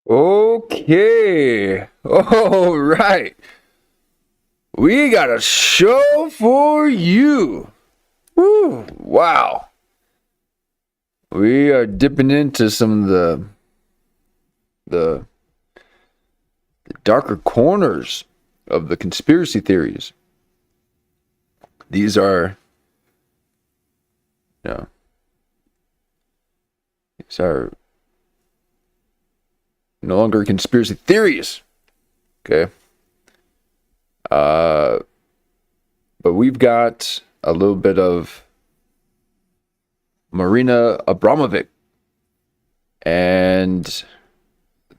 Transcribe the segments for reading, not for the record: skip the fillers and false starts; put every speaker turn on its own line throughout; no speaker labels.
Okay. All right. We got a show for you. Woo, wow. We are dipping into some of the darker corners of the conspiracy theories. These are these are no longer conspiracy theories. Okay. But we've got a little bit of Marina Abramovic and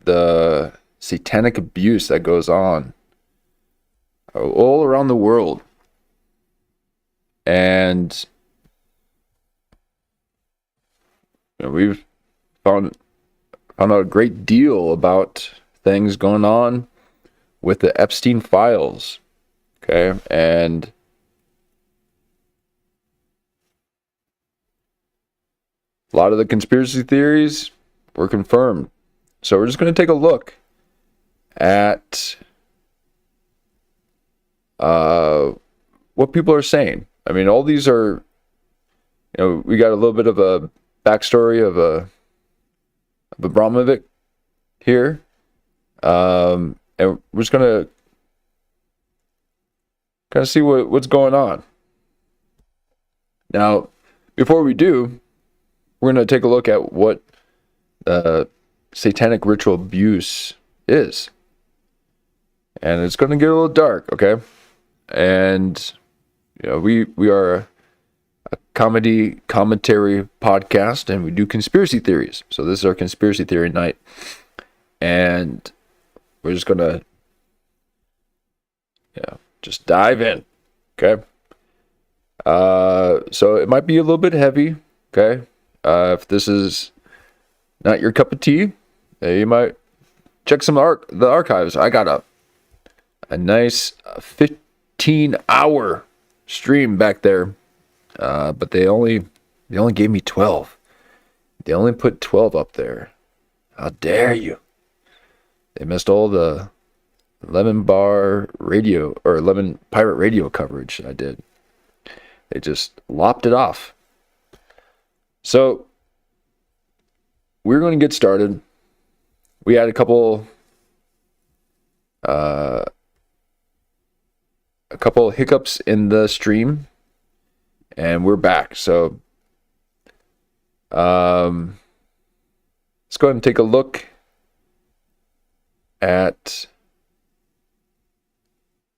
the satanic abuse that goes on all around the world. And we've found out a great deal about things going on with the Epstein files. Okay, and a lot of the conspiracy theories were confirmed. So we're just going to take a look at what people are saying. I mean, all these are, we got a little bit of a backstory of Abramovic here. And we're just going to kind of see what's going on. Now, before we do, we're going to take a look at what satanic ritual abuse is. And it's going to get a little dark, okay? And, we are a commentary podcast, and we do conspiracy theories. So this is our conspiracy theory night. And we're just going to, just dive in, okay? So it might be a little bit heavy, okay? If this is not your cup of tea, you might check the archives. I got a nice 15-hour stream back there, but they only gave me 12. They only put 12 up there. How dare you? They missed all the Lemon Bar radio or Lemon Pirate radio coverage I did. They just lopped it off. So we're going to get started. We had a couple hiccups in the stream, and we're back. So let's go ahead and take a look at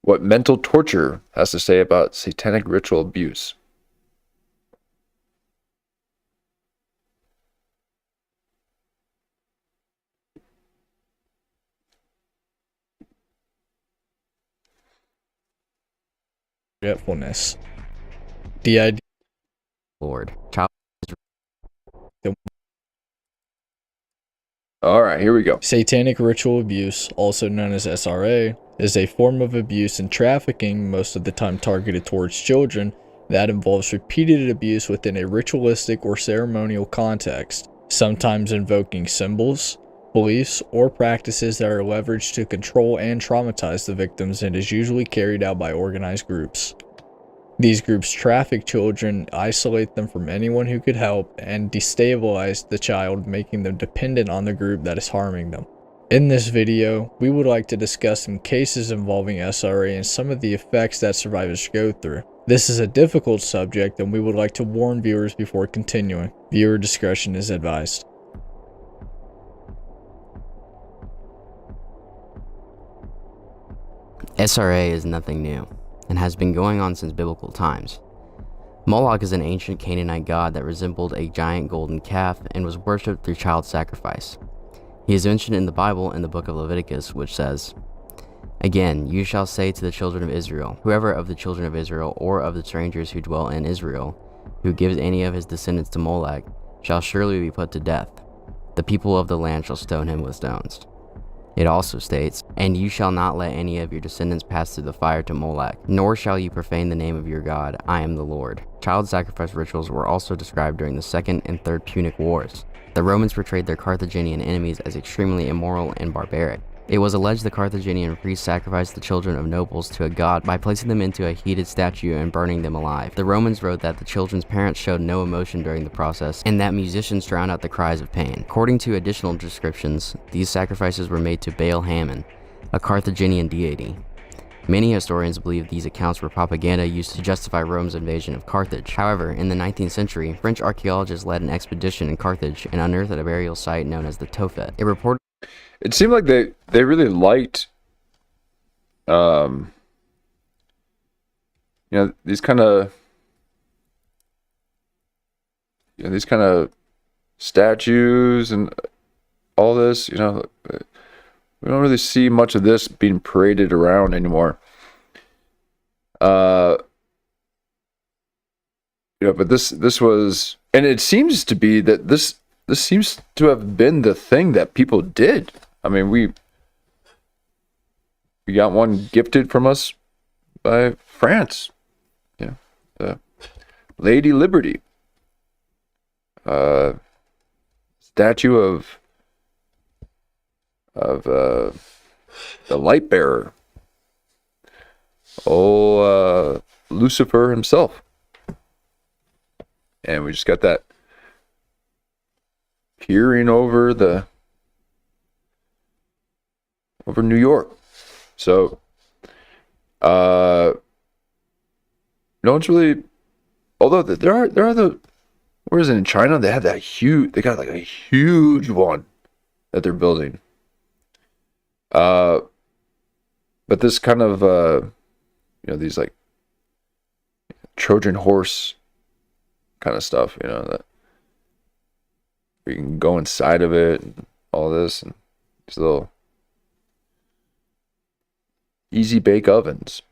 what mental torture has to say about satanic ritual abuse.
Forgetfulness. The idea,
Lord. Child.
All right, here we go.
Satanic ritual abuse, also known as SRA, is a form of abuse and trafficking, most of the time targeted towards children, that involves repeated abuse within a ritualistic or ceremonial context, sometimes invoking symbols, beliefs, or practices that are leveraged to control and traumatize the victims, and is usually carried out by organized groups. These groups traffic children, isolate them from anyone who could help, and destabilize the child, making them dependent on the group that is harming them. In this video, we would like to discuss some cases involving SRA and some of the effects that survivors go through. This is a difficult subject, and we would like to warn viewers before continuing. Viewer discretion is advised.
SRA is nothing new, and has been going on since biblical times. Moloch is an ancient Canaanite god that resembled a giant golden calf and was worshipped through child sacrifice. He is mentioned in the Bible in the book of Leviticus, which says, "Again, you shall say to the children of Israel, whoever of the children of Israel or of the strangers who dwell in Israel, who gives any of his descendants to Moloch, shall surely be put to death. The people of the land shall stone him with stones." It also states, "And you shall not let any of your descendants pass through the fire to Moloch, nor shall you profane the name of your God. I am the Lord." Child sacrifice rituals were also described during the Second and Third Punic Wars. The Romans portrayed their Carthaginian enemies as extremely immoral and barbaric. It was alleged the Carthaginian priests sacrificed the children of nobles to a god by placing them into a heated statue and burning them alive. The Romans wrote that the children's parents showed no emotion during the process, and that musicians drowned out the cries of pain. According to additional descriptions, these sacrifices were made to Baal Hammon, a Carthaginian deity. Many historians believe these accounts were propaganda used to justify Rome's invasion of Carthage. However, in the 19th century, French archaeologists led an expedition in Carthage and unearthed a burial site known as the Tophet.
It seemed like they really liked, these kind of, statues and all this. We don't really see much of this being paraded around anymore. But this was, and it seems to be that this seems to have been the thing that people did. I mean, we got one gifted from us by France. The Lady Liberty. Statue of the light bearer. Lucifer himself. And we just got that peering over New York. So no one's really, although there are the, where is it, in China they got like a huge one that they're building. But this kind of these like Trojan horse kind of stuff, that you can go inside of it and all this, and these little easy bake ovens.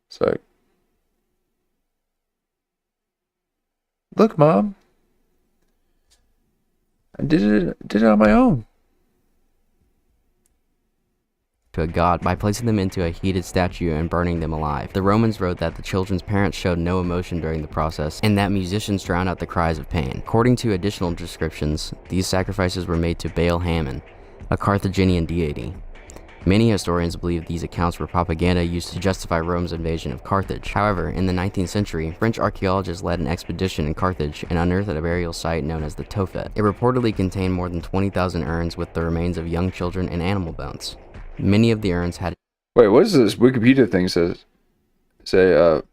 It's like, look, Mom, I did it on my own.
To a god by placing them into a heated statue and burning them alive. The Romans wrote that the children's parents showed no emotion during the process, and that musicians drowned out the cries of pain. According to additional descriptions, these sacrifices were made to Baal Hammon, a Carthaginian deity. Many historians believe these accounts were propaganda used to justify Rome's invasion of Carthage. However, in the 19th century, French archaeologists led an expedition in Carthage and unearthed a burial site known as the Tophet. It reportedly contained more than 20,000 urns with the remains of young children and animal bones. Many of the urns had...
Wait, what does this Wikipedia thing says? The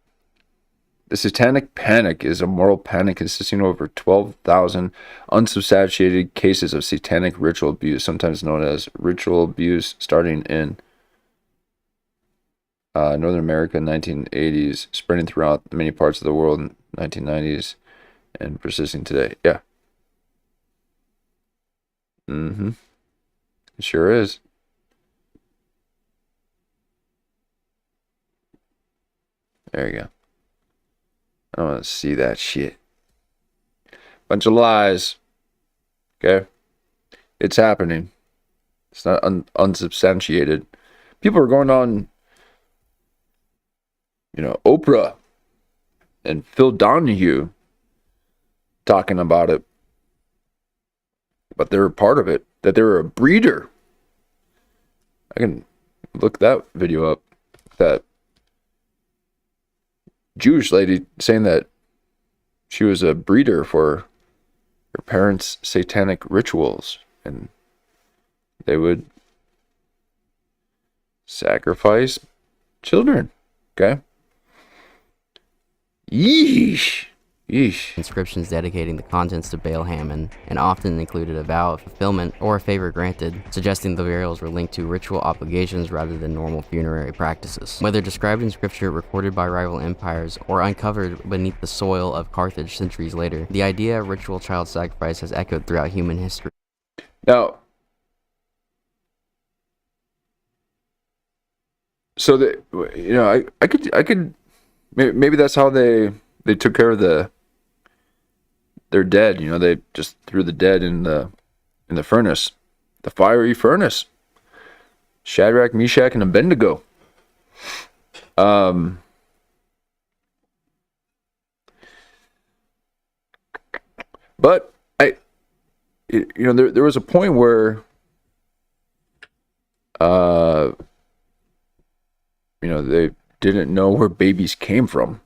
Satanic Panic is a moral panic consisting of over 12,000 unsubstantiated cases of satanic ritual abuse, sometimes known as ritual abuse, starting in Northern America in the 1980s, spreading throughout many parts of the world in the 1990s, and persisting today. Yeah. It sure is. There you go. I don't want to see that shit. Bunch of lies. Okay? It's happening. It's not unsubstantiated. People are going on, Oprah and Phil Donahue talking about it. But they're a part of it. That they're a breeder. I can look that video up. That Jewish lady saying that she was a breeder for her parents' satanic rituals, and they would sacrifice children. Okay? Yeesh.
Inscriptions dedicating the contents to Baal Hammon, and often included a vow of fulfillment or a favor granted, suggesting the burials were linked to ritual obligations rather than normal funerary practices. Whether described in scripture, recorded by rival empires, or uncovered beneath the soil of Carthage centuries later, the idea of ritual child sacrifice has echoed throughout human history.
Now, so that I could maybe that's how they took care of their dead. They just threw the dead in the furnace, the fiery furnace. Shadrach, Meshach, and Abednego. But there was a point where, they didn't know where babies came from.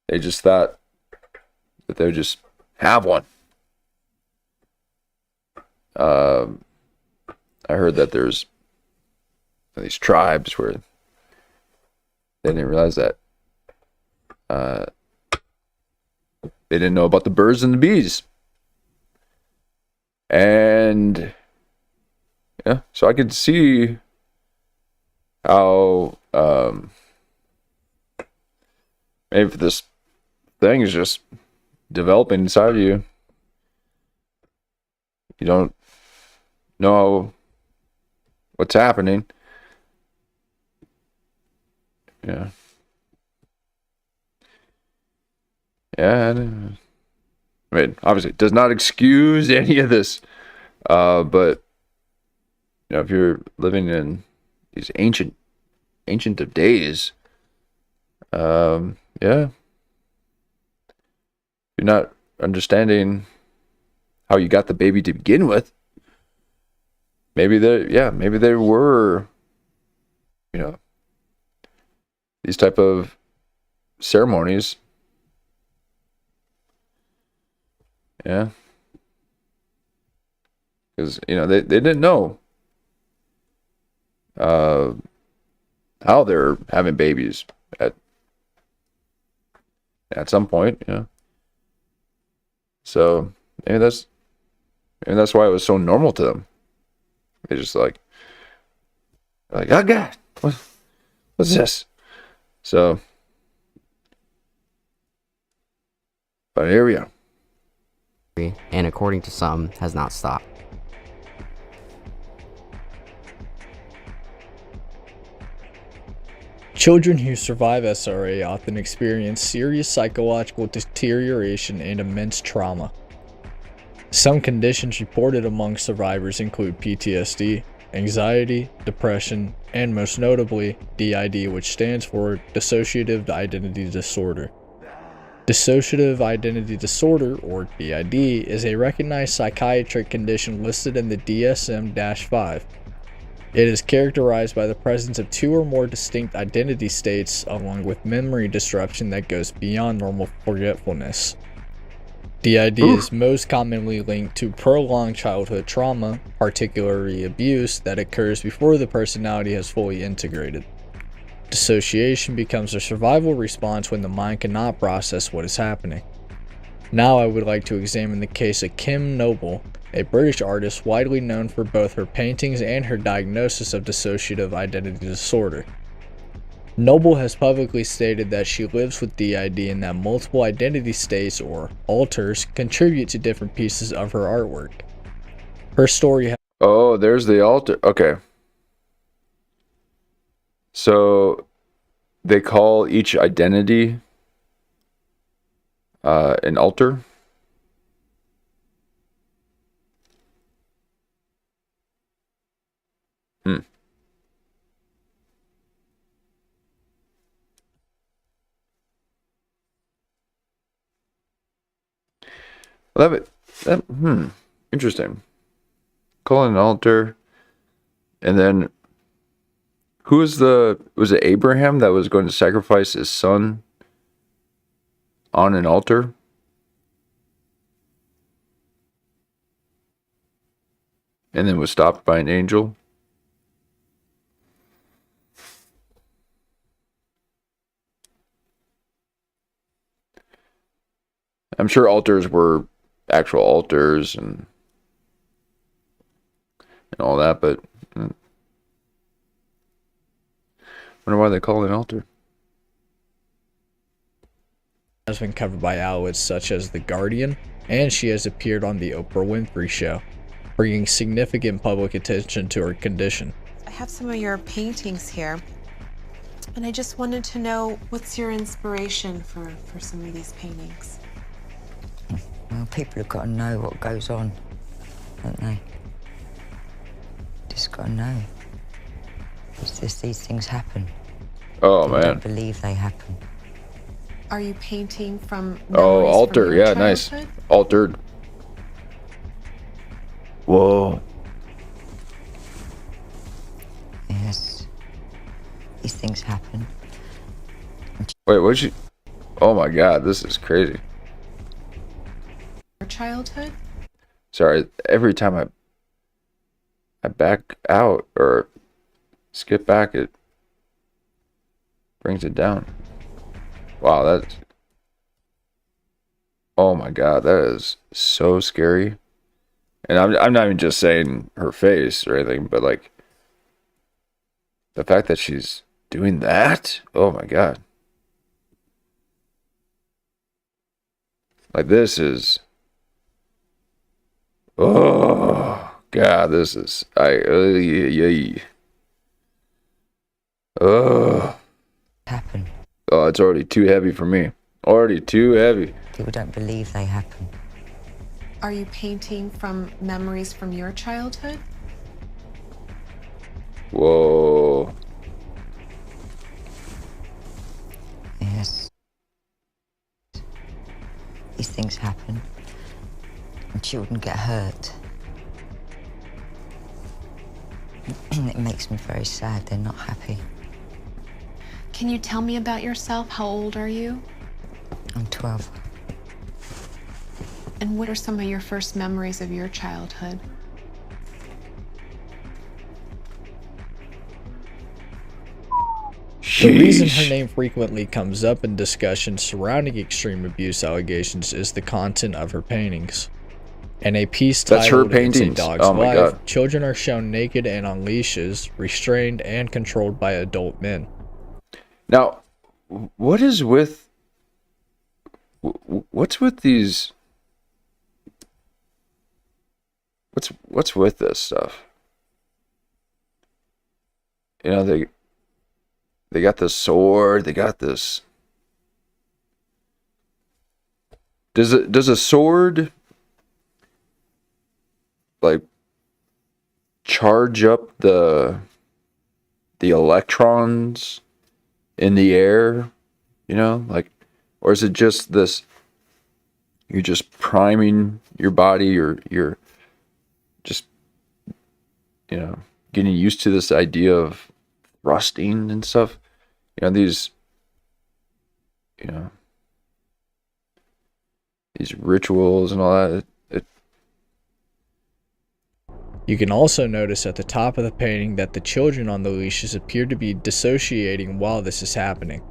They just thought that they would just have one. I heard that there's these tribes where they didn't realize that they didn't know about the birds and the bees. And yeah, so I could see how maybe if this thing is just developing inside of you, you don't know what's happening. Yeah. Yeah. I mean, obviously, it does not excuse any of this. But if you're living in these ancient of days, yeah, you're not understanding how you got the baby to begin with. Maybe there were, these type of ceremonies. Yeah. Because, they didn't know how they're having babies at some point, So maybe that's why it was so normal to them. They just like, oh God, what's this? So, but here we are.
And according to some, has not stopped.
Children who survive SRA often experience serious psychological deterioration and immense trauma. Some conditions reported among survivors include PTSD, anxiety, depression, and most notably, DID, which stands for Dissociative Identity Disorder. Dissociative Identity Disorder, or DID, is a recognized psychiatric condition listed in the DSM-5. It is characterized by the presence of 2 or more distinct identity states, along with memory disruption that goes beyond normal forgetfulness. DID is most commonly linked to prolonged childhood trauma, particularly abuse, that occurs before the personality has fully integrated. Dissociation becomes a survival response when the mind cannot process what is happening. Now I would like to examine the case of Kim Noble, a British artist widely known for both her paintings and her diagnosis of dissociative identity disorder. Noble has publicly stated that she lives with DID and that multiple identity states, or alters, contribute to different pieces of her artwork. Her story
Oh, there's the altar. Okay. So they call each identity an altar? Well, interesting. Call it an altar. And then was it Abraham that was going to sacrifice his son on an altar? And then was stopped by an angel? I'm sure altars were actual altars and all that, but I wonder why they call it an altar.
has been covered by outlets such as The Guardian, and she has appeared on The Oprah Winfrey Show, bringing significant public attention to her condition.
I have some of your paintings here, and I just wanted to know what's your inspiration for some of these paintings?
Well, people have got to know what goes on, don't they? Just got to know. It's just these things happen.
Oh,
People
man.
don't believe they happen.
Are you painting from
Oh,
memories
altar.
from your
Yeah, nice.
childhood?
Altered. Whoa.
Yes. These things happen.
Wait, what'd you... Oh my god, this is crazy.
Your childhood?
Sorry, every time I back out or skip back, it brings it down. Wow, that's... Oh my god, that is so scary. And I'm not even just saying her face or anything, but like the fact that she's doing that. Oh my god. Like this is... Oh god, this is... Oh,
Happen.
oh, it's already too heavy for me. Already too heavy.
People don't believe they happen.
Are you painting from memories from your childhood?
Whoa.
Yes. These things happen. And children get hurt. It makes me very sad. They're not happy.
Can you tell me about yourself? How old are you?
I'm 12.
And what are some of your first memories of your childhood?
The reason her
Sheesh.
name frequently comes up in discussions surrounding extreme abuse allegations is the content of her paintings. In a piece
That's her
titled "It's a
paintings.
Dog's
Oh my
Life,"
God.
children are shown naked and on leashes, restrained and controlled by adult men.
Now, what is with... What's with these... What's with this stuff? You know, they got this sword, they got this... Does a sword like charge up the electrons in the air, you know, like, or is it just this, you're just priming your body, or you're just, you know, getting used to this idea of thrusting and stuff, you know, these, you know, these rituals and all that.
You can also notice at the top of the painting that the children on the leashes appear to be dissociating while this is happening.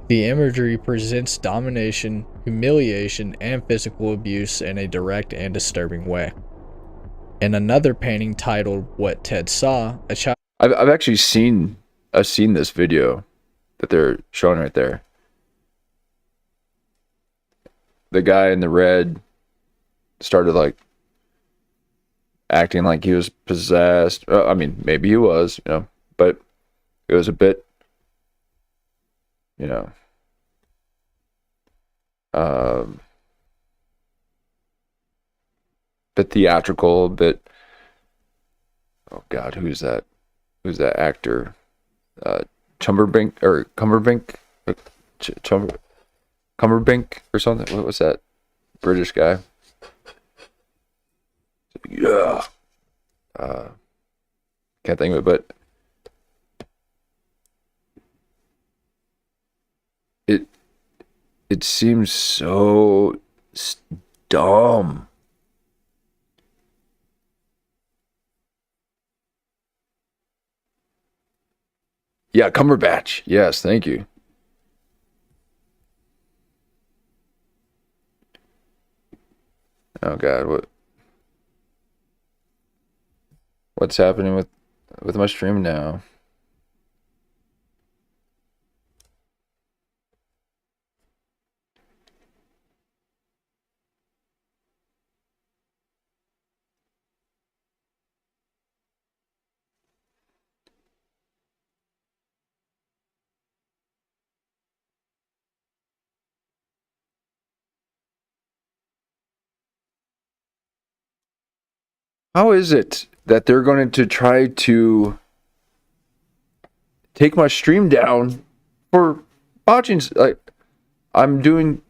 The imagery presents domination, humiliation, and physical abuse in a direct and disturbing way. In another painting titled "What Ted Saw," a child
I've actually seen this video that they're showing right there. The guy in the red started like acting like he was possessed. I mean, maybe he was, you know, but it was a bit, you know, bit theatrical, a bit. Oh God, who's that? Who's that actor? Cumberbank or Cumberbank? Cumberbank or something. What was that? British guy. Yeah. Can't think of it, but it seems so dumb. Yeah, Cumberbatch. Yes, thank you. Oh God, what's happening with my stream now? How is it that they're going to try to take my stream down for botching? Like, I'm doing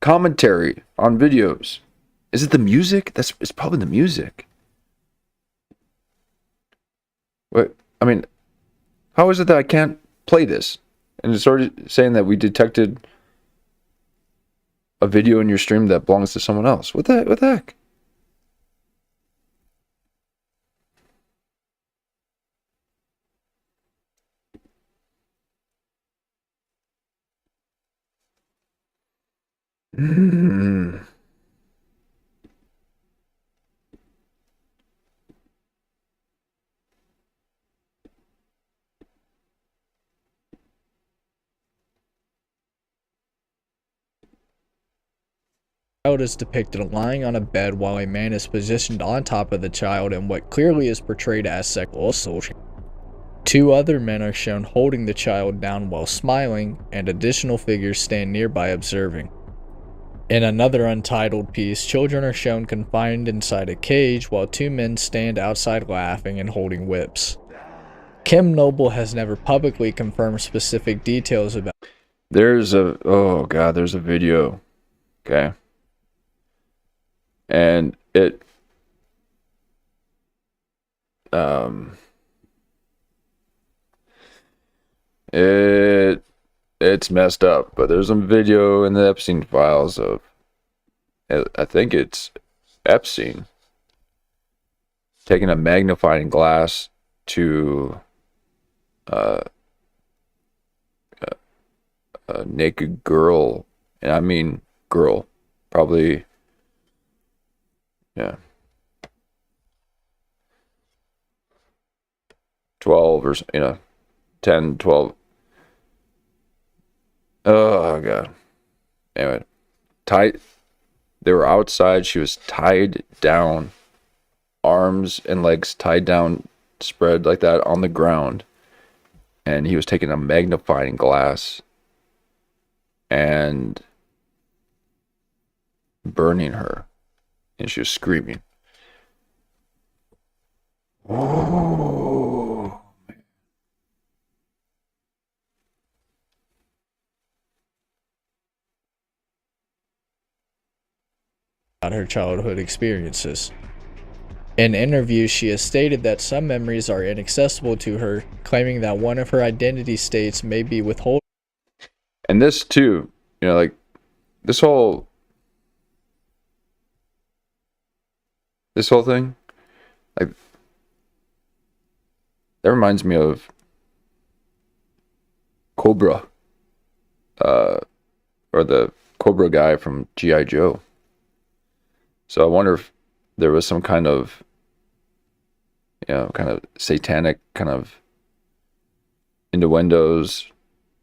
commentary on videos. Is it the music? It's probably the music. What? I mean, how is it that I can't play this? And it started saying that we detected a video in your stream that belongs to someone else. What the heck?
Child is depicted lying on a bed while a man is positioned on top of the child in what clearly is portrayed as sexual assault. Two other men are shown holding the child down while smiling, and additional figures stand nearby observing. In another untitled piece, children are shown confined inside a cage while two men stand outside laughing and holding whips. Kim Noble has never publicly confirmed specific details about.
There's a video. Okay. And it's messed up, but there's some video in the Epstein files of, I think it's Epstein taking a magnifying glass to a naked girl, and I mean girl, probably, yeah, 12 or 10, 12. Oh god. Anyway, they were outside. She was tied down, arms and legs tied down, spread like that on the ground, and he was taking a magnifying glass and burning her, and she was screaming. Oh.
Her childhood experiences. In interviews, she has stated that some memories are inaccessible to her, claiming that one of her identity states may be withholding.
And this too, like this whole thing, like that reminds me of Cobra, or the Cobra guy from G.I. Joe. So I wonder if there was some kind of, kind of satanic kind of innuendos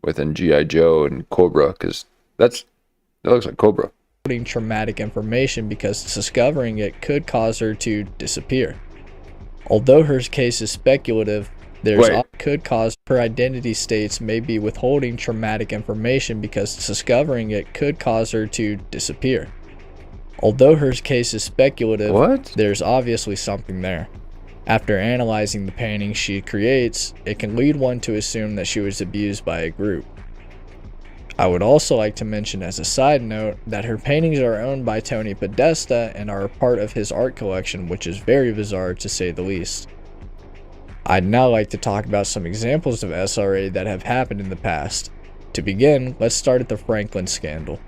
within G.I. Joe and Cobra, because that looks like Cobra.
Traumatic information because discovering it could cause her to disappear. Although her case is speculative, could cause her identity states may be withholding traumatic information because discovering it could cause her to disappear. Although her case is speculative, there's obviously something there. After analyzing the paintings she creates, it can lead one to assume that she was abused by a group. I would also like to mention as a side note that her paintings are owned by Tony Podesta and are a part of his art collection, which is very bizarre to say the least. I'd now like to talk about some examples of SRA that have happened in the past. To begin, let's start at the Franklin scandal.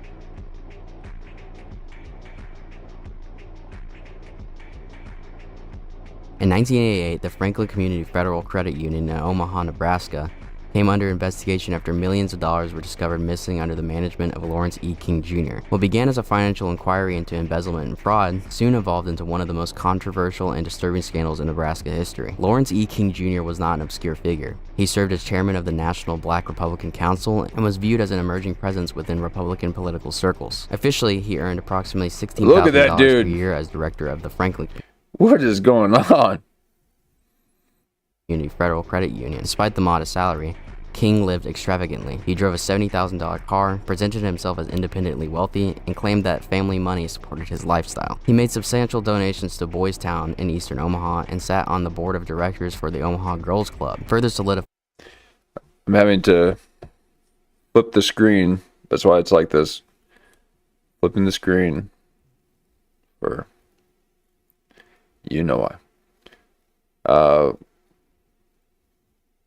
In 1988, the Franklin Community Federal Credit Union in Omaha, Nebraska, came under investigation after millions of dollars were discovered missing under the management of Lawrence E. King Jr. What began as a financial inquiry into embezzlement and fraud soon evolved into one of the most controversial and disturbing scandals in Nebraska history. Lawrence E. King Jr. was not an obscure figure. He served as chairman of the National Black Republican Council and was viewed as an emerging presence within Republican political circles. Officially, he earned approximately $16,000 per year as director of the Franklin.
What is going on?
Community Federal Credit Union. Despite the modest salary, King lived extravagantly. He drove a $70,000 car, presented himself as independently wealthy, and claimed that family money supported his lifestyle. He made substantial donations to Boys Town in eastern Omaha and sat on the board of directors for the Omaha Girls Club, further solidifying.
I'm having to flip the screen. That's why it's like this. Flipping the screen. For you know why.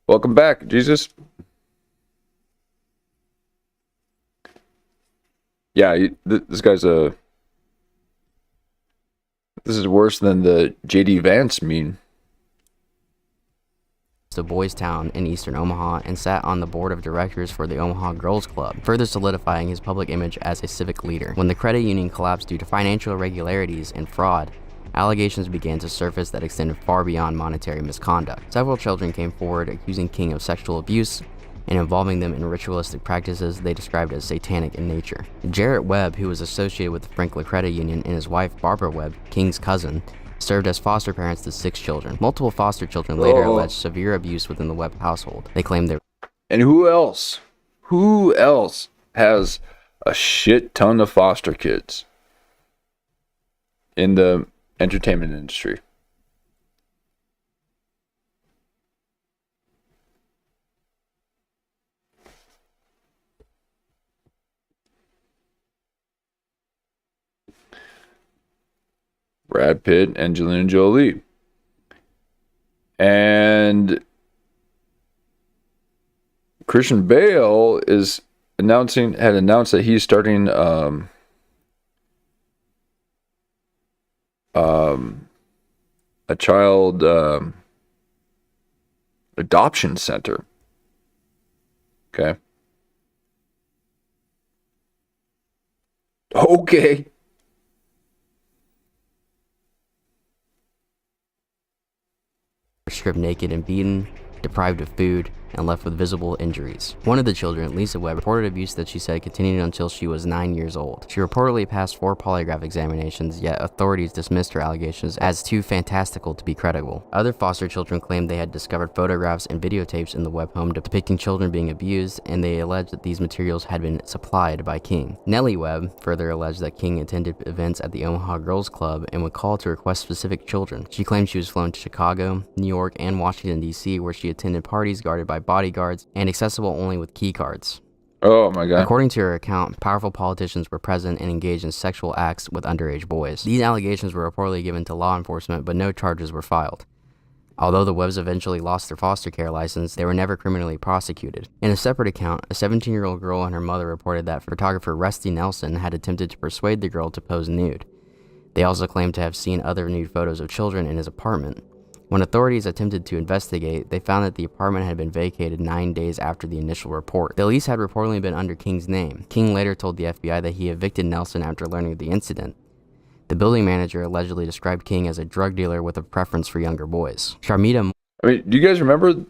Welcome back, Jesus. Yeah, this guy's a... This is worse than the J.D. Vance meme.
To Boys Town in eastern Omaha and sat on the board of directors for the Omaha Girls Club, further solidifying his public image as a civic leader. When the credit union collapsed due to financial irregularities and fraud, allegations began to surface that extended far beyond monetary misconduct. Several children came forward accusing King of sexual abuse and involving them in ritualistic practices they described as satanic in nature. Jarrett Webb, who was associated with the Franklin Credit Union, and his wife Barbara Webb, King's cousin, served as foster parents to 6 children. Multiple foster children later alleged severe abuse within the Webb household. They claimed their...
And who else? Who else has a shit ton of foster kids in the entertainment industry? Brad Pitt, Angelina Jolie. And Christian Bale had announced that he's starting a child adoption center. Okay. Okay.
stripped naked and beaten, deprived of food, and left with visible injuries. One of the children, Lisa Webb, reported abuse that she said continued until she was 9 years old. She reportedly passed 4 polygraph examinations, yet authorities dismissed her allegations as too fantastical to be credible. Other foster children claimed they had discovered photographs and videotapes in the Webb home depicting children being abused, and they alleged that these materials had been supplied by King. Nellie Webb further alleged that King attended events at the Omaha Girls Club and would call to request specific children. She claimed she was flown to Chicago, New York, and Washington, D.C., where she attended parties guarded by bodyguards and accessible only with key cards.
Oh my god.
According to her account, powerful politicians were present and engaged in sexual acts with underage boys. These allegations were reportedly given to law enforcement, but no charges were filed. Although the Webbs eventually lost their foster care license, they were never criminally prosecuted. In a separate account, a 17-year-old girl and her mother reported that photographer Rusty Nelson had attempted to persuade the girl to pose nude. They also claimed to have seen other nude photos of children in his apartment. When authorities attempted to investigate, they found that the apartment had been vacated 9 days after the initial report. The lease had reportedly been under King's name. King later told the FBI that he evicted Nelson after learning of the incident. The building manager allegedly described King as a drug dealer with a preference for younger boys. Sharmita...
I mean, do you guys remember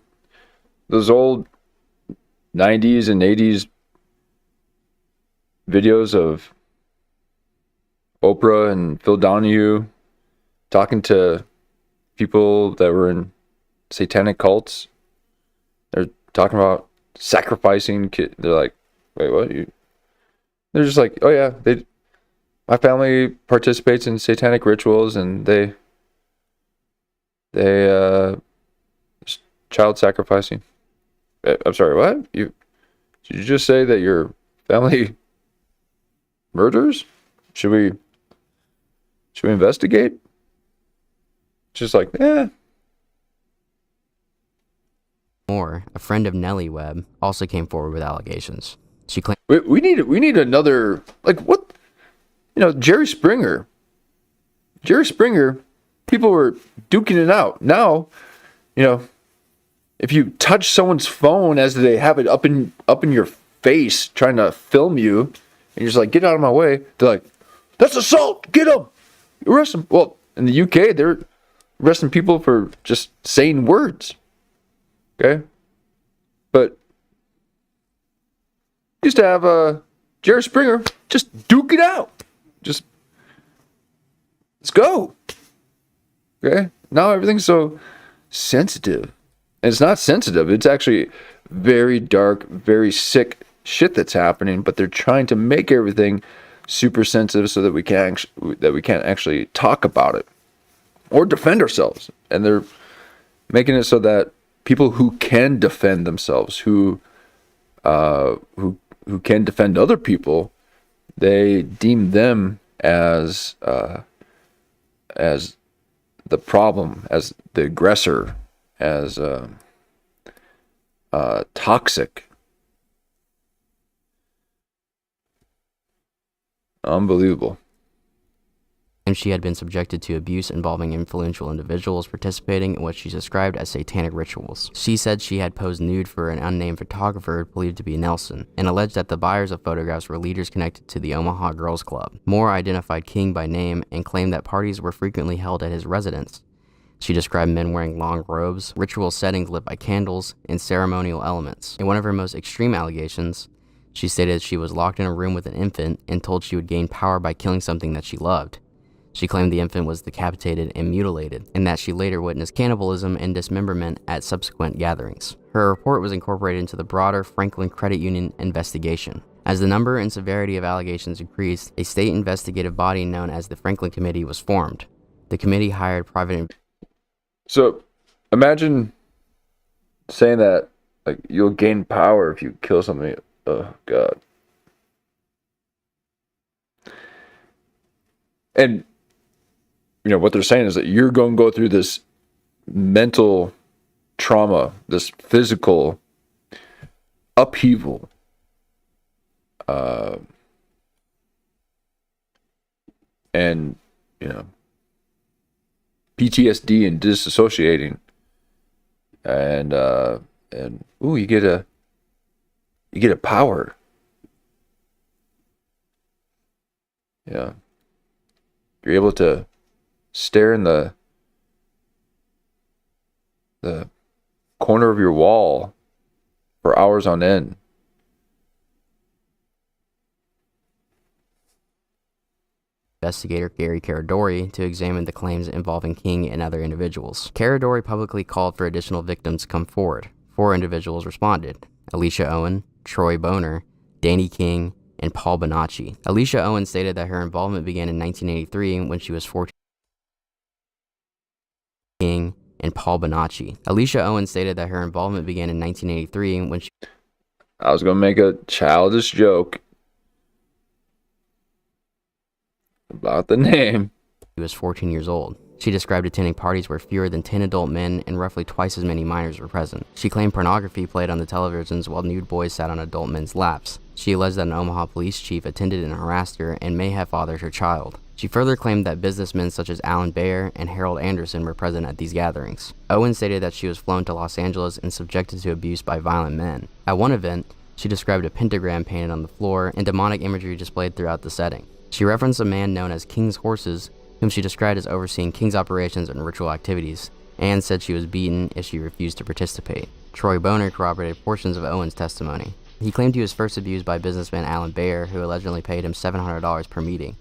those old 90s and 80s videos of Oprah and Phil Donahue talking to people that were in satanic cults? They're talking about sacrificing kids. They're like, wait, what? They're just like, oh yeah, my family participates in satanic rituals, and they child sacrificing. I'm sorry, what? Did you just say that your family murders? Should we investigate? Just like,
Moore, a friend of Nellie Webb, also came forward with allegations. She claimed
we need another, like, what? You know, Jerry Springer, people were duking it out. Now, you know, if you touch someone's phone as they have it up in your face trying to film you, and you're just like, get out of my way, they're like, that's assault, get him, arrest him. Well, in the UK, they're arresting people for just saying words. Okay? But used to have Jerry Springer just duke it out. Just let's go. Okay? Now everything's so sensitive. And it's not sensitive. It's actually very dark, very sick shit that's happening, but they're trying to make everything super sensitive so that we can't actually talk about it or defend ourselves. And they're making it so that people who can defend themselves, who who can defend other people, they deem them as the problem, as the aggressor, as toxic. Unbelievable.
And she had been subjected to abuse involving influential individuals participating in what she described as satanic rituals. She said she had posed nude for an unnamed photographer believed to be Nelson, and alleged that the buyers of photographs were leaders connected to the Omaha Girls Club. Moore identified King by name and claimed that parties were frequently held at his residence. She described men wearing long robes, ritual settings lit by candles, and ceremonial elements. In one of her most extreme allegations, she stated she was locked in a room with an infant and told she would gain power by killing something that she loved. She claimed the infant was decapitated and mutilated, and that she later witnessed cannibalism and dismemberment at subsequent gatherings. Her report was incorporated into the broader Franklin Credit Union investigation. As the number and severity of allegations increased, a state investigative body known as the Franklin Committee was formed. The committee hired private...
So, imagine saying that, like, you'll gain power if you kill something. Oh, God. And, you know, what they're saying is that you're going to go through this mental trauma, this physical upheaval. And, you know, PTSD and disassociating. And ooh, you get a power. Yeah. You're able to stare in the corner of your wall for hours on end.
Investigator Gary Caradori to examine the claims involving King and other individuals. Caradori publicly called for additional victims to come forward. 4 individuals responded: Alicia Owen, Troy Boner, Danny King, and Paul Bonacci. Alicia Owen stated that her involvement began in 1983 when she was 14. King and Paul Bonacci. Alicia Owen stated that her involvement began in 1983 when she...
I was going to make a childish joke about the name.
She was 14 years old. She described attending parties where fewer than 10 adult men and roughly twice as many minors were present. She claimed pornography played on the televisions while nude boys sat on adult men's laps. She alleged that an Omaha police chief attended and harassed her and may have fathered her child. She further claimed that businessmen such as Alan Bayer and Harold Anderson were present at these gatherings. Owen stated that she was flown to Los Angeles and subjected to abuse by violent men. At one event, she described a pentagram painted on the floor and demonic imagery displayed throughout the setting. She referenced a man known as King's Horses, whom she described as overseeing King's operations and ritual activities, and said she was beaten if she refused to participate. Troy Boner corroborated portions of Owen's testimony. He claimed he was first abused by businessman Alan Bayer, who allegedly paid him $700 per meeting.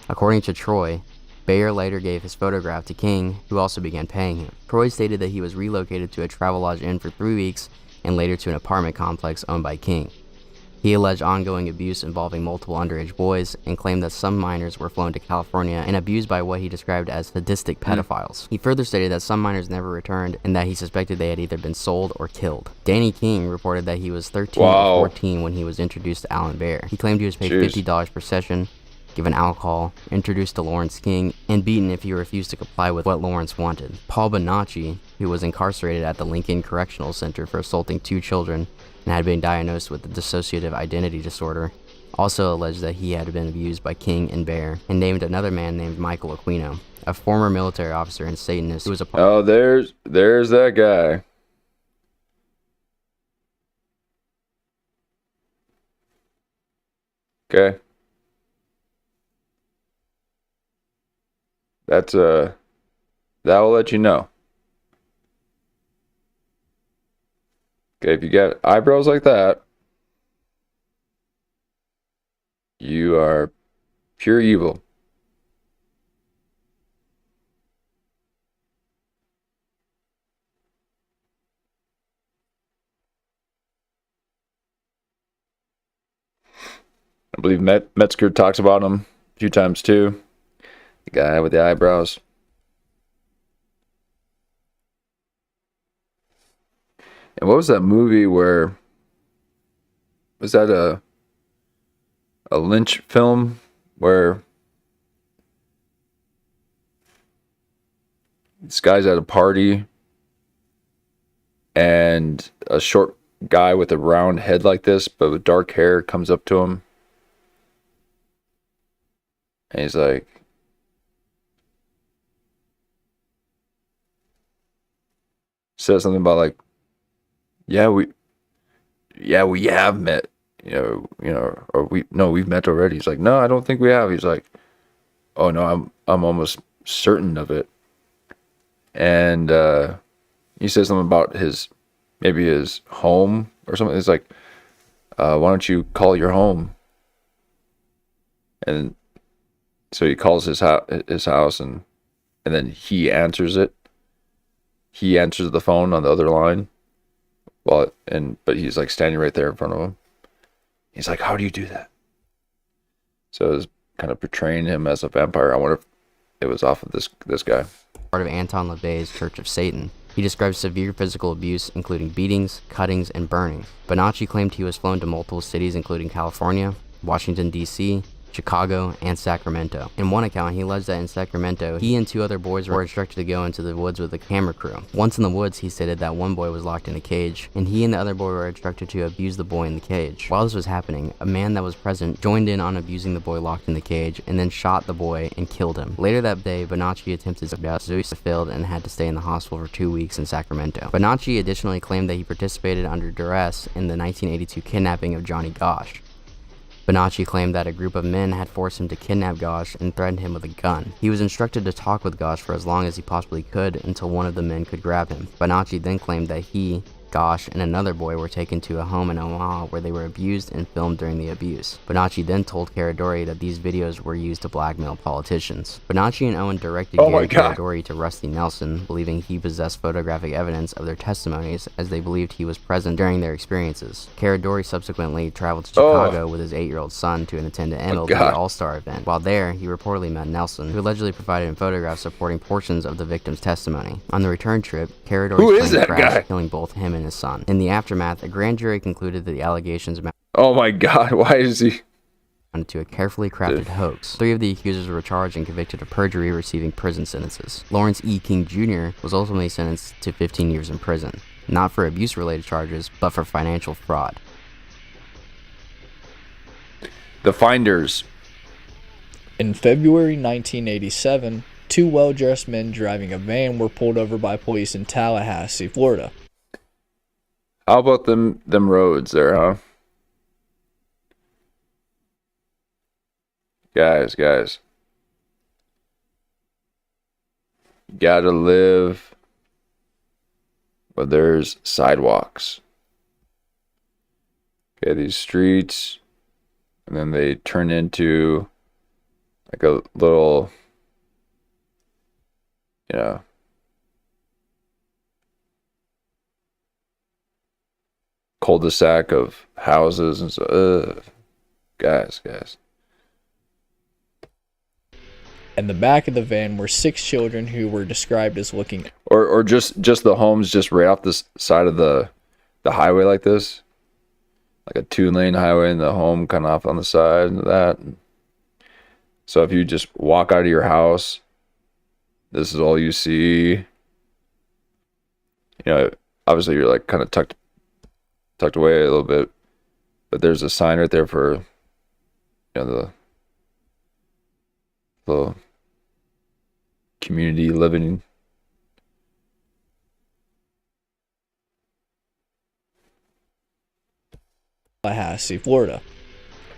According to Troy, Bayer later gave his photograph to King, who also began paying him. Troy stated that he was relocated to a Travelodge Inn for 3 weeks and later to an apartment complex owned by King. He alleged ongoing abuse involving multiple underage boys and claimed that some minors were flown to California and abused by what he described as sadistic pedophiles. He further stated that some minors never returned and that he suspected they had either been sold or killed. Danny King reported that he was 13 or 14 when he was introduced to Alan Bayer. He claimed he was paid $50 per session, given alcohol, introduced to Lawrence King, and beaten if he refused to comply with what Lawrence wanted. Paul Bonacci, who was incarcerated at the Lincoln Correctional Center for assaulting 2 children and had been diagnosed with the dissociative identity disorder, also alleged that he had been abused by King and Bayer, and named another man named Michael Aquino, a former military officer and Satanist who was a part...
Oh, there's that guy. Okay. That's that will let you know. Okay, if you got eyebrows like that, you are pure evil. I believe Metzger talks about him a few times too. The guy with the eyebrows. And what was that movie where... Was that a Lynch film where this guy's at a party and a short guy with a round head like this but with dark hair comes up to him and he's like, says something about like, yeah, we have met, or we've met already. He's like, no, I don't think we have. He's like, oh no, I'm almost certain of it. And he says something about maybe his home or something. It's like, why don't you call your home? And so he calls his house, and then he answers it. He answers the phone on the other line. But he's like standing right there in front of him. He's like, how do you do that? So it's kind of portraying him as a vampire. I wonder if it was off of this guy.
Part of Anton LaVey's Church of Satan. He describes severe physical abuse, including beatings, cuttings, and burning. Bonacci claimed he was flown to multiple cities, including California, Washington, D.C., Chicago, and Sacramento. In one account, he alleged that in Sacramento, he and 2 other boys were instructed to go into the woods with a camera crew. Once in the woods, he stated that one boy was locked in a cage, and he and the other boy were instructed to abuse the boy in the cage. While this was happening, a man that was present joined in on abusing the boy locked in the cage, and then shot the boy and killed him. Later that day, Bonacci attempted to abuse Zeus, failed, and had to stay in the hospital for 2 weeks in Sacramento. Bonacci additionally claimed that he participated under duress in the 1982 kidnapping of Johnny Gosch. Bonacci claimed that a group of men had forced him to kidnap Gosch and threatened him with a gun. He was instructed to talk with Gosch for as long as he possibly could until one of the men could grab him. Bonacci then claimed that he, Gosch, and another boy were taken to a home in Omaha where they were abused and filmed during the abuse. Bonacci then told Caradori that these videos were used to blackmail politicians. Bonacci and Owen directed Gary Caradori to Rusty Nelson, believing he possessed photographic evidence of their testimonies as they believed he was present during their experiences. Caradori subsequently traveled to Chicago with his 8-year-old son to attend an MLB All-Star event. While there, he reportedly met Nelson, who allegedly provided him photographs supporting portions of the victim's testimony. On the return trip, Caradori's plane crashed, killing both him and his son. In the aftermath, a grand jury concluded that the allegations amounted
oh my god, why is he
to a carefully crafted hoax. 3 of the accusers were charged and convicted of perjury, receiving prison sentences. Lawrence E. King Jr. was ultimately sentenced to 15 years in prison, not for abuse-related charges, but for financial fraud.
The Finders?
In February 1987, 2 well-dressed men driving a van were pulled over by police in Tallahassee, Florida.
How about them roads there, huh? Guys. You gotta live where there's sidewalks. Okay, these streets, and then they turn into like a little, cul-de-sac of houses and so. Guys.
In the back of the van were 6 children who were described as looking
or just the homes just right off this side of the highway like this, like a 2-lane highway, and the home kind of off on the side of that. So if you just walk out of your house, this is all you see. Obviously you're like kind of tucked away a little bit, but there's a sign right there for the little community living.
Tallahassee, Florida.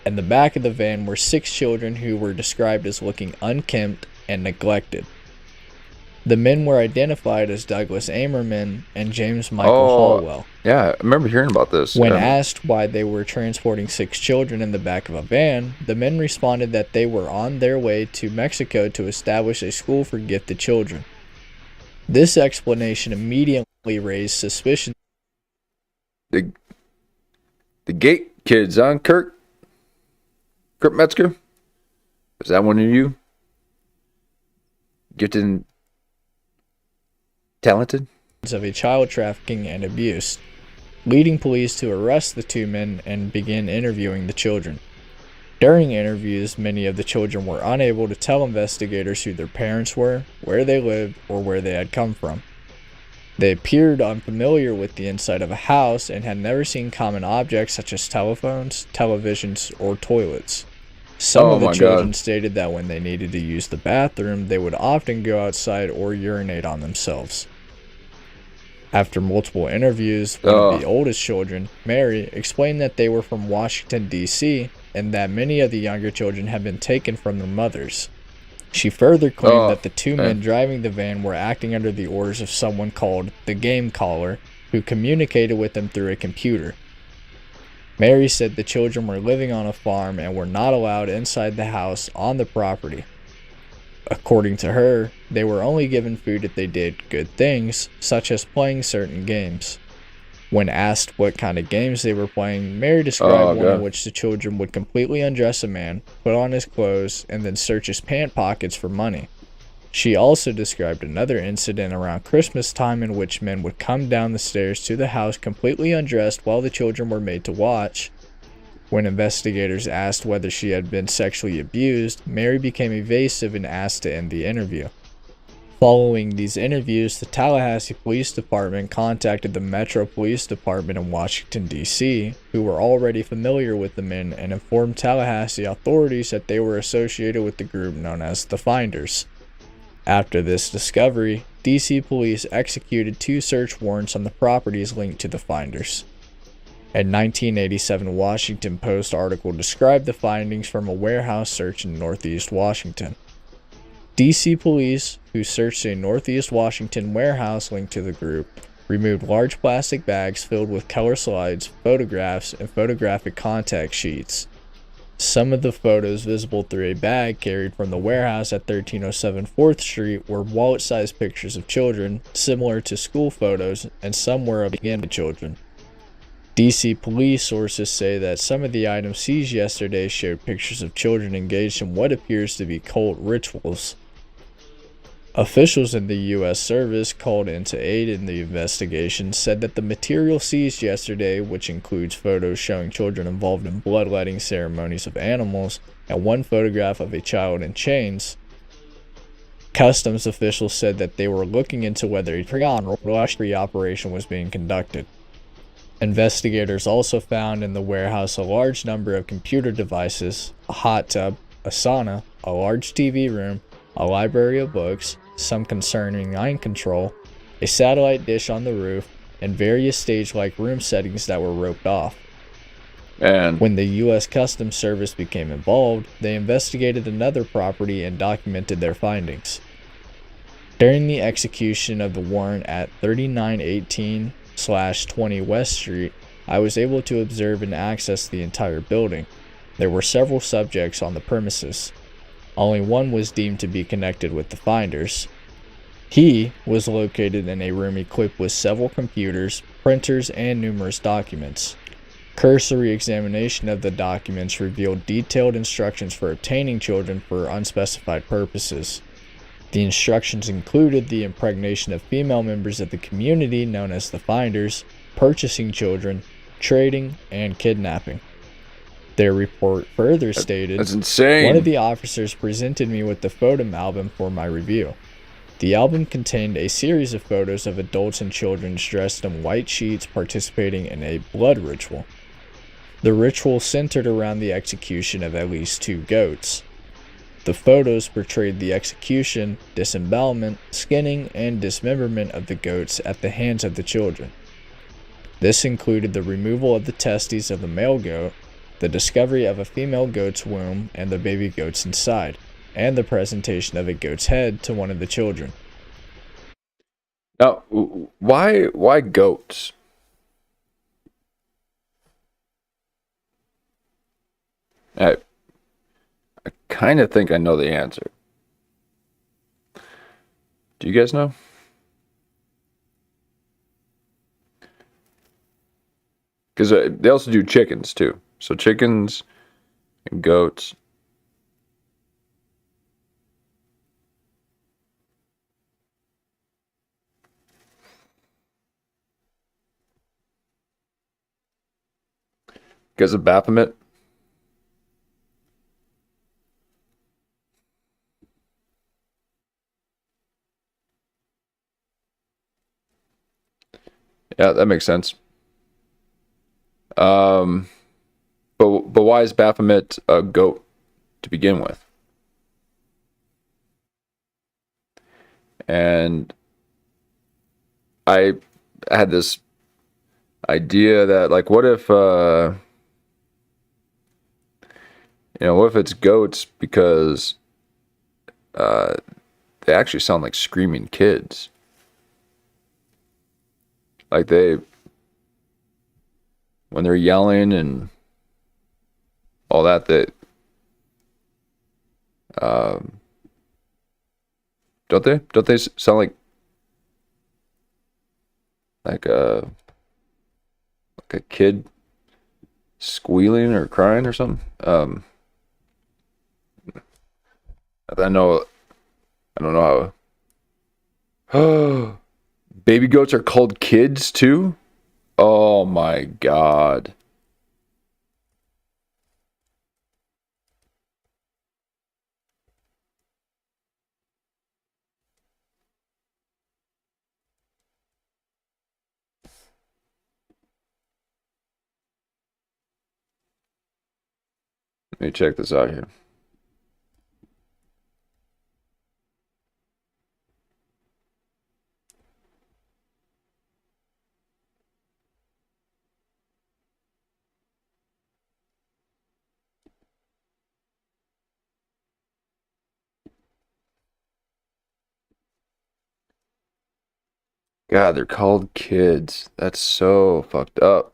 In the back of the van were 6 children who were described as looking unkempt and neglected. The men were identified as Douglas Amerman and James Michael Hallwell.
Yeah, I remember hearing about this.
When asked why they were transporting 6 children in the back of a van, the men responded that they were on their way to Mexico to establish a school for gifted children. This explanation immediately raised suspicion.
The gate kids, huh, Kurt Metzger? Is that one of you? Gifted and talented?
Of a child trafficking and abuse, leading police to arrest the 2 men and begin interviewing the children. During interviews, many of the children were unable to tell investigators who their parents were, where they lived, or where they had come from. They appeared unfamiliar with the inside of a house and had never seen common objects such as telephones, televisions, or toilets. Some
Oh
of the
my
children
God.
stated that when they needed to use the bathroom, they would often go outside or urinate on themselves. After multiple interviews, one of the oldest children, Mary, explained that they were from Washington, D.C., and that many of the younger children had been taken from their mothers. She further claimed that the two men driving the van were acting under the orders of someone called the Game Caller, who communicated with them through a computer. Mary said the children were living on a farm and were not allowed inside the house on the property. According to her, they were only given food if they did good things, such as playing certain games. When asked what kind of games they were playing, Mary described one in which the children would completely undress a man, put on his clothes, and then search his pant pockets for money. She also described another incident around Christmas time in which men would come down the stairs to the house completely undressed while the children were made to watch. When investigators asked whether she had been sexually abused, Mary became evasive and asked to end the interview. Following these interviews, the Tallahassee Police Department contacted the Metro Police Department in Washington, D.C., who were already familiar with the men and informed Tallahassee authorities that they were associated with the group known as the Finders. After this discovery, D.C. police executed 2 search warrants on the properties linked to the Finders. A 1987 Washington Post article described the findings from a warehouse search in Northeast Washington. D.C. police, who searched a Northeast Washington warehouse linked to the group, removed large plastic bags filled with color slides, photographs, and photographic contact sheets. Some of the photos visible through a bag carried from the warehouse at 1307 4th Street were wallet-sized pictures of children, similar to school photos, and some were of abandoned children. DC police sources say that some of the items seized yesterday showed pictures of children engaged in what appears to be cult rituals. Officials in the U.S. service called in to aid in the investigation said that the material seized yesterday, which includes photos showing children involved in bloodletting ceremonies of animals and one photograph of a child in chains. Customs officials said that they were looking into whether a triage operation was being conducted. Investigators also found in the warehouse a large number of computer devices, a hot tub, a sauna, a large TV room, a library of books, some concerning mind control, a satellite dish on the roof, and various stage-like room settings that were roped off.
And
When the U.S. Customs Service became involved, they investigated another property and documented their findings. During the execution of the warrant at 3918/20 West Street, I was able to observe and access the entire building. There were several subjects on the premises. Only one was deemed to be connected with the finders. He was located in a room equipped with several computers, printers, and numerous documents. Cursory examination of the documents revealed detailed instructions for obtaining children for unspecified purposes. The instructions included the impregnation of female members of the community known as the Finders, purchasing children, trading, and kidnapping. Their report further stated,
that's insane.
one of the officers presented me with the photo album for my review. The album contained a series of photos of adults and children dressed in white sheets participating in a blood ritual. The ritual centered around the execution of at least 2 goats. The photos portrayed the execution, disembowelment, skinning, and dismemberment of the goats at the hands of the children. This included the removal of the testes of the male goat, the discovery of a female goat's womb and the baby goats inside, and the presentation of a goat's head to one of the children.
Now, why goats? I kind of think I know the answer. Do you guys know? Because they also do chickens too. So chickens and goats. Because of Baphomet. Yeah, that makes sense. But why is Baphomet a goat to begin with? And I had this idea that, like, what if what if it's goats because they actually sound like screaming kids, like when they're yelling and all that, um, don't they sound like a kid squealing or crying or something? I don't know how. Baby goats are called kids too? Oh my god. Let me check this out here. God, they're called kids. That's so fucked up.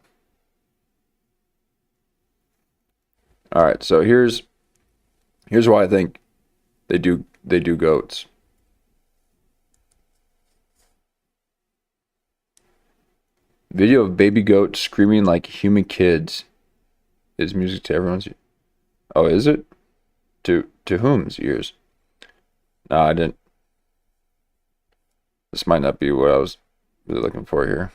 All right, so here's why I think they do goats. Video of baby goat screaming like human kids is music to everyone's. Oh, is it? To whom's ears? No, I didn't. This might not be what I was really looking for here.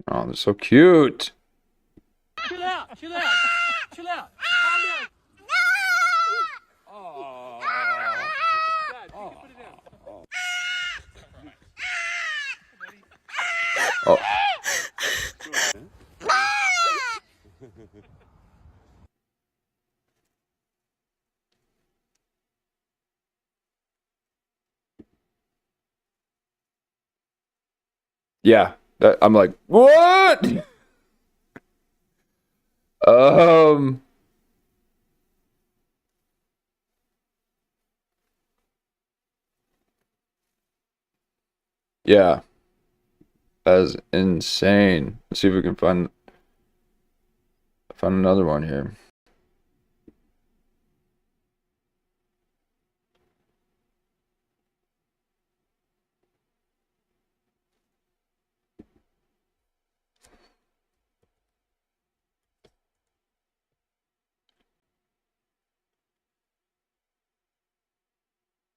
Oh, they're so cute.
Chill out, chill out, chill out. Calm down. Oh. Dad, you can put it down.
Oh. Yeah, I'm like, what? Yeah, that's insane. Let's see if we can find another one here.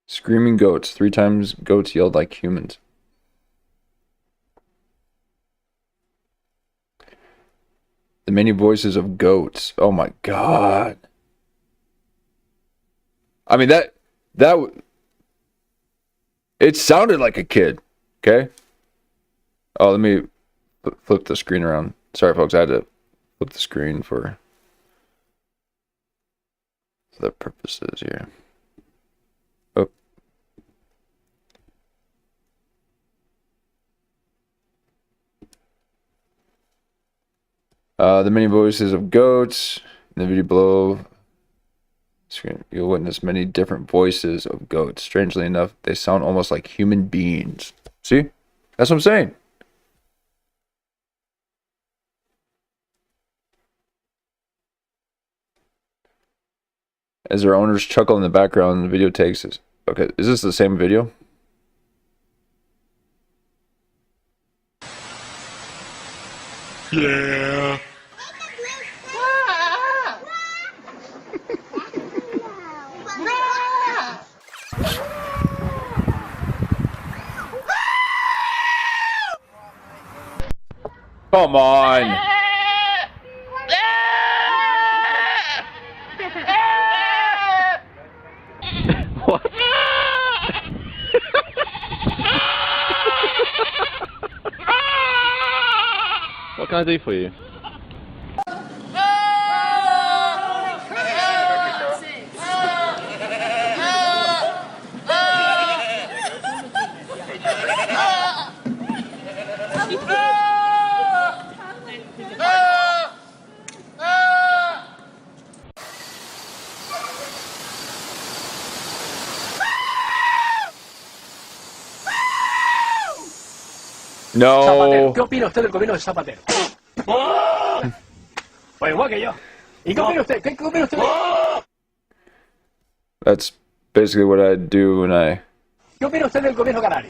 Screaming goats. 3 times goats yelled like humans. The many voices of goats. Oh my god. I mean, it sounded like a kid. Okay. Oh, let me flip the screen around. Sorry, folks. I had to flip the screen for the purposes here. Oh. The many voices of goats. In the video below, you'll witness many different voices of goats. Strangely enough, they sound almost like human beings. See? That's what I'm saying. As their owners chuckle in the background, the video takes us. Okay, is this the same video?
Yeah.
Come on.
What? What can I do for you?
No.
¿Qué opina usted del gobierno de Zapatero? Pues igual que yo. ¿Y qué opina usted? ¿Qué opina usted?
That's basically what I do when I.
¿Qué opina usted del gobierno canario?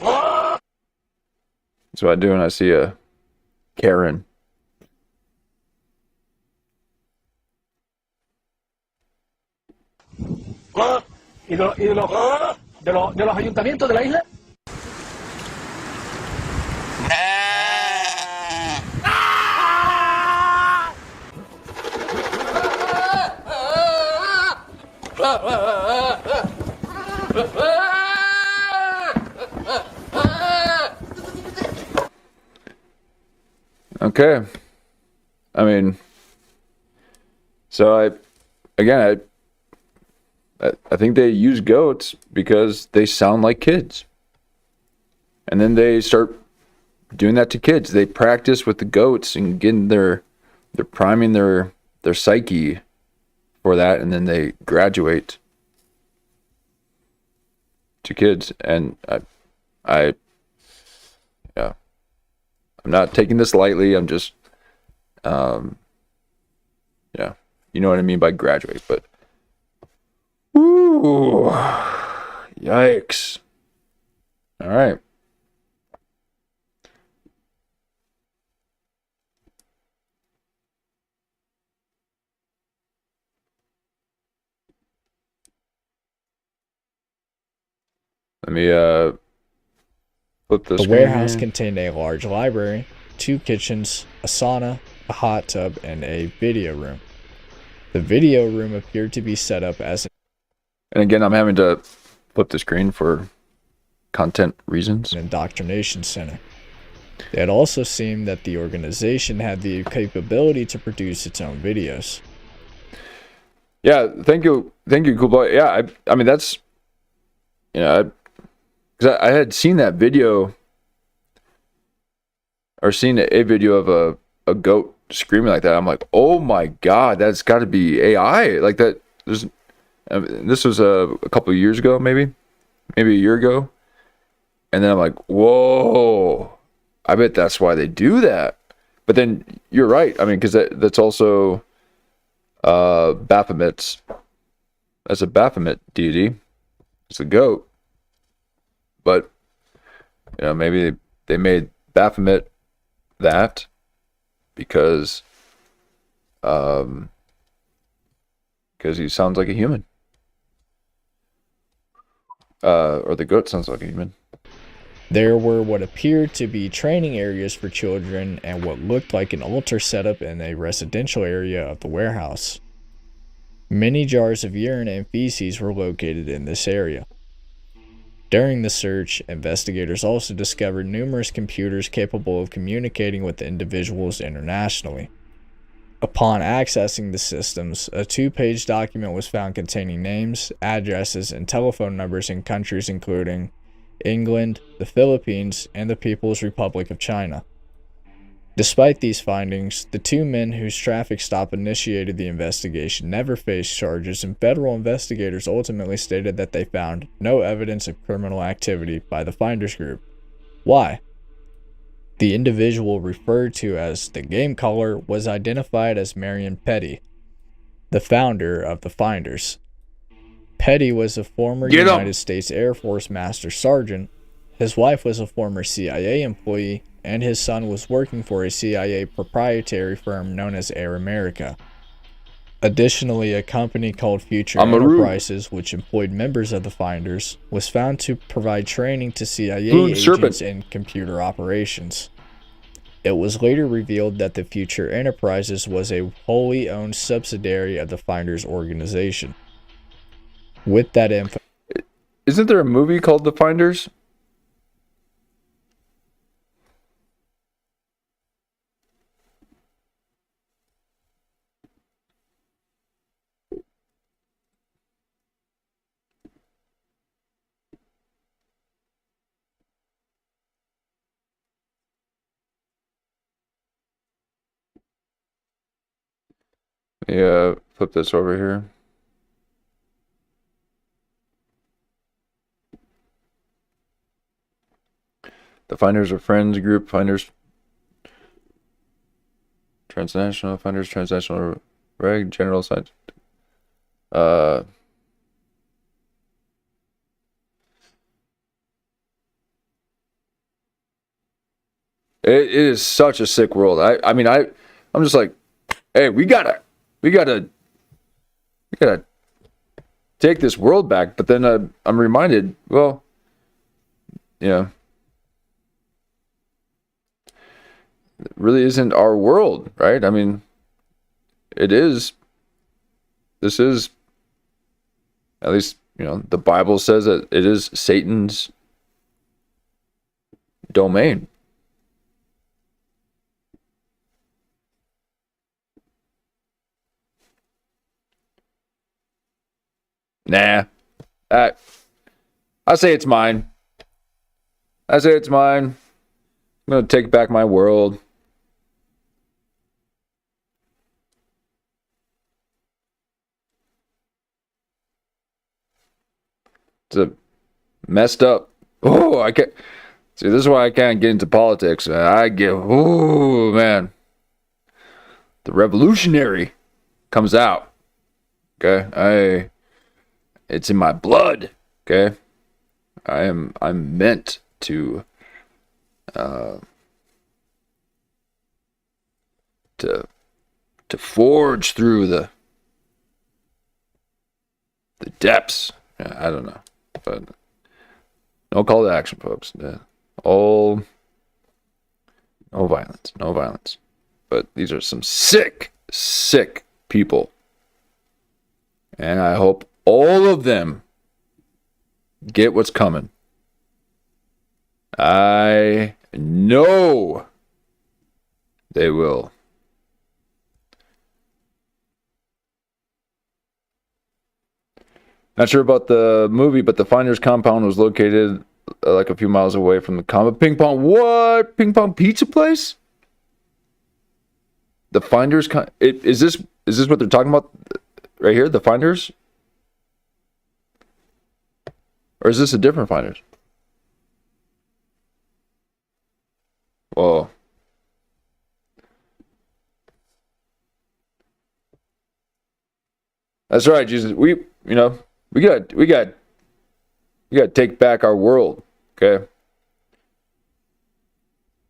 That's what I do when I see a Karen.
¿Y de los ayuntamientos de la isla?
Okay. I mean, so I think they use goats because they sound like kids. And then they start doing that to kids. They practice with the goats and getting they're priming their psyche for that, and then they graduate to kids. And I yeah. I'm not taking this lightly. I'm just yeah. You know what I mean by graduate, but ooh, yikes. All right. Let me flip this.
The warehouse contained a large library, 2 kitchens, a sauna, a hot tub, and a video room. The video room appeared to be set up as
And again, I'm having to flip the screen for content reasons.
an indoctrination center. It had also seemed that the organization had the capability to produce its own videos.
Yeah, thank you, cool boy. Yeah, I mean that's, you know, because I had seen that video, or seen a video of a goat screaming like that. I'm like, oh my god, that's got to be AI. Like that. This was a couple of years ago, maybe a year ago, and then I'm like, whoa, I bet that's why they do that. But then you're right. I mean, because that's also Baphomet's. That's a Baphomet deity. It's a goat. But, you know, maybe they made Baphomet that because he sounds like a human. Or the goat sounds like a human.
There were what appeared to be training areas for children and what looked like an altar setup in a residential area of the warehouse. Many jars of urine and feces were located in this area. During the search, investigators also discovered numerous computers capable of communicating with individuals internationally. Upon accessing the systems, a 2-page document was found containing names, addresses, and telephone numbers in countries including England, the Philippines, and the People's Republic of China. Despite these findings, the 2 men whose traffic stop initiated the investigation never faced charges, and federal investigators ultimately stated that they found no evidence of criminal activity by the Finders Group. Why? The individual referred to as the Game Caller was identified as Marion Petty, the founder of the Finders. Petty was a former United States Air Force Master Sergeant, his wife was a former CIA employee, and his son was working for a CIA proprietary firm known as Air America. Additionally, a company called Future Enterprises, which employed members of the Finders, was found to provide training to CIA agents in computer operations. It was later revealed that the Future Enterprises was a wholly owned subsidiary of the Finders organization. With that info,
Isn't there a movie called The Finders? Yeah, flip this over here. The Finders are friends group. Finders transnational. Finders transnational. Reg general science. It is such a sick world. I'm just like, hey, we gotta take this world back. But then I'm reminded, well, yeah, it really isn't our world, right? I mean, it is. This is, at least, the Bible says that it is Satan's domain. Nah. I say it's mine. I say it's mine. I'm going to take back my world. It's a messed up. Oh, I can't. See, this is why I can't get into politics. Oh, man. The revolutionary comes out. Okay? It's in my blood. Okay? I'm meant to forge through the depths. I don't know, but no call to action, folks. No violence. But these are some sick people, and I hope all of them get what's coming. I know they will. Not sure about the movie, but the Finders compound was located like a few miles away from the Combat Ping Pong. What? Ping Pong pizza place? The Finders. Is this what they're talking about right here? The Finders? Or is this a different Finders? Whoa. That's right, Jesus. We got to take back our world, okay?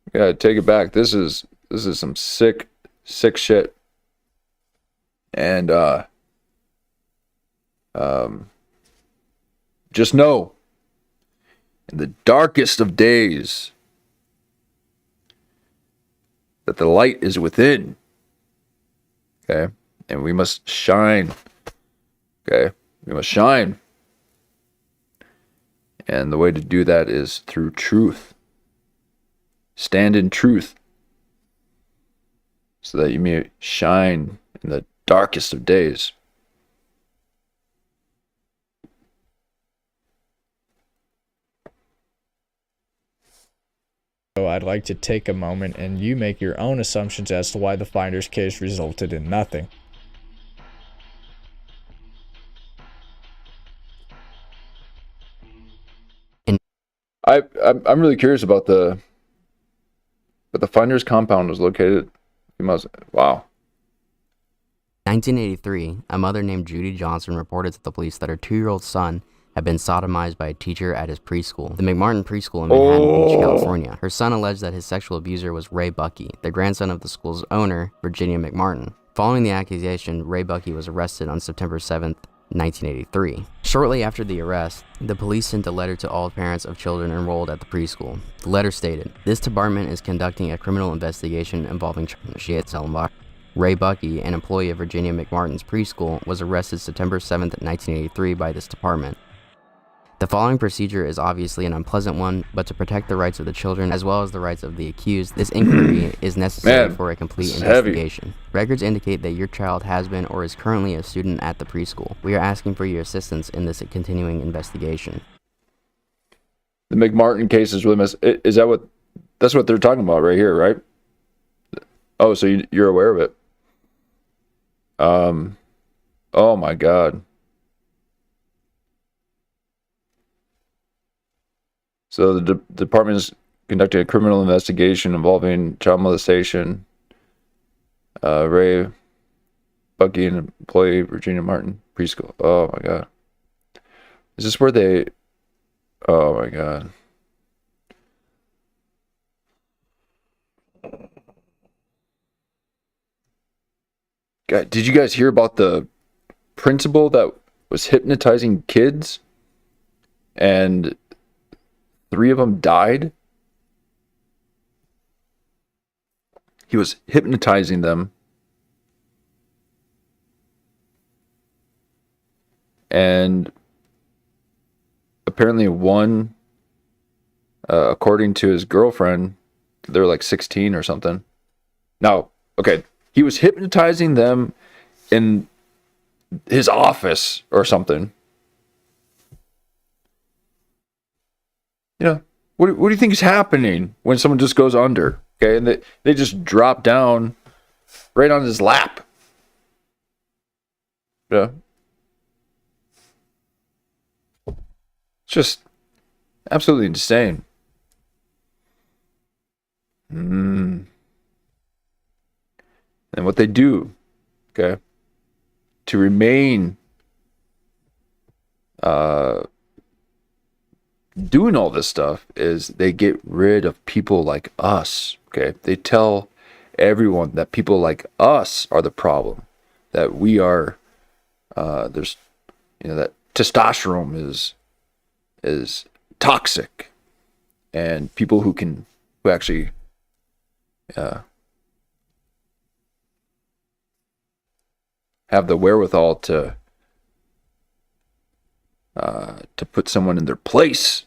We got to take it back. This is some sick shit. And just know, in the darkest of days, that the light is within. Okay? And we must shine. Okay? We must shine. And the way to do that is through truth. Stand in truth, so that you may shine in the darkest of days.
So I'd like to take a moment and you make your own assumptions as to why the Finders case resulted in nothing.
I'm really curious about the Finders compound was located. Wow.
1983, a mother named Judy Johnson reported to the police that her 2-year-old son had been sodomized by a teacher at his preschool, the McMartin Preschool in Manhattan Beach, California. Her son alleged that his sexual abuser was Ray Bucky, the grandson of the school's owner, Virginia McMartin. Following the accusation, Ray Bucky was arrested on September 7th, 1983. Shortly after the arrest, the police sent a letter to all parents of children enrolled at the preschool. The letter stated, "This department is conducting a criminal investigation involving Shiet Selmbach. Ray Bucky, an employee of Virginia McMartin's preschool, was arrested September 7th, 1983 by this department. The following procedure is obviously an unpleasant one, but to protect the rights of the children as well as the rights of the accused, this inquiry is necessary for a complete investigation. Records indicate that your child has been or is currently a student at the preschool. We are asking for your assistance in this continuing investigation."
The McMartin case is really is that what that's what they're talking about right here, right? Oh, so you're aware of it. Oh my God. So the department is conducting a criminal investigation involving child molestation. Ray Bucky, an employee, Virginia Martin preschool. Oh my God. Is this where they? Oh my God. God, did you guys hear about the principal that was hypnotizing kids and 3 of them died? He was hypnotizing them, and apparently one, according to his girlfriend, they're like 16 or something. Now, okay, he was hypnotizing them in his office or something. You know, what do you think is happening when someone just goes under? Okay, and they just drop down right on his lap. Yeah. It's just absolutely insane. And what they do, okay, to remain doing all this stuff is they get rid of people like us. Okay, they tell everyone that people like us are the problem, that we are there's, you know, that testosterone is toxic, and people who actually have the wherewithal to put someone in their place.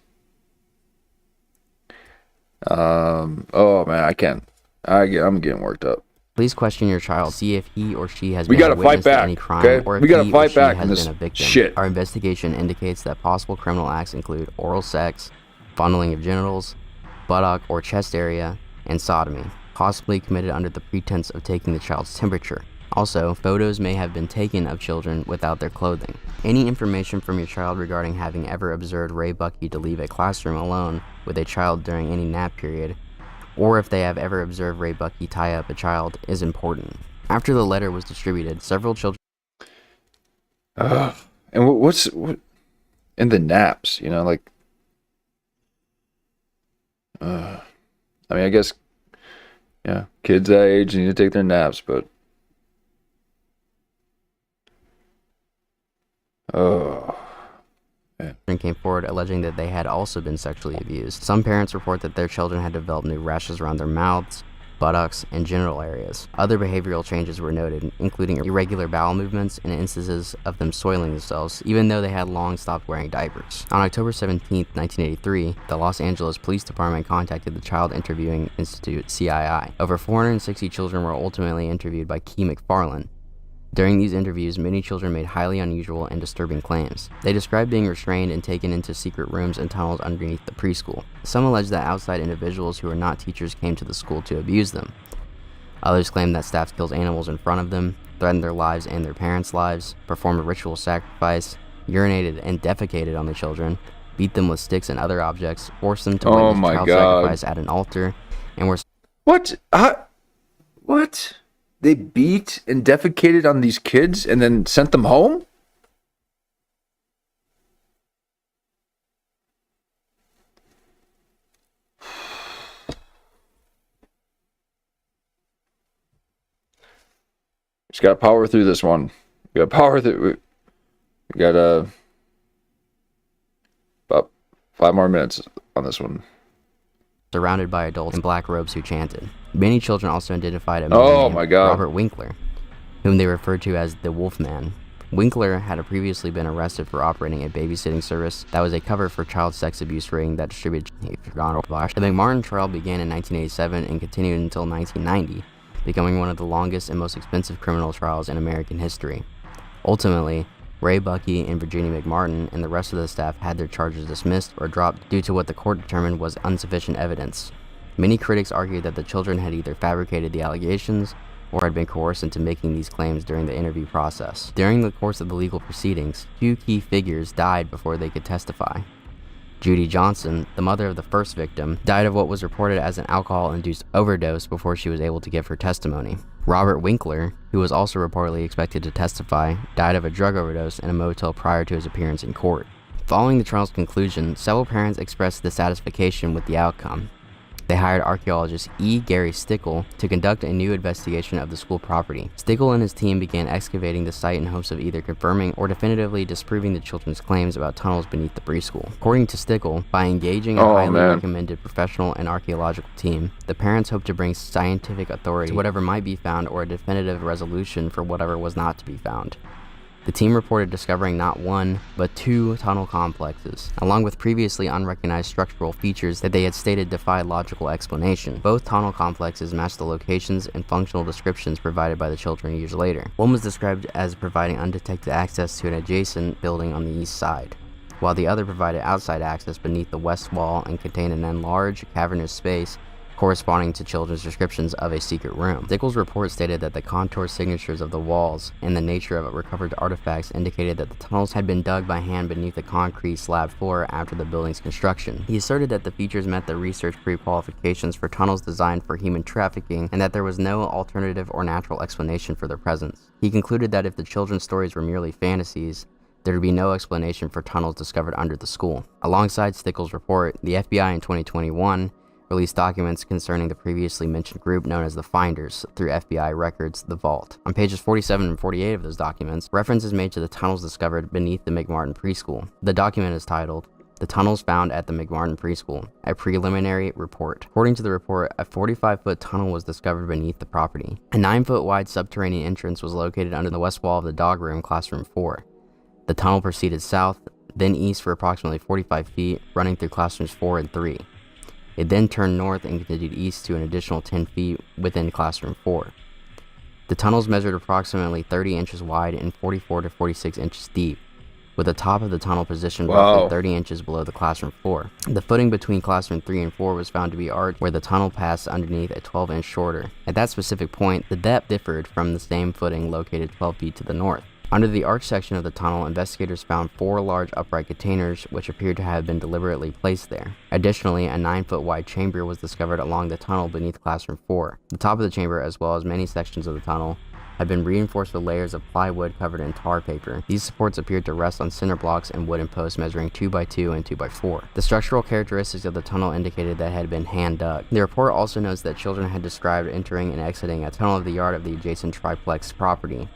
Oh man, I can't. I'm getting worked up.
Please question your child. See if he or she has
We
been a
gotta fight
witness to
back,
any crime,
okay?
or if
We gotta
he or
fight
she
back
has
in this
been a victim.
shit.
Our investigation indicates that possible criminal acts include oral sex, fondling of genitals, buttock or chest area, and sodomy, possibly committed under the pretense of taking the child's temperature. Also, photos may have been taken of children without their clothing. Any information from your child regarding having ever observed Ray Bucky to leave a classroom alone with a child during any nap period, or if they have ever observed Ray Bucky tie up a child, is important. After the letter was distributed, several children...
And what in the naps, you know, like, I mean, I guess, yeah, kids that age need to take their naps, but
came forward alleging that they had also been sexually abused. Some parents report that their children had developed new rashes around their mouths, buttocks, and genital areas. Other behavioral changes were noted, including irregular bowel movements and instances of them soiling themselves, even though they had long stopped wearing diapers. On October 17, 1983, the Los Angeles Police Department contacted the Child Interviewing Institute, CII. Over 460 children were ultimately interviewed by Key McFarland. During these interviews, many children made highly unusual and disturbing claims. They described being restrained and taken into secret rooms and tunnels underneath the preschool. Some alleged that outside individuals who were not teachers came to the school to abuse them. Others claimed that staff killed animals in front of them, threatened their lives and their parents' lives, performed a ritual sacrifice, urinated and defecated on the children, beat them with sticks and other objects, forced them to witness child sacrifice at an altar, and were...
What? What? They beat and defecated on these kids and then sent them home? Just gotta power through this one. We gotta power through. We gotta 5 more minutes on this one.
Surrounded by adults in black robes who chanted. Many children also identified a man
Oh
named
my God.
Robert Winkler, whom they referred to as the Wolfman. Winkler had previously been arrested for operating a babysitting service that was a cover for child sex abuse ring that distributed. The McMartin trial began in 1987 and continued until 1990, becoming one of the longest and most expensive criminal trials in American history. Ultimately, Ray Buckey and Virginia McMartin and the rest of the staff had their charges dismissed or dropped due to what the court determined was insufficient evidence. Many critics argued that the children had either fabricated the allegations or had been coerced into making these claims during the interview process. During the course of the legal proceedings, 2 key figures died before they could testify. Judy Johnson, the mother of the first victim, died of what was reported as an alcohol-induced overdose before she was able to give her testimony. Robert Winkler, who was also reportedly expected to testify, died of a drug overdose in a motel prior to his appearance in court. Following the trial's conclusion, several parents expressed dissatisfaction with the outcome. They hired archaeologist E. Gary Stickle to conduct a new investigation of the school property. Stickle and his team began excavating the site in hopes of either confirming or definitively disproving the children's claims about tunnels beneath the preschool. According to Stickle, by engaging a highly recommended professional and archaeological team, the parents hoped to bring scientific authority to whatever might be found or a definitive resolution for whatever was not to be found. The team reported discovering not 1, but 2 tunnel complexes, along with previously unrecognized structural features that they had stated defied logical explanation. Both tunnel complexes matched the locations and functional descriptions provided by the children years later. One was described as providing undetected access to an adjacent building on the east side, while the other provided outside access beneath the west wall and contained an enlarged, cavernous space corresponding to children's descriptions of a secret room. Stickle's report stated that the contour signatures of the walls and the nature of recovered artifacts indicated that the tunnels had been dug by hand beneath the concrete slab floor after the building's construction. He asserted that the features met the research pre-qualifications for tunnels designed for human trafficking and that there was no alternative or natural explanation for their presence. He concluded that if the children's stories were merely fantasies, there would be no explanation for tunnels discovered under the school. Alongside Stickle's report, the FBI in 2021 released documents concerning the previously mentioned group known as the Finders through FBI records, The Vault. On pages 47 and 48 of those documents, reference is made to the tunnels discovered beneath the McMartin preschool. The document is titled, "The Tunnels Found at the McMartin Preschool, a Preliminary Report." According to the report, a 45-foot tunnel was discovered beneath the property. A 9-foot wide subterranean entrance was located under the west wall of the dog room, classroom 4. The tunnel proceeded south, then east for approximately 45 feet, running through classrooms 4 and 3. It then turned north and continued east to an additional 10 feet within classroom 4. The tunnels measured approximately 30 inches wide and 44 to 46 inches deep, with the top of the tunnel positioned roughly 30 inches below the classroom floor. The footing between classroom 3 and 4 was found to be arched where the tunnel passed underneath a 12-inch shorter. At that specific point, the depth differed from the same footing located 12 feet to the north. Under the arch section of the tunnel, investigators found 4 large upright containers which appeared to have been deliberately placed there. Additionally, a 9-foot wide chamber was discovered along the tunnel beneath classroom 4. The top of the chamber, as well as many sections of the tunnel, had been reinforced with layers of plywood covered in tar paper. These supports appeared to rest on cinder blocks and wooden posts measuring 2x2 and 2x4. The structural characteristics of the tunnel indicated that it had been hand dug. The report also notes that children had described entering and exiting a tunnel of the yard of the adjacent triplex property,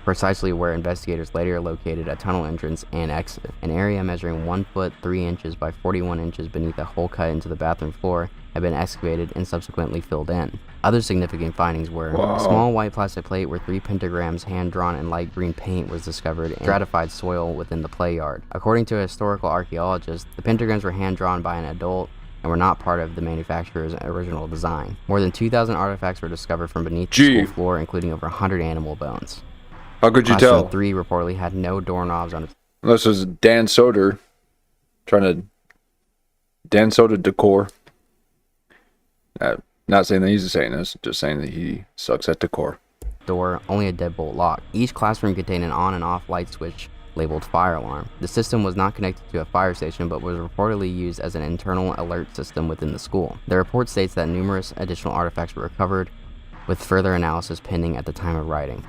precisely where investigators later located a tunnel entrance and exit. An area measuring 1 foot 3 inches by 41 inches beneath a hole cut into the bathroom floor had been excavated and subsequently filled in. Other significant findings were a small white plastic plate where 3 pentagrams hand-drawn in light green paint was discovered in stratified soil within the play yard. According to a historical archaeologist, the pentagrams were hand-drawn by an adult and were not part of the manufacturer's original design. More than 2,000 artifacts were discovered from beneath the school floor, including over 100 animal bones.
How could you
Classroom
tell?
3 reportedly had no doorknobs on its.
Unless it was Dan Soder trying to Dan Soder decor. Not saying that he's a Satanist, just saying that he sucks at decor.
Door, only a deadbolt lock. Each classroom contained an on and off light switch labeled fire alarm. The system was not connected to a fire station, but was reportedly used as an internal alert system within the school. The report states that numerous additional artifacts were recovered, with further analysis pending at the time of writing.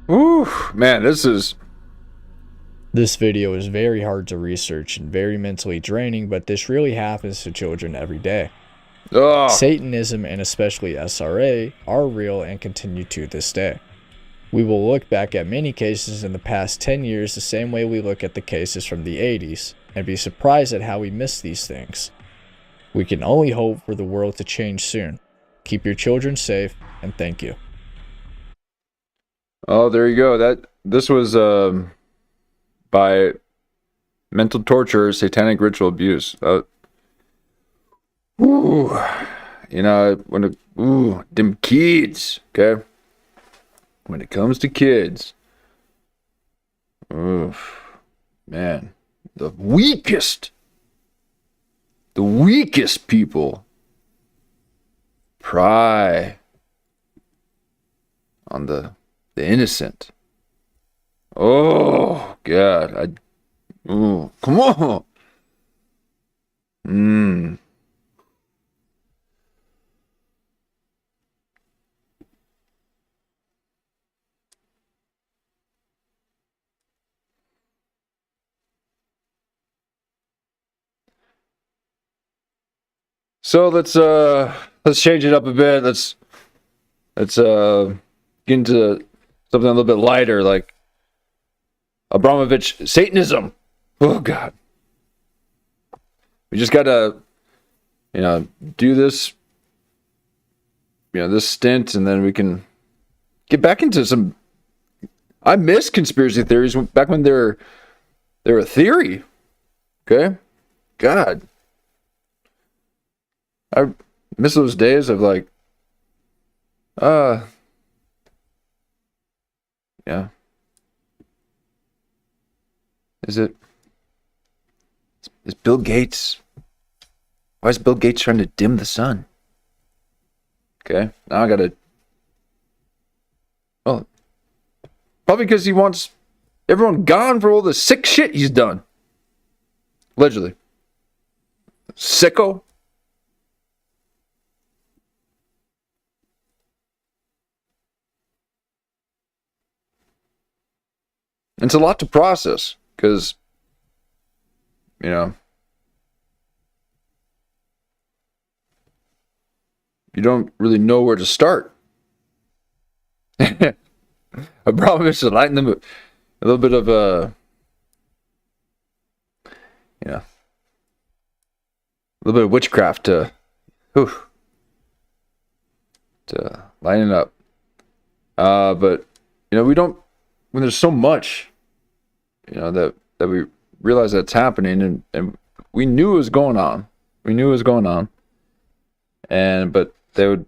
Woo, man, this
video is very hard to research and very mentally draining, but this really happens to children every day.
Ugh.
Satanism and especially SRA are real and continue to this day. We will look back at many cases in the past 10 years the same way we look at the cases from the 80s, and be surprised at how we miss these things. We can only hope for the world to change soon. Keep your children safe, and thank you.
Oh, there you go. This was by mental torture, satanic ritual abuse. Them kids, okay? When it comes to kids, man, the weakest people pry on the innocent. Oh God, come on. So let's change it up a bit. Let's get into something a little bit lighter, like Abramovic Satanism. Oh God. We just gotta, do this, this stint, and then we can get back into some. I miss conspiracy theories back when they're a theory. Okay, God, I miss those days of like, yeah. Is Bill Gates? Why is Bill Gates trying to dim the sun? Okay, now I gotta. Well, probably because he wants everyone gone for all the sick shit he's done. Allegedly. Sicko. It's a lot to process because, you don't really know where to start. Abramovic is lighting them a little bit of a little bit of witchcraft to lighten up. But we don't, when there's so much, that we realize that's happening, and we knew it was going on. But they would,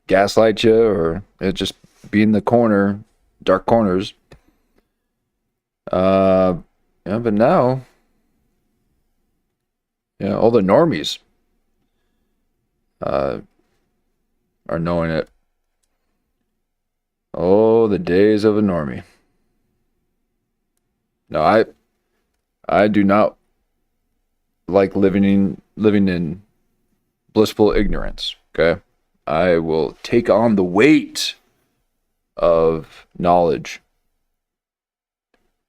gaslight you, or it just be in the dark corners. But now, all the normies are knowing it. Oh, the days of a normie. No, I do not like living in blissful ignorance. Okay, I will take on the weight of knowledge.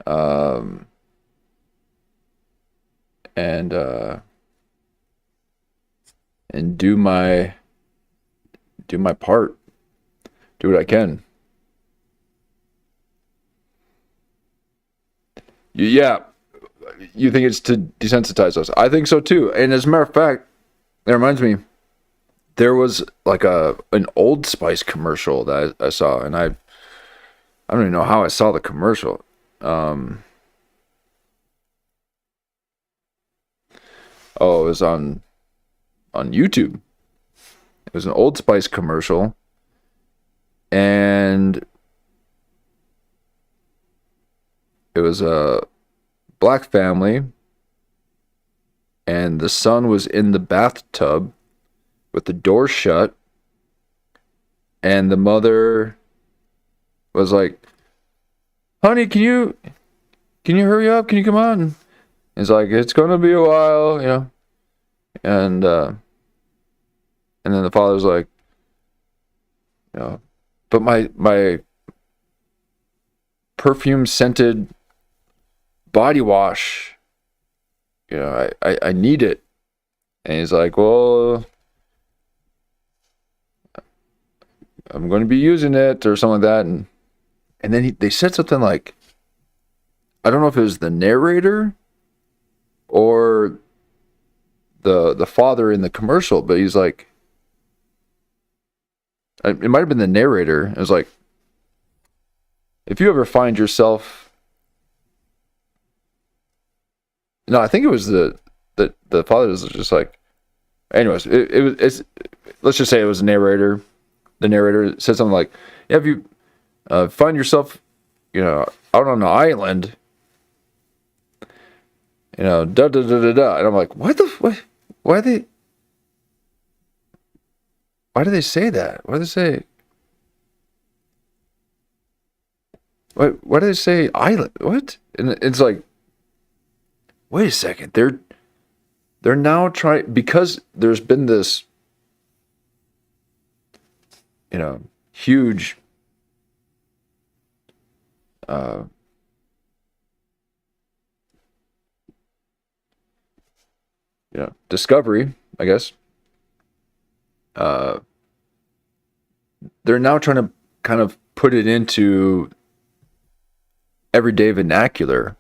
And do my part. Do what I can. Yeah, you think it's to desensitize us? I think so too. And as a matter of fact, it reminds me, there was like an Old Spice commercial that I saw, and I don't even know how I saw the commercial. It was on YouTube. It was an Old Spice commercial, and it was a black family, and the son was in the bathtub with the door shut, and the mother was like, "Honey, can you hurry up? Can you come on?" It's like, "It's gonna be a while, and then the father's like, "But my perfume scented body wash, I need it." And he's like, "Well, I'm going to be using it or something like that. And then they said something like, I don't know if it was the narrator or the father in the commercial, but he's like, it might have been the narrator. It was like, if you ever find yourself, no, I think it was the father was just like, anyways, it's let's just say it was a narrator. The narrator said something like, yeah, if you find yourself, out on an island, da da da da da, and I'm like, what? Why do they say that? Why do they say? Why do they say island? What? And it's like, wait a second. They're now trying, because there's been this, huge discovery, I guess. They're now trying to kind of put it into everyday vernacular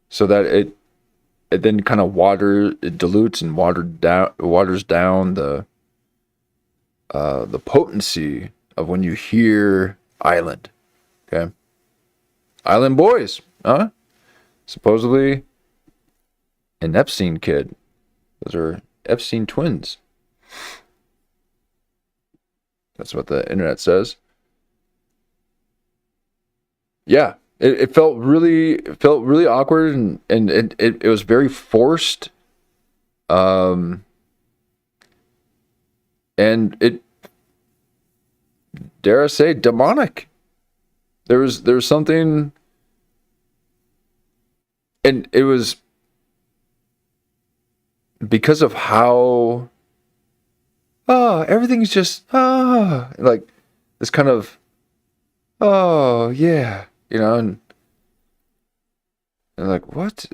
so that it then kind of it dilutes and waters down the potency of when you hear island. Okay. Island boys, huh? Supposedly an Epstein kid. Those are Epstein twins. That's what the internet says. Yeah, it felt really awkward, and it was very forced. And it, dare I say, demonic. There was something, and it was because of how everything's just like this kind of yeah, and like, what?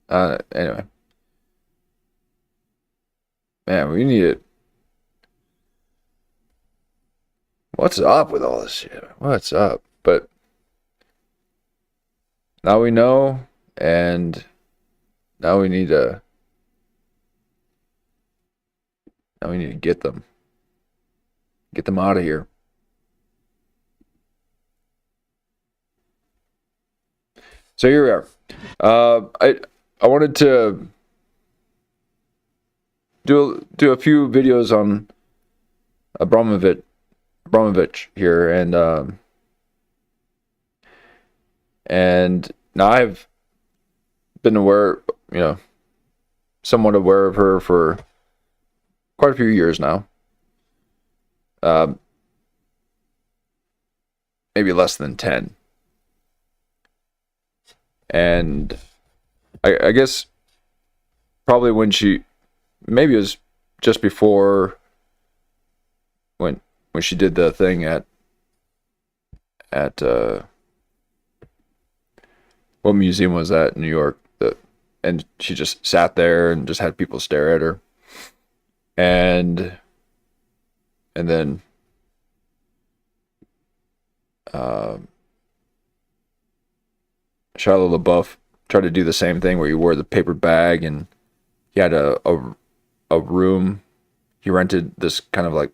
Anyway, man, we need it. What's up with all this shit? What's up? But now we know, and now we need to get them out of here. So here we are. I wanted to do a few videos on Abramovic here, and now I've been aware, somewhat aware of her for quite a few years now. Maybe less than 10. And I guess probably maybe it was just before when she did the thing at what museum was that in New York, and she just sat there and just had people stare at her, and then Shia LaBeouf tried to do the same thing, where he wore the paper bag, and he had a room. He rented this kind of like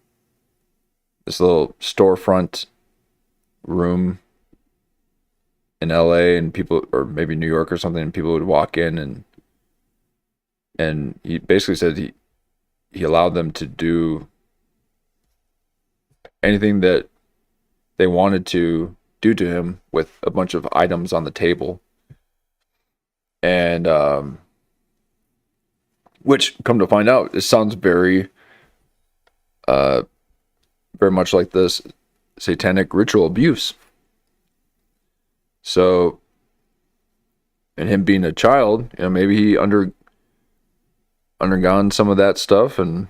this little storefront room in LA, and people, or maybe New York or something, and people would walk in, and he basically said he allowed them to do anything that they wanted to do to him with a bunch of items on the table. And which, come to find out, it sounds very much like this satanic ritual abuse. So, and him being a child, maybe he undergone some of that stuff, and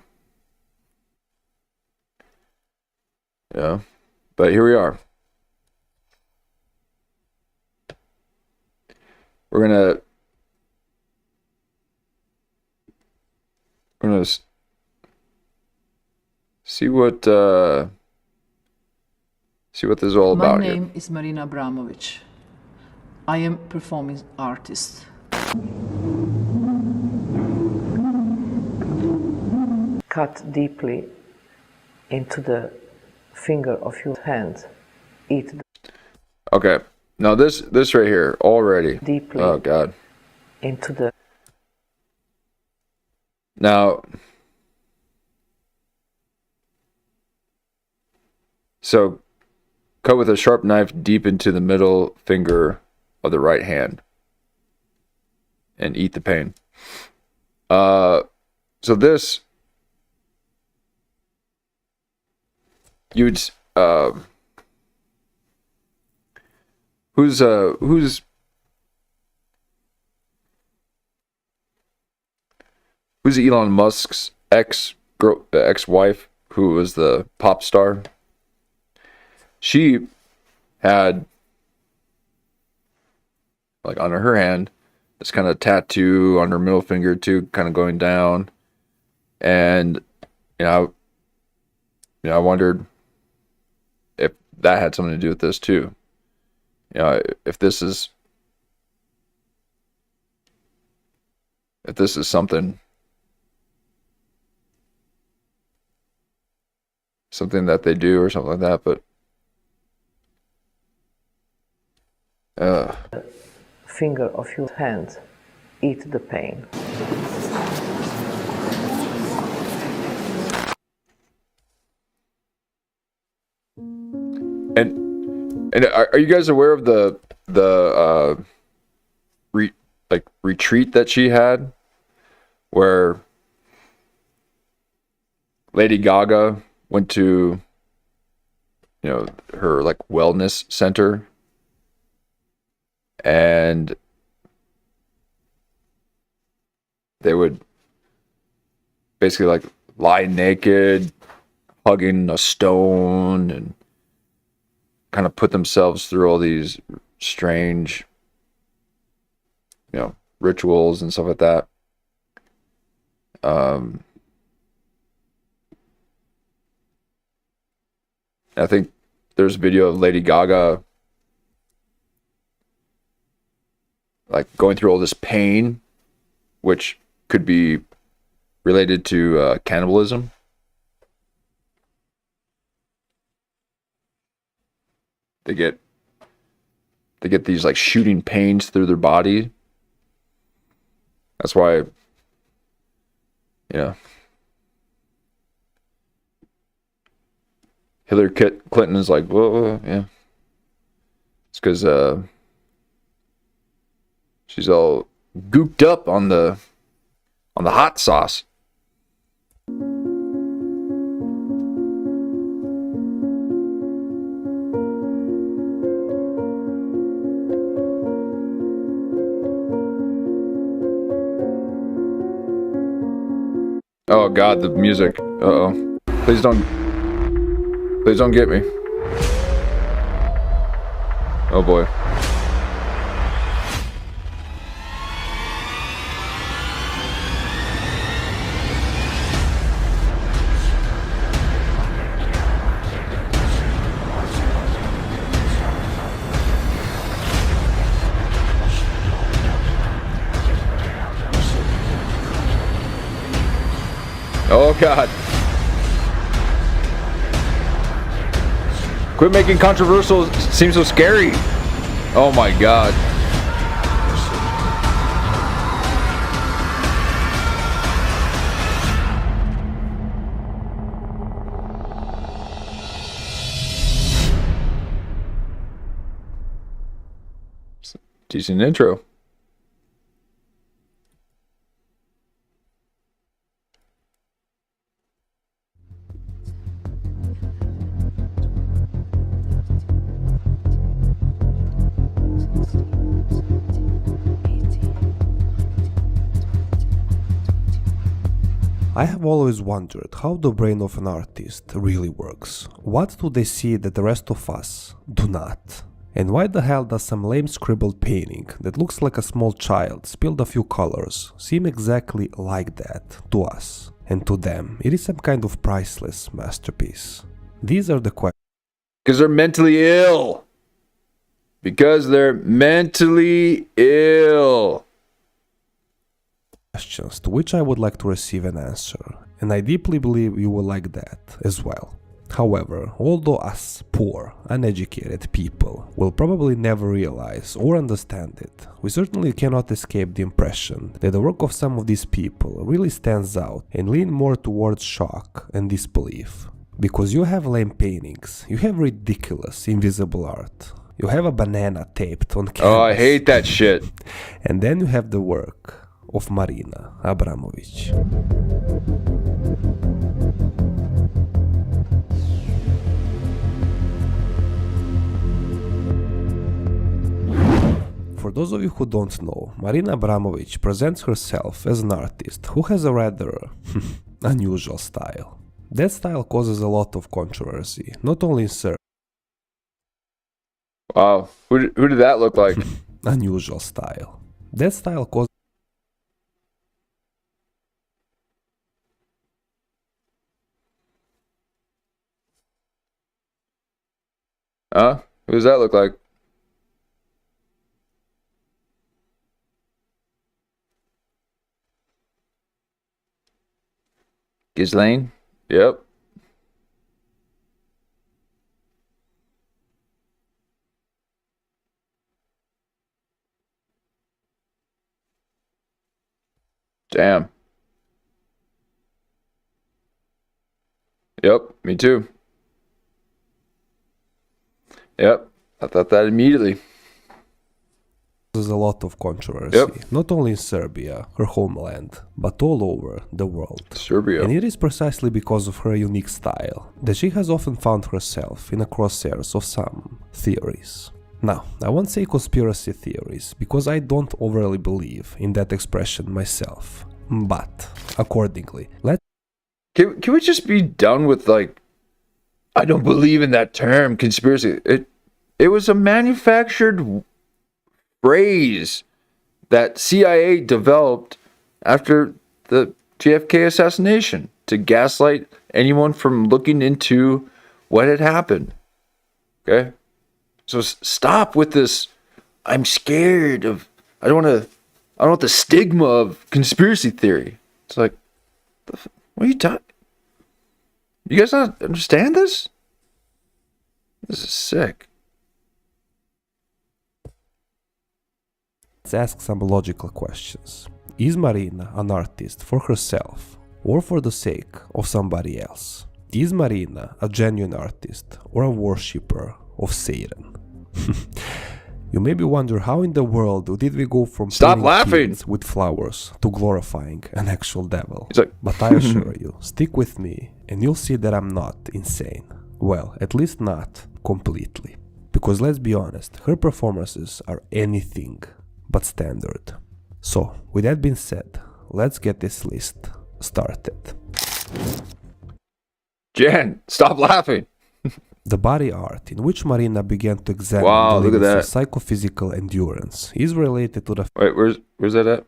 but here we are. We're gonna see what this is all
My
about
name
here.
is Marina Abramovic. I am performing artist. Cut deeply into the finger of your hand. Eat
Okay. Now this right here already.
deeply
Oh God.
into the
Now, so cut with a sharp knife deep into the middle finger of the right hand and eat the pain. So this, you'd, who's Elon Musk's ex-wife, who was the pop star? She had, like, on her hand, this kind of tattoo on her middle finger too, kind of going down, and I wondered if that had something to do with this too. If this is something that they do or something like that, but
finger of your hand. Eat the pain.
And are you guys aware of the retreat that she had, where Lady Gaga went to, her like wellness center, and they would basically like lie naked, hugging a stone, and kind of put themselves through all these strange, rituals and stuff like that. I think there's a video of Lady Gaga like going through all this pain, which could be related to cannibalism. They get these like shooting pains through their body. That's why, Hillary Clinton is like, whoa, yeah. It's because she's all gooped up on the hot sauce. Oh God, the music. Uh-oh. Please don't get me. Oh boy. Oh God. Quit making controversial seem so scary. Oh my God. Decent intro.
I have always wondered how the brain of an artist really works. What do they see that the rest of us do not? And why the hell does some lame scribbled painting that looks like a small child spilled a few colors seem exactly like that to us? And to them, it is some kind of priceless masterpiece. These are the questions.
Because they're mentally ill. Because they're mentally ill.
Questions to which I would like to receive an answer, and I deeply believe you will like that as well. However, although us poor, uneducated people will probably never realize or understand it, we certainly cannot escape the impression that the work of some of these people really stands out and lean more towards shock and disbelief. Because you have lame paintings, you have ridiculous invisible art, you have a banana taped on canvas.
Oh, I hate that shit.
And then you have the work of Marina Abramovic. For those of you who don't know, Marina Abramovic presents herself as an artist who has a rather unusual style. That style causes a lot of controversy, not only in Serbia.
Wow, who did that look like?
Unusual style. That style causes.
Huh? Who does that look like? Ghislaine? Yep. Damn. Yep, me too. Yep, I thought that immediately.
There's a lot of controversy, not only in Serbia, her homeland, but all over the world.
Serbia.
And it is precisely because of her unique style that she has often found herself in the crosshairs of some theories. Now, I won't say conspiracy theories, because I don't overly believe in that expression myself. But, accordingly,
Can we just be done with, like, I don't believe in that term, conspiracy. It was a manufactured phrase that CIA developed after the JFK assassination to gaslight anyone from looking into what had happened. Okay? So stop with this, I'm scared of, I don't want the stigma of conspiracy theory. It's like, what are you talking? You guys not understand this? This is sick.
let's ask some logical questions. Is Marina an artist for herself or for the sake of somebody else? Is Marina a genuine artist or a worshipper of Satan? You maybe wonder how in the world did we go from
Stop
painting
laughing
kids with flowers to glorifying an actual devil.
He's like,
But I assure you, stick with me and you'll see that I'm not insane. Well, at least not completely. Because let's be honest, her performances are anything but standard. So, with that being said, let's get this list started.
Jen, stop laughing.
The body art in which Marina began to examine
Wow,
the
look at
limits of
that.
psychophysical endurance is related to the
Wait, where's that at?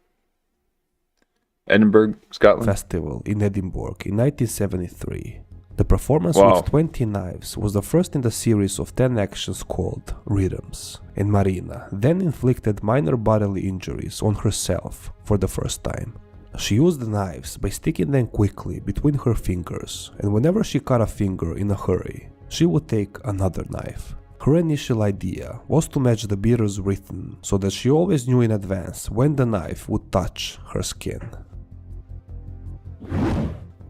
Edinburgh, Scotland.
festival in Edinburgh in 1973. The performance
Wow.
with 20 knives was the first in the series of 10 actions called Rhythms, and Marina then inflicted minor bodily injuries on herself for the first time. She used the knives by sticking them quickly between her fingers, and whenever she cut a finger in a hurry, she would take another knife. Her initial idea was to match the beater's rhythm so that she always knew in advance when the knife would touch her skin.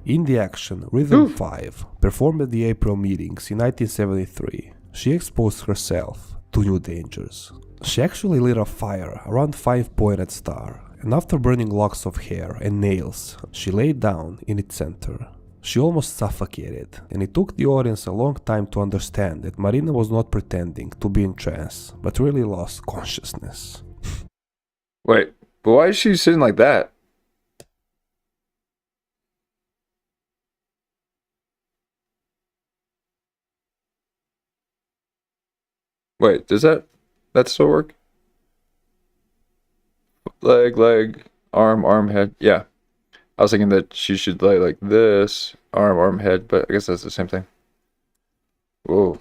In the action Rhythm 5, performed at the April meetings in 1973, she exposed herself to new dangers. She actually lit a fire around 5-pointed star, and after burning locks of hair and nails, she laid down in its center. She almost suffocated, and it took the audience a long time to understand that Marina was not pretending to be in trance, but really lost consciousness.
Wait, but why is she sitting like that? Wait, does that still work? Leg, arm, head. Yeah. I was thinking that she should lay like this, arm, head, but I guess that's the same thing. Whoa.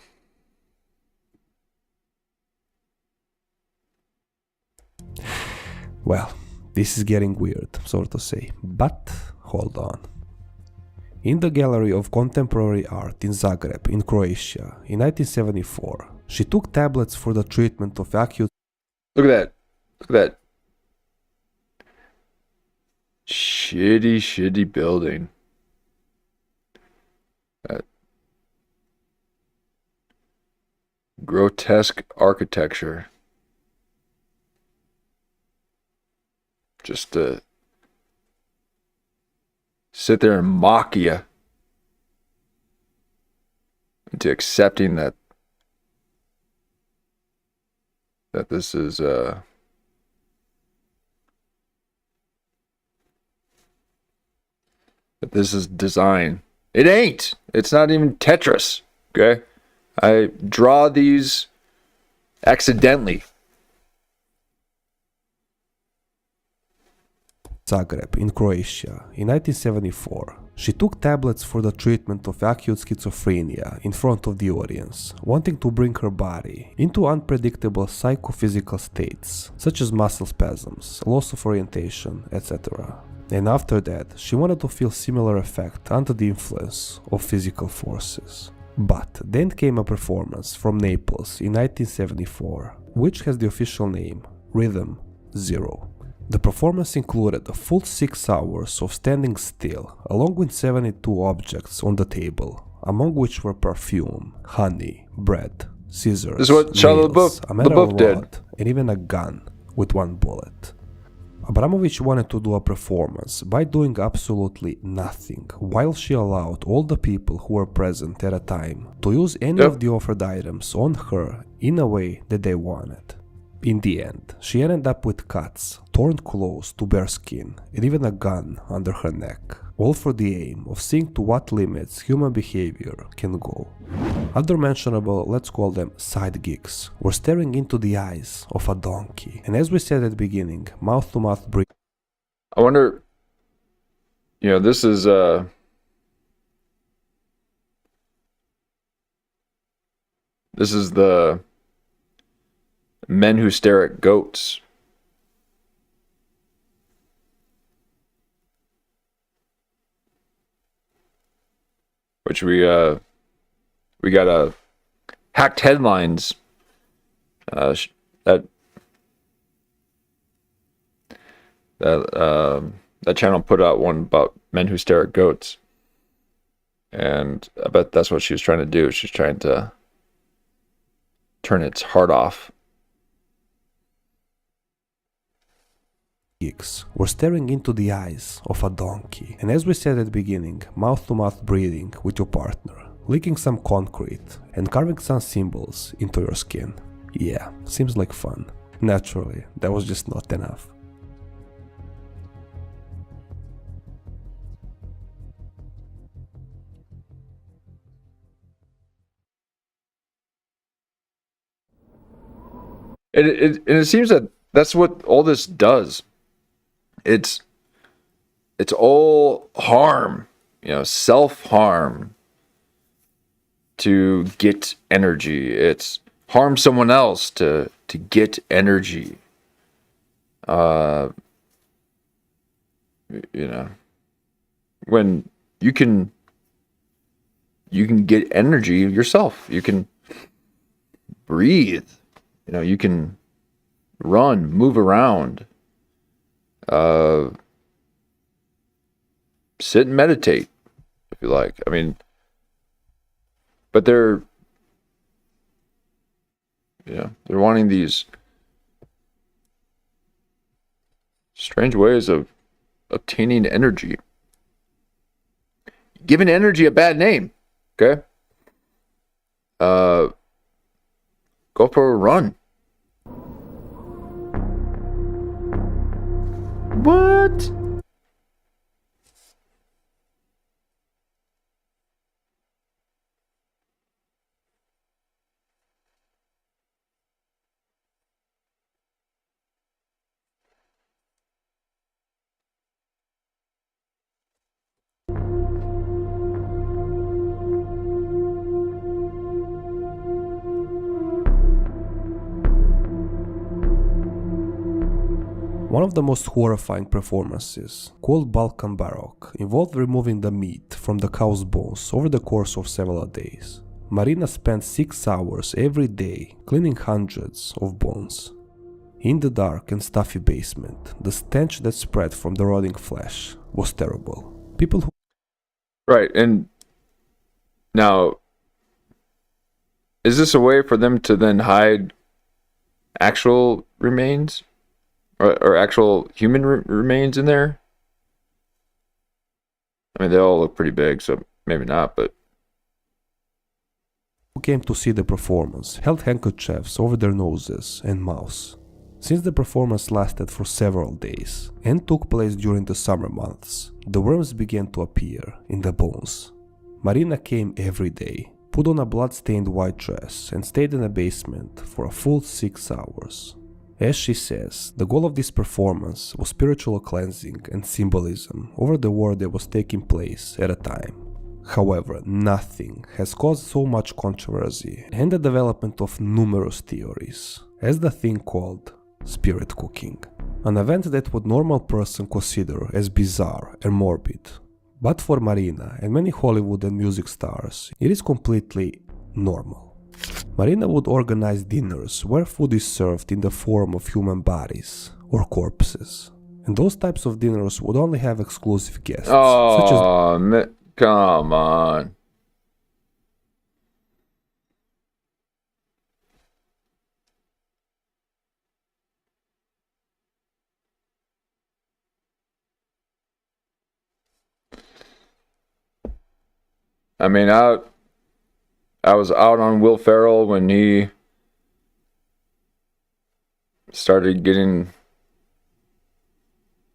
Well, this is getting weird, so to say, but hold on. In the Gallery of Contemporary Art in Zagreb, in Croatia, in 1974, she took tablets for the treatment of acute...
Look at that. Look at that. Shitty building. That grotesque architecture. Just to sit there and mock you into accepting that this is that this is design. It ain't. It's not even Tetris. Okay? I draw these accidentally.
Zagreb, in Croatia, in 1974, she took tablets for the treatment of acute schizophrenia in front of the audience, wanting to bring her body into unpredictable psychophysical states, such as muscle spasms, loss of orientation, etc. And after that, she wanted to feel similar effect under the influence of physical forces. But then came a performance from Naples in 1974, which has the official name Rhythm Zero. The performance included a full 6 hours of standing still, along with 72 objects on the table, among which were perfume, honey, bread, scissors,
this is what Shia
nails, a metal
LaBeouf did.
rod, and even a gun with 1 bullet. Abramovic wanted to do a performance by doing absolutely nothing, while she allowed all the people who were present at a time to use any of the offered items on her in a way that they wanted. In the end, she ended up with cuts, torn clothes to bare skin, and even a gun under her neck, all for the aim of seeing to what limits human behavior can go. Other mentionable, let's call them side gigs, were staring into the eyes of a donkey, and as we said at the beginning, mouth-to-mouth breathing.
I wonder, this is the men who stare at goats. Which we got hacked headlines that channel put out one about men who stare at goats, and I bet that's what she was trying to do. She's trying to turn its heart off.
Were staring into the eyes of a donkey, and as we said at the beginning, mouth-to-mouth breathing with your partner, licking some concrete and carving some symbols into your skin. Yeah, seems like fun. Naturally, that was just not enough.
It seems that that's what all this does. It's all harm, self-harm to get energy. It's harm someone else to get energy. When you can get energy yourself. You can breathe. You can run, move around. Sit and meditate if you like. But they're wanting these strange ways of obtaining energy, giving energy a bad name. Okay, go for a run. What?
One of the most horrifying performances, called Balkan Baroque, involved removing the meat from the cow's bones over the course of several days. Marina spent 6 hours every day cleaning hundreds of bones. In the dark and stuffy basement, the stench that spread from the rotting flesh was terrible. People who...
Right, and now, is this a way for them to then hide actual remains? Or actual human remains in there? I mean, they all look pretty big, so maybe not, but...
who came to see the performance held handkerchiefs over their noses and mouths. Since the performance lasted for several days and took place during the summer months, the worms began to appear in the bones. Marina came every day, put on a blood-stained white dress and stayed in the basement for a full 6 hours. As she says, the goal of this performance was spiritual cleansing and symbolism over the war that was taking place at a time. However, nothing has caused so much controversy and the development of numerous theories as the thing called spirit cooking, an event that would normal person consider as bizarre and morbid. But for Marina and many Hollywood and music stars, it is completely normal. Marina would organize dinners where food is served in the form of human bodies or corpses. And those types of dinners would only have exclusive guests, such as...
come on. I mean, I was out on Will Ferrell when he started getting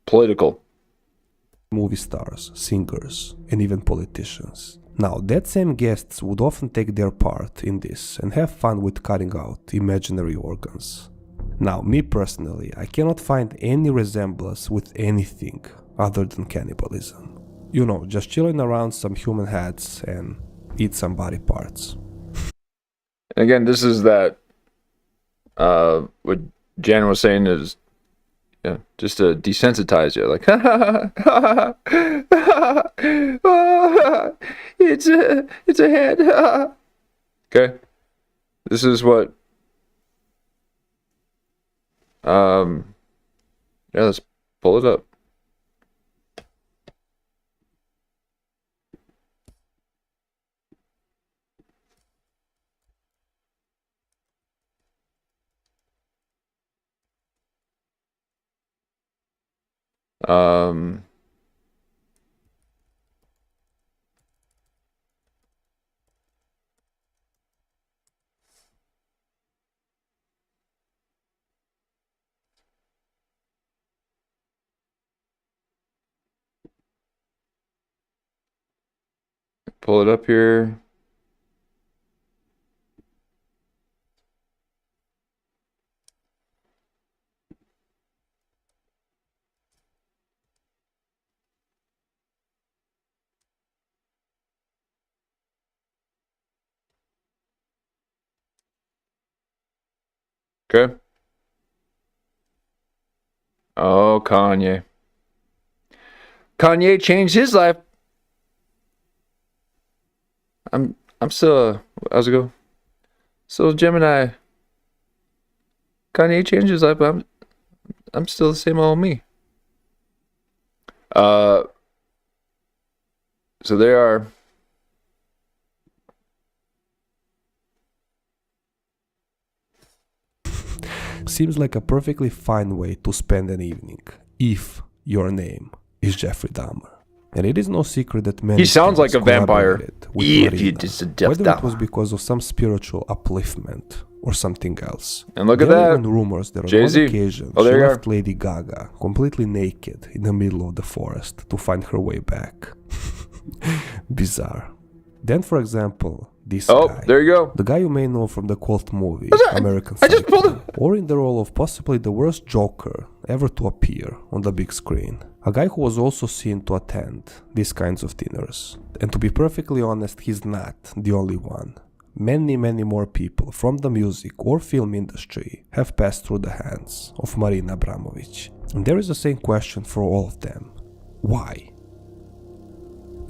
political.
Movie stars, singers, and even politicians. Now, that same guests would often take their part in this and have fun with cutting out imaginary organs. Now, me personally, I cannot find any resemblance with anything other than cannibalism. You know, just chilling around some human heads and eat some body parts.
Again, this is that, what Jan was saying is, yeah, just to desensitize you, like, it's a head. Okay, this is what, yeah, let's pull it up. Pull it up here. Okay. Oh, Kanye. Kanye changed his life. I'm still, how's it go? Still Gemini. Kanye changed his life, but I'm still the same old me. So they are.
Seems like a perfectly fine way to spend an evening, if your name is Jeffrey Dahmer. And it is no secret that many
He sounds like a vampire.
with
If
Marina,
you just Jeff
whether
Dahmer.
it was because of some spiritual upliftment or something else.
And look at
There are
that.
even rumors that on
Jay-Z.
one occasion
Oh,
she
there you
left Lady Gaga completely naked in the middle of the forest to find her way back. Bizarre. Then, for example, this guy.
There you go.
The guy you may know from the cult movie American
I just
Psycho,
pulled it.
or in the role of possibly the worst Joker ever to appear on the big screen. A guy who was also seen to attend these kinds of dinners. And to be perfectly honest, he's not the only one. Many more people from the music or film industry have passed through the hands of Marina Abramovic. And there is the same question for all of them. Why?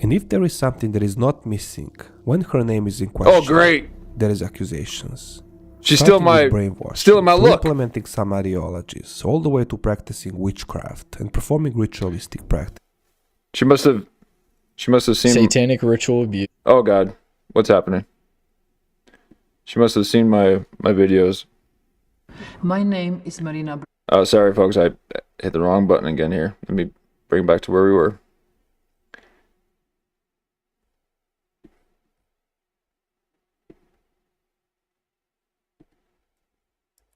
And if there is something that is not missing when her name is in question,
Oh, great.
there is accusations.
She's
Starting
still
with brainwashing,
still in my
through
look.
implementing some ideologies, all the way to practicing witchcraft and performing ritualistic practice.
She must have seen.
Satanic ritual abuse.
Oh God, what's happening? She must have seen my videos.
My name is Marina.
Oh, sorry, folks. I hit the wrong button again here. Let me bring it back to where we were.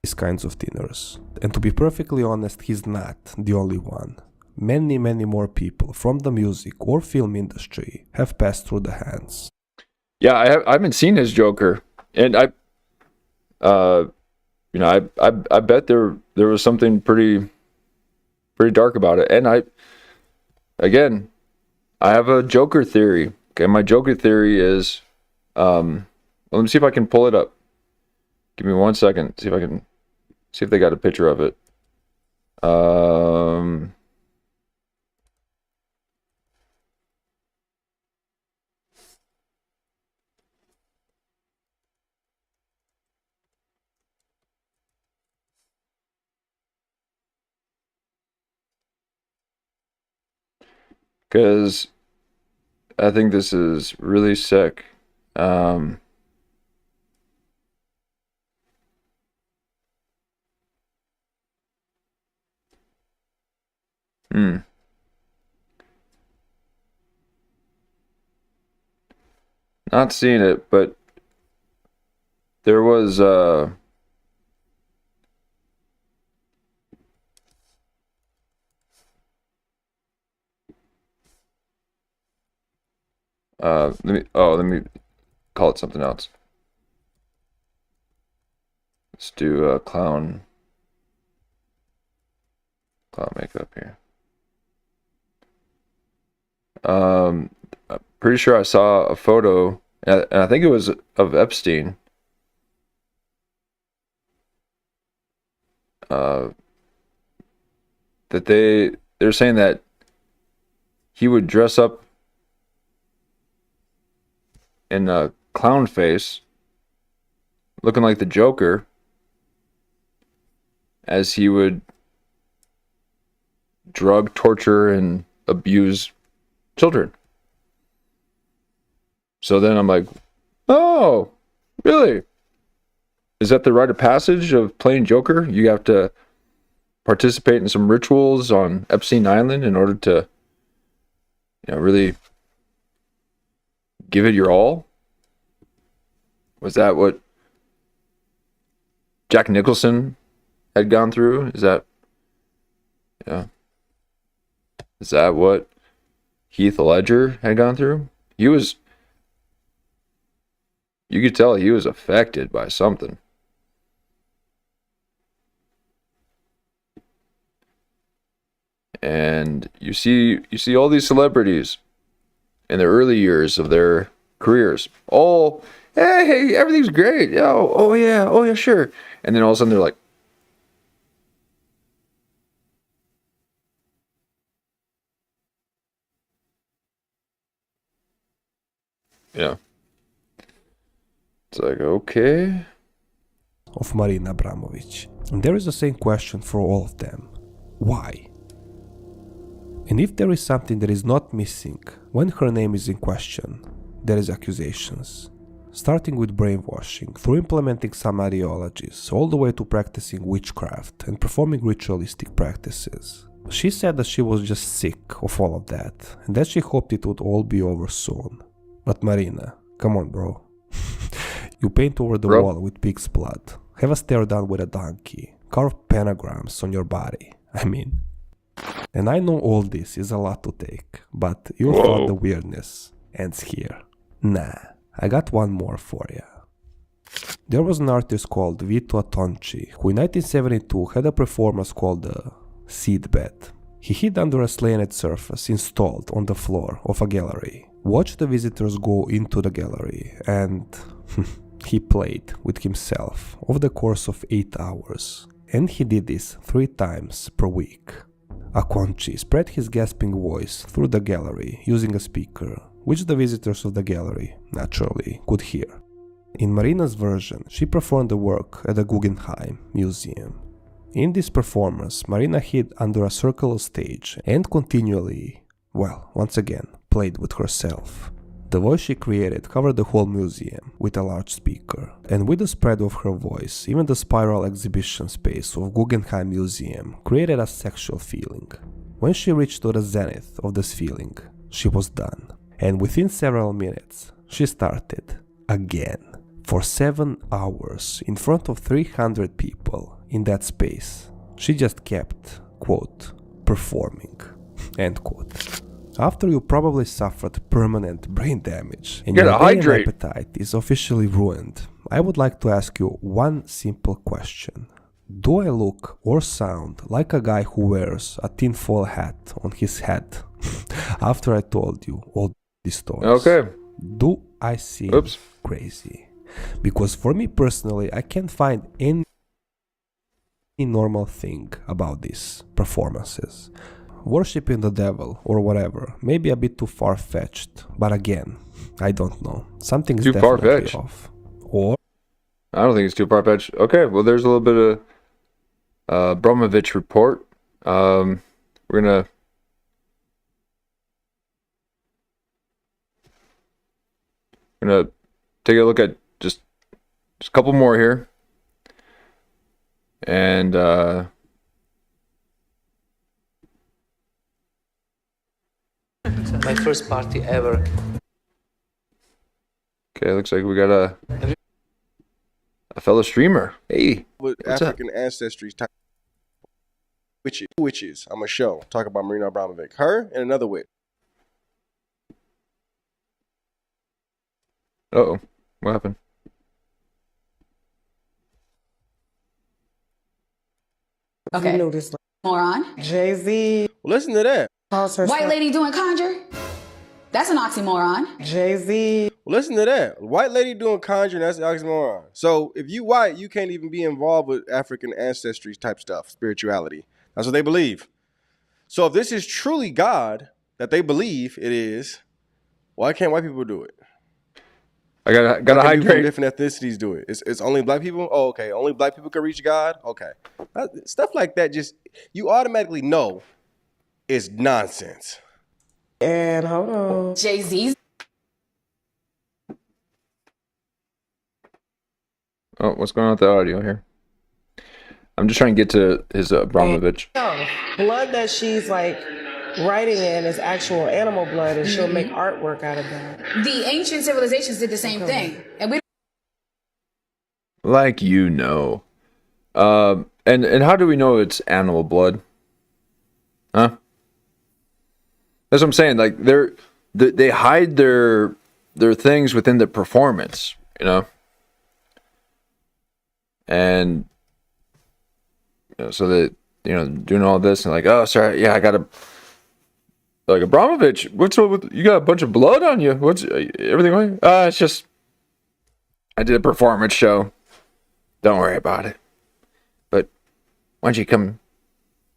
These kinds of dinners. And to be perfectly honest, he's not the only one. Many more people from the music or film industry have passed through the hands.
Yeah, I haven't seen his Joker, and I bet there was something pretty dark about it. And I have a Joker theory. Okay, my Joker theory is, let me see if I can pull it up. Give me 1 second. See if they got a picture of it. Because I think this is really sick. Not seeing it, but there was let me call it something else. Let's do clown makeup here. I'm pretty sure I saw a photo, and I think it was of Epstein. That they're saying that he would dress up in a clown face, looking like the Joker, as he would drug, torture, and abuse children. So then I'm like, oh, really? Is that the rite of passage of playing Joker? You have to participate in some rituals on Epstein Island in order to, really give it your all? Was that what Jack Nicholson had gone through? Is that what Heath Ledger had gone through? You could tell he was affected by something. And you see all these celebrities in the early years of their careers. Oh, hey, everything's great. Yeah, oh yeah, sure. And then all of a sudden they're like, it's like, okay.
Of Marina Abramovic. And there is the same question for all of them. Why? And if there is something that is not missing when her name is in question, there is accusations. Starting with brainwashing, through implementing some ideologies, all the way to practicing witchcraft and performing ritualistic practices. She said that she was just sick of all of that, and that she hoped it would all be over soon. But Marina, come on bro. You paint over the wall with pig's blood, have a stare down with a donkey, carve pentagrams on your body. And I know all this is a lot to take, but you thought the weirdness ends here. Nah, I got one more for ya. There was an artist called Vito Atonci, who in 1972 had a performance called the Seedbed. He hid under a slanted surface installed on the floor of a gallery, watched the visitors go into the gallery, and he played with himself over the course of 8 hours. And he did this 3 times per week. Akonchi spread his gasping voice through the gallery using a speaker, which the visitors of the gallery, naturally, could hear. In Marina's version, she performed the work at the Guggenheim Museum. In this performance, Marina hid under a circular stage and continually, well, once again, played with herself. The voice she created covered the whole museum with a large speaker, and with the spread of her voice, even the spiral exhibition space of Guggenheim Museum created a sexual feeling. When she reached to the zenith of this feeling, she was done, and within several minutes, she started again. For 7 hours, in front of 300 people in that space, she just kept, quote, performing, end quote. After you probably suffered permanent brain damage and your brain appetite is officially ruined, I would like to ask you one simple question. Do I look or sound like a guy who wears a tinfoil hat on his head after I told you all these stories?
Okay.
Do I seem crazy? Because for me personally, I can't find any normal thing about these performances. Worshipping the devil or whatever may be a bit too far-fetched, but again, I don't know. Something's definitely off. Or
I don't think it's too far-fetched. Okay, well, there's a little bit of Abramovic report. We're gonna take a look at just a couple more here, and
my first party ever.
Okay, looks like we got a fellow streamer. Hey,
with African ancestry type witches. I'm a show talk about Marina Abramovic, her and another witch.
Uh-oh, what happened?
Okay.
You know this
moron.
Jay-Z.
Well, listen to that.
White lady doing conjure? That's an oxymoron.
Jay-Z.
Well, listen to that. White lady doing conjuring, that's an oxymoron. So if you white, you can't even be involved with African ancestry type stuff, spirituality. That's what they believe. So if this is truly God that they believe it is, why can't white people do it?
I gotta hydrate.
Different ethnicities do it. It's only black people. Oh, okay. Only black people can reach God. Okay, stuff like that. Just you automatically know it's nonsense.
And hold on,
Jay-Z's.
Oh, what's going on with the audio here? I'm just trying to get to his Abramovic.
Blood that she's like writing in is actual animal blood, and she'll make artwork out of that.
The ancient civilizations did the same thing, and we.
Like you know, and how do we know it's animal blood? Huh? That's what I'm saying. Like they hide their things within the performance, you know, and you know, so that doing all this and like, oh, sorry, yeah, I gotta. Like, Abramovic, what's up with you? Got a bunch of blood on you. What's everything going? It's just I did a performance show. Don't worry about it. But why don't you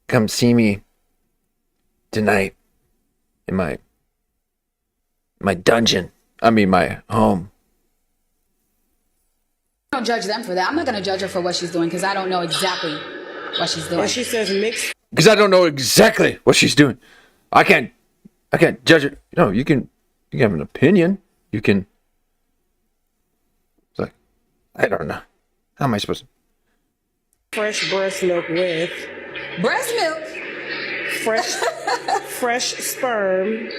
come see me tonight in my dungeon? I mean my home.
I don't judge them for that. I'm not gonna judge her for what she's doing because I don't know exactly what she's doing.
And she says mixed.
Because I don't know exactly what she's doing. I can't judge it. No, you can have an opinion. You can. It's like, I don't know. How am I supposed to?
Fresh breast milk with.
Breast milk?
Fresh sperm.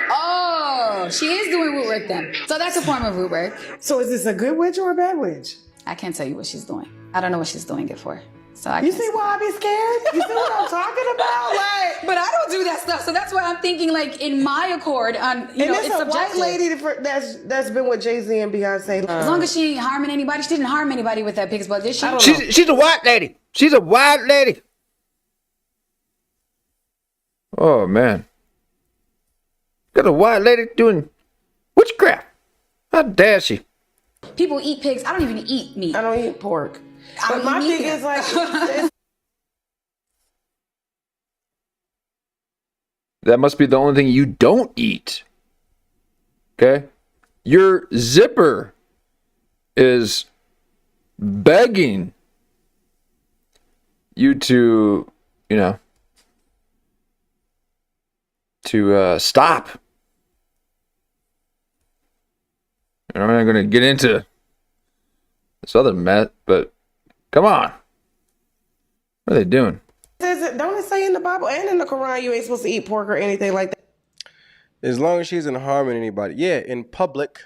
Oh, she is doing root work then. So that's a form of root work.
So is this a good witch or a bad witch?
I can't tell you what she's doing. I don't know what she's doing it for. So
you see why I be scared? You see what I'm talking about? Like,
but I don't do that stuff, so that's why I'm thinking like in my accord on it's
a white lady that's been with Jay-Z and Beyonce.
As long as she ain't harming anybody, she didn't harm anybody with that pig's blood, did she?
She's a white lady. She's a white lady. Oh man, got a white lady doing witchcraft. How dare she?
People eat pigs. I don't even eat meat.
I don't eat pork. But my thing is like,
That must be the only thing you don't eat. Okay? Your zipper is begging you to, you know, to stop. And I'm not going to get into this other mess, but come on. What are they doing?
Don't it say in the Bible and in the Quran you ain't supposed to eat pork or anything like that?
As long as she isn't harming anybody. Yeah, in public.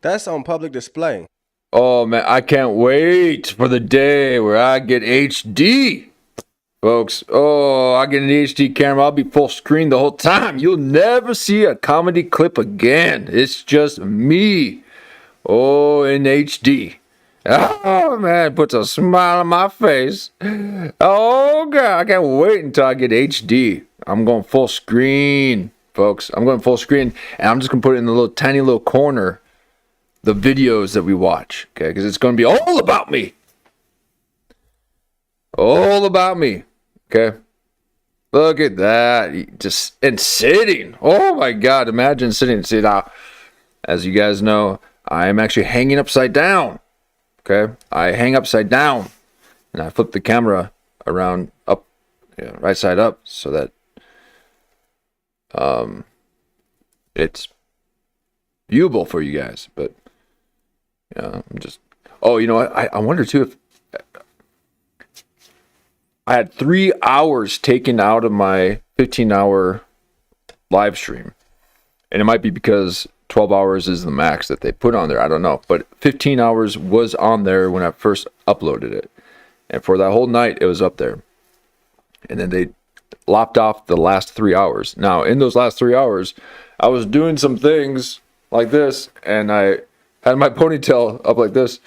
That's on public display.
Oh, man, I can't wait for the day where I get HD. Folks, oh, I get an HD camera. I'll be full screen the whole time. You'll never see a comedy clip again. It's just me. Oh, in HD. Oh, man, puts a smile on my face. Oh, God, I can't wait until I get HD. I'm going full screen, folks. I'm going full screen, and I'm just going to put it in the little tiny little corner, the videos that we watch, okay? Because it's going to be all about me. All about me, okay? Look at that. Just, and sitting. Oh, my God, imagine sitting. See, now, as you guys know, I am actually hanging upside down. Okay, I hang upside down, and I flip the camera around up, right side up, so that it's viewable for you guys. But yeah, I'm just. Oh, you know what? I wonder too if I had 3 hours taken out of my 15-hour live stream, and it might be because 12 hours is the max that they put on there. I don't know. But 15 hours was on there when I first uploaded it. And for that whole night, it was up there. And then they lopped off the last 3 hours. Now, in those last 3 hours, I was doing some things like this. And I had my ponytail up like this.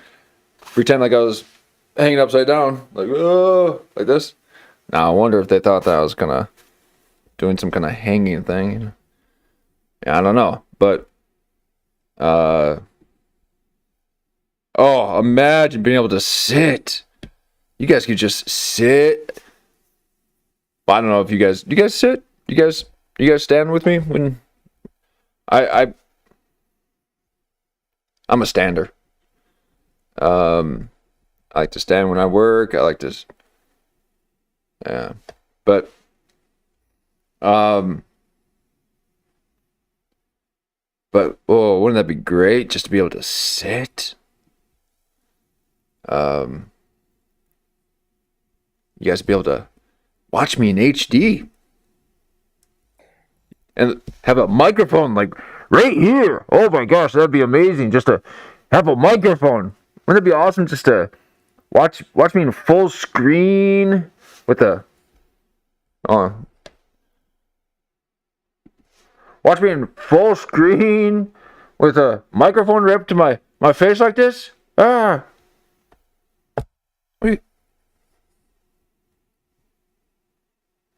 Pretend like I was hanging upside down. Like, oh, like this. Now, I wonder if they thought that I was kind of doing some kind of hanging thing. Yeah, I don't know. But oh, imagine being able to sit. You guys could just sit. I don't know if you guys, do you guys sit? You guys stand with me when I'm a stander. I like to stand when I work. I like to, yeah, but oh, wouldn't that be great just to be able to sit? You guys be able to watch me in HD and have a microphone like right here. Oh my gosh, that'd be amazing just to have a microphone. Wouldn't it be awesome just to watch me in full screen with a watch me in full screen with a microphone right up to my face like this? Ah.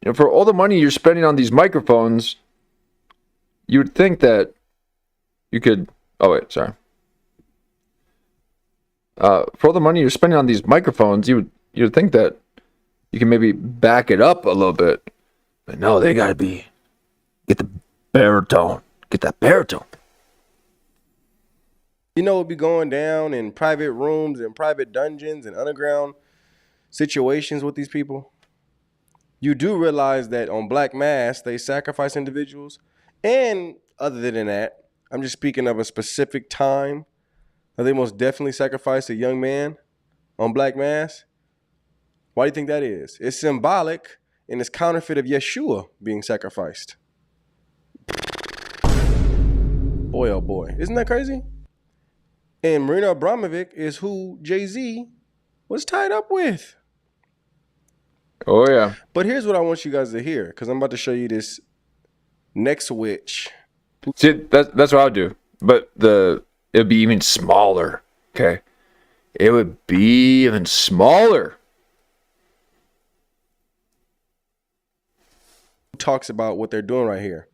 You know, for all the money you're spending on these microphones, you would think that you could... Oh, wait, sorry. For all the money you're spending on these microphones, you would think that you can maybe back it up a little bit. But no, they gotta be... Get the baritone. Get that baritone.
You know what be going down in private rooms and private dungeons and underground situations with these people? You do realize that on Black Mass, they sacrifice individuals. And other than that, I'm just speaking of a specific time that they most definitely sacrificed a young man on Black Mass. Why do you think that is? It's symbolic and it's counterfeit of Yeshua being sacrificed. Boy, oh boy. Isn't that crazy? And Marina Abramovic is who Jay-Z was tied up with.
Oh, yeah.
But here's what I want you guys to hear, because I'm about to show you this next witch.
See, that's what I would do. But it would be even smaller, okay? It would be even smaller.
Talks about what they're doing right here.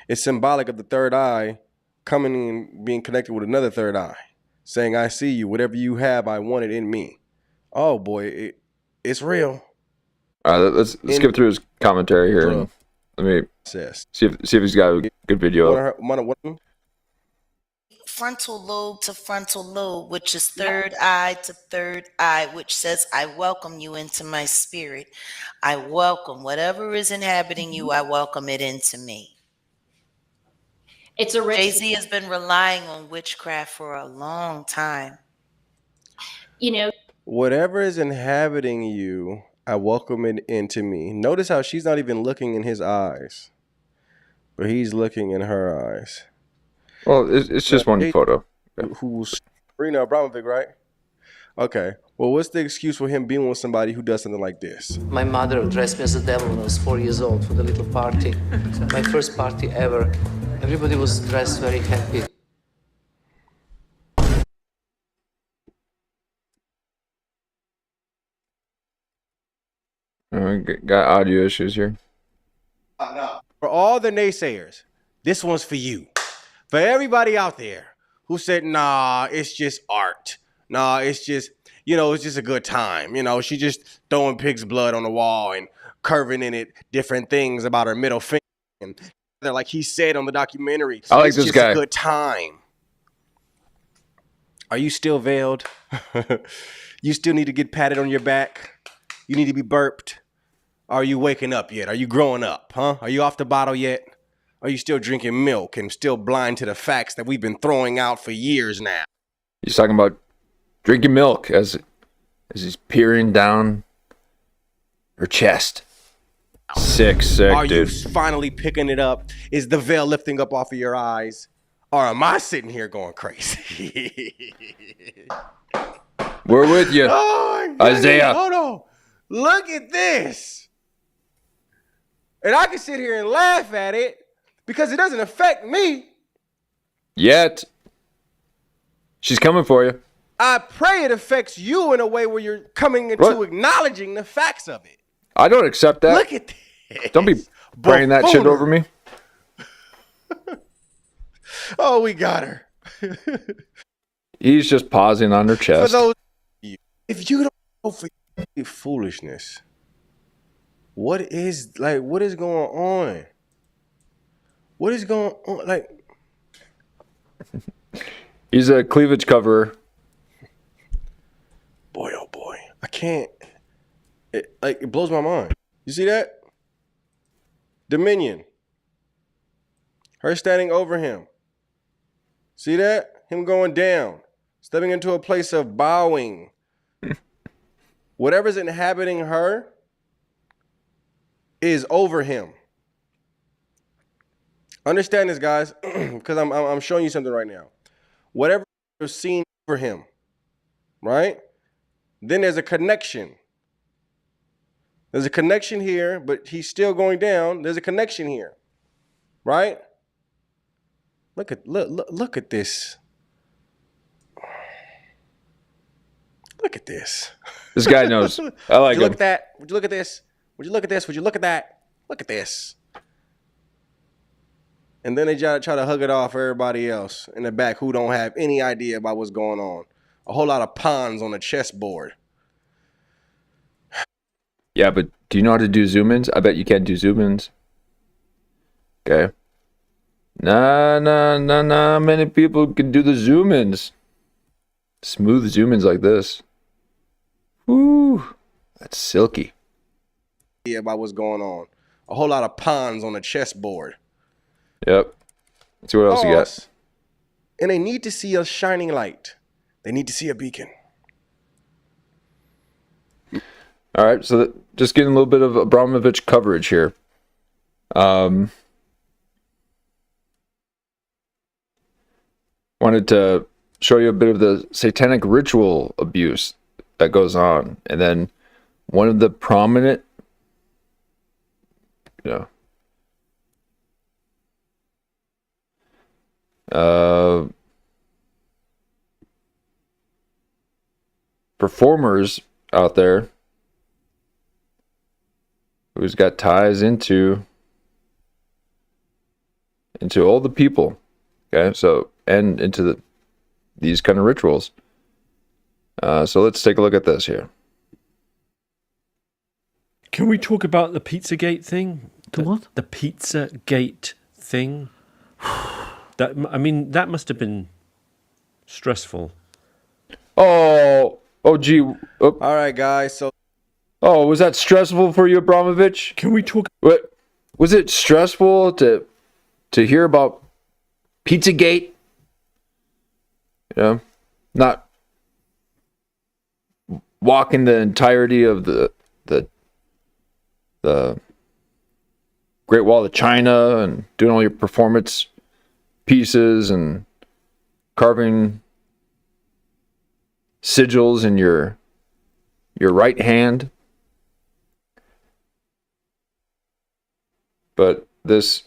It's symbolic of the third eye coming and being connected with another third eye, saying, I see you. Whatever you have, I want it in me. Oh, boy, it's real.
All right, let's skip through his commentary here. Let me see if he's got a good video.
Frontal lobe to frontal lobe, which is third eye to third eye, which says, I welcome you into my spirit. I welcome whatever is inhabiting you. I welcome it into me.
It's a rich.
Jay-Z has been relying on witchcraft for a long time.
You know,
whatever is inhabiting you, I welcome it into me. Notice how she's not even looking in his eyes, but he's looking in her eyes.
Well, it's just one photo.
Who's Marina Abramovic, right? Okay. Well, what's the excuse for him being with somebody who does something like this?
My mother dressed me as a devil when I was 4 years old for the little party. My first party ever. Everybody was dressed very happy.
Got audio issues here.
For all the naysayers, this one's for you. For everybody out there who said, nah, it's just art. Nah, it's just, it's just a good time. She just throwing pig's blood on the wall and curving in it different things about her middle finger. And they're like he said on the documentary,
I like
it's
this
just
guy.
a good time. Are you still veiled? You still need to get patted on your back? You need to be burped? Are you waking up yet? Are you growing up, huh? Are you off the bottle yet? Are you still drinking milk and still blind to the facts that we've been throwing out for years now?
He's talking about drinking milk as he's peering down her chest. Sick,
Are
dude.
you finally picking it up? Is the veil lifting up off of your eyes? Or am I sitting here going crazy?
We're with you, Isaiah.
Hold on. Look at this. And I can sit here and laugh at it because it doesn't affect me.
Yet. She's coming for you.
I pray it affects you in a way where you're coming into acknowledging the facts of it.
I don't accept that.
Look at this.
Don't be praying that shit over me.
Oh, we got her.
He's just pausing on her chest.
For those, if you don't know for foolishness, what is going on? What is going on? Like,
he's a cleavage coverer.
Boy, oh boy, I can't. It blows my mind. You see that? Dominion. Her standing over him. See that? Him going down, stepping into a place of bowing. Whatever's inhabiting her is over him. Understand this, guys, because I'm showing you something right now. Whatever you're seeing over him, right? Then there's a connection. There's a connection here, but he's still going down. There's a connection here, right? Look at this. Look at this.
This guy knows. I like him.
Look at that. Would you look at this? Would you look at this? Would you look at that? Look at this. And then they try to hug it off for everybody else in the back who don't have any idea about what's going on. A whole lot of pawns on a chessboard.
Yeah, but do you know how to do zoom-ins? I bet you can't do zoom-ins. Okay. Nah. Many people can do the zoom-ins. Smooth zoom-ins like this. Woo. That's silky.
Yeah, about what's going on. A whole lot of pawns on a chessboard.
Yep. Let's see what else you got.
And they need to see a shining light. They need to see a beacon.
All right, so just getting a little bit of Abramovic coverage here. Wanted to show you a bit of the satanic ritual abuse that goes on. And then one of the prominent, performers out there who's got ties into all the people, okay, so, and into these kind of rituals. So let's take a look at this here.
Can we talk about the Pizzagate thing?
The what?
The Pizza Gate thing. That must have been stressful.
Oh, gee. Oh.
All right, guys. So,
was that stressful for you, Abramovich?
Can we talk?
What was it stressful to hear about Pizzagate? You know, not walking the entirety of the Great Wall of China and doing all your performance pieces and carving sigils in your right hand. But this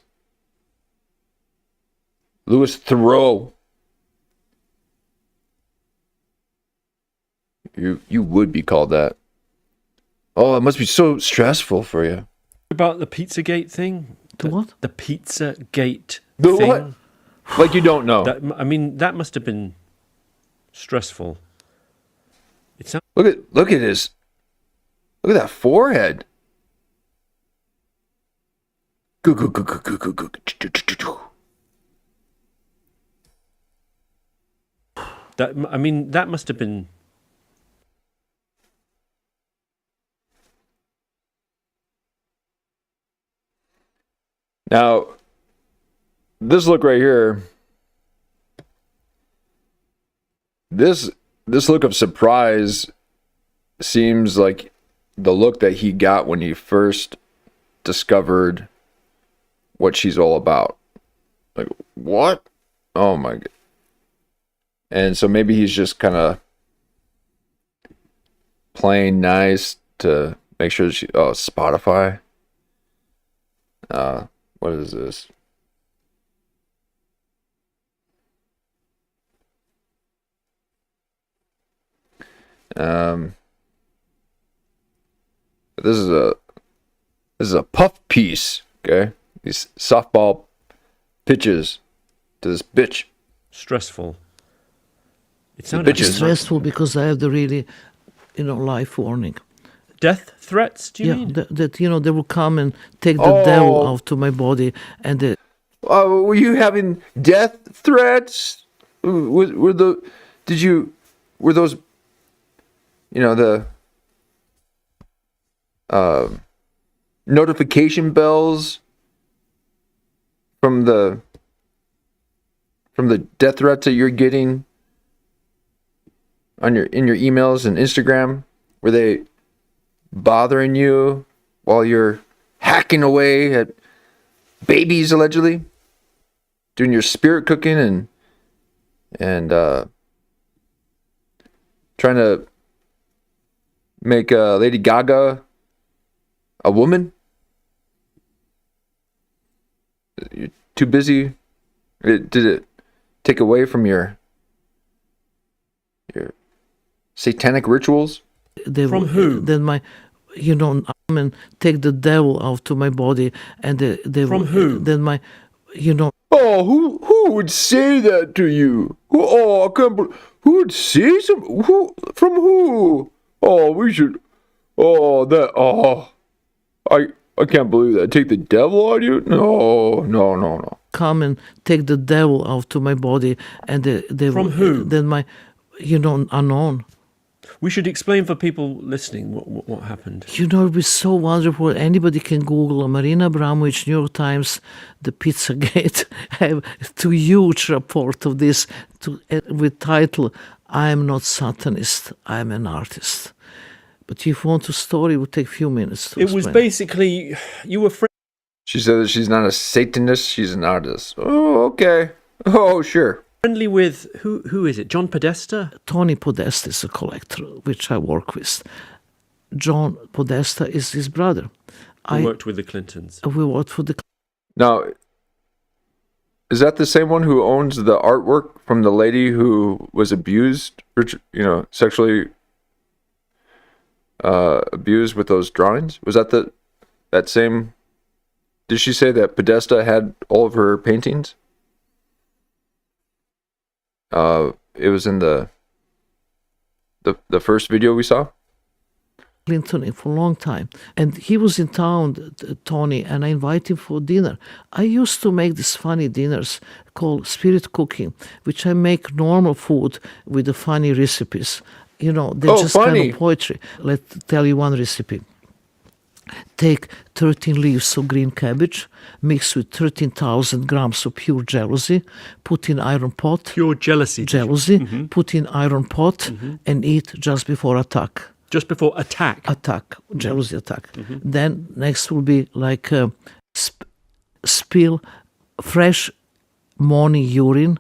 Louis Theroux, you would be called that. Oh, it must be so stressful for you.
About the Pizzagate thing?
The what?
The Pizzagate
The
thing.
what? Like you don't know.
That must have been stressful.
Look at his. Look at that forehead.
That must have been.
Now, this look right here. This look of surprise seems like the look that he got when he first discovered what she's all about. Like, what? Oh my God. And so maybe he's just kind of playing nice to make sure she... Oh, Spotify. What is this? This is a puff piece, okay? These softball pitches to this bitch.
Stressful. It
sounded stressful because I have the really, life warning.
Death threats? Do you mean?
That they will come and take the devil out to my body, and
were you having death threats? Were those the notification bells from the death threats that you're getting in your emails and Instagram? Were they bothering you while you're hacking away at babies, allegedly doing your spirit cooking and trying to make Lady Gaga a woman? You're too busy? Did it take away from your satanic rituals?
From who?
Then and take the devil out to my body, and
from who?
Then
Oh, who would say that to you? I can't believe, who would say who? From who? Oh, we should. I can't believe that. Take the devil out of you? No.
Come and take the devil out to my body, and
from who?
Then unknown.
We should explain for people listening what happened.
It would be so wonderful. Anybody can Google Marina Abramovic, New York Times, the Pizzagate. I have two huge report of this with title, I am not Satanist, I am an artist. But if you want a story, it would take a few minutes to
explain. Was basically, you were...
She said that she's not a Satanist, she's an artist. Oh, okay. Oh, sure.
Friendly with, who is it? John Podesta?
Tony Podesta is a collector, which I work with. John Podesta is his brother.
We worked with the Clintons.
We worked for the...
Now, is that the same one who owns the artwork from the lady who was abused, sexually abused with those drawings? Was that that same... Did she say that Podesta had all of her paintings? It was in the first video we saw.
Clinton for a long time. And he was in town, Tony, and I invited him for dinner. I used to make these funny dinners called spirit cooking, which I make normal food with the funny recipes. You know, they're just
funny.
kind of poetry. Let's tell you one recipe. Take 13 leaves of green cabbage, mix with 13,000 grams of pure jealousy, put in iron pot.
Pure jealousy.
Put in iron pot and eat just before attack.
Just before attack?
Attack, jealousy attack. Then next will be like spill fresh morning urine,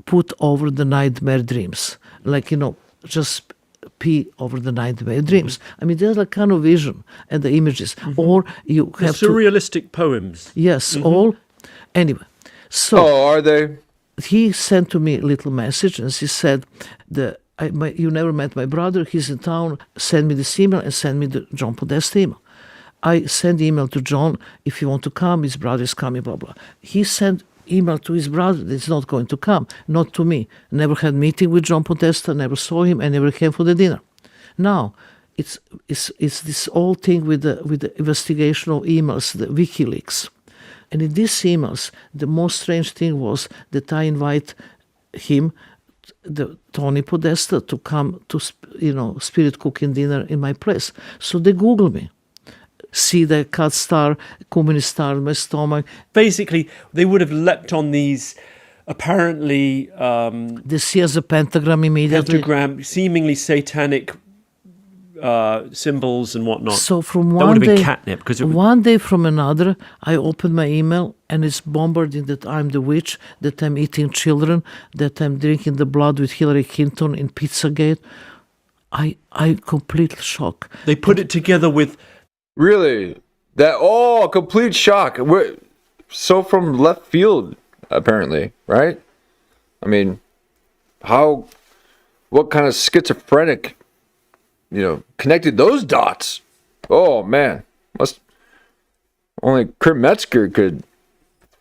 put over the nightmare dreams. Like, you know, just pee over the nightmare dreams. I mean, there's like kind of vision and the images. Or you have
surrealistic poems.
Yes, all. Anyway, so.
Oh, are they?
He sent to me a little message and he said, you never met my brother, he's in town, send me this email and send me the John Podesta email. I send email to John, if you want to come, his brother is coming, blah, blah. He sent email to his brother that he's not going to come, not to me. Never had meeting with John Podesta, never saw him, and never came for the dinner. Now, it's this whole thing with the investigation of emails, the WikiLeaks. And in these emails, the most strange thing was that I invite him, the Tony Podesta, to come to, spirit cooking dinner in my place. So they Google me. See the cut star, communist star in my stomach.
Basically, they would have leapt on these apparently...
they see as a pentagram immediately.
Pentagram, seemingly satanic symbols and whatnot.
So from
that
one
would have
day,
been catnip.
One day from another, I open my email and it's bombarding that I'm the witch, that I'm eating children, that I'm drinking the blood with Hillary Clinton in Pizzagate. I completely shocked.
They put it together with...
Really? Complete shock. We're so from left field, apparently, right? I mean, what kind of schizophrenic, connected those dots? Oh, man. Only Kurt Metzger could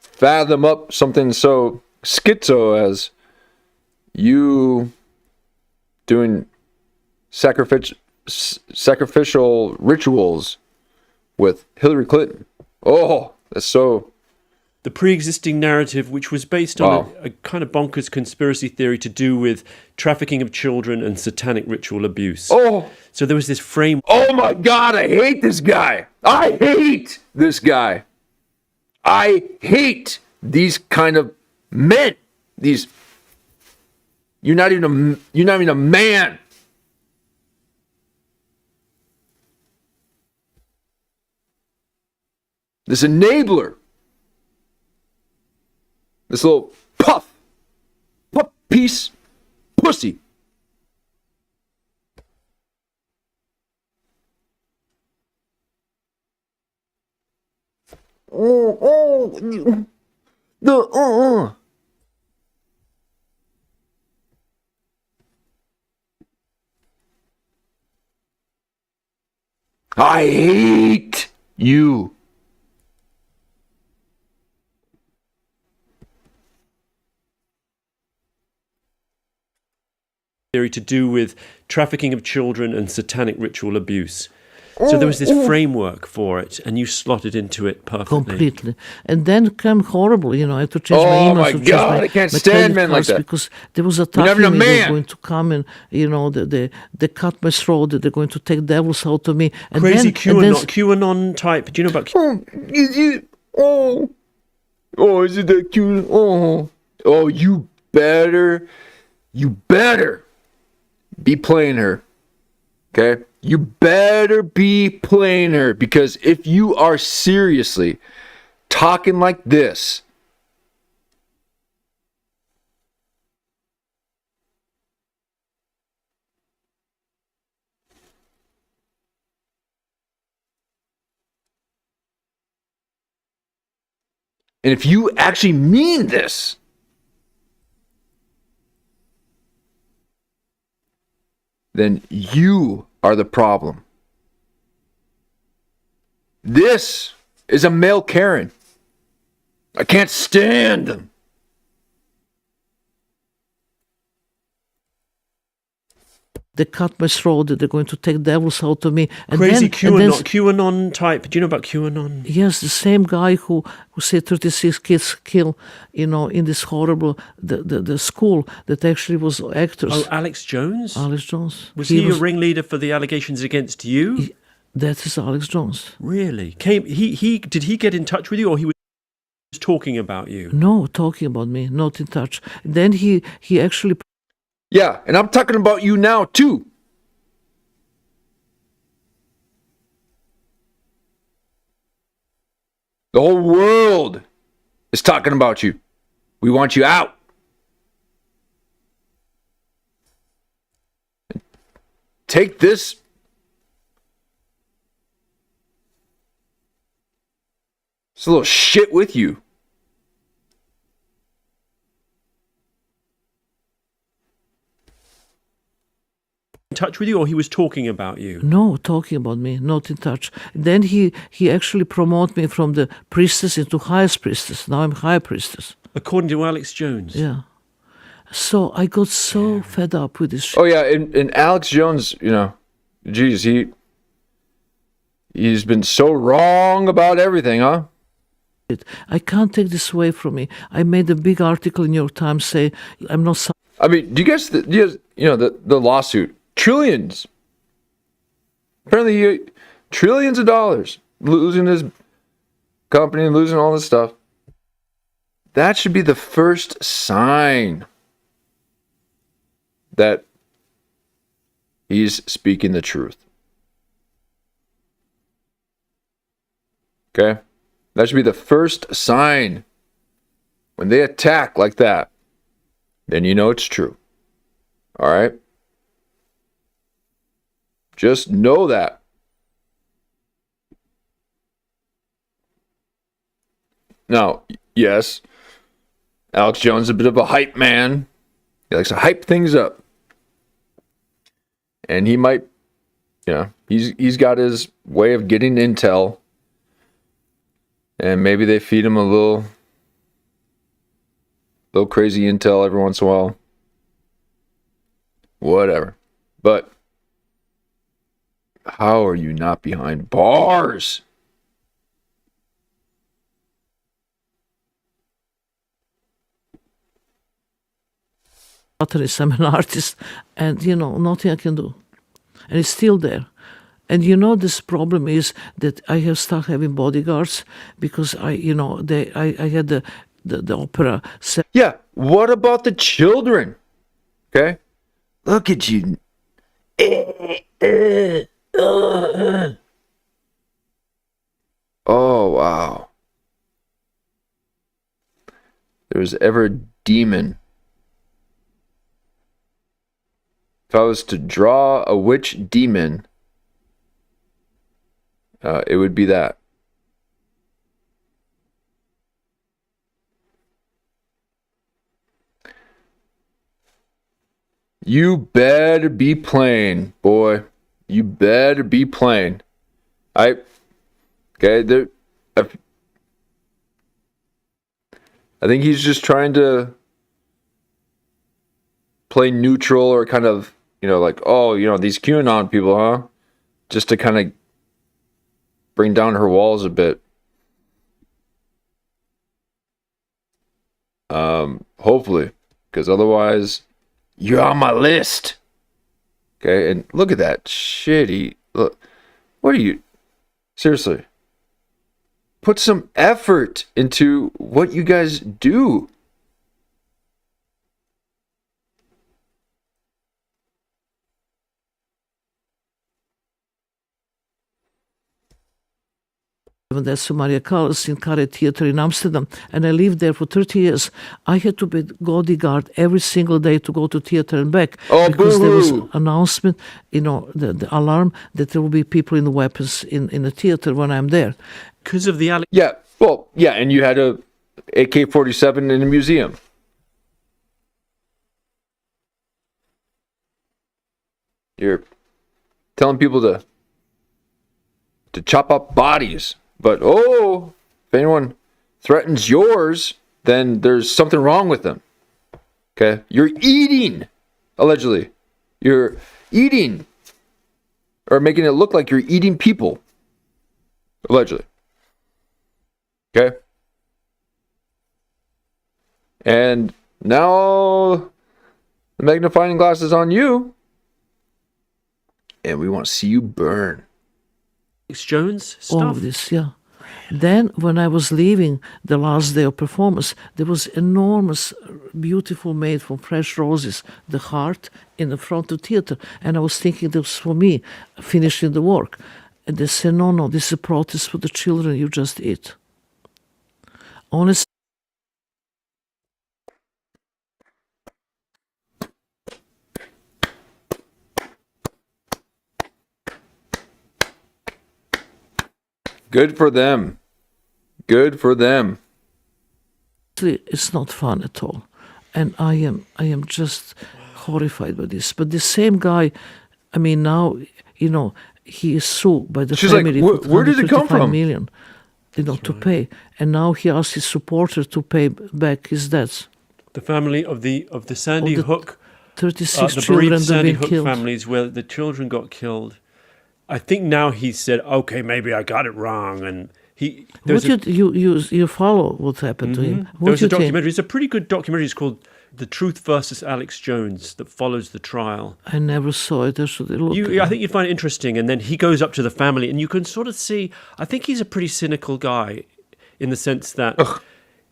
fathom up something so schizo as you doing sacrificial rituals with Hillary Clinton. Oh, that's so...
The pre-existing narrative, which was based on a kind of bonkers conspiracy theory to do with trafficking of children and satanic ritual abuse.
Oh!
So there was this frame...
Oh my God, I hate this guy! I hate this guy! I hate these kind of men! You're not even a man! This enabler. This little puff piece pussy. I hate you.
Theory to do with trafficking of children and satanic ritual abuse. So there was this framework for it, and you slotted into it perfectly.
Completely. And then came horrible, I had to change my emails.
Oh my God, I can't stand men like that.
Because there was a time they were going to come and, they cut my throat, they're going to take devils out of me. And
Crazy
then,
QAnon type. Do you know about
is it that cute? Oh, you better be playing her. Okay? You better be playing her, because if you are seriously talking like this, and if you actually mean this, then you are the problem. This is a male Karen. I can't stand them.
they cut my throat, that they're going to take devils out of me. And
Crazy
then,
QAnon type. Do you know about QAnon?
Yes, the same guy who said 36 kids kill, in this horrible the school that actually was actors.
Oh, Alex Jones?
Alex Jones.
Was he a ringleader for the allegations against you?
That is Alex Jones.
Really? Did he get in touch with you, or he was talking about you?
No, talking about me, not in touch. Then he actually...
Yeah, and I'm talking about you now, too. The whole world is talking about you. We want you out. Take this little shit with you.
In touch with you, or he was talking about you?
No, talking about me, not in touch. Then he actually promoted me from the priestess into highest priestess. Now I'm high priestess.
According to Alex Jones?
Yeah. So I got so fed up with this shit.
Oh, yeah, and Alex Jones, geez, he's been so wrong about everything, huh?
I can't take this away from me. I made a big article in New York Times say I'm not...
I mean, do you guys, the lawsuit, trillions. Apparently, trillions of dollars, losing his company, losing all this stuff. That should be the first sign that he's speaking the truth. Okay? That should be the first sign. When they attack like that, then you know it's true. All right? Just know that. Now, yes, Alex Jones is a bit of a hype man. He likes to hype things up. And he might, he's got his way of getting intel. And maybe they feed him a little crazy intel every once in a while. Whatever. But how are you not behind bars?
I'm an artist, and nothing I can do, and it's still there. And this problem is that I have started having bodyguards because I had the opera.
Yeah. What about the children? Okay. Look at you. Oh wow. There was ever a demon. If I was to draw a witch demon, it would be that. You better be playing, boy. You better be playing. I think he's just trying to play neutral or kind of, these QAnon people, huh? Just to kind of bring down her walls a bit. Hopefully, because otherwise, you're on my list. Okay, and look at that shitty. Look, what are you? Seriously, put some effort into what you guys do.
That's Maria Callas in Carre Theatre in Amsterdam, and I lived there for 30 years. I had to be bodyguard every single day to go to theatre and back because there was an announcement, the alarm that there will be people in the weapons in the theatre when I'm there.
Because of the
and you had a AK-47 in a museum. You're telling people to chop up bodies. But, if anyone threatens yours, then there's something wrong with them. Okay? You're eating, allegedly, You're eating, or making it look like you're eating people, allegedly. Okay? And now the magnifying glass is on you, and we want to see you burn.
Alex Jones stuff.
All of this, yeah. Then, when I was leaving the last day of performance, there was enormous, beautiful made from fresh roses, the heart in the front of the theater. And I was thinking this was for me, finishing the work. And they said, no, this is a protest for the children you just eat. Honestly.
Good for them. Good for them.
It's not fun at all. And I am just horrified by this. But the same guy, I mean, now, you know, he is sued by the
She's
family
like, where did it come from?
million, you know, to pay. And now he asked his supporter to pay back his debts.
The family of the Sandy Hook,
36
the
children
bereaved Sandy
been
Hook
killed.
families where the children got killed. I think now he said, okay, maybe I got it wrong, and
you follow what happened to him? What
There's
do
a
you think?
documentary. It's a pretty good documentary. It's called "The Truth versus Alex Jones" that follows the trial.
I never saw it. I should look.
I think you'd find it interesting. And then he goes up to the family, and you can sort of see. I think he's a pretty cynical guy, in the sense that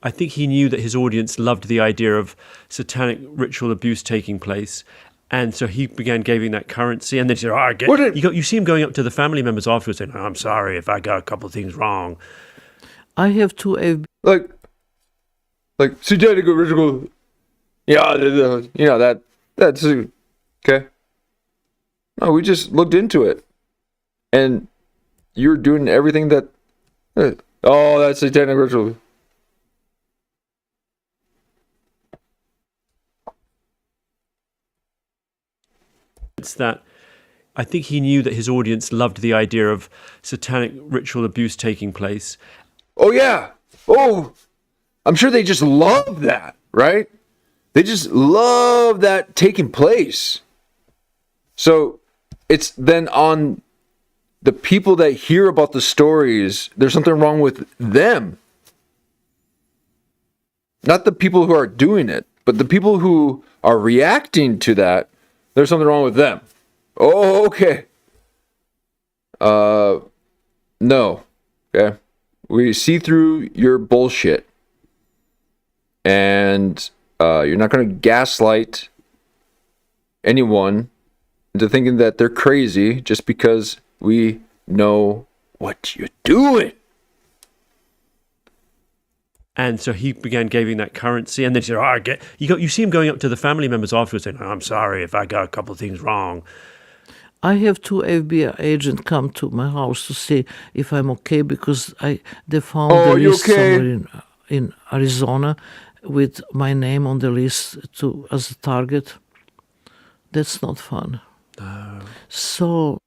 I think he knew that his audience loved the idea of satanic ritual abuse taking place. And so he began giving that currency, and then he said, I get it. You see him going up to the family members afterwards saying, I'm sorry if I got a couple of things wrong.
I have two
like satanic ritual. Yeah, you know, that's okay. No, we just looked into it, and you're doing everything that. Oh, that's satanic ritual.
It's that I think he knew that his audience loved the idea of satanic ritual abuse taking place.
Oh, yeah. Oh, I'm sure they just love that, right? They just love that taking place. So it's then on the people that hear about the stories, there's something wrong with them. Not the people who are doing it, but the people who are reacting to that, there's something wrong with them. Oh, okay. No. Okay. We see through your bullshit. And you're not going to gaslight anyone into thinking that they're crazy just because we know what you're doing.
And so he began giving that currency, and then he said, you see him going up to the family members afterwards saying, I'm sorry if I got a couple of things wrong.
I have two FBI agents come to my house to see if I'm okay, because they found the list somewhere in Arizona with my name on the list as a target. That's not fun.
No.
So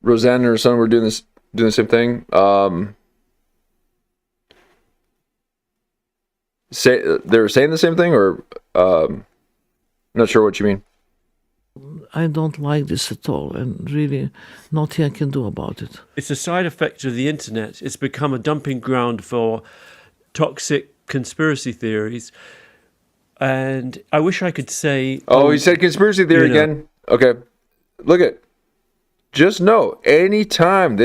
Roseanne and her son were doing the same thing. They were saying the same thing, or not sure what you mean.
I don't like this at all, and really nothing I can do about it.
It's a side effect of the internet. It's become a dumping ground for toxic conspiracy theories. And I wish I could say...
Oh, he said conspiracy theory again. Okay. Look at... Just know, anytime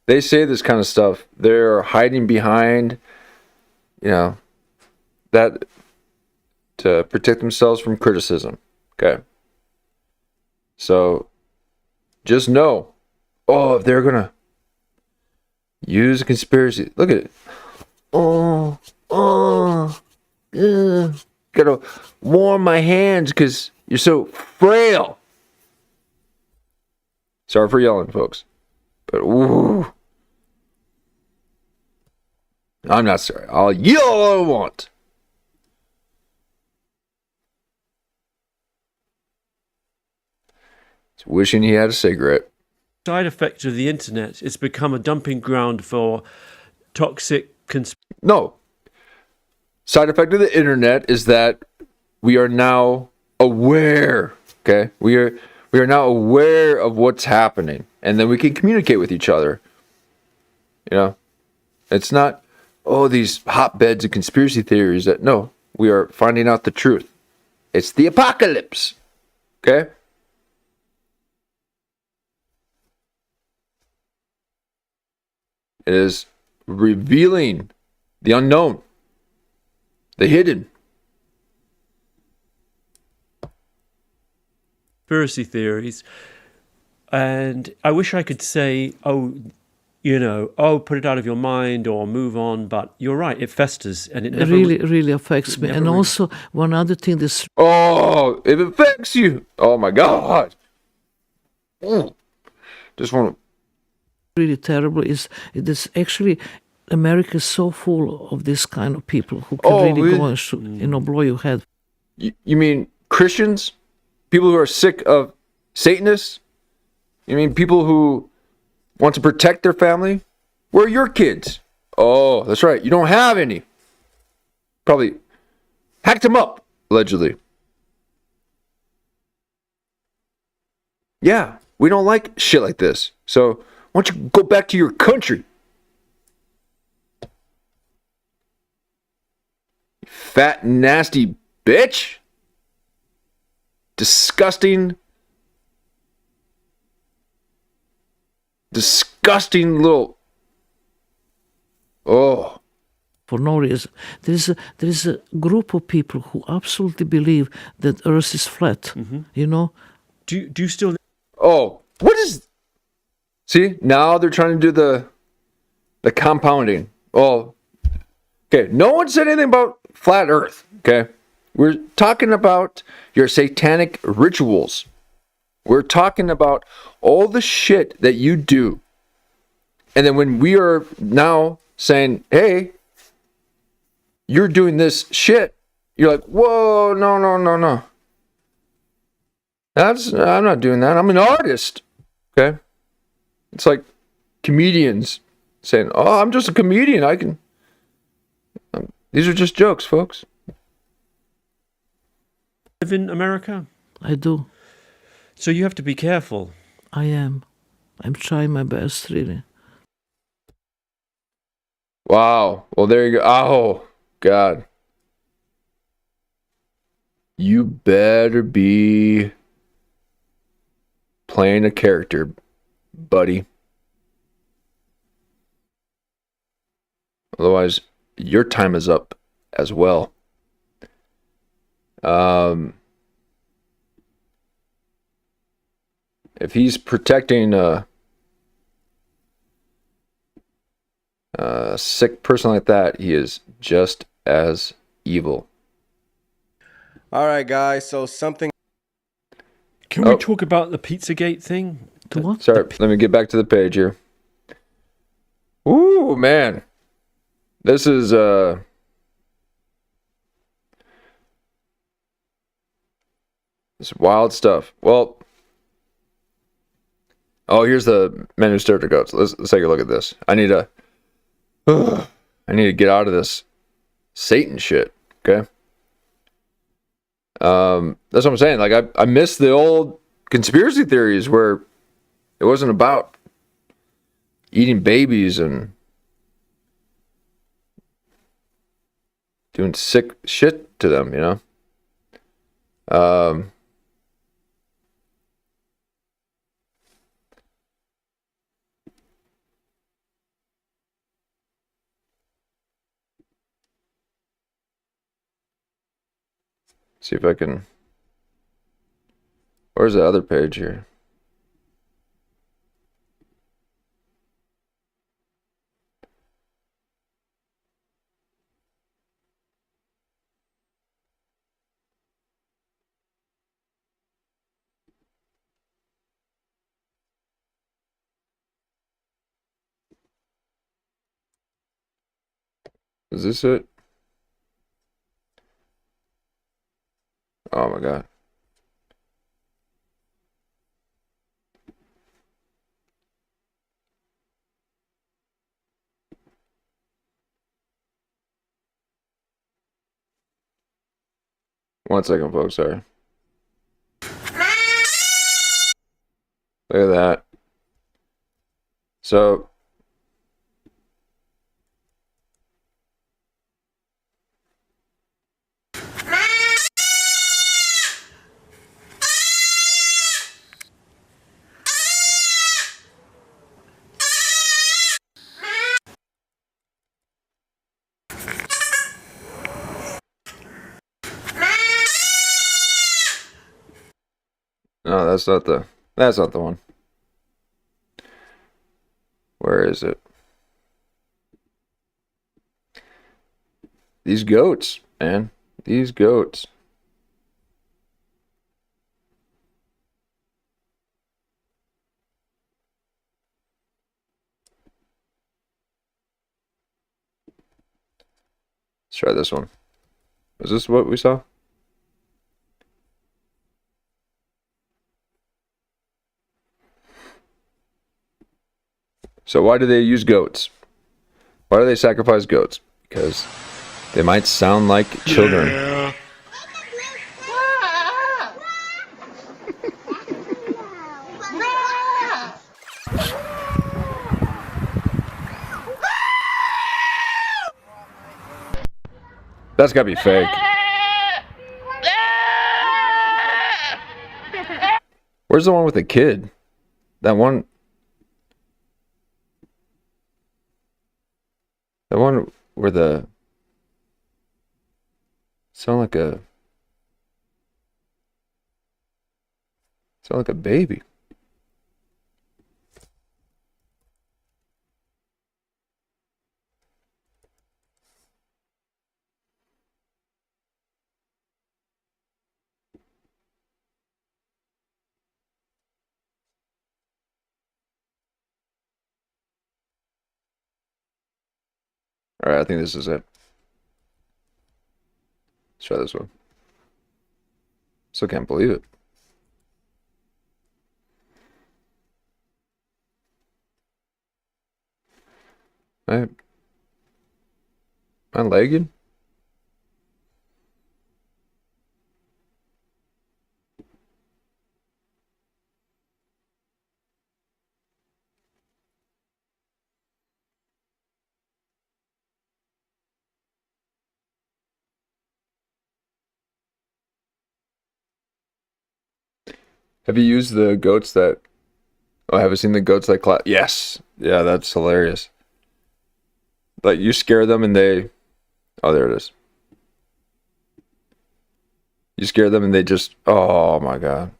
they say this kind of stuff, they're hiding behind, that to protect themselves from criticism. Okay. So, just know, if they're going to use a conspiracy, look at it. Gotta warm my hands because you're so frail. Sorry for yelling, folks. But, ooh. I'm not sorry. I'll yell all I want. Wishing he had a cigarette.
Side effect of the internet. It's become a dumping ground for toxic
No. Side effect of the internet is that we are now aware. Okay, we are We are now aware of what's happening, and then we can communicate with each other. You know, it's not, oh, these hotbeds of conspiracy theories that, no, we are finding out the truth. It's the apocalypse. Okay? It is revealing the unknown, the hidden.
Conspiracy theories. And I wish I could say, oh, you know, oh, put it out of your mind or move on. But you're right, it festers and it never
really affects me. And also, one other thing this.
Oh, it affects you. Oh my God. Just want to.
Really terrible is it is actually America is so full of this kind of people who can really go and blow your head.
You mean Christians? People who are sick of Satanists? You mean people who want to protect their family? Where are your kids? Oh, that's right. You don't have any. Probably hacked them up, allegedly. Yeah, we don't like shit like this. So why don't you go back to your country? Fat, nasty bitch. Disgusting little. Oh.
For no reason. There is a group of people who absolutely believe that Earth is flat.
Mm-hmm.
You know?
Do you still?
Oh, what is? See, now they're trying to do the compounding. Oh, okay. No one said anything about flat Earth. Okay, we're talking about your satanic rituals. We're talking about all the shit that you do. And then when we are now saying, hey, you're doing this shit, you're like, whoa, no. I'm not doing that. I'm an artist. Okay? It's like comedians saying, oh, I'm just a comedian. These are just jokes, folks.
Live in America?
I do.
So you have to be careful.
I am. I'm trying my best, really.
Wow. Well, there you go. Oh, God. You better be playing a character, buddy. Otherwise, your time is up as well. If he's protecting a sick person like that, he is just as evil.
All right, guys. So something.
Can we talk about the Pizzagate thing?
To what?
Sorry, let me get back to the page here. Ooh, man. This is it's wild stuff. Well, here's the men who stirred the goats. Let's take a look at this. I need to get out of this Satan shit. Okay. That's what I'm saying. Like I miss the old conspiracy theories where it wasn't about eating babies and doing sick shit to them, you know? See if I can. Where's the other page here? Is this it? Oh my God. One second, folks. Sorry. Look at that. So no, that's not the one. Where is it? These goats, man. These goats. Let's try this one. Is this what we saw? So why do they use goats? Why do they sacrifice goats? Because they might sound like children.
Yeah.
That's gotta be fake. Where's the one with the kid? That one where the sound like a baby. All right, I think this is it. Let's try this one. Still can't believe it. Am I lagging? Have you used the goats that... Oh, have you seen the goats that clap? Yes. Yeah, that's hilarious. Like, you scare them and they... Oh, there it is. You scare them and they just... Oh, my God.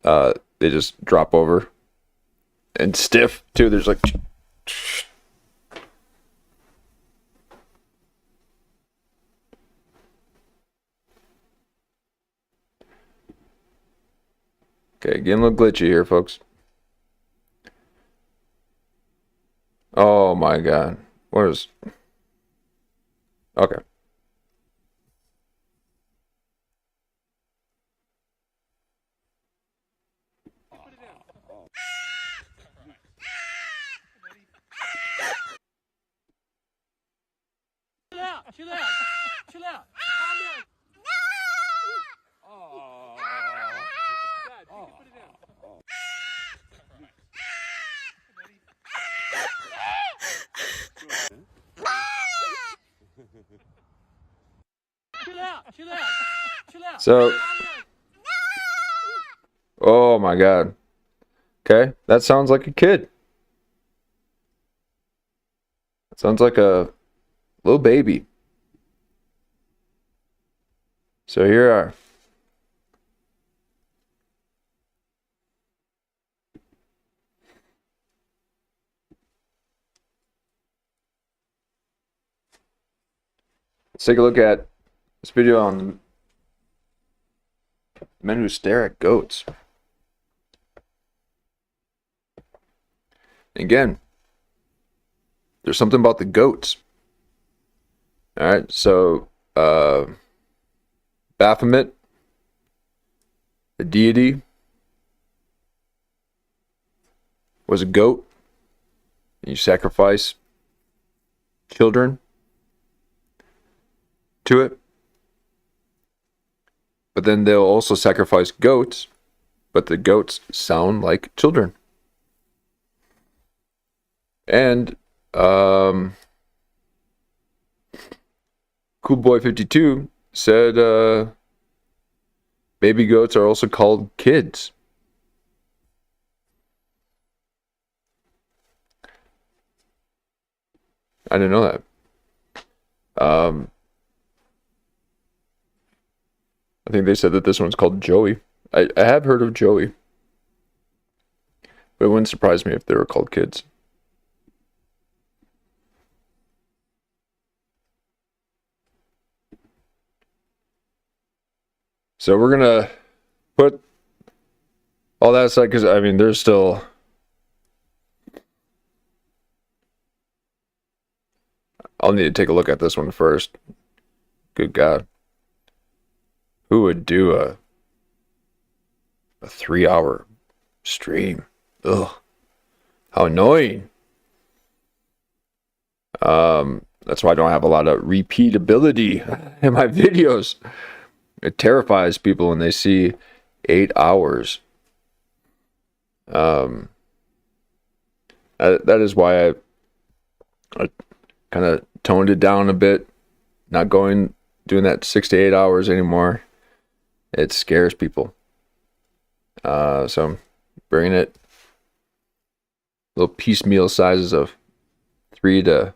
They just drop over. And stiff, too. There's like... Okay, getting a little glitchy here, folks. Oh my God. What is... Okay.
Chill out. Chill out. Calm down. Oh. Dad, you can put it down. Chill out. Chill out. Chill out.
So... Oh my God. Okay, that sounds like a kid. That sounds like a little baby. So here are... Let's take a look at this video on men who stare at goats. Again, there's something about the goats. All right, so Baphomet, the deity, was a goat. You sacrifice children to it. But then they'll also sacrifice goats, but the goats sound like children. And Cool Boy 52 said baby goats are also called kids. I didn't know that. I think they said that this one's called Joey. I have heard of Joey, but it wouldn't surprise me if they were called kids. So we're gonna put all that aside because I mean there's still I'll need to take a look at this one first. Good God. Who would do a 3-hour stream? Ugh. How annoying. That's why I don't have a lot of repeatability in my videos. It terrifies people when they see 8 hours. That is why I kind of toned it down a bit, not doing that 6 to 8 hours anymore. It scares people. So I'm bringing it little piecemeal sizes of 3 to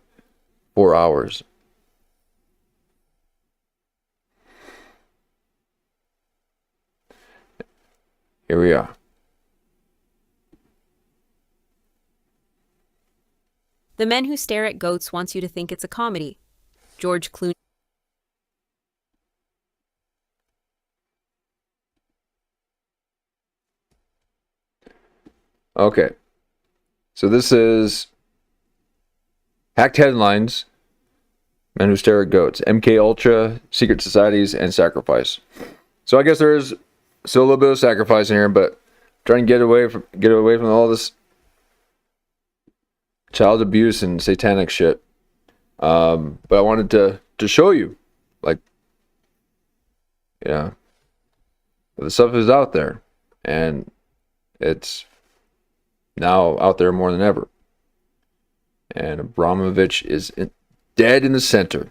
4 hours. Here we are.
The Men Who Stare at Goats wants you to think it's a comedy. George Clooney.
Okay. So this is Hacked Headlines, Men Who Stare at Goats, MK Ultra, Secret Societies, and Sacrifice. So I guess there is still a little bit of sacrifice in here, but trying to get away from all this child abuse and satanic shit. But I wanted to show you, like, yeah, the stuff is out there, and it's now out there more than ever. And Abramovic is dead in the center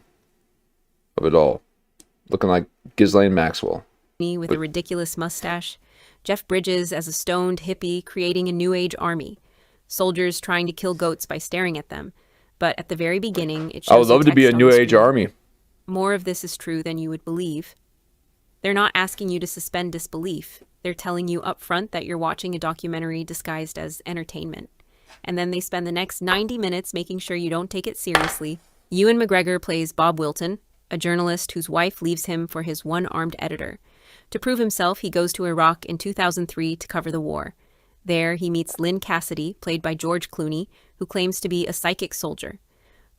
of it all, looking like Ghislaine Maxwell.
With a ridiculous mustache. Jeff Bridges as a stoned hippie creating a new age army. Soldiers trying to kill goats by staring at them. But at the very beginning, it shows
I would love to be a new age army.
More of this is true than you would believe. They're not asking you to suspend disbelief. They're telling you up front that you're watching a documentary disguised as entertainment. And then they spend the next 90 minutes making sure you don't take it seriously. Ewan McGregor plays Bob Wilton, a journalist whose wife leaves him for his one-armed editor. To prove himself, he goes to Iraq in 2003 to cover the war. There, he meets Lynn Cassidy, played by George Clooney, who claims to be a psychic soldier,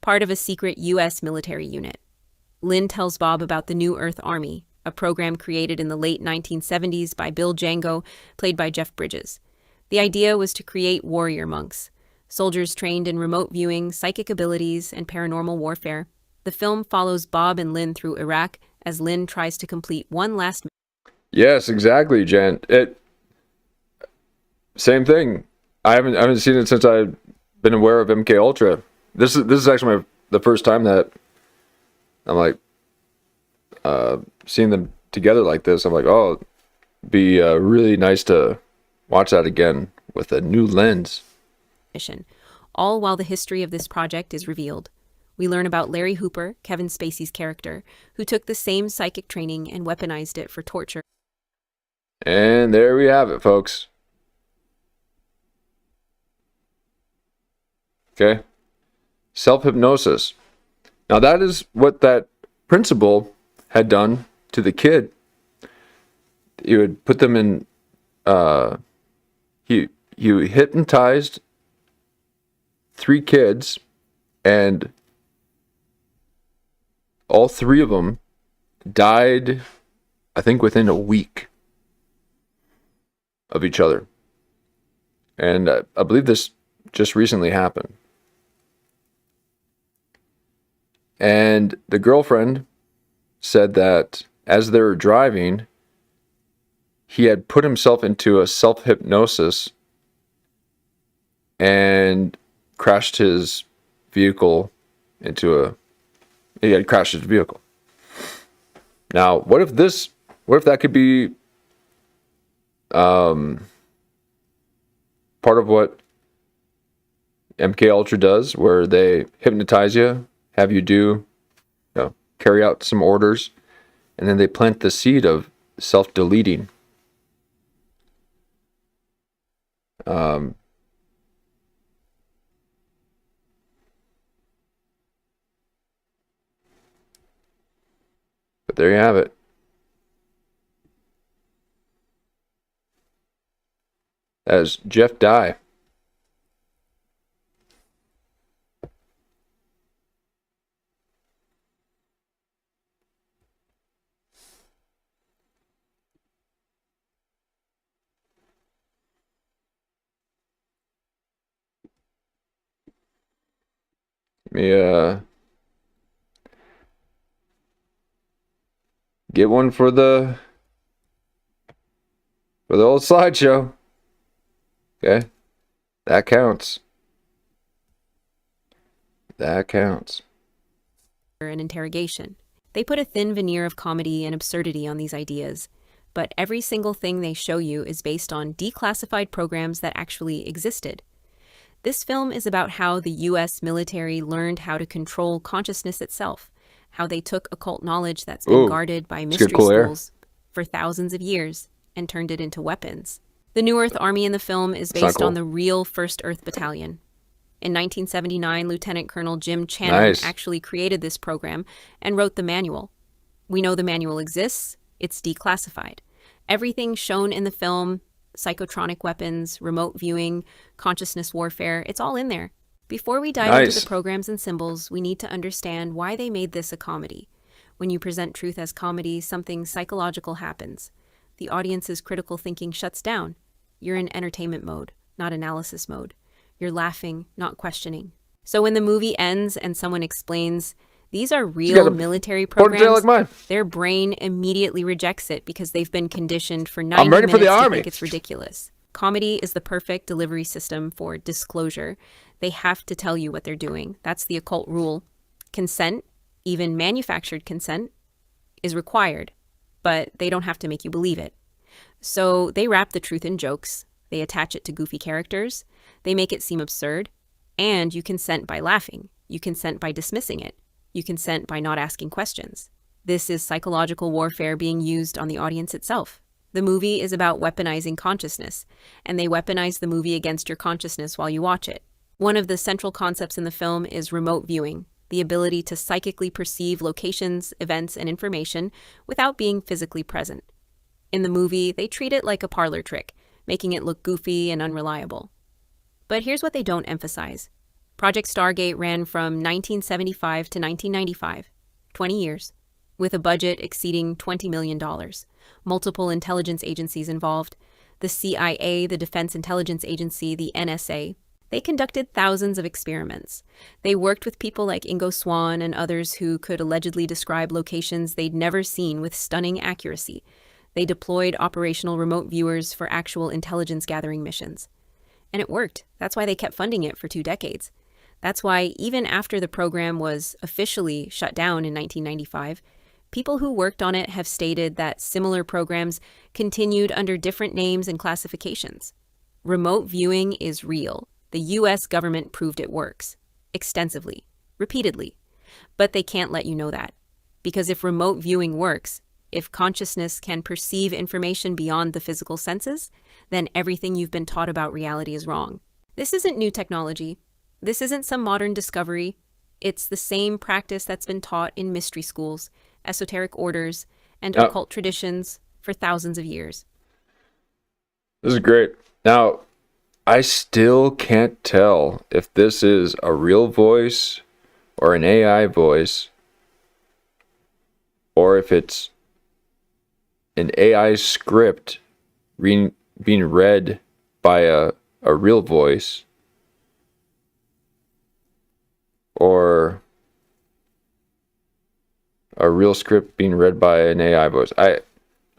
part of a secret U.S. military unit. Lynn tells Bob about the New Earth Army, a program created in the late 1970s by Bill Django, played by Jeff Bridges. The idea was to create warrior monks, soldiers trained in remote viewing, psychic abilities, and paranormal warfare. The film follows Bob and Lynn through Iraq as Lynn tries to complete one last mission.
Yes, exactly, Jen. Same thing. I haven't seen it since I've been aware of MK Ultra. This is actually the first time that I'm like seeing them together like this. I'm like, oh, it'd be really nice to watch that again with a new lens.
All while the history of this project is revealed. We learn about Larry Hooper, Kevin Spacey's character, who took the same psychic training and weaponized it for torture.
And there we have it, folks. Okay. Self-hypnosis. Now that is what that principal had done to the kid. He would put them in, he hypnotized 3 kids, and all 3 of them died, I think, within a week of each other. And I believe this just recently happened. And the girlfriend said that as they were driving, he had put himself into a self-hypnosis and crashed his vehicle he had crashed his vehicle. Now, what if that could be part of what MK Ultra does, where they hypnotize you, have you carry out some orders, and then they plant the seed of self-deleting. But there you have it. As Jeff Dye. Let me get one for the old slideshow. Okay, that counts. That counts.
An interrogation. They put a thin veneer of comedy and absurdity on these ideas, but every single thing they show you is based on declassified programs that actually existed. This film is about how the US military learned how to control consciousness itself, how they took occult knowledge that's been guarded by mystery schools for thousands of years and turned it into weapons. The New Earth Army in the film is based on the real First Earth Battalion. In 1979, Lieutenant Colonel Jim Channon actually created this program and wrote the manual. We know the manual exists, it's declassified. Everything shown in the film, psychotronic weapons, remote viewing, consciousness warfare, it's all in there. Before we dive into the programs and symbols, we need to understand why they made this a comedy. When you present truth as comedy, something psychological happens. The audience's critical thinking shuts down. You're in entertainment mode, not analysis mode. You're laughing, not questioning. So when the movie ends and someone explains, these are real military programs, their brain immediately rejects it because they've been conditioned for 90 minutes to think it's ridiculous. Comedy is the perfect delivery system for disclosure. They have to tell you what they're doing. That's the occult rule. Consent, even manufactured consent, is required, but they don't have to make you believe it. So they wrap the truth in jokes. They attach it to goofy characters. They make it seem absurd. And you consent by laughing. You consent by dismissing it. You consent by not asking questions. This is psychological warfare being used on the audience itself. The movie is about weaponizing consciousness, and they weaponize the movie against your consciousness while you watch it. One of the central concepts in the film is remote viewing, the ability to psychically perceive locations, events, and information without being physically present. In the movie, they treat it like a parlor trick, making it look goofy and unreliable. But here's what they don't emphasize. Project Stargate ran from 1975 to 1995, 20 years, with a budget exceeding $20 million. Multiple intelligence agencies involved, the CIA, the Defense Intelligence Agency, the NSA. They conducted thousands of experiments. They worked with people like Ingo Swann and others who could allegedly describe locations they'd never seen with stunning accuracy. They deployed operational remote viewers for actual intelligence gathering missions. And it worked. That's why they kept funding it for 2 decades. That's why even after the program was officially shut down in 1995, people who worked on it have stated that similar programs continued under different names and classifications. Remote viewing is real. The US government proved it works. Extensively. Repeatedly. But they can't let you know that. Because if remote viewing works, if consciousness can perceive information beyond the physical senses, then everything you've been taught about reality is wrong. This isn't new technology. This isn't some modern discovery. It's the same practice that's been taught in mystery schools, esoteric orders, and occult traditions for thousands of years.
This is great. Now, I still can't tell if this is a real voice or an AI voice, or if it's an AI script being read by a real voice, or a real script being read by an AI voice.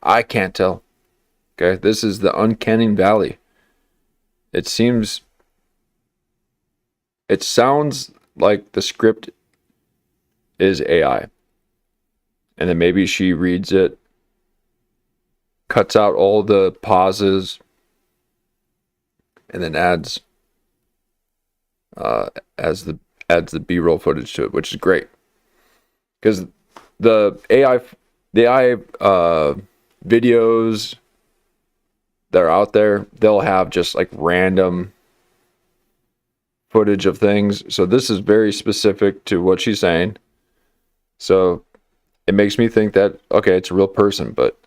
I can't tell. Okay, this is the uncanny valley. It sounds like the script is AI. And then maybe she reads it, cuts out all the pauses, and then adds the B-roll footage to it, which is great. Because the AI videos that are out there, they'll have just like random footage of things. So this is very specific to what she's saying. So it makes me think that, okay, it's a real person, but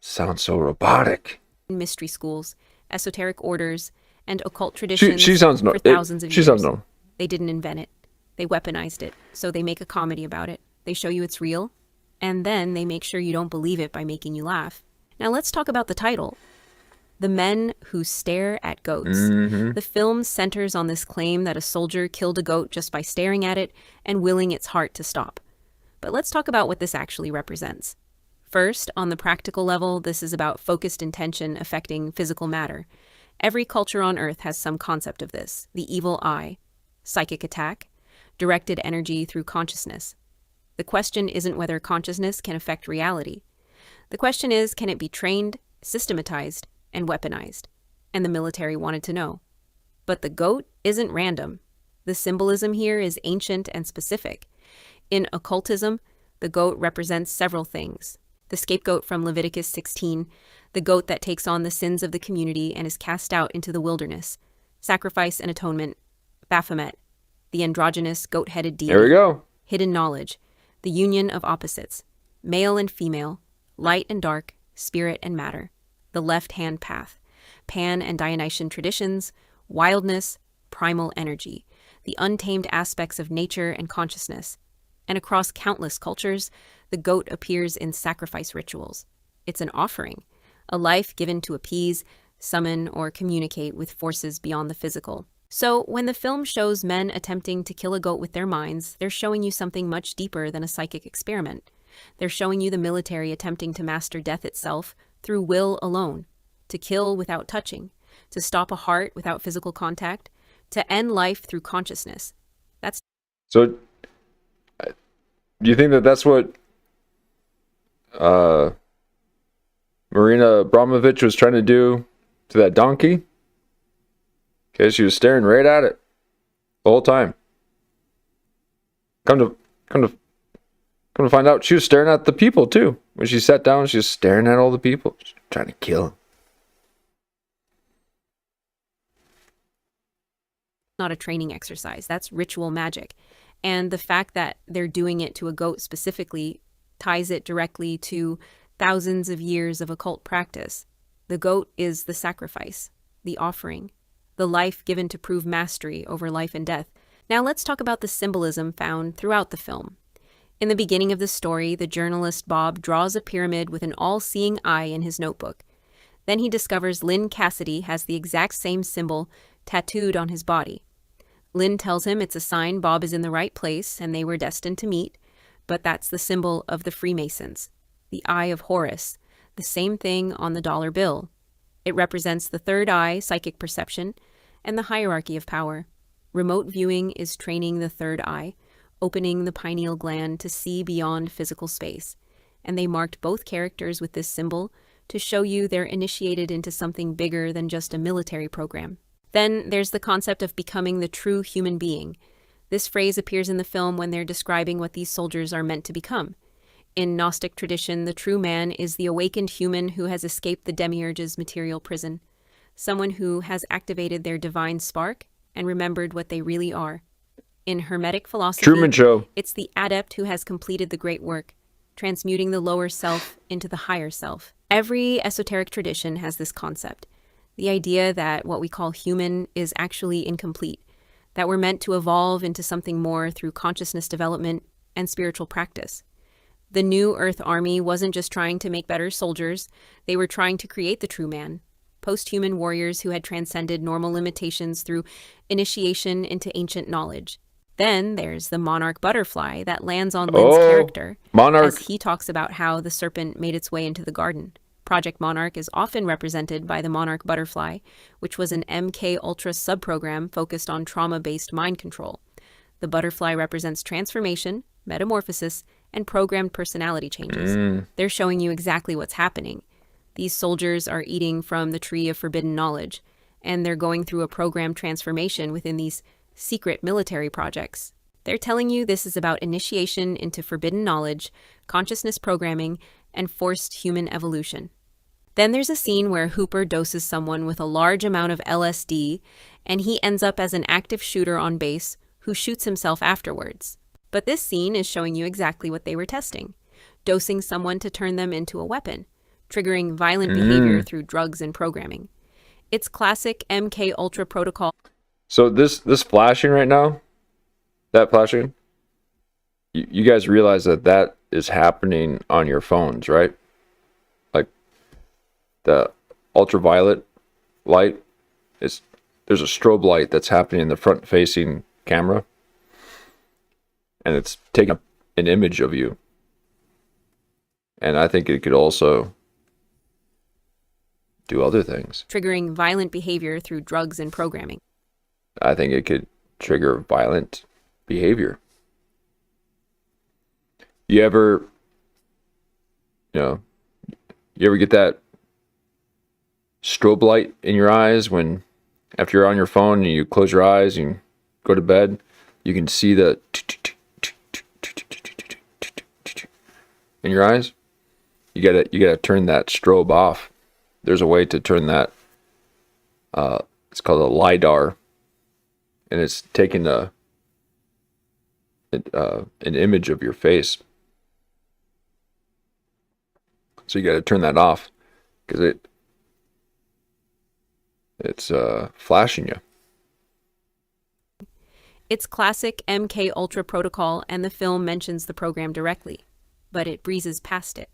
sounds so robotic.
Mystery schools, esoteric orders, and occult traditions
She sounds
for thousands of years.
She sounds normal.
They didn't invent it. They weaponized it. So they make a comedy about it. They show you it's real, and then they make sure you don't believe it by making you laugh. Now let's talk about the title. The Men Who Stare at Goats.
Mm-hmm.
The film centers on this claim that a soldier killed a goat just by staring at it and willing its heart to stop. But let's talk about what this actually represents. First, on the practical level, this is about focused intention affecting physical matter. Every culture on Earth has some concept of this. The evil eye, psychic attack, directed energy through consciousness. The question isn't whether consciousness can affect reality. The question is, can it be trained, systematized, and weaponized? And the military wanted to know. But the goat isn't random. The symbolism here is ancient and specific. In occultism, the goat represents several things. The scapegoat from Leviticus 16, the goat that takes on the sins of the community and is cast out into the wilderness. Sacrifice and atonement. Baphomet, the androgynous goat-headed deity.
There we go.
Hidden knowledge, the union of opposites. Male and female, light and dark, spirit and matter. The left-hand path. Pan and Dionysian traditions, wildness, primal energy. The untamed aspects of nature and consciousness. And across countless cultures, the goat appears in sacrifice rituals. It's an offering, a life given to appease, summon, or communicate with forces beyond the physical. So, when the film shows men attempting to kill a goat with their minds, they're showing you something much deeper than a psychic experiment. They're showing you the military attempting to master death itself through will alone, to kill without touching, to stop a heart without physical contact, to end life through consciousness. That's
So, do you think that that's what Marina Abramovic was trying to do to that donkey? Okay, she was staring right at it the whole time. Come to find out, she was staring at the people too. When she sat down, she was staring at all the people, trying to kill them.
not a training exercise. That's ritual magic. And the fact that they're doing it to a goat specifically ties it directly to thousands of years of occult practice. The goat is the sacrifice, the offering, the life given to prove mastery over life and death. Now let's talk about the symbolism found throughout the film. In the beginning of the story, the journalist Bob draws a pyramid with an all-seeing eye in his notebook. Then he discovers Lynn Cassidy has the exact same symbol tattooed on his body. Lynn tells him it's a sign Bob is in the right place and they were destined to meet, but that's the symbol of the Freemasons, the Eye of Horus, the same thing on the dollar bill. It represents the third eye, psychic perception, and the hierarchy of power. Remote viewing is training the third eye, opening the pineal gland to see beyond physical space. And they marked both characters with this symbol to show you they're initiated into something bigger than just a military program. Then there's the concept of becoming the true human being. This phrase appears in the film when they're describing what these soldiers are meant to become. In Gnostic tradition, the true man is the awakened human who has escaped the demiurge's material prison, someone who has activated their divine spark and remembered what they really are. In Hermetic philosophy,
Truman Show.
It's the adept who has completed the great work, transmuting the lower self into the higher self. Every esoteric tradition has this concept, the idea that what we call human is actually incomplete, that we're meant to evolve into something more through consciousness development and spiritual practice. The New Earth Army wasn't just trying to make better soldiers, they were trying to create the true man, post-human warriors who had transcended normal limitations through initiation into ancient knowledge. Then there's the monarch butterfly that lands on Lynn's character
Monarch.
as he talks about how the serpent made its way into the garden, Project Monarch is often represented by the Monarch butterfly, which was an MK Ultra subprogram focused on trauma-based mind control. The butterfly represents transformation, metamorphosis, and programmed personality changes. They're showing you exactly what's happening. These soldiers are eating from the tree of forbidden knowledge, and they're going through a programmed transformation within these secret military projects. They're telling you this is about initiation into forbidden knowledge, consciousness programming, and forced human evolution. Then there's a scene where Hooper doses someone with a large amount of LSD, and he ends up as an active shooter on base who shoots himself afterwards. But this scene is showing you exactly what they were testing, dosing someone to turn them into a weapon, triggering violent behavior through drugs and programming. It's classic MK Ultra protocol.
So this flashing right now, that flashing, you guys realize that is happening on your phones, right? Like the ultraviolet light there's a strobe light that's happening in the front facing camera, and it's taking an image of you. And I think it could also do other things.
Triggering violent behavior through drugs and programming.
I think it could trigger violent behavior. You ever get that strobe light in your eyes when after you're on your phone and you close your eyes and go to bed, you can see the in your eyes? You gotta turn that strobe off. There's a way to turn that. It's called a LiDAR, and it's taking an image of your face. So you got to turn that off because it's flashing you.
It's classic MK Ultra protocol, and the film mentions the program directly, but it breezes past it.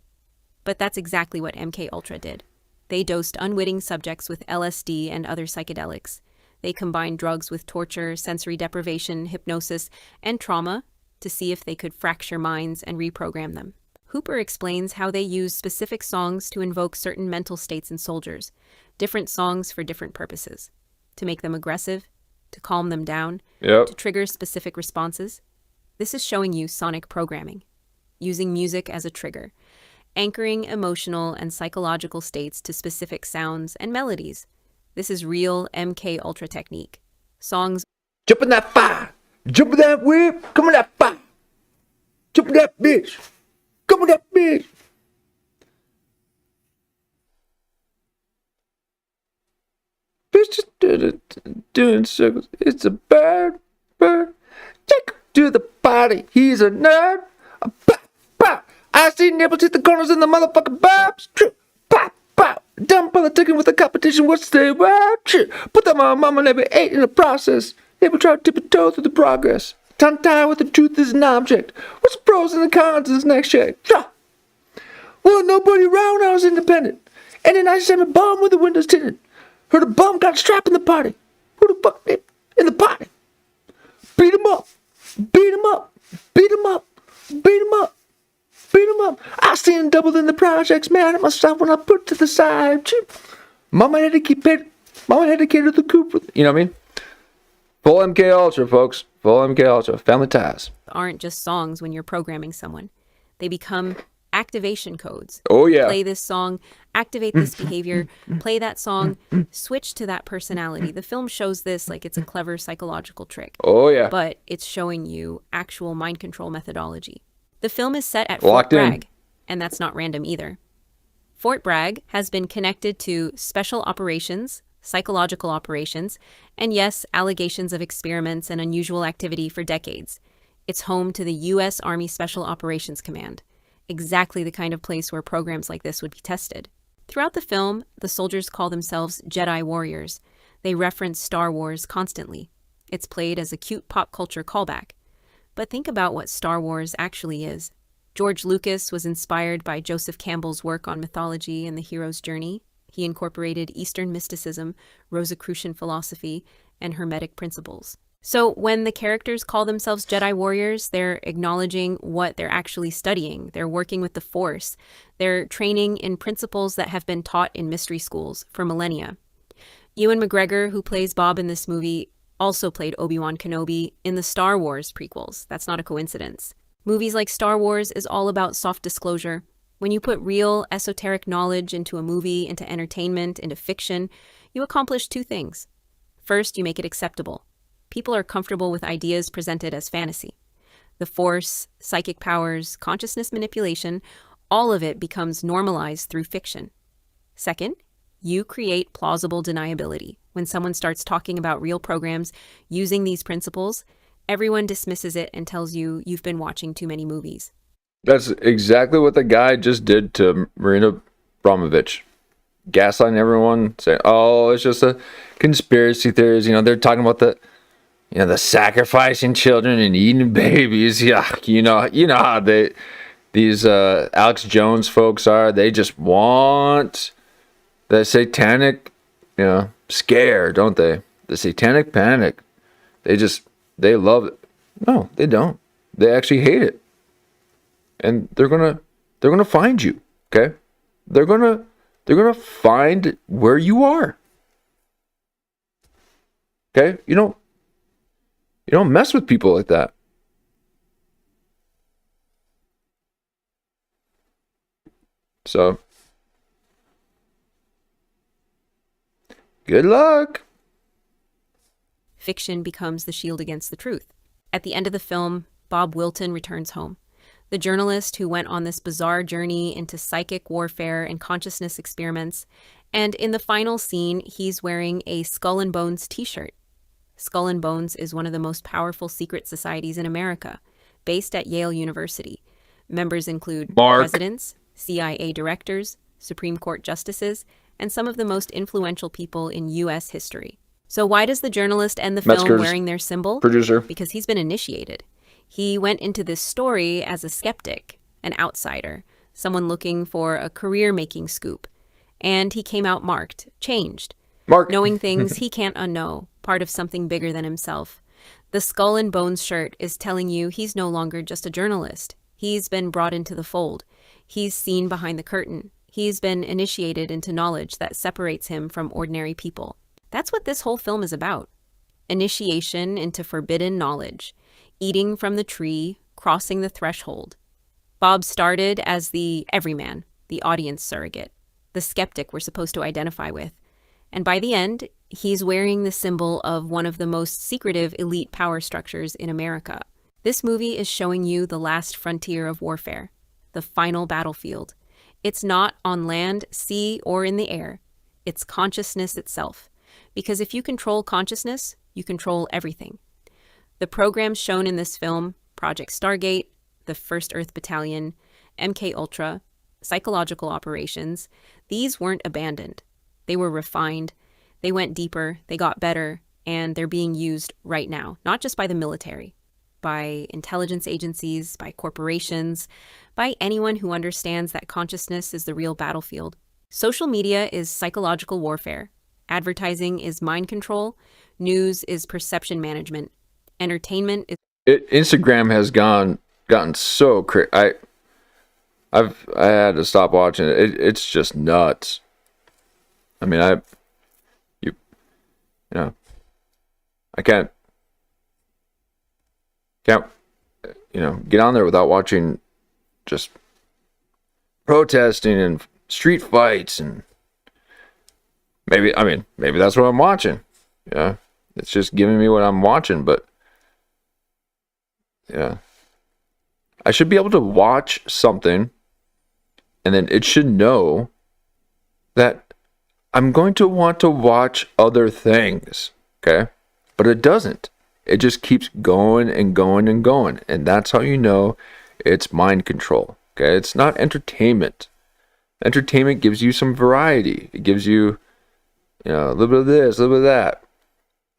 But that's exactly what MK Ultra did. They dosed unwitting subjects with LSD and other psychedelics. They combined drugs with torture, sensory deprivation, hypnosis, and trauma to see if they could fracture minds and reprogram them. Hooper explains how they use specific songs to invoke certain mental states in soldiers, different songs for different purposes, to make them aggressive, to calm them down, to trigger specific responses. This is showing you sonic programming, using music as a trigger, anchoring emotional and psychological states to specific sounds and melodies. This is real MK Ultra technique. Songs.
Jump in that fire! Jump in that whip! Come in that fire! Jump in that bitch! Come in that bitch! Bitch just doing circles. It's a bird. Take him to the party. He's a nerd. I see nipples hit the corners in the motherfucking bobs. Pop, pop. Dumb brother taking with the competition. What's the word? Put that on mama never ate in the process. Never try to tip a toe through the progress. Tongue tied with the truth is an object. What's the pros and the cons of this next shade? Well, nobody around. I was independent. And then I sent a bum with the windows tinted. Heard a bum got strapped in the party. Who the fuck did? In the party. Beat him up. Beat him up. Beat him up. Beat him up. Beat him up. I seen double in the projects, mad at myself when I put to the side. Mama had to keep it. Mama had to cater the coop. You know what I mean? Full MK Ultra, folks. Full MK Ultra. Family ties.
Aren't just songs when you're programming someone. They become activation codes.
Oh, yeah.
Play this song, activate this behavior, play that song, switch to that personality. The film shows this like it's a clever psychological trick.
Oh, yeah.
But it's showing you actual mind control methodology. The film is set at Fort Bragg, and that's not random either. Fort Bragg has been connected to special operations, psychological operations, and yes, allegations of experiments and unusual activity for decades. It's home to the U.S. Army Special Operations Command, exactly the kind of place where programs like this would be tested. Throughout the film, the soldiers call themselves Jedi Warriors. They reference Star Wars constantly. It's played as a cute pop culture callback. But think about what Star Wars actually is. George Lucas was inspired by Joseph Campbell's work on mythology and the hero's journey. He incorporated Eastern mysticism, Rosicrucian philosophy, and Hermetic principles. So when the characters call themselves Jedi warriors, they're acknowledging what they're actually studying. They're working with the Force. They're training in principles that have been taught in mystery schools for millennia. Ewan McGregor, who plays Bob in this movie, also played Obi-Wan Kenobi in the Star Wars prequels. That's not a coincidence. Movies like Star Wars is all about soft disclosure. When you put real esoteric knowledge into a movie, into entertainment, into fiction, you accomplish two things. First, you make it acceptable. People are comfortable with ideas presented as fantasy. The Force, psychic powers, consciousness manipulation, all of it becomes normalized through fiction. Second, you create plausible deniability. When someone starts talking about real programs using these principles, everyone dismisses it and tells you you've been watching too many movies.
That's exactly what the guy just did to Marina Abramovic. Gaslighting everyone, saying, oh, it's just a conspiracy theories. They're talking about the sacrificing children and eating babies. Yeah, you know how these Alex Jones folks are. They just want the satanic, scare, don't they? The satanic panic. They love it. No, they don't. They actually hate it. And they're gonna find you, okay? They're gonna find where you are. Okay? You don't mess with people like that. So, good luck.
Fiction becomes the shield against the truth. At the end of the film, Bob Wilton returns home. The journalist who went on this bizarre journey into psychic warfare and consciousness experiments, and in the final scene, he's wearing a Skull and Bones t-shirt. Skull and Bones is one of the most powerful secret societies in America, based at Yale University. Members include presidents, CIA directors, Supreme Court justices, and some of the most influential people in U.S. history. So why does the journalist end the film wearing their symbol?
Producer.
Because he's been initiated. He went into this story as a skeptic, an outsider, someone looking for a career-making scoop. And he came out marked, changed, knowing things he can't unknow, part of something bigger than himself. The Skull and Bones shirt is telling you he's no longer just a journalist. He's been brought into the fold. He's seen behind the curtain. He's been initiated into knowledge that separates him from ordinary people. That's what this whole film is about. Initiation into forbidden knowledge. Eating from the tree, crossing the threshold. Bob started as the everyman, the audience surrogate, the skeptic we're supposed to identify with. And by the end, he's wearing the symbol of one of the most secretive elite power structures in America. This movie is showing you the last frontier of warfare, the final battlefield. It's not on land, sea, or in the air. It's consciousness itself. Because if you control consciousness, you control everything. The programs shown in this film, Project Stargate, the First Earth Battalion, MK Ultra, psychological operations, these weren't abandoned. They were refined, they went deeper, they got better, and they're being used right now, not just by the military, by intelligence agencies, by corporations, by anyone who understands that consciousness is the real battlefield. Social media is psychological warfare. Advertising is mind control. News is perception management. Entertainment is...
Instagram has gotten so crazy. I had to stop watching it. It's just nuts. I mean, I can't get on there without watching just protesting and street fights, and maybe that's what I'm watching. Yeah, it's just giving me what I'm watching, but yeah, I should be able to watch something and then it should know that I'm going to want to watch other things, okay? But it doesn't. It just keeps going and going and going. And that's how you know it's mind control, okay? It's not entertainment. Entertainment gives you some variety. It gives you, a little bit of this, a little bit of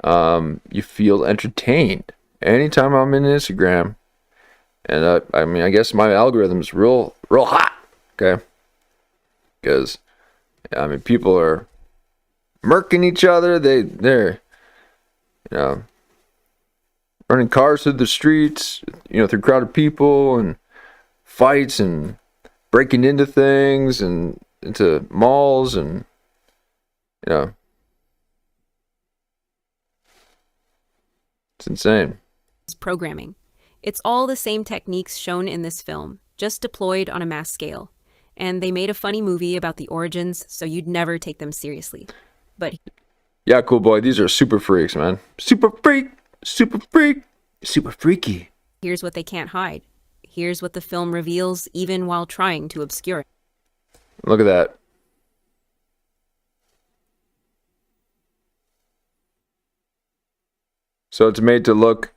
that. You feel entertained. Anytime I'm in Instagram, and I guess my algorithm's real hot, okay? Because, people are murking each other. They're, running cars through the streets, through crowded people and fights and breaking into things and into malls and, it's insane.
Programming. It's all the same techniques shown in this film, just deployed on a mass scale. And they made a funny movie about the origins, so you'd never take them seriously. But
yeah, cool boy. These are super freaks, man. Super freak, super freak, super freaky.
Here's what they can't hide. Here's what the film reveals, even while trying to obscure it.
Look at that. So it's made to look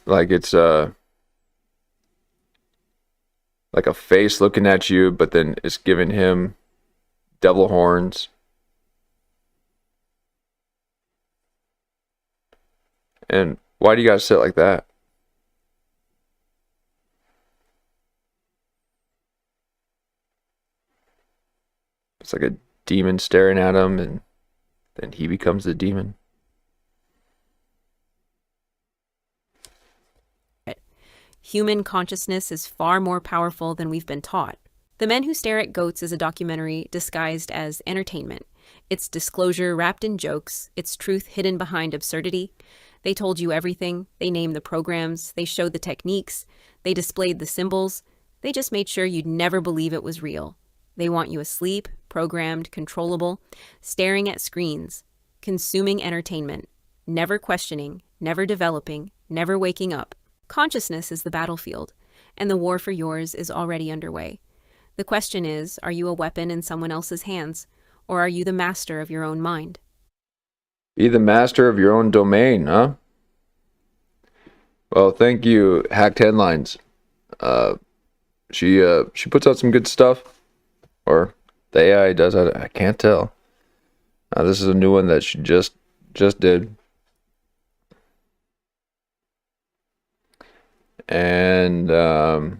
like it's like a face looking at you, but then it's giving him devil horns. And why do you guys sit like that? It's like a demon staring at him, and then he becomes the demon.
Human consciousness is far more powerful than we've been taught. The Men Who Stare at Goats is a documentary disguised as entertainment. It's disclosure wrapped in jokes, it's truth hidden behind absurdity. They told you everything, they named the programs, they showed the techniques, they displayed the symbols. They just made sure you'd never believe it was real. They want you asleep, programmed, controllable, staring at screens, consuming entertainment, never questioning, never developing, never waking up. Consciousness is the battlefield, and the war for yours is already underway. The question is, are you a weapon in someone else's hands, or are you the master of your own mind?
Be the master of your own domain, huh? Well, thank you, Hacked Headlines. She puts out some good stuff, or the AI does. I can't tell. This is a new one that she just did. And there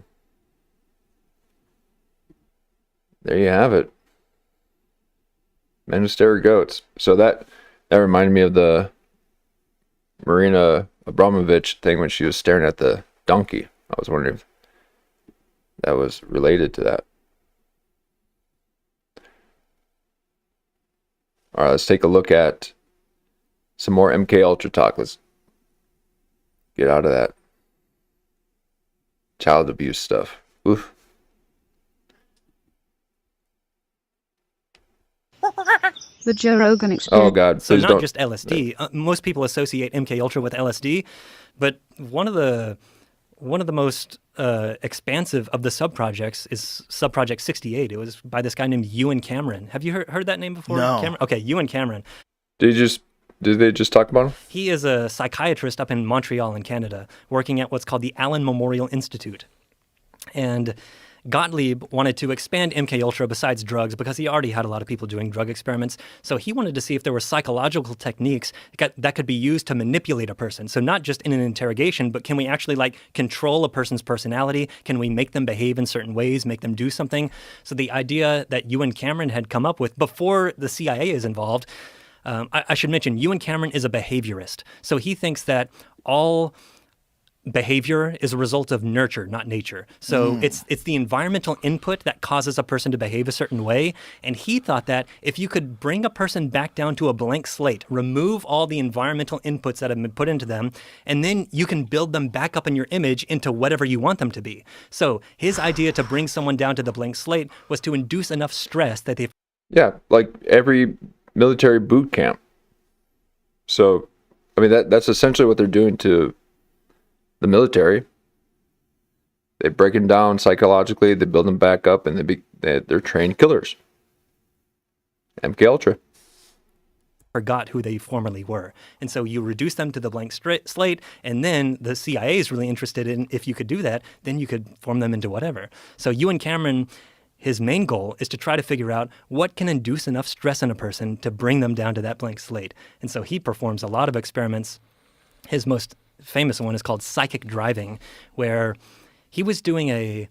you have it. Men Who Stare at Goats. So that reminded me of the Marina Abramovic thing when she was staring at the donkey. I was wondering if that was related to that. All right, let's take a look at some more MK Ultra talk. Let's get out of that child abuse stuff. Oof.
The Joe Rogan Experience.
Oh God!
So
Please
not
don't.
just LSD. Most people associate MK Ultra with LSD, but one of the most expansive of the subprojects is Subproject 68. It was by this guy named Ewan Cameron. Have you heard that name before?
No.
Cameron? Okay, Ewan Cameron.
Did they just talk about him?
He is a psychiatrist up in Montreal in Canada, working at what's called the Allen Memorial Institute. And Gottlieb wanted to expand MK Ultra besides drugs because he already had a lot of people doing drug experiments. So he wanted to see if there were psychological techniques that could be used to manipulate a person. So not just in an interrogation, but can we actually control a person's personality? Can we make them behave in certain ways, make them do something? So the idea that Ewan Cameron had come up with before the CIA is involved, I should mention, Ewan Cameron is a behaviorist. So he thinks that all behavior is a result of nurture, not nature. So it's the environmental input that causes a person to behave a certain way. And he thought that if you could bring a person back down to a blank slate, remove all the environmental inputs that have been put into them, and then you can build them back up in your image into whatever you want them to be. So his idea to bring someone down to the blank slate was to induce enough stress that they...
Yeah, like every military boot camp. So, I mean, that's essentially what they're doing to the military. They break them down psychologically, they build them back up, and they're trained killers. MK Ultra.
Forgot who they formerly were. And so you reduce them to the blank slate, and then the CIA is really interested in, if you could do that, then you could form them into whatever. So Ewan Cameron, his main goal is to try to figure out what can induce enough stress in a person to bring them down to that blank slate. And so he performs a lot of experiments. His most famous one is called psychic driving, where he was doing a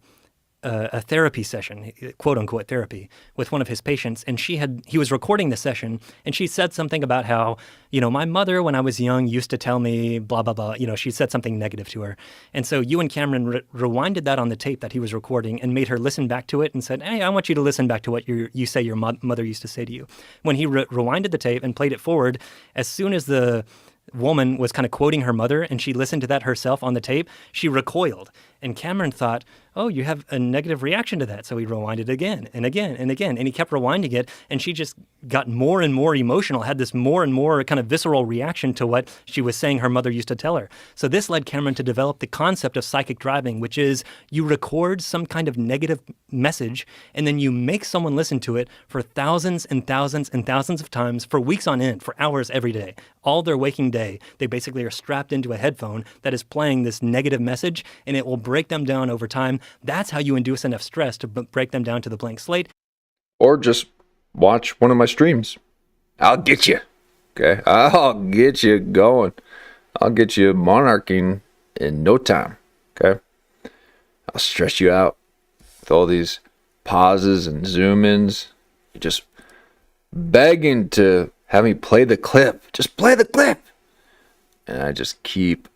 a therapy session, quote unquote therapy, with one of his patients, and he was recording the session, and she said something about how, my mother when I was young used to tell me blah blah blah. She said something negative to her, and so Ewan Cameron rewinded that on the tape that he was recording and made her listen back to it and said, "Hey, I want you to listen back to what you say your mother used to say to you." When he rewinded the tape and played it forward, as soon as the woman was kind of quoting her mother and she listened to that herself on the tape, she recoiled. And Cameron thought, oh, you have a negative reaction to that. So he rewinded again and again and again. And he kept rewinding it. And she just got more and more emotional, had this more and more kind of visceral reaction to what she was saying her mother used to tell her. So this led Cameron to develop the concept of psychic driving, which is you record some kind of negative message and then you make someone listen to it for thousands and thousands and thousands of times for weeks on end, for hours every day. All their waking day, they basically are strapped into a headphone that is playing this negative message, and it will break them down over time. That's how you induce enough stress to break them down to the blank slate.
Or just watch one of my streams. I'll get you. Okay? I'll get you going. I'll get you monarching in no time. Okay? I'll stress you out with all these pauses and zoom ins. You're just begging to have me play the clip. Just play the clip. And I just keep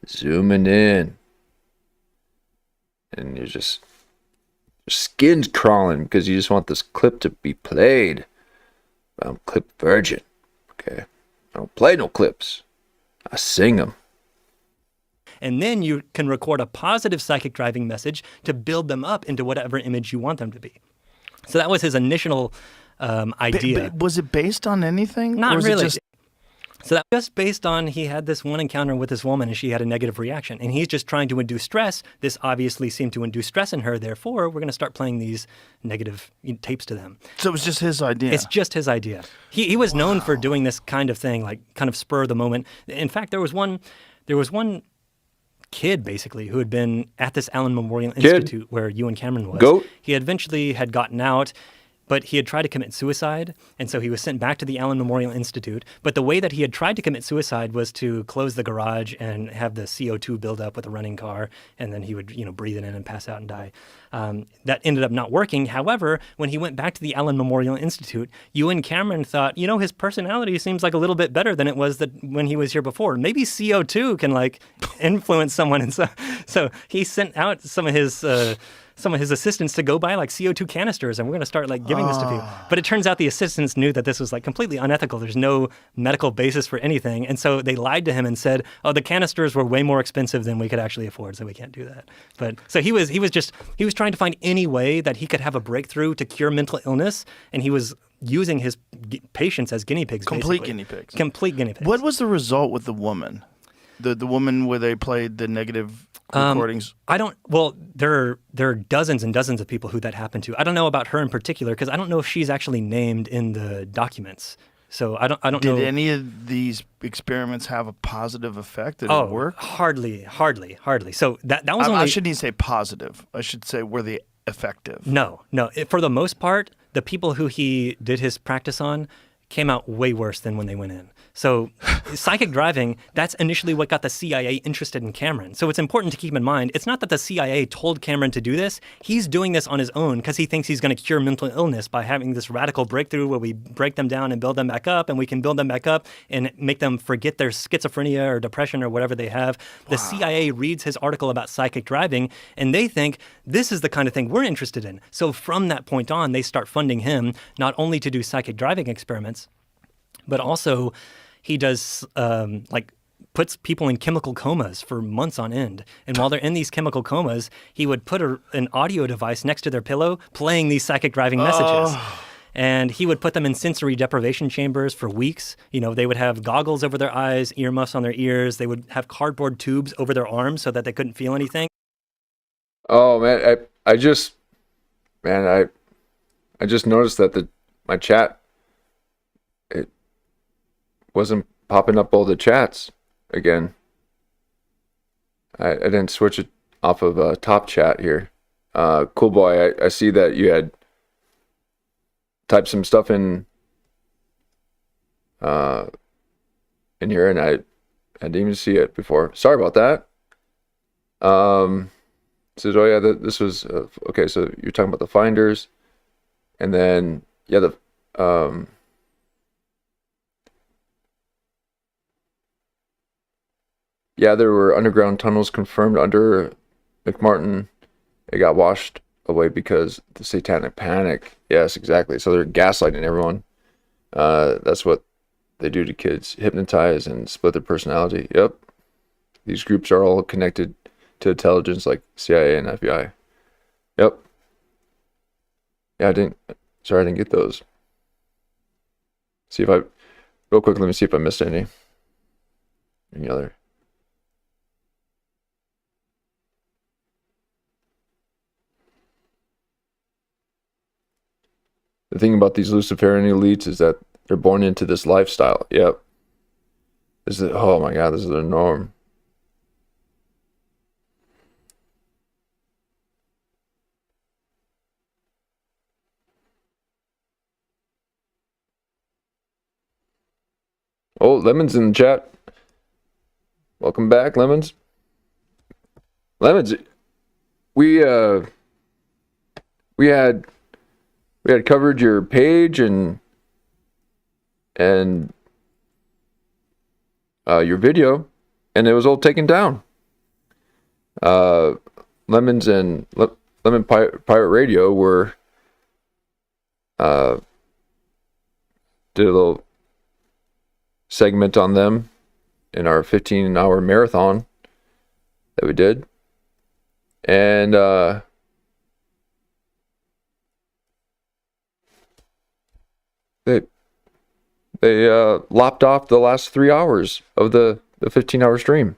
zooming in. And you're just your skin's crawling because you just want this clip to be played. I'm clip virgin. Okay? I don't play no clips. I sing them.
And then you can record a positive psychic driving message to build them up into whatever image you want them to be. So that was his initial idea.
Was it based on anything?
Not
or was
really.
It just...
So that was just based on he had this one encounter with this woman and she had a negative reaction. And he's just trying to induce stress. This obviously seemed to induce stress in her. Therefore, we're going to start playing these negative tapes to them.
So it was just his idea?
It's just his idea. He was known for doing this kind of thing, like kind of spur of the moment. In fact, there was one kid basically who had been at this Allen Memorial Institute where Ewan Cameron was.
Goat.
He eventually had gotten out, but he had tried to commit suicide, and so he was sent back to the Allen Memorial Institute. But the way that he had tried to commit suicide was to close the garage and have the CO2 build up with a running car, and then he would, breathe it in and pass out and die. That ended up not working. However, when he went back to the Allen Memorial Institute, Ewan Cameron thought, his personality seems like a little bit better than it was when he was here before. Maybe CO2 can influence someone, and so he sent out some of his assistants to go buy CO2 canisters, and we're going to start giving this to people. But it turns out the assistants knew that this was completely unethical. There's no medical basis for anything. And so they lied to him and said, oh, the canisters were way more expensive than we could actually afford, so we can't do that. But so he was trying to find any way that he could have a breakthrough to cure mental illness, and he was using his patients as guinea pigs.
Complete guinea pigs.
Complete guinea pigs.
What was the result with the woman? The woman where they played the negative recordings?
There are dozens and dozens of people who that happened to. I don't know about her in particular because I don't know if she's actually named in the documents. So I don't know.
Did any of these experiments have a positive effect? Did it work?
Hardly. So that was only...
I shouldn't say positive. I should say were they effective?
No. For the most part, the people who he did his practice on came out way worse than when they went in. So psychic driving, that's initially what got the CIA interested in Cameron. So it's important to keep in mind, it's not that the CIA told Cameron to do this. He's doing this on his own because he thinks he's going to cure mental illness by having this radical breakthrough where we break them down and build them back up, and we can build them back up and make them forget their schizophrenia or depression or whatever they have. The CIA reads his article about psychic driving, and they think this is the kind of thing we're interested in. So from that point on, they start funding him not only to do psychic driving experiments, but also he does puts people in chemical comas for months on end. And while they're in these chemical comas, he would put an audio device next to their pillow playing these psychic driving messages. And he would put them in sensory deprivation chambers for weeks. They would have goggles over their eyes, earmuffs on their ears. They would have cardboard tubes over their arms so that they couldn't feel anything.
Oh man, I just noticed that my chat, it wasn't popping up all the chats again. I didn't switch it off of top chat here. Cool boy, I see that you had typed some stuff in here, and I didn't even see it before. Sorry about that. says, "Oh yeah, this was okay." So you're talking about the finders, and then yeah, yeah, there were underground tunnels confirmed under McMartin. It got washed away because the satanic panic. Yes, exactly. So they're gaslighting everyone. That's what they do to kids: hypnotize and split their personality. Yep. These groups are all connected to intelligence like CIA and FBI. Yep. Yeah, I didn't get those. See if real quick, let me see if I missed any other. The thing about these Luciferian elites is that they're born into this lifestyle. Yep. Oh my God, this is their norm. Oh, Lemon's in the chat. Welcome back, Lemons. Lemons, we had covered your page and your video, and it was all taken down. Lemons and Lemon Pirate Radio were did a little segment on them in our 15-hour marathon that we did, and they lopped off the last 3 hours of the 15-hour stream.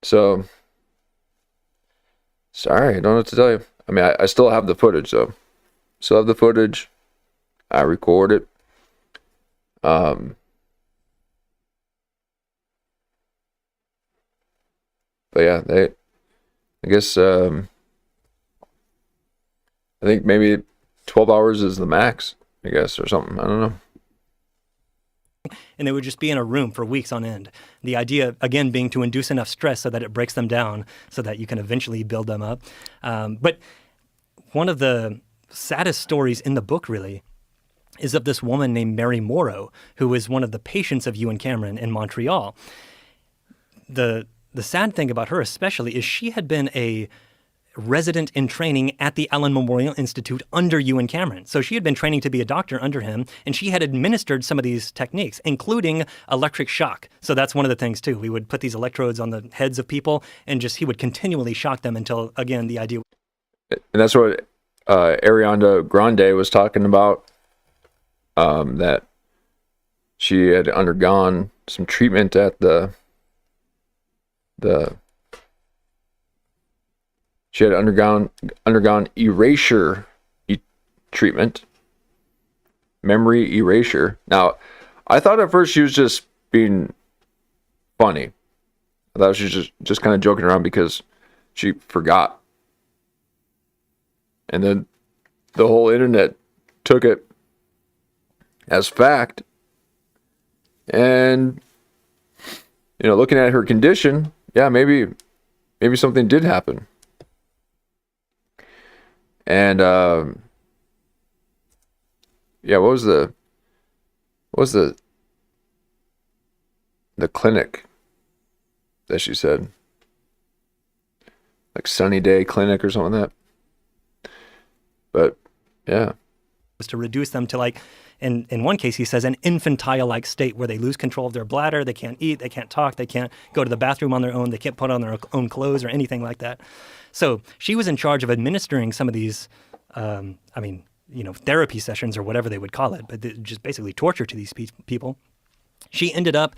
So sorry, I don't know what to tell you. I mean, I still have the footage though. Still have the footage. I record it. But yeah, I guess I think maybe 12 hours is the max, I guess, or something. I don't know.
And they would just be in a room for weeks on end. The idea, again, being to induce enough stress so that it breaks them down so that you can eventually build them up. But one of the saddest stories in the book, really, is of this woman named Mary Morrow, who was one of the patients of Ewan Cameron in Montreal. The sad thing about her especially is she had been a resident in training at the Allen Memorial Institute under Ewan Cameron. So she had been training to be a doctor under him, and she had administered some of these techniques, including electric shock. So that's one of the things, too. We would put these electrodes on the heads of people, and he would continually shock them until, again, the idea...
And that's what Ariana Grande was talking about, that she had undergone some treatment at she had undergone erasure treatment, memory erasure. Now, I thought at first she was just being funny. I thought she was just kind of joking around because she forgot. And then the whole internet took it as fact. And, looking at her condition, yeah, maybe something did happen. And yeah, what was the clinic that she said? Like Sunny Day Clinic or something like that. But yeah.
Was to reduce them to, like, in one case he says, an infantile-like state where they lose control of their bladder, they can't eat, they can't talk, they can't go to the bathroom on their own, they can't put on their own clothes or anything like that. So she was in charge of administering some of these, therapy sessions or whatever they would call it, but just basically torture to these people. She ended up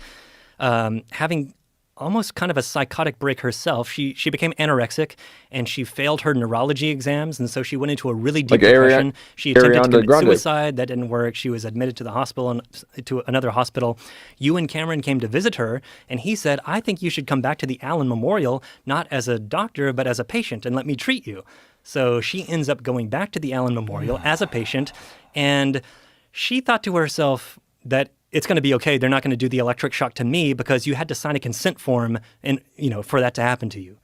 having almost kind of a psychotic break herself. She became anorexic, and she failed her neurology exams, and so she went into a really deep depression. She attempted to commit suicide. That didn't work. She was admitted to the hospital and to another hospital. Ewan Cameron came to visit her, and he said, "I think you should come back to the Allen Memorial, not as a doctor, but as a patient, and let me treat you." So she ends up going back to the Allen Memorial as a patient, and she thought to herself that it's going to be okay. They're not going to do the electric shock to me because you had to sign a consent form and, for that to happen to you.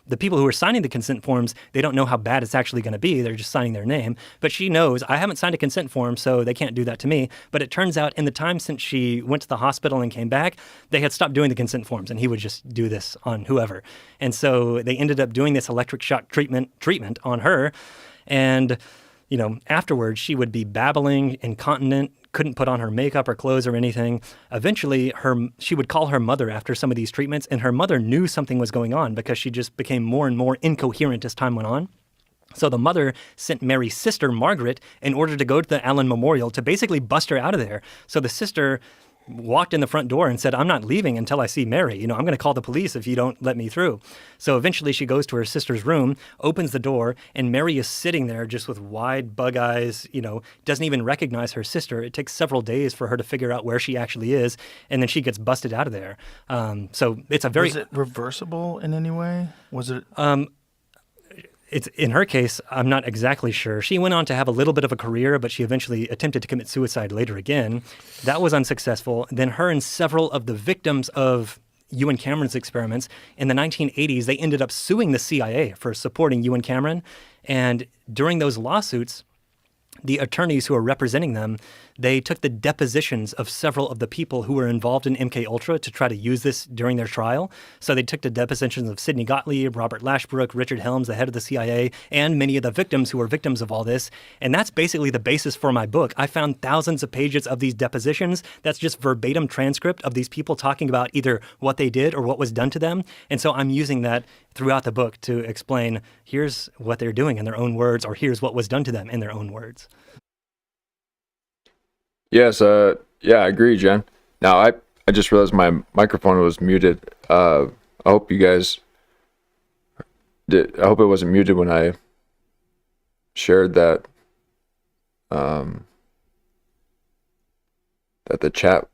The people who are signing the consent forms, they don't know how bad it's actually going to be. They're just signing their name. But she knows, I haven't signed a consent form, so they can't do that to me. But it turns out in the time since she went to the hospital and came back, they had stopped doing the consent forms, and he would just do this on whoever. And so they ended up doing this electric shock treatment on her. And, afterwards, she would be babbling, incontinent, couldn't put on her makeup or clothes or anything. Eventually, she would call her mother after some of these treatments, and her mother knew something was going on because she just became more and more incoherent as time went on. So the mother sent Mary's sister, Margaret, in order to go to the Allen Memorial to basically bust her out of there. So the sister walked in the front door and said, I'm not leaving until I see Mary. I'm going to call the police if you don't let me through. So eventually she goes to her sister's room, opens the door, and Mary is sitting there just with wide bug eyes, doesn't even recognize her sister. It takes several days for her to figure out where she actually is, and then she gets busted out of there. So it's a very...
Was it reversible in any way? Was it...
It's in her case, I'm not exactly sure. She went on to have a little bit of a career, but she eventually attempted to commit suicide later again. That was unsuccessful. Then her and several of the victims of Ewan Cameron's experiments in the 1980s, they ended up suing the CIA for supporting Ewan Cameron. And during those lawsuits, the attorneys who are representing them, they took the depositions of several of the people who were involved in MKUltra to try to use this during their trial. So they took the depositions of Sidney Gottlieb, Robert Lashbrook, Richard Helms, the head of the CIA, and many of the victims who were victims of all this. And that's basically the basis for my book. I found thousands of pages of these depositions. That's just verbatim transcript of these people talking about either what they did or what was done to them. And so I'm using that throughout the book to explain, here's what they're doing in their own words, or here's what was done to them in their own words.
Yes, I agree, Jen. Now, I just realized my microphone was muted. I hope you guys did. I hope it wasn't muted when I shared that that the chat.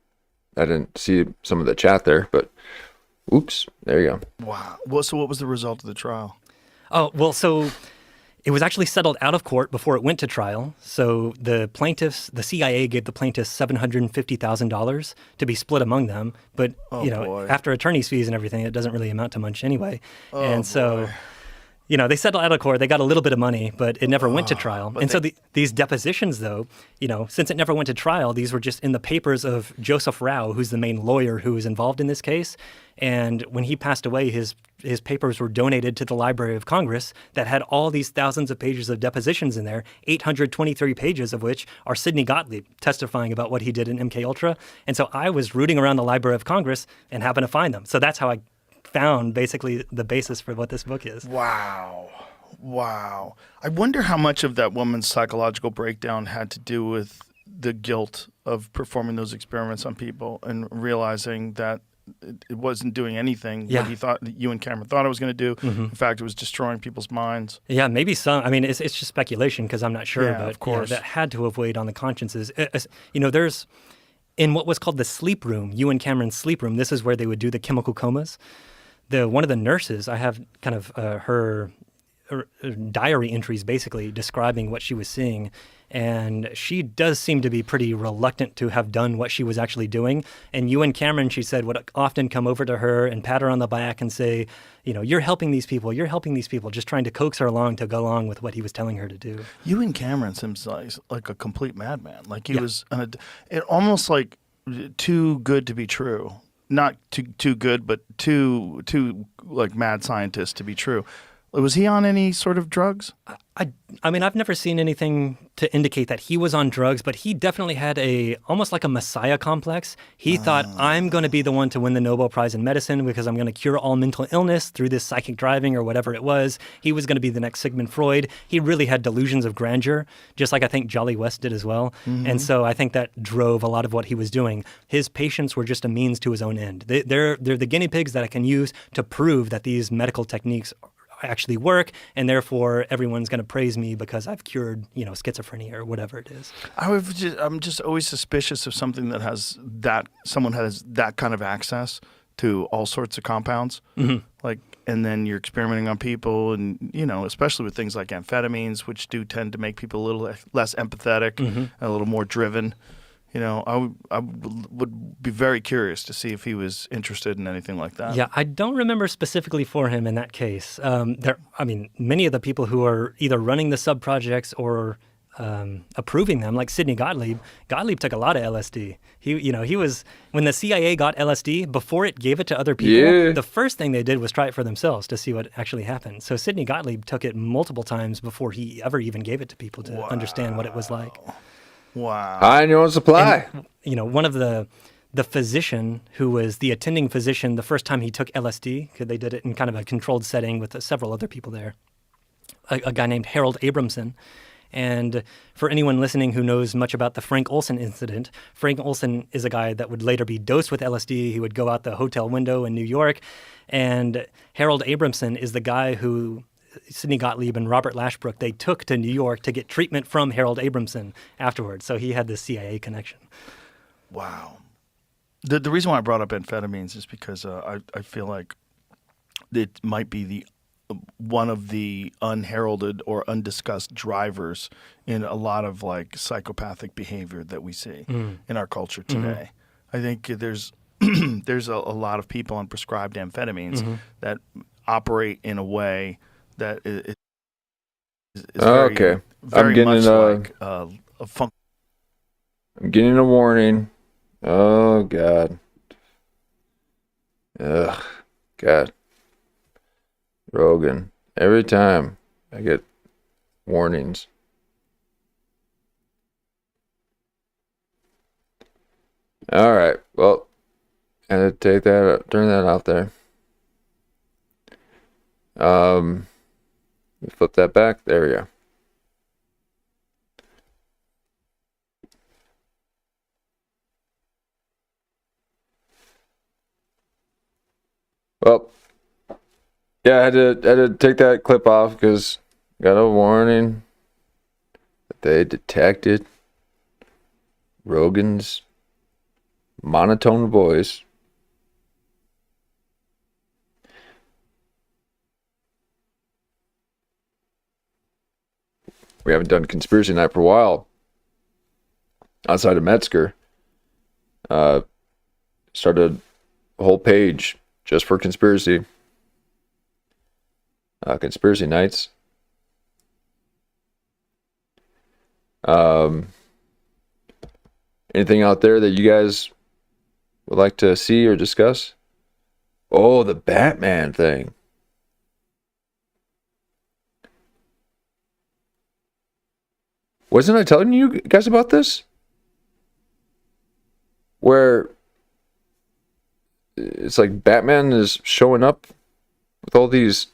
I didn't see some of the chat there, but oops, there you go.
Wow. Well, so what was the result of the trial?
Oh, well, so it was actually settled out of court before it went to trial. So the CIA gave the plaintiffs $750,000 to be split among them. But, after attorney's fees and everything, it doesn't really amount to much anyway. So, they settled out of court. They got a little bit of money, but it never went to trial. And so these depositions, though, since it never went to trial, these were just in the papers of Joseph Rao, who's the main lawyer who was involved in this case. And when he passed away, his papers were donated to the Library of Congress that had all these thousands of pages of depositions in there, 823 pages of which are Sidney Gottlieb testifying about what he did in MKUltra. And so I was rooting around the Library of Congress and happened to find them. So that's how I found basically the basis for what this book is.
Wow. I wonder how much of that woman's psychological breakdown had to do with the guilt of performing those experiments on people and realizing that it wasn't doing anything what he thought Ewan Cameron thought it was going to do. In fact, it was destroying people's minds.
Yeah, maybe some. I mean, it's just speculation because I'm not sure,
Yeah,
but
of course.
that had to have weighed on the consciences. There's in what was called the sleep room, Ewan Cameron's sleep room. This is where they would do the chemical comas. One of the nurses, I have kind of her diary entries basically describing what she was seeing. And she does seem to be pretty reluctant to have done what she was actually doing. And Ewan Cameron, she said, would often come over to her and pat her on the back and say, you're helping these people, just trying to coax her along to go along with what he was telling her to do.
Ewan Cameron seems like a complete madman. Like he was almost like too good to be true. Not too good, but too like mad scientist to be true. Was he on any sort of drugs?
I mean, I've never seen anything to indicate that he was on drugs, but he definitely had almost like a messiah complex. He thought, I'm going to be the one to win the Nobel Prize in medicine because I'm going to cure all mental illness through this psychic driving or whatever it was. He was going to be the next Sigmund Freud. He really had delusions of grandeur, just like I think Jolly West did as well. Mm-hmm. And so I think that drove a lot of what he was doing. His patients were just a means to his own end. They're the guinea pigs that I can use to prove that these medical techniques actually work, and therefore everyone's going to praise me because I've cured, schizophrenia or whatever it is.
I'm just always suspicious of something that someone has that kind of access to all sorts of compounds, and then you're experimenting on people, and especially with things like amphetamines, which do tend to make people a little less empathetic, a little more driven. I would be very curious to see if he was interested in anything like that.
Yeah, I don't remember specifically for him in that case. Many of the people who are either running the sub projects or approving them, like Sidney Gottlieb. Gottlieb took a lot of LSD. He was when the CIA got LSD before it gave it to other people. The first thing they did was try it for themselves to see what actually happened. So Sidney Gottlieb took it multiple times before he ever even gave it to people to understand what it was like.
Wow.
High in your own supply.
And, one of the physician who was the attending physician the first time he took LSD, because they did it in kind of a controlled setting with several other people there, a guy named Harold Abramson. And for anyone listening who knows much about the Frank Olson incident, Frank Olson is a guy that would later be dosed with LSD. He would go out the hotel window in New York. And Harold Abramson is the guy who Sidney Gottlieb and Robert Lashbrook, they took to New York to get treatment from Harold Abramson afterwards. So he had this CIA connection.
Wow. The reason why I brought up amphetamines is because I feel like it might be one of the unheralded or undiscussed drivers in a lot of like psychopathic behavior that we see in our culture today. I think there's a lot of people on prescribed amphetamines that operate in a way that is very,
okay.
very much like a funk.
I'm getting a warning. Oh, God. Ugh. God. Rogan. Every time I get warnings. All right. Well, I had to take that, turn that off there. Flip that back. There we go. Well, yeah, I had to take that clip off because got a warning that they detected Rogan's monotone voice. We haven't done Conspiracy Night for a while. Outside of Metzger. Started a whole page just for conspiracy. Conspiracy Nights. Anything out there that you guys would like to see or discuss? Oh, the Batman thing. Wasn't I telling you guys about this? Where it's like Batman is showing up with all these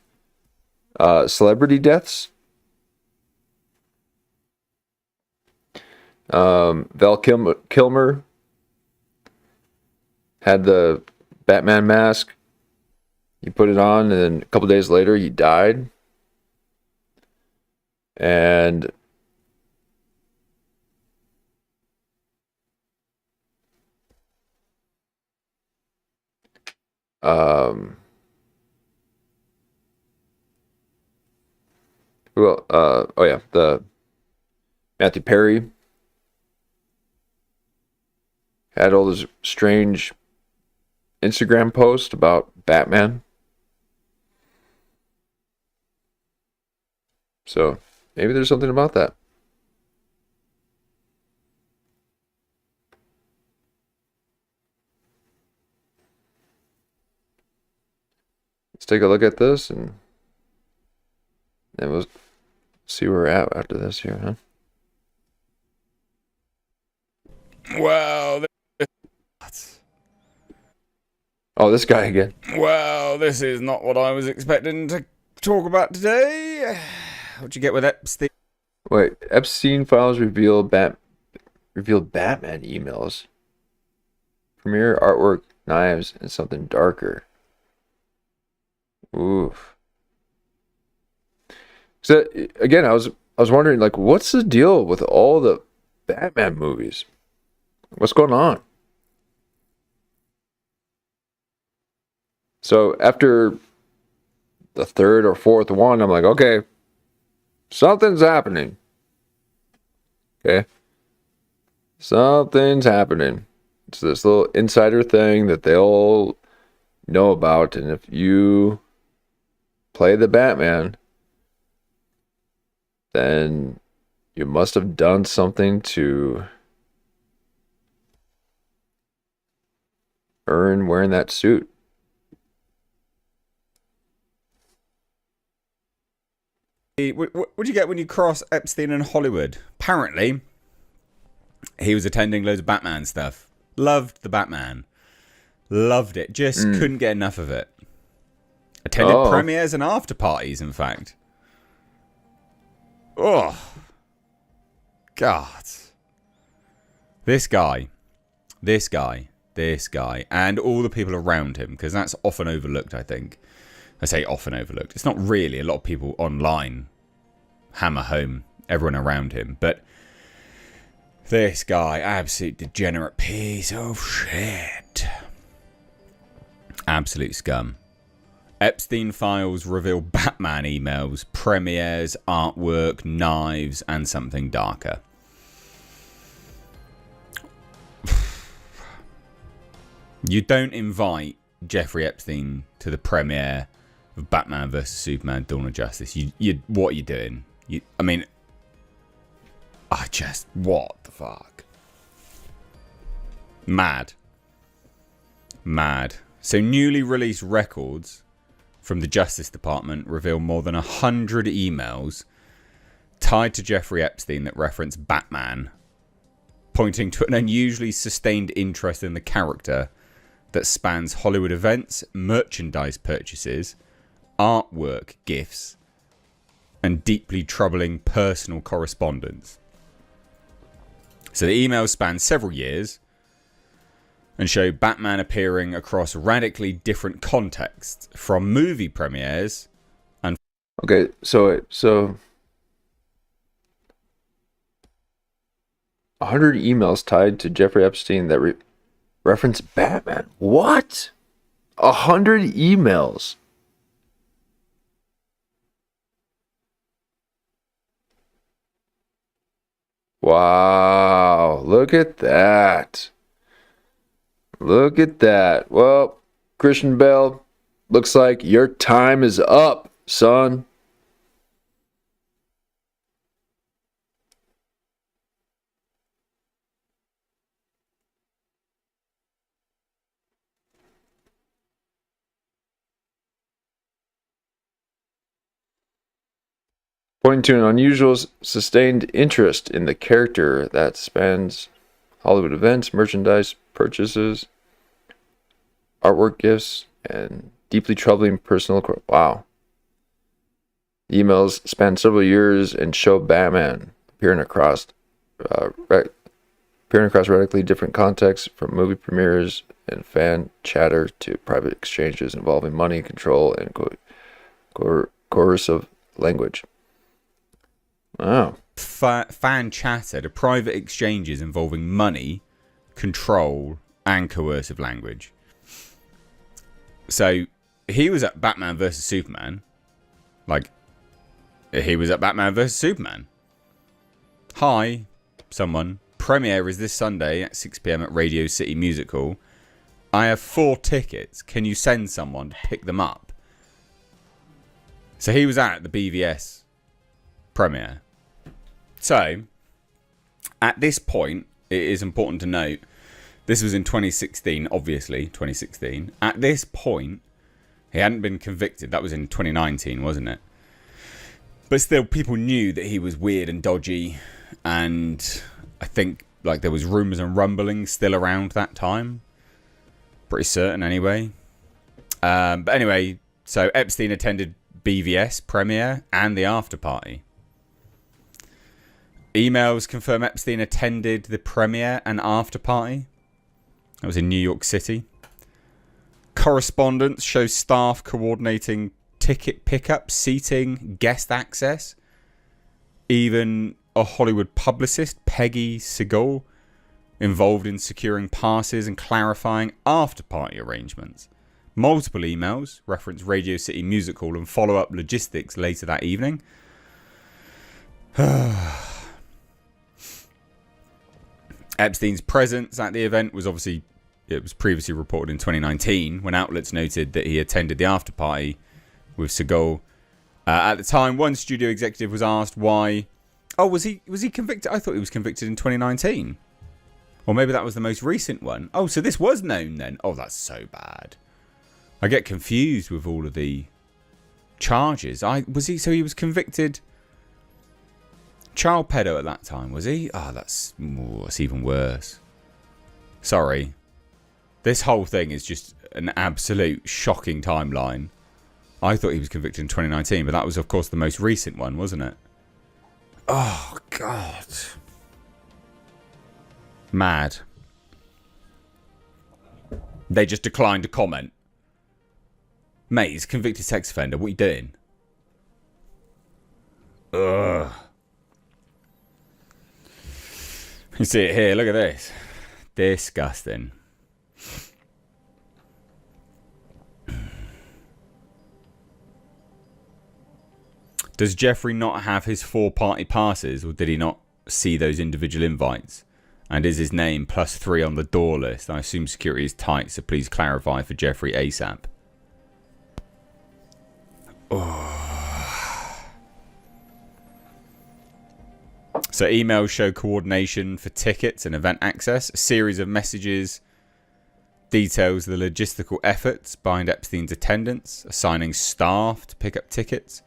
celebrity deaths. Val Kilmer had the Batman mask. He put it on, and then a couple days later, he died. And the Matthew Perry had all those strange Instagram posts about Batman. So maybe there's something about that. Let's take a look at this and then we'll see where we're at after this here, huh?
Wow.
Oh, this guy again.
Well, this is not what I was expecting to talk about today. What'd you get with Epstein?
Wait, Epstein files reveal Batman emails. Premiere artwork, knives, and something darker. Oof. So again, I was wondering, like, what's the deal with all the Batman movies? What's going on? So after the third or fourth one, I'm like, okay, something's happening. Okay. Something's happening. It's this little insider thing that they all know about, and if you play the Batman, then you must have done something to earn wearing that suit.
What do you get when you cross Epstein and Hollywood? Apparently, he was attending loads of Batman stuff. Loved the Batman. Loved it. Just couldn't get enough of it. Attended premieres and after parties, in fact. Oh. God. This guy, and all the people around him, because that's often overlooked, I think. I say often overlooked. It's not really. A lot of people online hammer home everyone around him. But this guy, absolute degenerate piece of shit. Absolute scum. Epstein files reveal Batman emails, premieres, artwork, knives, and something darker. You don't invite Jeffrey Epstein to the premiere of Batman vs Superman: Dawn of Justice. You what are you doing? What the fuck? Mad. So newly released records from the Justice Department reveal more than 100 emails tied to Jeffrey Epstein that reference Batman, pointing to an unusually sustained interest in the character that spans Hollywood events, merchandise purchases, artwork gifts, and deeply troubling personal correspondence. So the emails span several years and show Batman appearing across radically different contexts, from movie premieres and...
Okay, so 100 emails tied to Jeffrey Epstein that reference Batman. What? 100 emails. Wow, look at that. Look at that. Well, Christian Bale, looks like your time is up, son. Pointing to an unusual sustained interest in the character that spans Hollywood events, merchandise purchases, artwork gifts, and deeply troubling personal... Wow. The emails span several years and show Batman appearing across radically different contexts, from movie premieres and fan chatter to private exchanges involving money, control, and coercive language. Wow.
Fan chatter to private exchanges involving money, control, and coercive language. So he was at Batman vs Superman. He was at Batman vs Superman. Hi, someone. Premiere is this Sunday at 6 PM at Radio City Music Hall. I have 4 tickets. Can you send someone to pick them up? So he was at the BVS premiere. So, at this point, it is important to note, this was in 2016, obviously, 2016. At this point, he hadn't been convicted. That was in 2019, wasn't it? But still, people knew that he was weird and dodgy, and I think there was rumours and rumblings still around that time. Pretty certain, anyway. But anyway, so Epstein attended BVS premiere and the after party. Emails confirm Epstein attended the premiere and after party. That was in New York City. Correspondence shows staff coordinating ticket pickup, seating, guest access. Even a Hollywood publicist, Peggy Segal, involved in securing passes and clarifying after-party arrangements. Multiple emails reference Radio City Music Hall and follow-up logistics later that evening. Epstein's presence at the event was previously reported in 2019 when outlets noted that he attended the after party with Seagal. At the time, one studio executive was asked why. Oh, was he convicted? I thought he was convicted in 2019. Or maybe that was the most recent one. Oh, so this was known then. Oh, that's so bad. I get confused with all of the charges. So he was convicted child pedo at that time, was he? Oh, that's even worse. Sorry. This whole thing is just an absolute shocking timeline. I thought he was convicted in 2019, but that was, of course, the most recent one, wasn't it? Oh, God. Mad. They just declined to comment. Mate, he's a convicted sex offender. What are you doing? Ugh. You see it here. Look at this. Disgusting. Does Jeffrey not have his 4 party passes, or did he not see those individual invites? And is his name +3 on the door list? I assume security is tight, so please clarify for Jeffrey ASAP. Oh. So emails show coordination for tickets and event access. A series of messages details the logistical efforts behind Epstein's attendance, assigning staff to pick up tickets,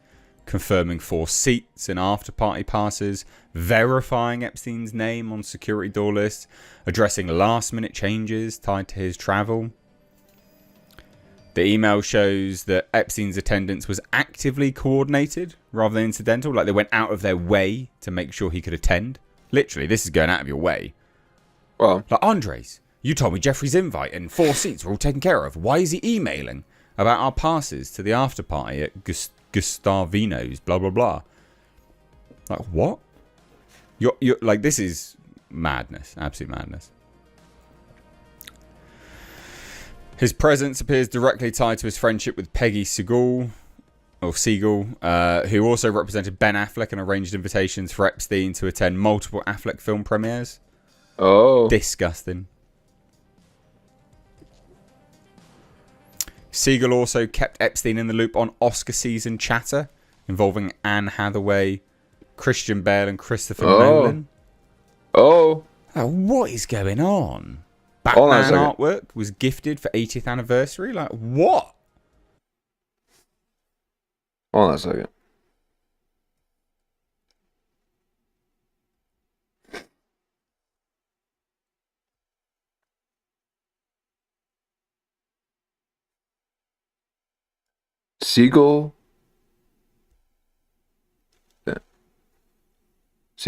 confirming 4 seats and after-party passes, verifying Epstein's name on security door lists, addressing last-minute changes tied to his travel. The email shows that Epstein's attendance was actively coordinated rather than incidental, like they went out of their way to make sure he could attend. Literally, this is going out of your way.
Well,
like, Andres, you told me Jeffrey's invite and 4 seats were all taken care of. Why is he emailing about our passes to the after-party at Gustavino's, blah blah blah? Like, what? You're like, this is madness, absolute madness. His presence appears directly tied to his friendship with Peggy Siegel, who also represented Ben Affleck and arranged invitations for Epstein to attend multiple Affleck film premieres.
Oh,
disgusting. Siegel also kept Epstein in the loop on Oscar season chatter involving Anne Hathaway, Christian Bale, and Christopher Nolan.
Oh,
what is going on? Batman artwork was gifted for 80th anniversary. Like, what?
Hold on a second. Siegel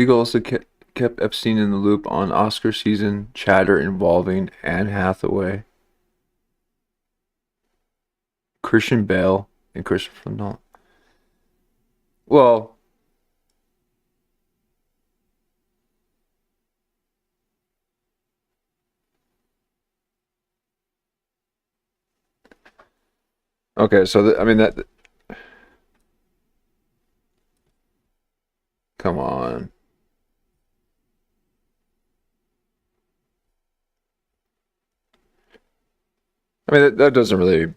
also kept Epstein in the loop on Oscar season chatter involving Anne Hathaway, Christian Bale, and Christopher Nolan. Well, okay, so I mean that. Come on. I mean that doesn't really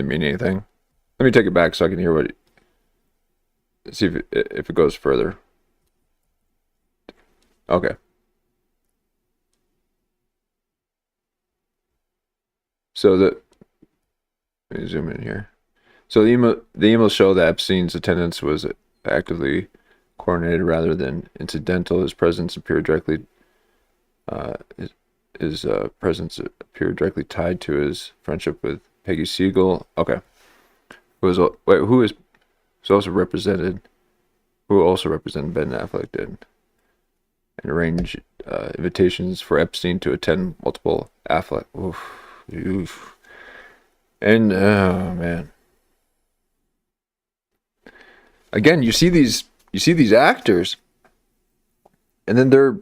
mean anything. Let me take it back so I can hear see if it goes further. Okay. So let me zoom in here. So the emails show that Epstein's attendance was actively coordinated rather than incidental. His presence appeared directly. His presence appeared directly tied to his friendship with Peggy Siegel. Okay. Who also represented Ben Affleck did, and arranged invitations for Epstein to attend multiple Affleck. Oof. And oh man. Again, you see these actors, and then their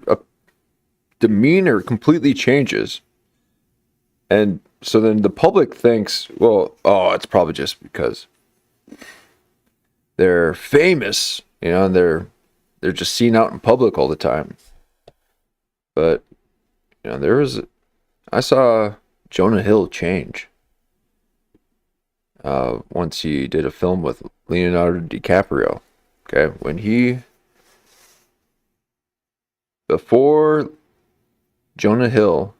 demeanor completely changes, and so then the public thinks, well, it's probably just because they're famous, and they're just seen out in public all the time. But I saw Jonah Hill change once he did a film with Leonardo DiCaprio. Okay, before Jonah Hill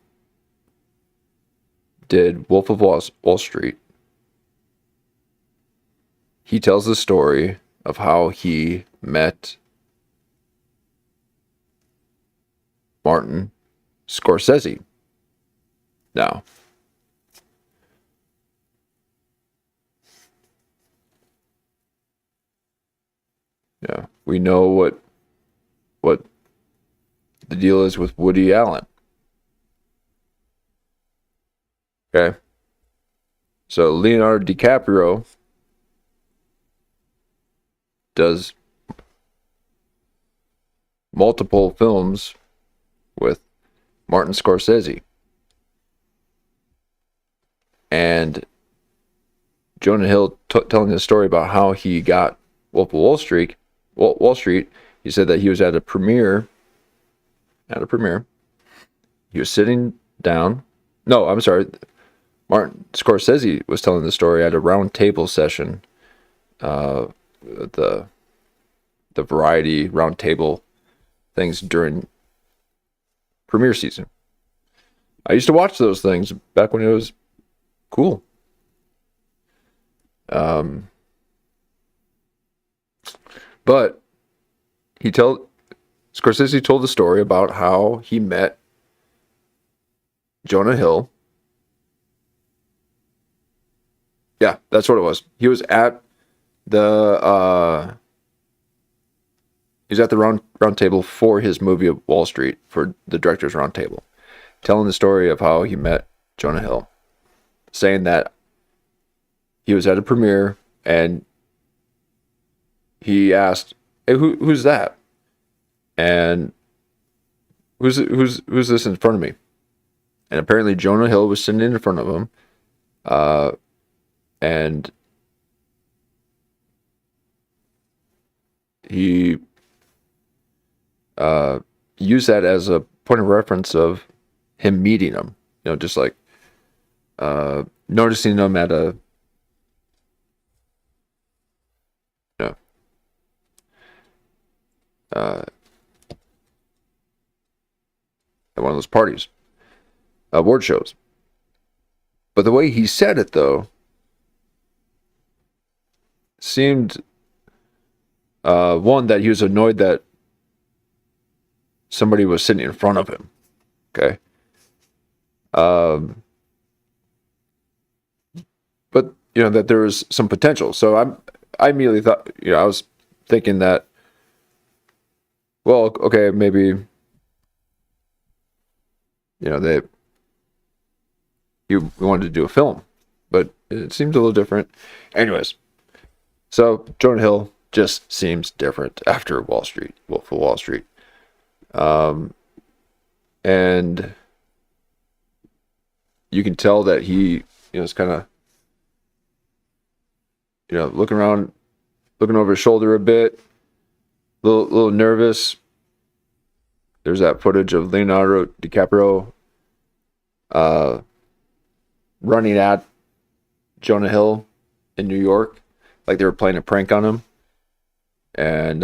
did Wolf of Wall Street, he tells the story of how he met Martin Scorsese. Now, yeah, we know what the deal is with Woody Allen. Okay. So Leonardo DiCaprio does multiple films with Martin Scorsese. And Jonah Hill telling the story about how he got Wolf of Wall Street, he said that he was at a premiere. He was sitting down. No, I'm sorry. Martin Scorsese was telling the story at a round table session, the variety round table things during premiere season. I used to watch those things back when it was cool. But Scorsese told the story about how he met Jonah Hill. Yeah, that's what it was. He was at the round table for his movie of Wall Street, for the director's round table, telling the story of how he met Jonah Hill, saying that he was at a premiere and he asked, "Hey, who's that? And who's this in front of me?" And apparently Jonah Hill was sitting in front of him, and he used that as a point of reference of him meeting him. Just like noticing him at a at one of those parties, award shows. But the way he said it, though, seemed one, that he was annoyed that somebody was sitting in front of him. Okay. But that there was some potential. So I immediately thought, I was thinking that, well, okay, maybe we wanted to do a film, but it seems a little different. Anyways, so Jonah Hill just seems different after Wolf of Wall Street. And you can tell that he, is kind of, looking over his shoulder a bit, little nervous. There's that footage of Leonardo DiCaprio running at Jonah Hill in New York, like they were playing a prank on him. And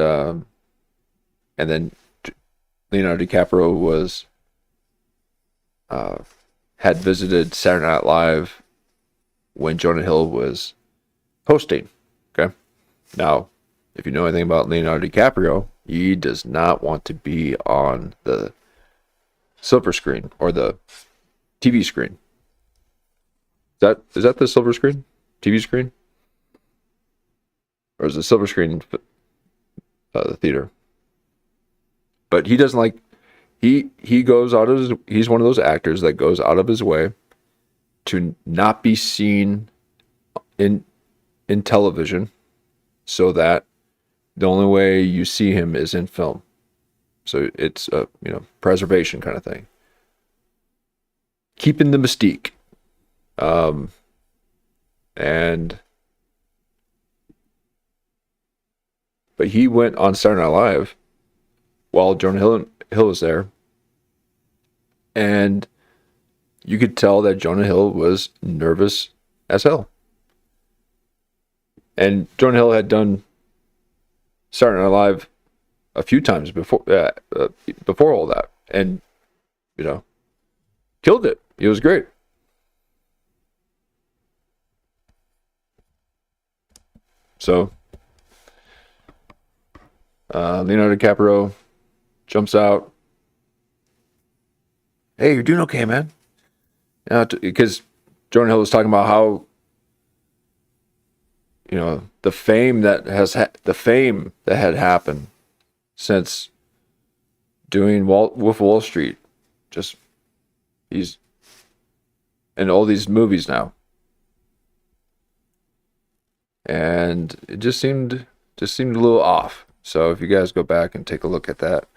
then Leonardo DiCaprio was had visited Saturday Night Live when Jonah Hill was hosting. Okay, now if you know anything about Leonardo DiCaprio, he does not want to be on the silver screen or the TV screen. Is that the silver screen? TV screen? Or is the silver screen the theater? But he doesn't like, he goes out of his, he's one of those actors that goes out of his way to not be seen in television, so that the only way you see him is in film. So it's a preservation kind of thing, keeping the mystique. But he went on Saturday Night Live while Jonah Hill was there, And you could tell that Jonah Hill was nervous as hell. And Jonah Hill had done Saturday Night Live a few times before all that, and killed it. It was great. So Leonardo DiCaprio jumps out. Hey, you're doing okay, man. Because Jonah Hill was talking about how the fame that had happened since doing Wolf of Wall Street. Just he's in all these movies now, and it just seemed a little off. So if you guys go back and take a look at that,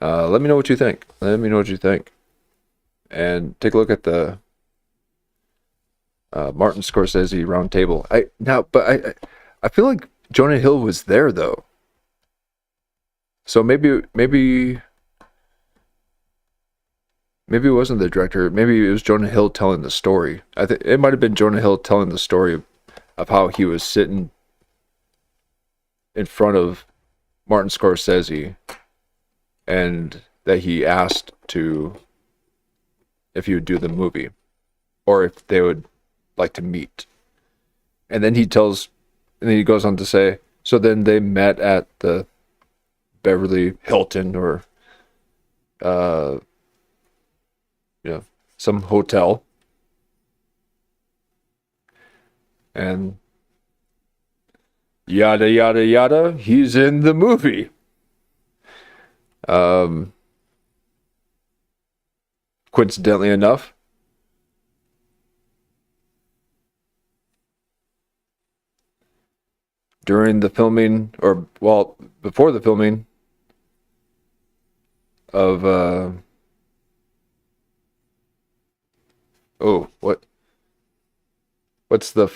let me know what you think. And take a look at the Martin Scorsese round table. I feel like Jonah Hill was there though. So maybe it wasn't the director. Maybe it was Jonah Hill telling the story. I think it might have been Jonah Hill telling the story of how he was sitting in front of Martin Scorsese, and that he asked if he would do the movie, or if they would like to meet. And then he goes on to say, so then they met at the Beverly Hilton or some hotel, and yada yada yada, he's in the movie. Coincidentally enough, during the filming, before the filming of what's the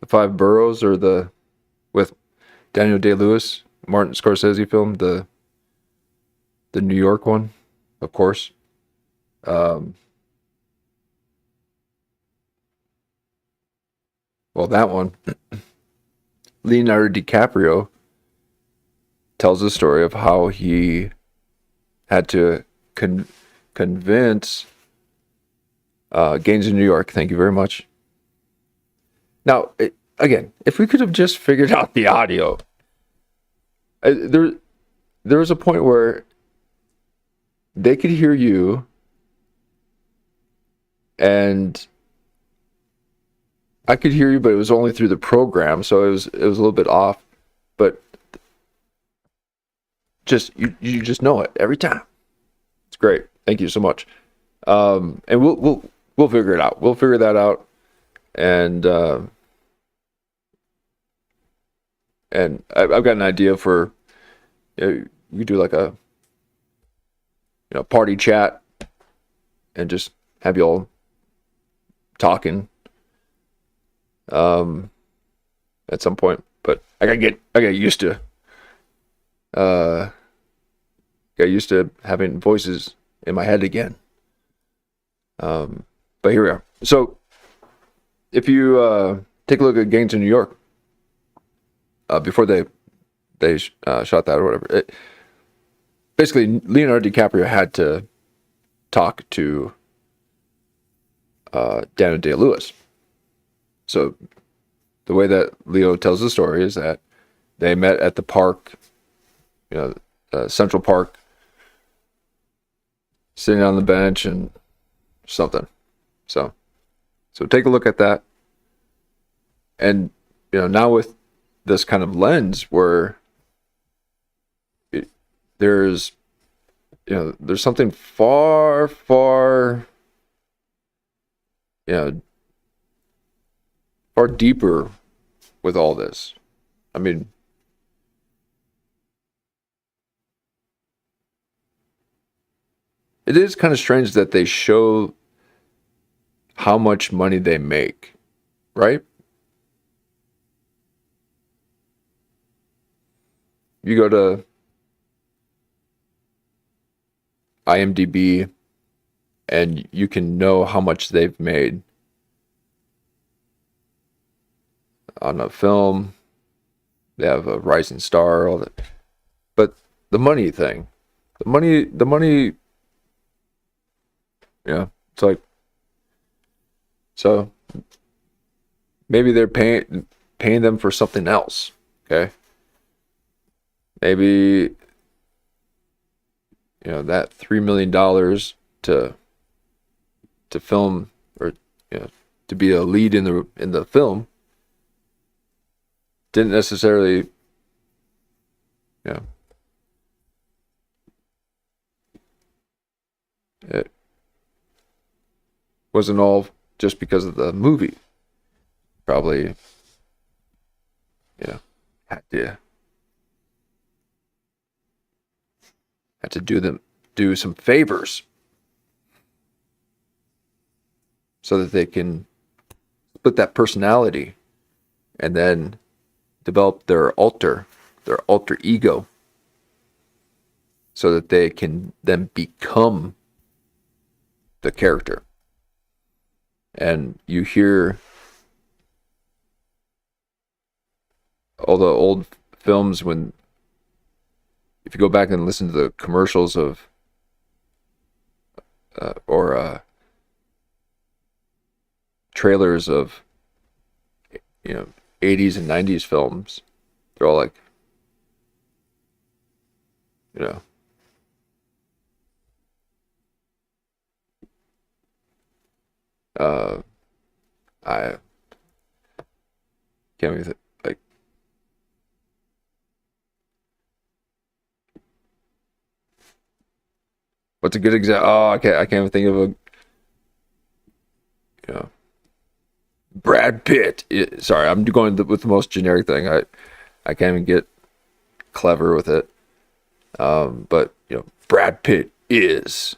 five boroughs, or with Daniel Day-Lewis, Martin Scorsese film, the New York one, of course. That one, Leonardo DiCaprio tells the story of how he had to convince Gangs in New York. Thank you very much. Now, again, if we could have just figured out the audio, there was a point where they could hear you, and I could hear you, but it was only through the program, so it was a little bit off. But you just know it every time. It's great. Thank you so much. And we'll figure it out. We'll figure that out, and I've got an idea for you do like a party chat, and just have you all talking at some point. But I got used to having voices in my head again. But here we are. So if you take a look at Gangs in New York, before they shot that or whatever, basically Leonardo DiCaprio had to talk to Daniel Day-Lewis. So the way that Leo tells the story is that they met at the park, Central Park, sitting on the bench and something. So take a look at that. And now with this kind of lens where there's something far deeper with all this. I mean, it is kind of strange that they show how much money they make, right? You go to IMDb, and you can know how much they've made on a film. They have a rising star, all that. But the money thing, the money, yeah, it's like, so maybe they're paying them for something else. Okay. Maybe, that $3 million to film, or to be a lead in the film, didn't necessarily, it wasn't all just because of the movie. Probably, had to do some favors so that they can split that personality and then develop their alter ego, so that they can then become the character. And you hear all the old films, if you go back and listen to the commercials of or trailers of 80s and 90s films, they're all like, I can't even like, what's a good example? Oh, I can't even think of a, Brad Pitt. Sorry, I'm going with the most generic thing. I can't even get clever with it. But Brad Pitt is.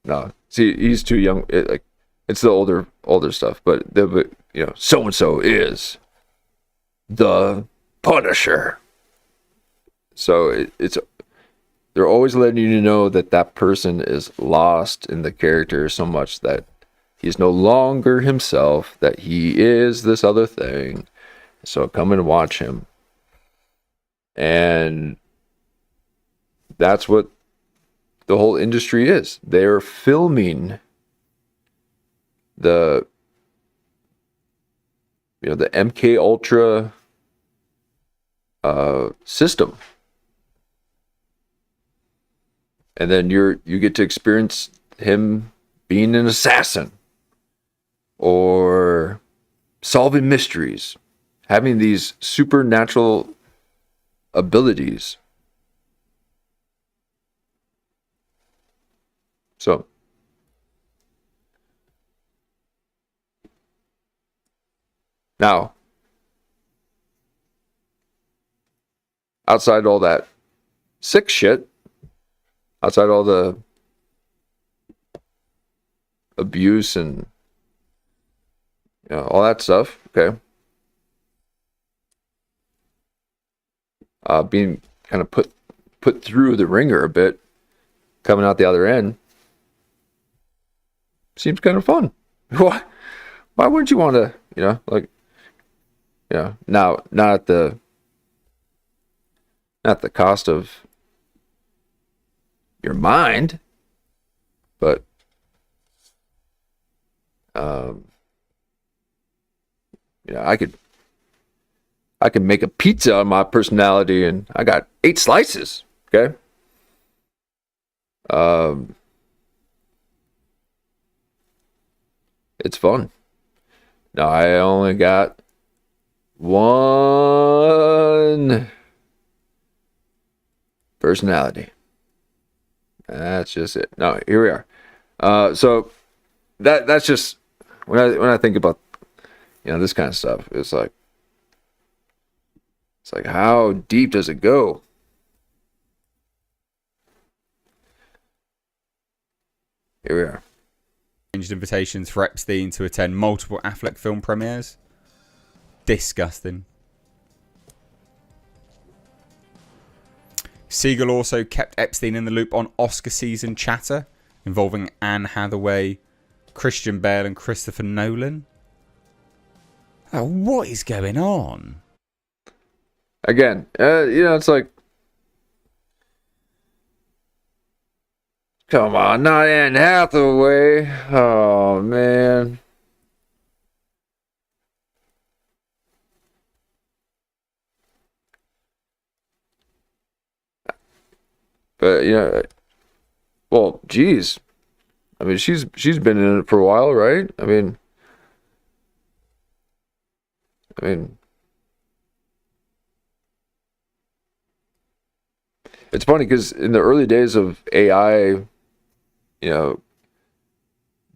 No, see, he's too young. It's the older stuff. But so and so is the Punisher. So they're always letting you know that person is lost in the character so much that he's no longer himself, that he is this other thing. So come and watch him. And that's what the whole industry is. They're filming the MK Ultra system. And then you get to experience him being an assassin, or solving mysteries, having these supernatural abilities. So now, outside all that sick shit, outside all the abuse and all that stuff, okay, being kind of put through the ringer a bit, coming out the other end, seems kind of fun. Why wouldn't you want to, now, not at the cost of your mind, but I could make a pizza on my personality, and I got 8 slices. Okay. It's fun. Now I only got one personality. That's just it. No, here we are. So that's just when I think about this kind of stuff. It's like how deep does it go? Here we are.
Arranged invitations for Epstein to attend multiple Affleck film premieres. Disgusting. Siegel also kept Epstein in the loop on Oscar season chatter involving Anne Hathaway, Christian Bale, and Christopher Nolan. Oh, what is going on?
Again, it's like, come on, not Anne Hathaway. Oh, man. But, well, geez. I mean, she's been in it for a while, right? I mean, it's funny because in the early days of AI,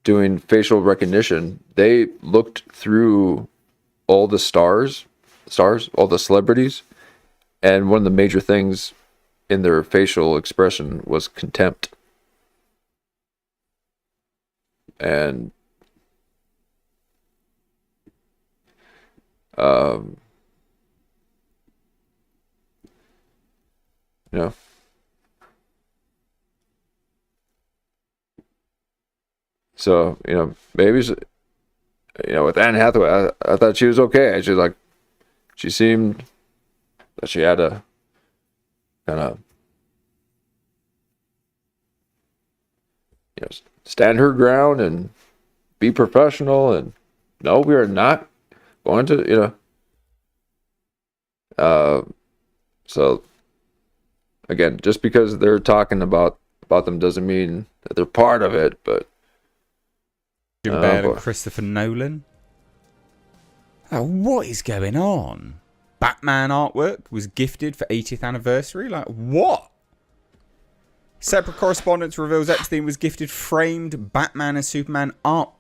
doing facial recognition, they looked through all the stars, all the celebrities, and one of the major things in their facial expression was contempt. And so, maybe, with Anne Hathaway, I thought she was okay. She seemed that she had a kind of, stand her ground and be professional. And no, we are not going to, so again, just because they're talking about them doesn't mean that they're part of it, but
Jim Bale and Christopher Nolan. Oh, what is going on? Batman artwork was gifted for 80th anniversary. Like, what? Separate correspondence reveals Epstein was gifted framed Batman and Superman art.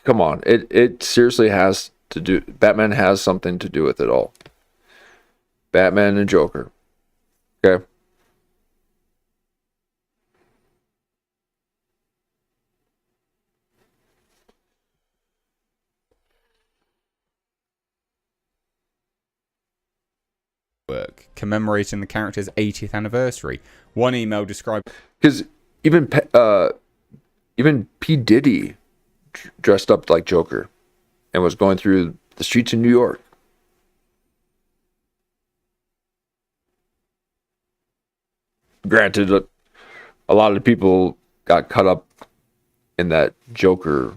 Come on. It seriously has to do. Batman has something to do with it all. Batman and Joker. Okay.
Work commemorating the character's 80th anniversary. One email described
because even P. Diddy dressed up like Joker and was going through the streets in New York. Granted, a lot of people got caught up in that Joker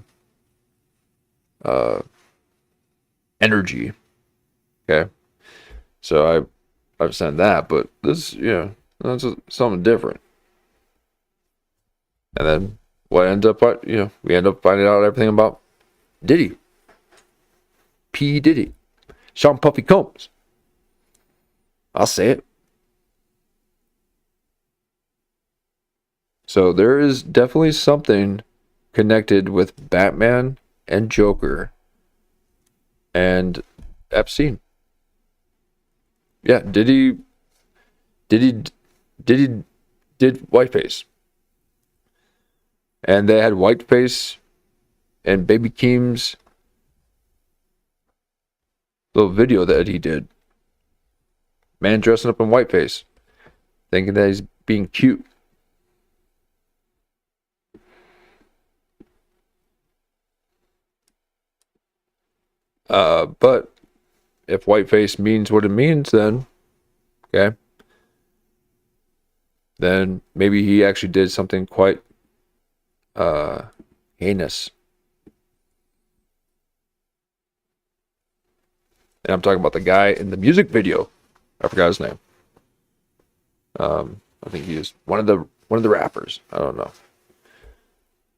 energy. Okay, so I understand that, but this, that's something different. And then what ends up, we end up finding out everything about Diddy, P. Diddy, Sean Puffy Combs. I'll say it. So there is definitely something connected with Batman and Joker and Epstein. Yeah, Diddy did Whiteface. And they had Whiteface and Baby Keem's little video that he did. Man dressing up in whiteface, thinking that he's being cute. But if whiteface means what it means, then okay, then maybe he actually did something quite heinous. And I'm talking about the guy in the music video. I forgot his name. I think he is one of the rappers. I don't know.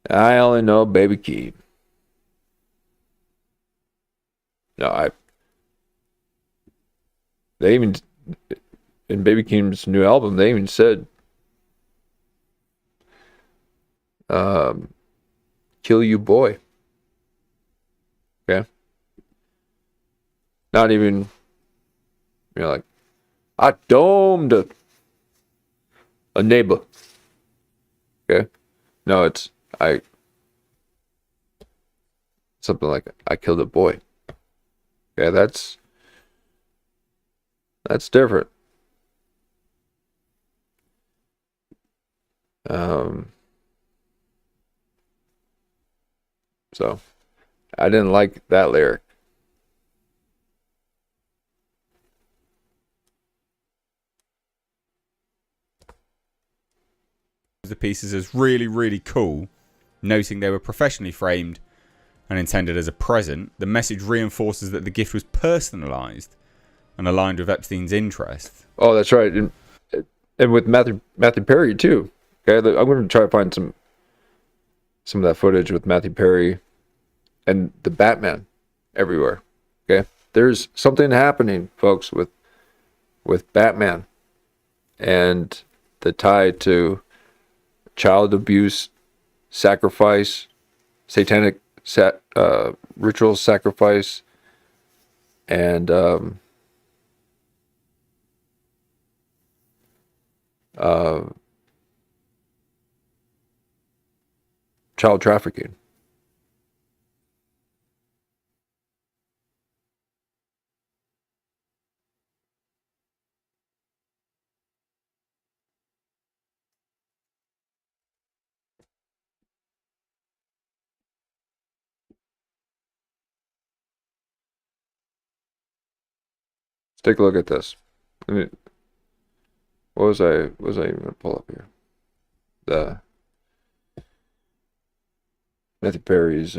I only know Baby Keem. No, they even in Baby Keem's new album, they even said kill you boy. Okay. Not even, like, I domed a neighbor. Okay. No, it's something like I killed a boy. Okay, that's different. So I didn't like that lyric.
The pieces as really, really cool, noting they were professionally framed and intended as a present. The message reinforces that the gift was personalized and aligned with Epstein's interest.
Oh, that's right. And with Matthew Perry too. Okay, I'm going to try to find some of that footage with Matthew Perry and the Batman everywhere. Okay, there's something happening, folks, with Batman and the tie to child abuse, sacrifice, satanic ritual sacrifice, and child trafficking. Let's take a look at this. What was I even gonna pull up here? The Matthew Perry's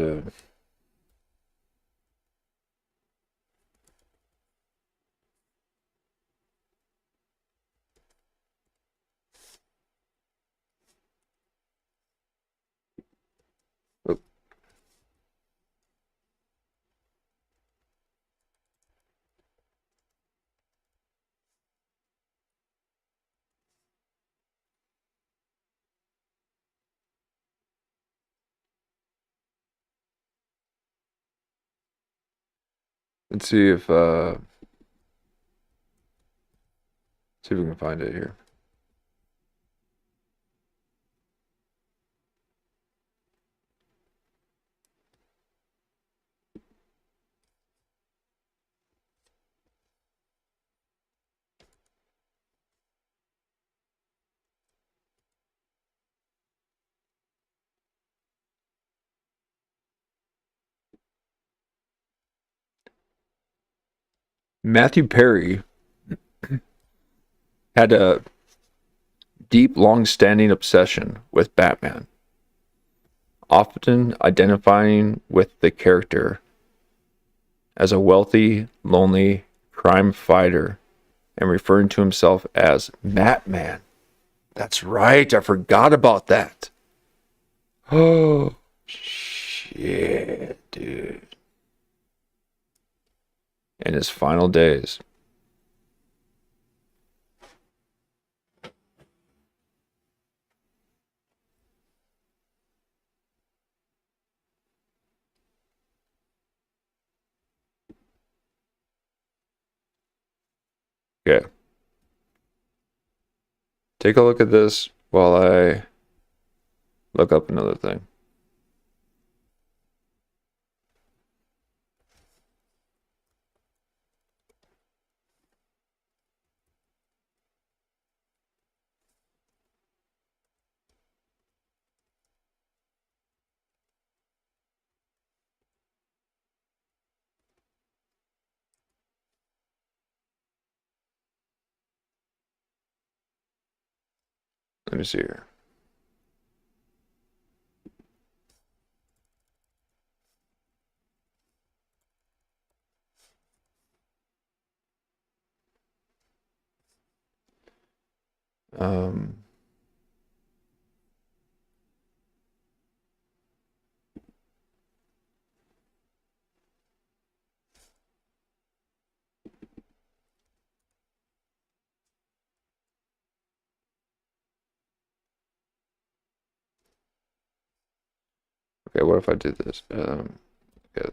let's see if we can find it here. Matthew Perry had a deep, long-standing obsession with Batman, often identifying with the character as a wealthy, lonely crime fighter and referring to himself as Matman. That's right, I forgot about that. Oh, shit, dude. In his final days. Okay. Take a look at this while I look up another thing. Let me see here. Um, okay, what if I do this? Okay.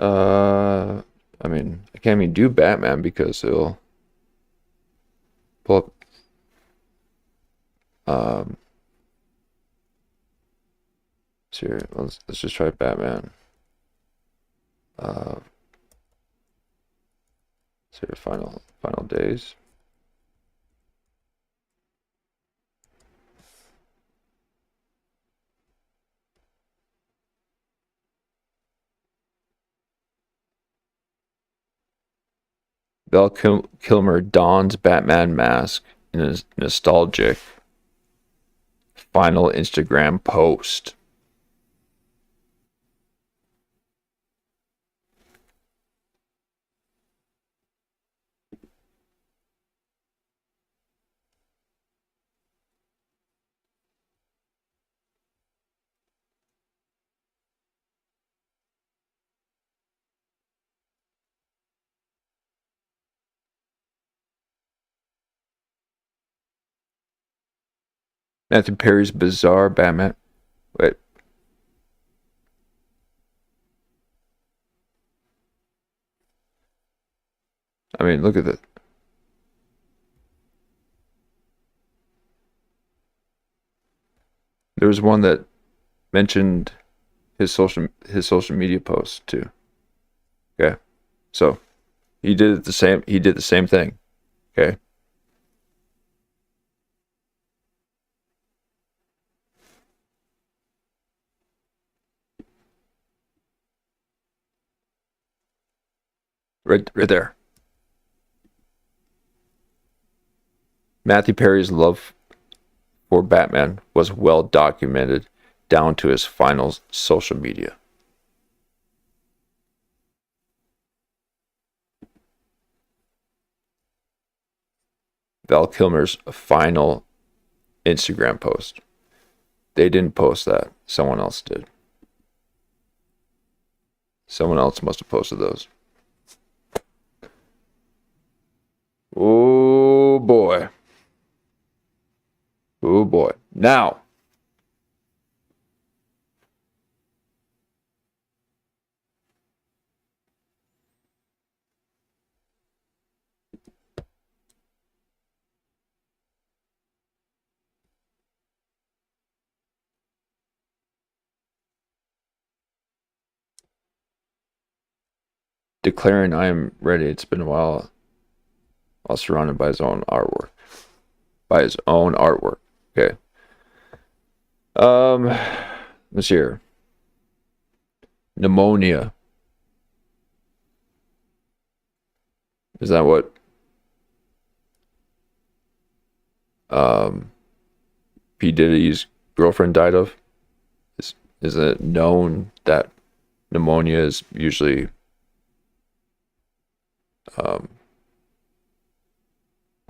Oh, I mean, I can't even do Batman because it'll pull up. Here, let's just try Batman. So final days. Val Kilmer dons Batman mask in a nostalgic final Instagram post. Matthew Perry's bizarre Batman. Wait. I mean, look at it. There was one that mentioned his social media post too. Okay. So he did the same thing. Okay. Right there. Matthew Perry's love for Batman was well documented down to his final social media. Val Kilmer's final Instagram post. They didn't post that. Someone else did. Someone else must have posted those. Oh boy. Oh boy. Now. Declaring I am ready. It's been a while. All surrounded by his own artwork. Okay. Let's hear. Pneumonia. Is that what P. Diddy's girlfriend died of? Is it known that pneumonia is usually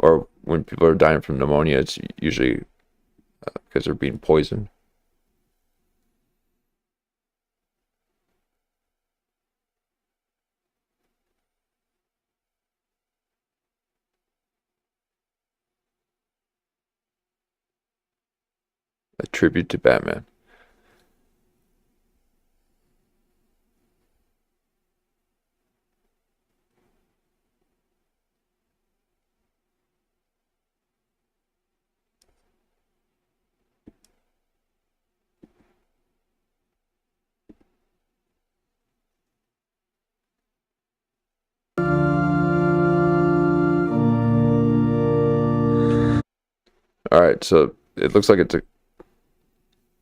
or when people are dying from pneumonia, it's usually because they're being poisoned. A tribute to Batman. All right, so it looks like it's a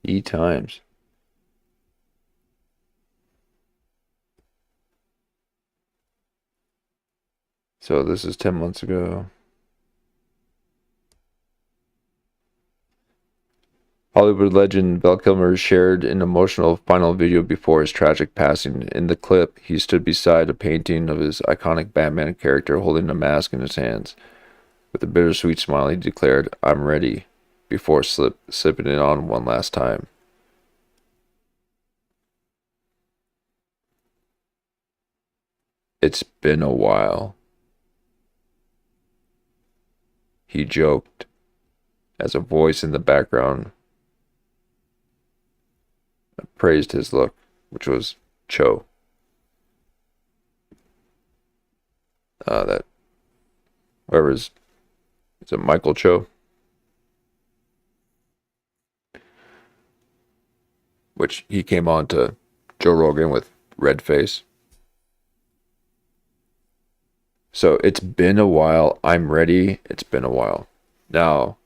E times. So this is 10 months ago. Hollywood legend Val Kilmer shared an emotional final video before his tragic passing. In the clip, he stood beside a painting of his iconic Batman character holding a mask in his hands. With a bittersweet smile, he declared, "I'm ready," before slipping it on one last time. It's been a while. He joked as a voice in the background praised his look, which was Cho. That whoever is it Michael Cho? which he came on to Joe Rogan with red face. So it's been a while. I'm ready. It's been a while. Now,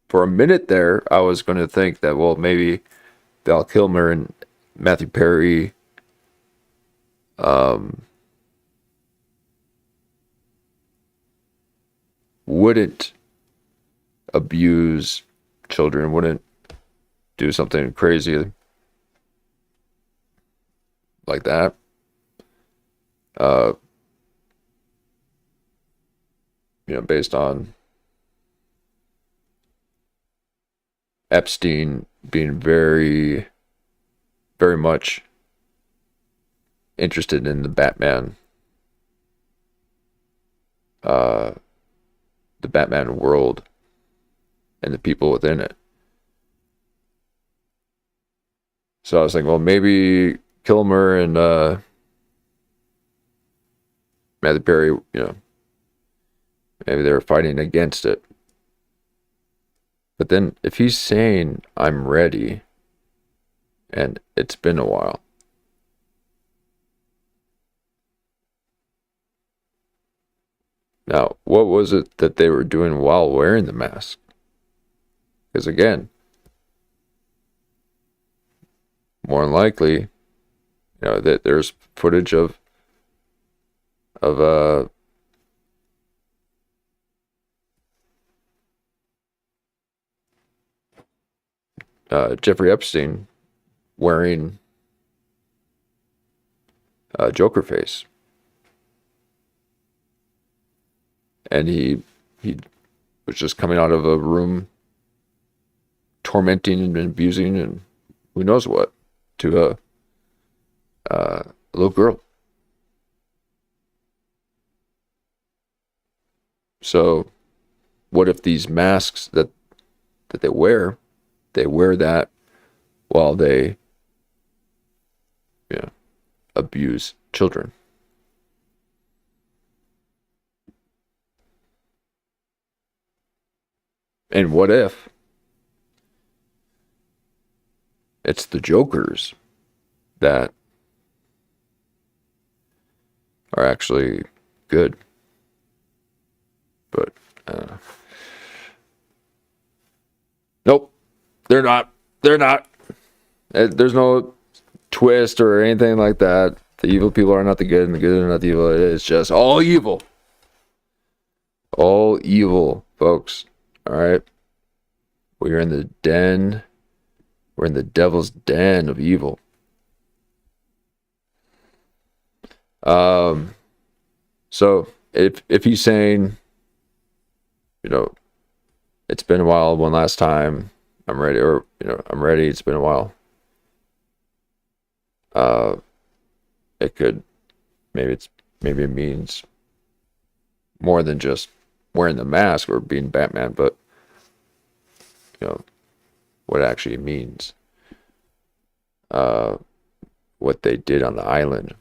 for a minute there, I was going to think that, well, maybe Val Kilmer and Matthew Perry wouldn't abuse children, wouldn't do something crazy like that. Based on Epstein being very, very much interested in the Batman world and the people within it. So I was like, well, maybe Kilmer and Matthew Perry, maybe they're fighting against it. But then if he's saying, I'm ready, and it's been a while, now, what was it that they were doing while wearing the mask? Because again, more than likely, that there's footage of Jeffrey Epstein wearing Joker face. And he was just coming out of a room tormenting and abusing and who knows what to a little girl. So what if these masks that they wear that while they abuse children? And what if it's the jokers that are actually good? But nope, they're not. They're not. There's no twist or anything like that. The evil people are not the good and the good are not the evil. It's just all evil. All evil, folks. All right. We're in the den. We're in the devil's den of evil. So if he's saying, it's been a while, one last time, I'm ready, or I'm ready, it's been a while. It could maybe it means more than just wearing the mask or being Batman, but what it actually means. What they did on the island.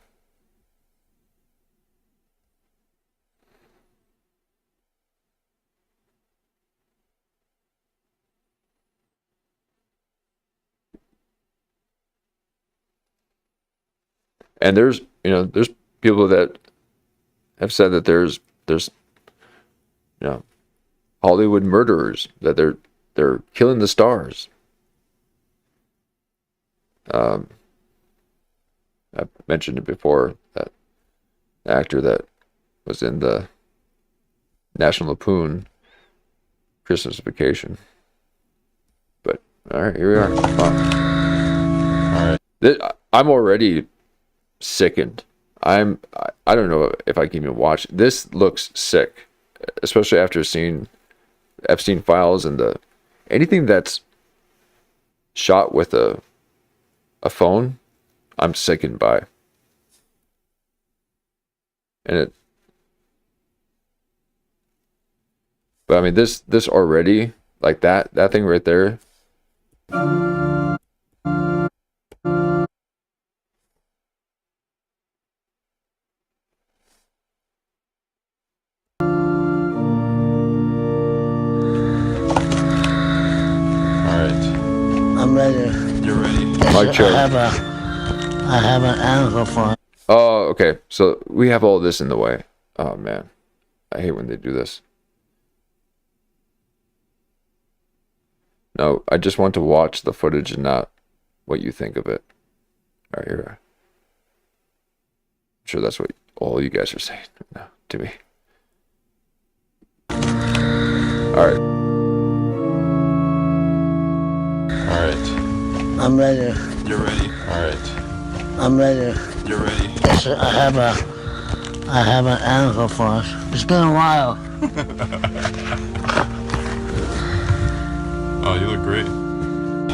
And there's people that have said that there's Hollywood murderers, that they're killing the stars. I've mentioned it before, that actor that was in the National Lampoon Christmas Vacation. But all right, here we are. Wow. All right, I'm already sickened. I don't know if I can even watch. This looks sick, especially after seeing Epstein files and anything that's shot with a phone. I'm sickened by. But I mean, this already, like that thing right there.
I'm ready. You're ready?
Sure.
I have an answer for it.
Oh, okay. So we have all this in the way. Oh man, I hate when they do this. No, I just want to watch the footage and not what you think of it. All right, here. I'm sure that's what all you guys are saying now to me. All right.
All right.
I'm ready.
You're ready. All right.
I'm ready.
You're ready.
Yes, I have an answer for us. It's been a while.
Oh, you look great.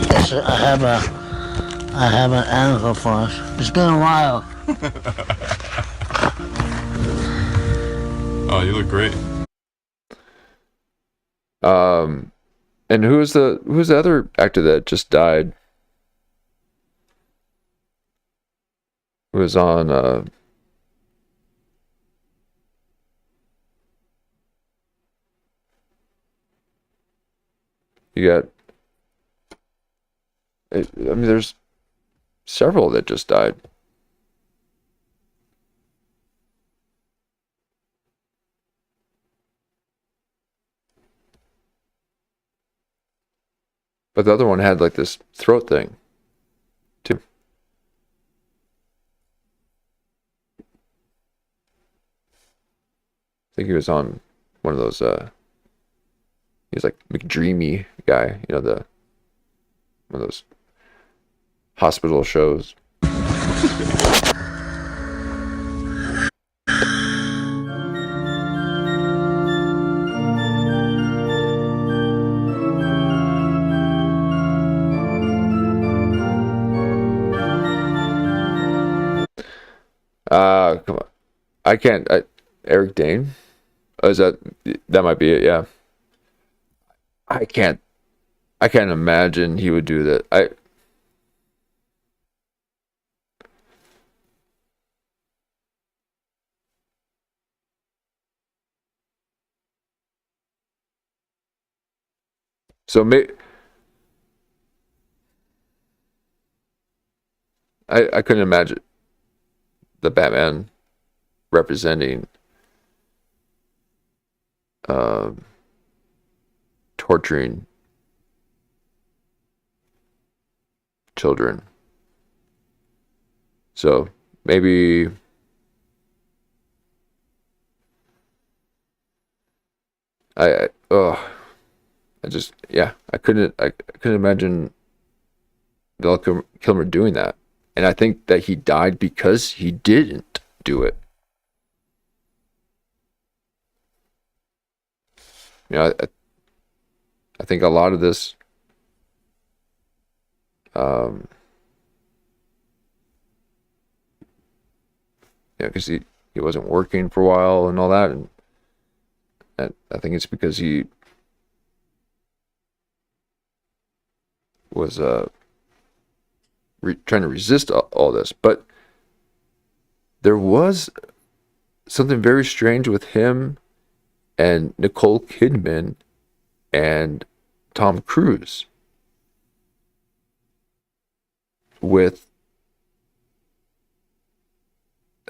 Yes, I have an answer for us. It's been a while.
Oh, you look great.
And who's the other actor that just died? Who was on you got I mean there's several that just died. But the other one had like this throat thing too. I think he was on one of those he's like McDreamy guy, you know, one of those hospital shows. Come on. I can't. Eric Dane? Oh, that might be it? Yeah. I can't imagine he would do that. So I couldn't imagine the Batman representing torturing children. So maybe I couldn't imagine Val Kilmer doing that. And I think that he died because he didn't do it. You know, I think a lot of this because he wasn't working for a while and all that, and I think it's because he was trying to resist all this. But there was something very strange with him and Nicole Kidman and Tom Cruise with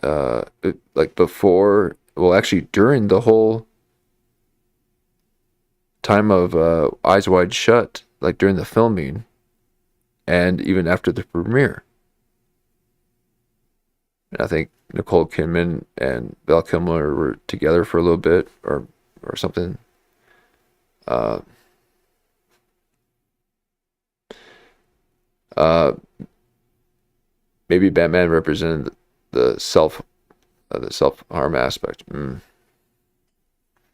like before, well, actually during the whole time of Eyes Wide Shut, like during the filming and even after the premiere. And I think Nicole Kidman and Val Kilmer were together for a little bit or something. Maybe Batman represented the self-harm aspect. I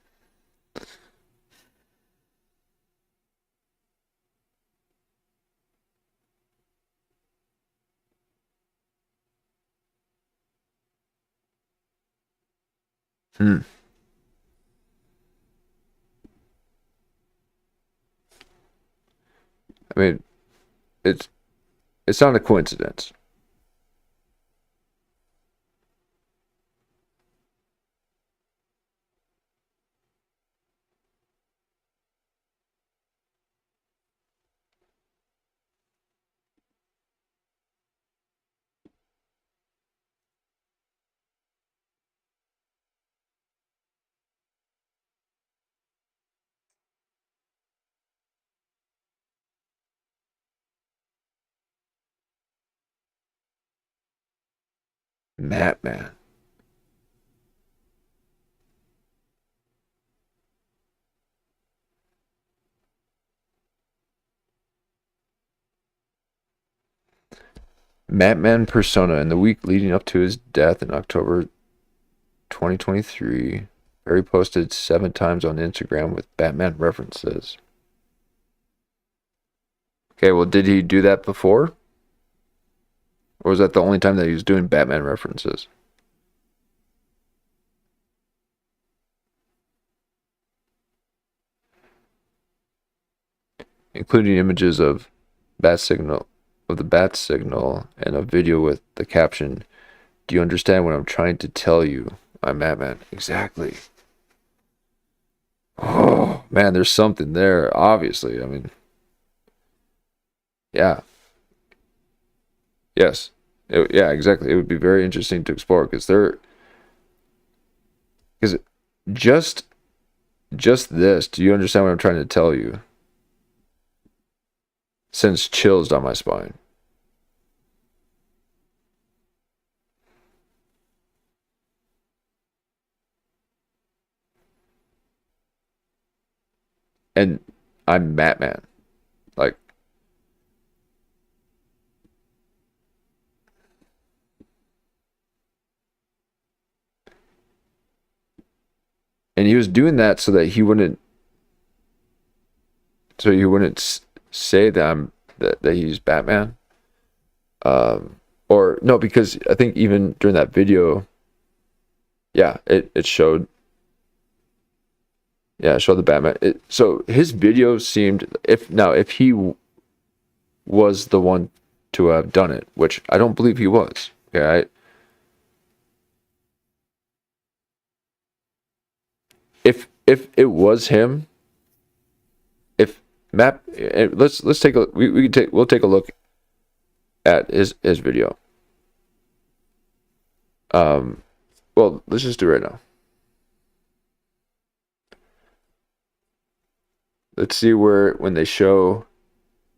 mean, it's not a coincidence. Madman. Madman persona in the week leading up to his death in October 2023. Perry posted 7 times on Instagram with Batman references. Okay, well, did he do that before? Or was that the only time that he was doing Batman references? Including images of the bat signal and a video with the caption, "Do you understand what I'm trying to tell you? I'm Batman." Exactly. Oh, man, there's something there, obviously. I mean, yeah. Yes. Yeah, exactly. It would be very interesting to explore because just this, do you understand what I'm trying to tell you? Sends chills down my spine. And I'm Batman. Like, and he was doing that so that he wouldn't say that he's Batman. Or no, because I think even during that video, yeah, it showed. Yeah, it showed the Batman. So his video seemed, if he was the one to have done it, which I don't believe he was. Okay, if it was him, if let's take a we'll take a look at his video. Well, let's just do it right now. Let's see when they show,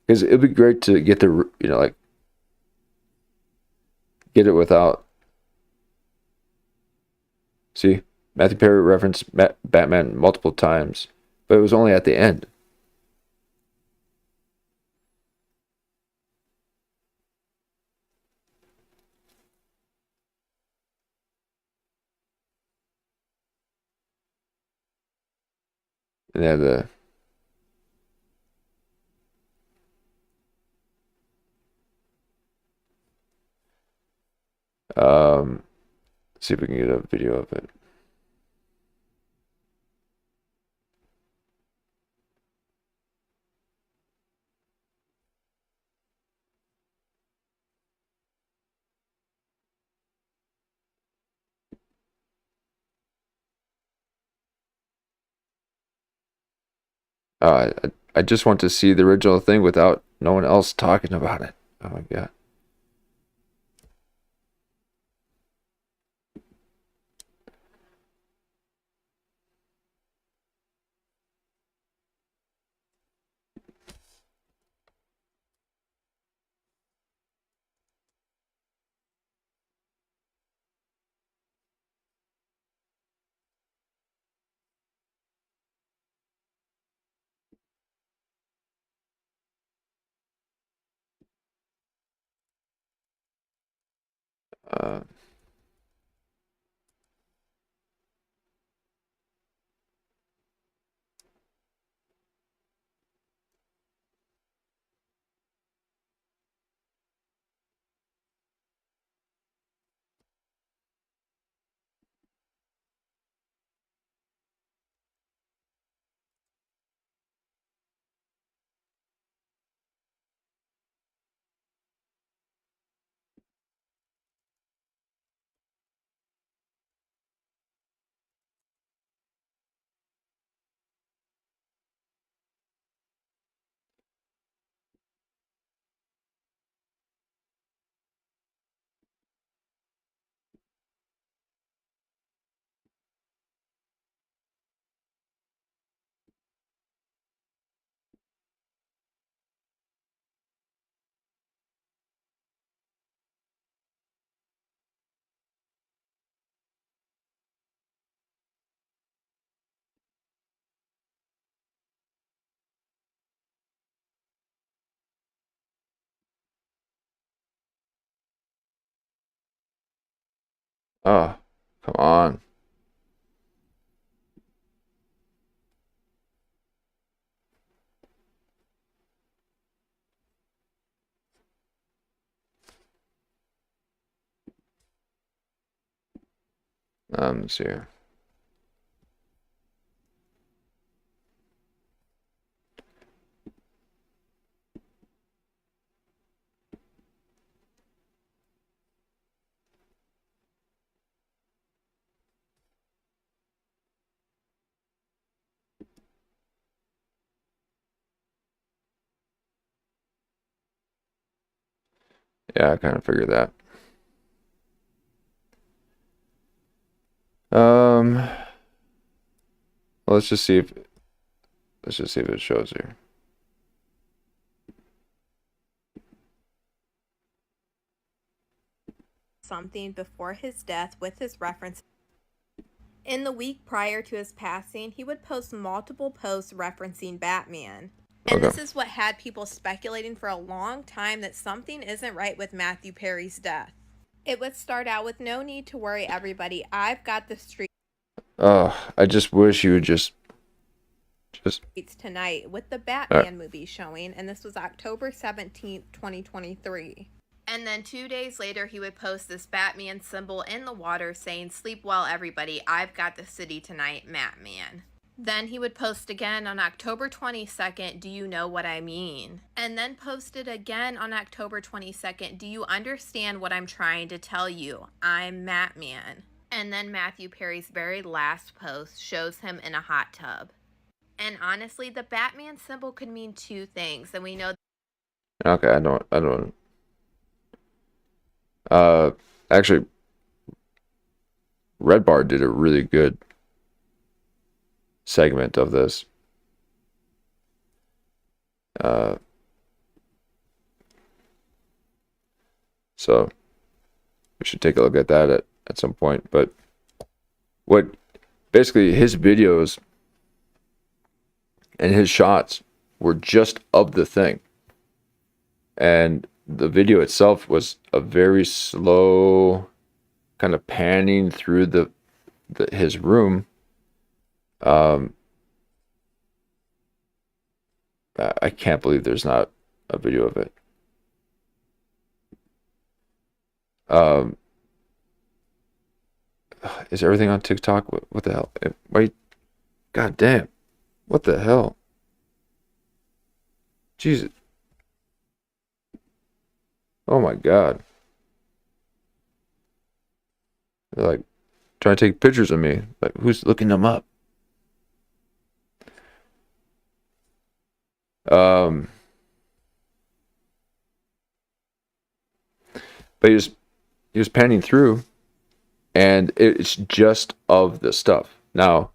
because it'd be great to get the get it without. See, Matthew Perry referenced Batman multiple times, but it was only at the end. And they have the see if we can get a video of it. I just want to see the original thing without no one else talking about it. Oh my god. Uh, Oh, come on. Let's see here. Yeah, I kind of figured that. Well, let's just see if it shows here.
Something before his death with his reference. In the week prior to his passing, he would post multiple posts referencing Batman. And this is what had people speculating for a long time that something isn't right with Matthew Perry's death. It would start out with no need to worry, everybody. I've got the streets
I just wish you would just
tonight with the Batman movie showing, and this was October 17th, 2023. And then 2 days later, he would post this Batman symbol in the water saying, "Sleep well, everybody. I've got the city tonight, Batman." Then he would post again on October 22nd, "Do you know what I mean?" And then posted again on October 22nd, "Do you understand what I'm trying to tell you? I'm Batman." And then Matthew Perry's very last post shows him in a hot tub. And honestly, the Batman symbol could mean two things, and we know.
Okay, I don't. Actually, Red Bar did a really good segment of this. So we should take a look at that at some point. But what basically his videos and his shots were just of the thing. And the video itself was a very slow kind of panning through his room. I can't believe there's not a video of it. Is everything on TikTok? What the hell? Wait, god damn. What the hell? Jesus. Oh my god. They're like trying to take pictures of me. Like, who's looking them up? But he was panning through, and it's just of the stuff. Now,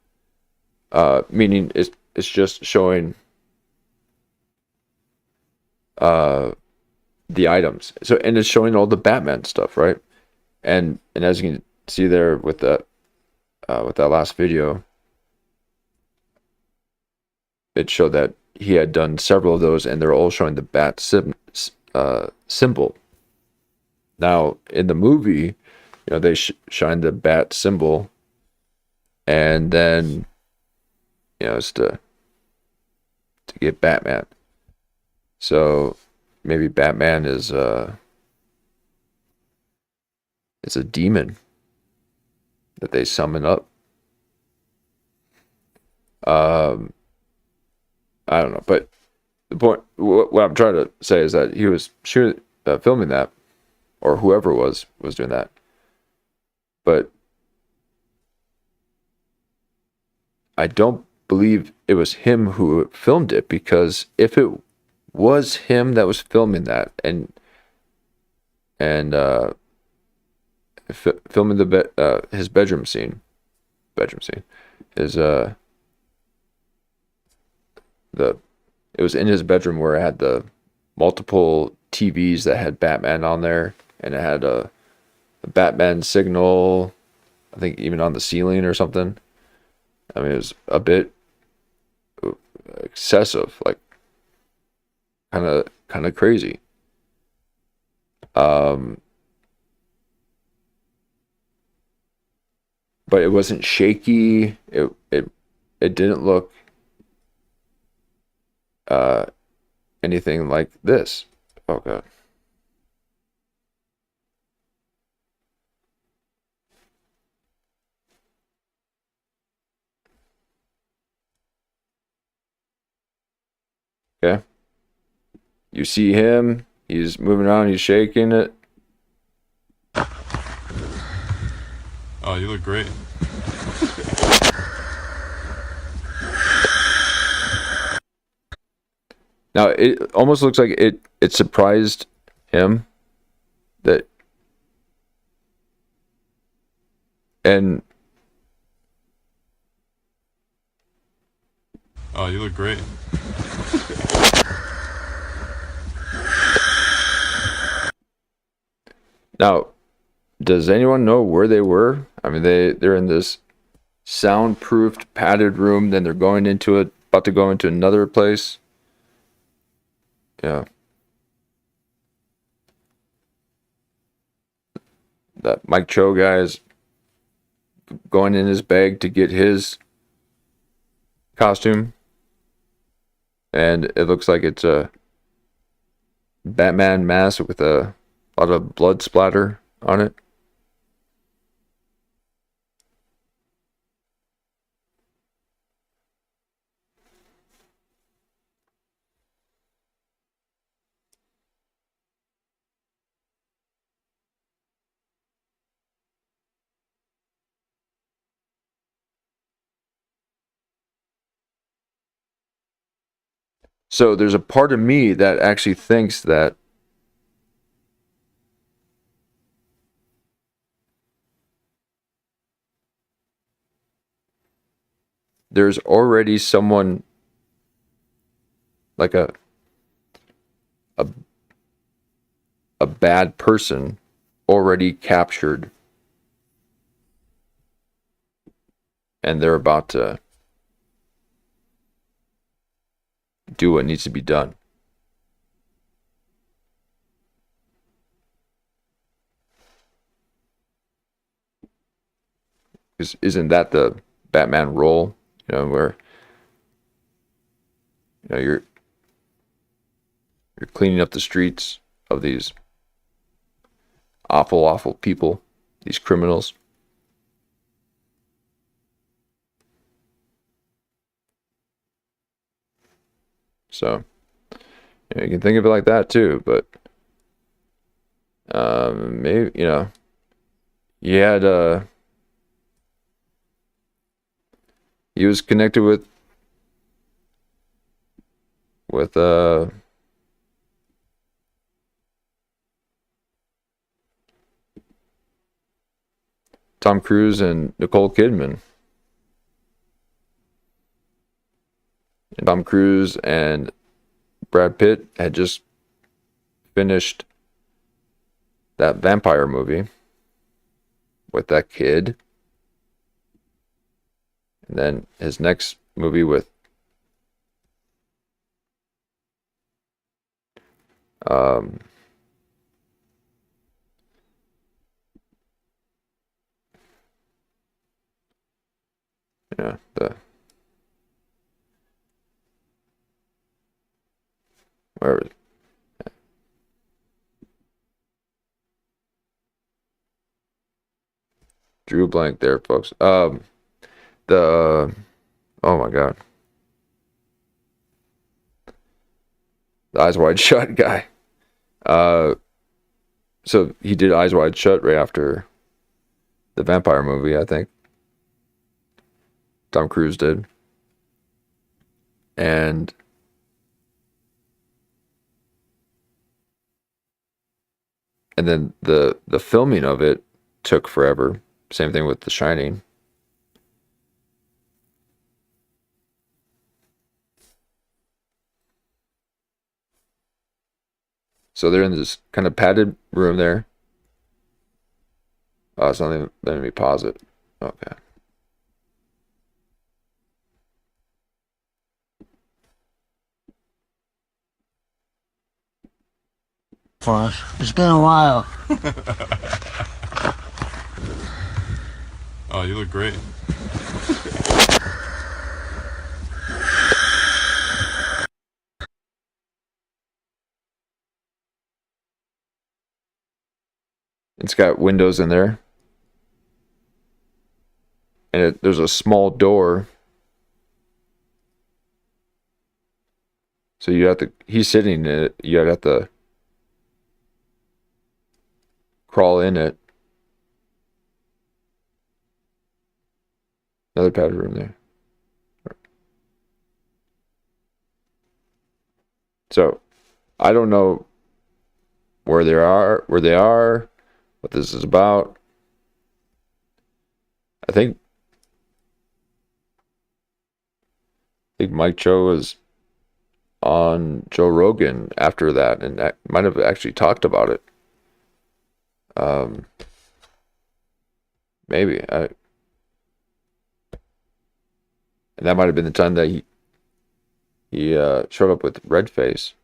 meaning it's just showing the items. So, and it's showing all the Batman stuff, right? And as you can see there with that last video, it showed that he had done several of those, and they're all showing the bat symbol. Now, in the movie, they shine the bat symbol, and then, it's to get Batman. So maybe Batman is it's a demon that they summon up. I don't know, but the point, what I'm trying to say is that he was filming that, or whoever was doing that. But I don't believe it was him who filmed it, because if it was him that was filming that and filming his bedroom scene, is it was in his bedroom where it had the multiple TVs that had Batman on there, and it had a Batman signal, I think even on the ceiling or something. I mean, it was a bit excessive, like kind of crazy. but it wasn't shaky. It didn't look anything like this. Oh god. Okay. You see him, he's moving around, he's shaking it.
Oh, you look great.
Now it almost looks like it surprised him that, and
Oh, you look great.
now, does anyone know where they were? I mean, they're in this soundproofed padded room, then they're going into it, about to go into another place. Yeah. That Mike Cho guy is going in his bag to get his costume. And it looks like it's a Batman mask with a lot of blood splatter on it. So there's a part of me that actually thinks that there's already someone like a bad person already captured, and they're about to do what needs to be done. Isn't that the Batman role? You know, where you're cleaning up the streets of these awful people, these criminals. So you can think of it like that too, but maybe he had he was connected with Tom Cruise and Nicole Kidman. And Tom Cruise and Brad Pitt had just finished that vampire movie with that kid. And then his next movie with the where is it? Drew blank there, folks. Oh my god, the Eyes Wide Shut guy. So he did Eyes Wide Shut right after the vampire movie, I think. Tom Cruise did. And then the filming of it took forever. Same thing with The Shining. So they're in this kind of padded room there. Oh, something. Let me pause it. Okay.
For us. It's been a while.
Oh, Oh, you look great.
It's got windows in there. And there's a small door. So you have to, he's sitting in it. You have to crawl in it. Another padded room there. So I don't know where they are, what this is about. I think Mike Cho was on Joe Rogan after that, and that might have actually talked about it. Maybe and that might have been the time that he showed up with red face.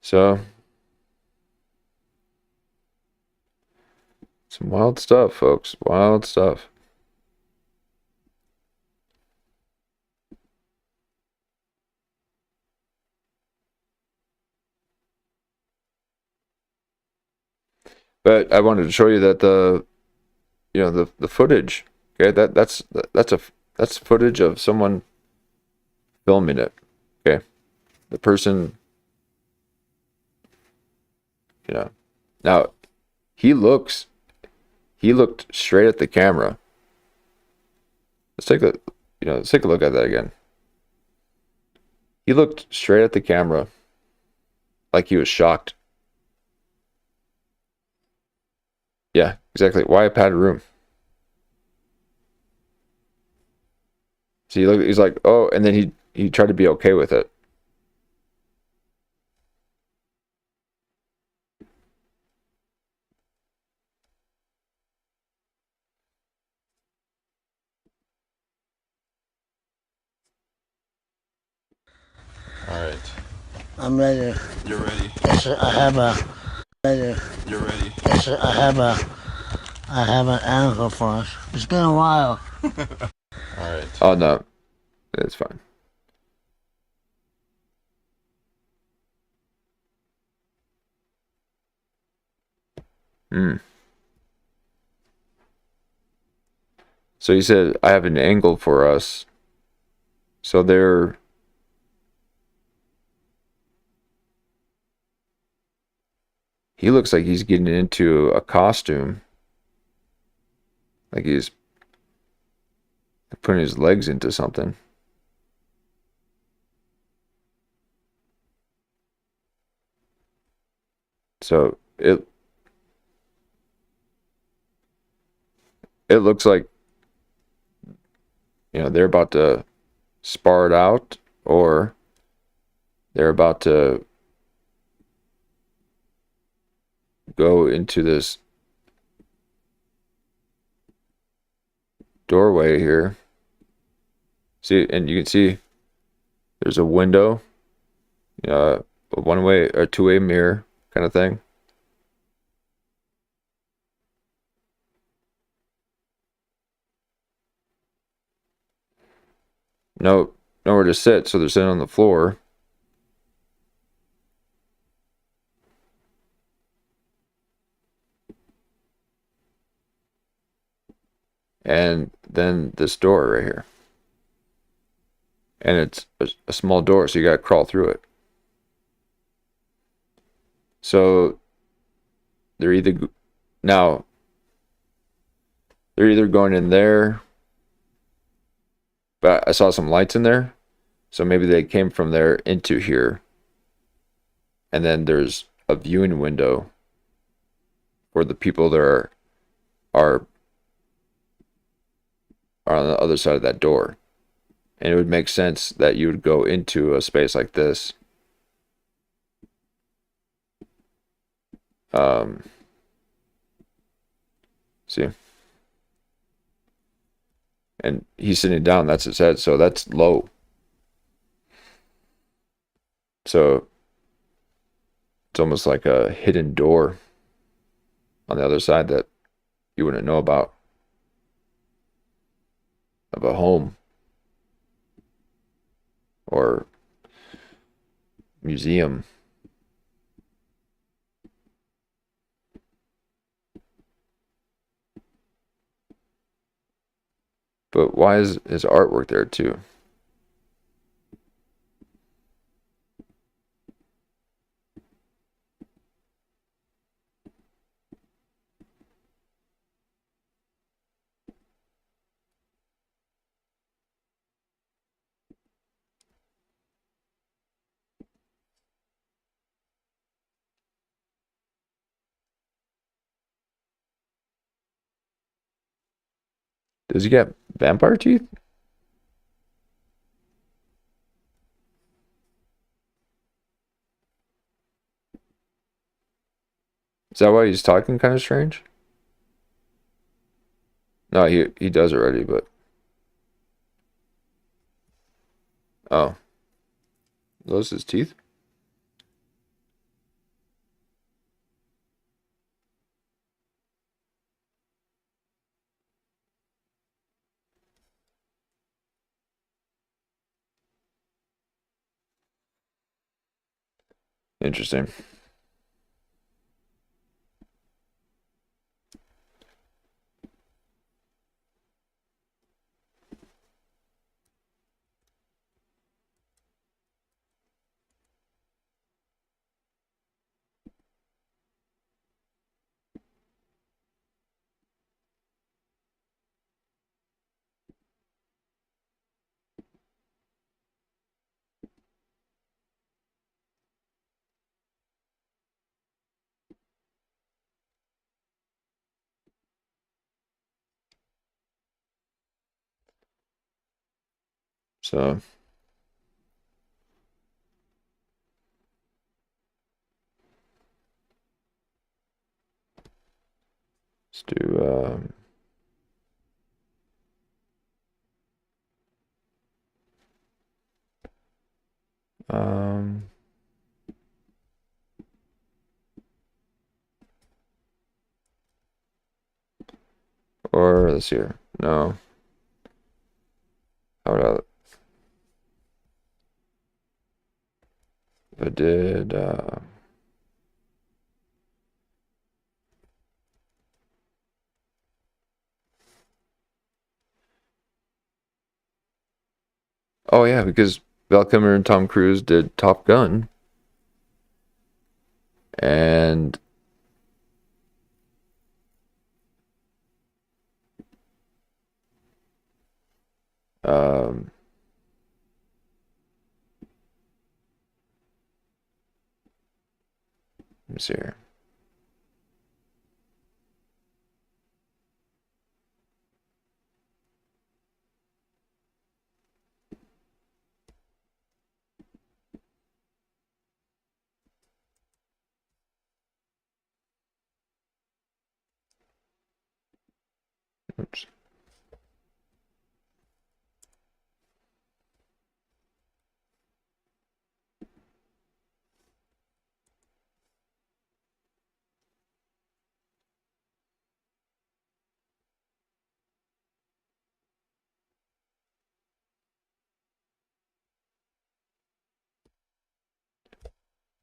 So some wild stuff, folks. Wild stuff. But I wanted to show you that the footage. Okay, that's footage of someone filming it. Okay, the person. Now he looked straight at the camera. Let's take a look at that again. He looked straight at the camera, like he was shocked. Yeah, exactly. Why a padded room? See, he's like, oh, and then he tried to be okay with it.
Alright.
I'm ready.
You're ready.
Yes, sir, I have a. Ready.
You're ready.
Yes, sir, I have an angle for us. It's been a while.
Alright.
Oh no, it's fine. So he said, I have an angle for us. So he looks like he's getting into a costume. Like he's putting his legs into something. So it looks like they're about to spar it out, or they're about to go into this doorway here. See, and you can see there's a window, a one-way or two-way mirror kind of thing. Nowhere to sit, so they're sitting on the floor. And then this door right here. And it's a small door, so you gotta crawl through it. So they're either going in there, but I saw some lights in there, so maybe they came from there into here. And then there's a viewing window for the people that are on the other side of that door. And it would make sense that you would go into a space like this. See? And he's sitting down, that's his head, so that's low. So it's almost like a hidden door on the other side that you wouldn't know about, of a home or museum. But why is his artwork there too? Does he get vampire teeth? Is that why he's talking kind of strange? No, he does already, but... Oh. Those his teeth? Interesting. So... let's do... or let's see here. No. How would I... if I did... oh yeah, because Val Kilmer and Tom Cruise did Top Gun. And... let me see here. Oops.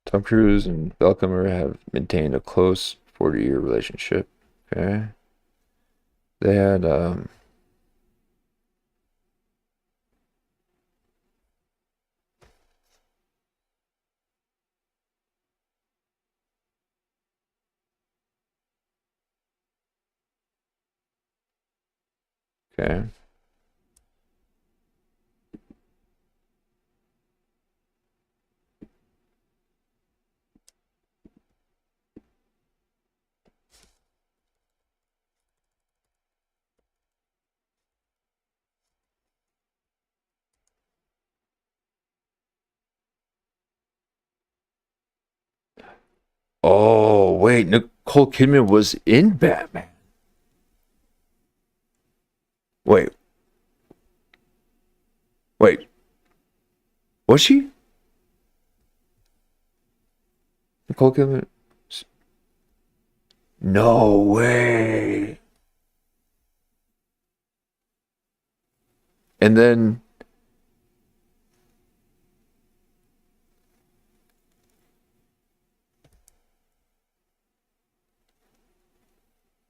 Tom Cruise and Val Kilmer have maintained a close 40-year relationship. Okay. They had, okay. Oh, wait, Nicole Kidman was in Batman. Wait, Wait. Was she? Nicole Kidman? No way. And then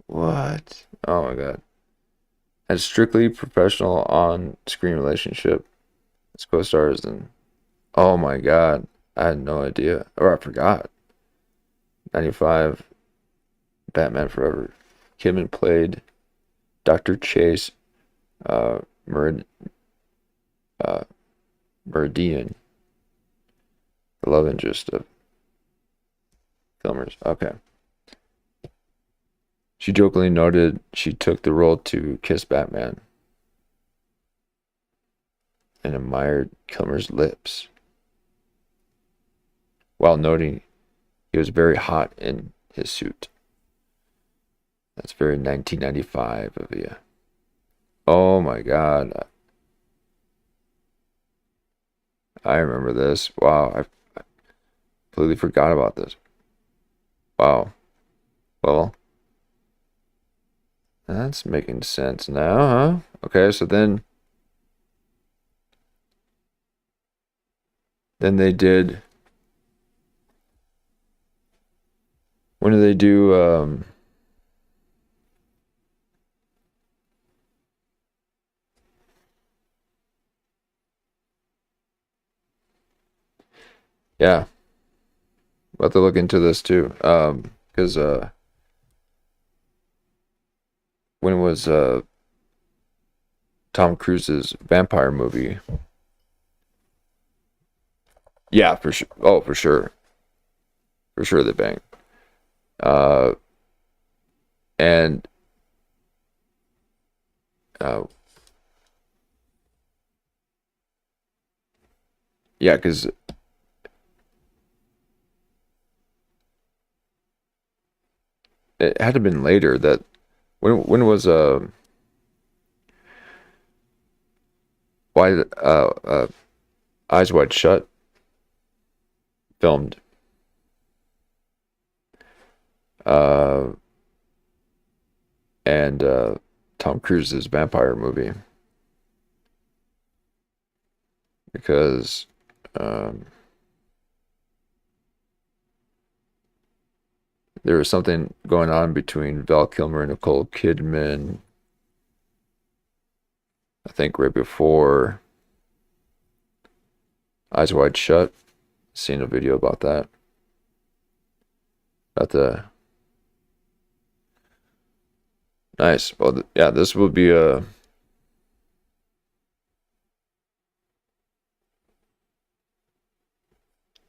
what? Oh my god. Had a strictly professional on-screen relationship as co-stars and oh my god. I had no idea. Or I forgot. 95 Batman Forever. Kidman played Dr. Chase Meridian, the love interest of filmers. Okay. She jokingly noted she took the role to kiss Batman and admired Kilmer's lips, while noting he was very hot in his suit. That's very 1995 of you. Oh my god. I remember this. Wow, I completely forgot about this. Wow. Well, that's making sense now, huh? Okay, so then they did. When did they do yeah. We'll have to look into this too. Because when was Tom Cruise's vampire movie? Yeah, for sure. Oh, for sure. For sure they bang. And yeah, because it had to have been later that when was why Eyes Wide Shut filmed and Tom Cruise's vampire movie, because there was something going on between Val Kilmer and Nicole Kidman, I think right before Eyes Wide Shut. Seen a video about that. About the nice. Well, yeah, this will be a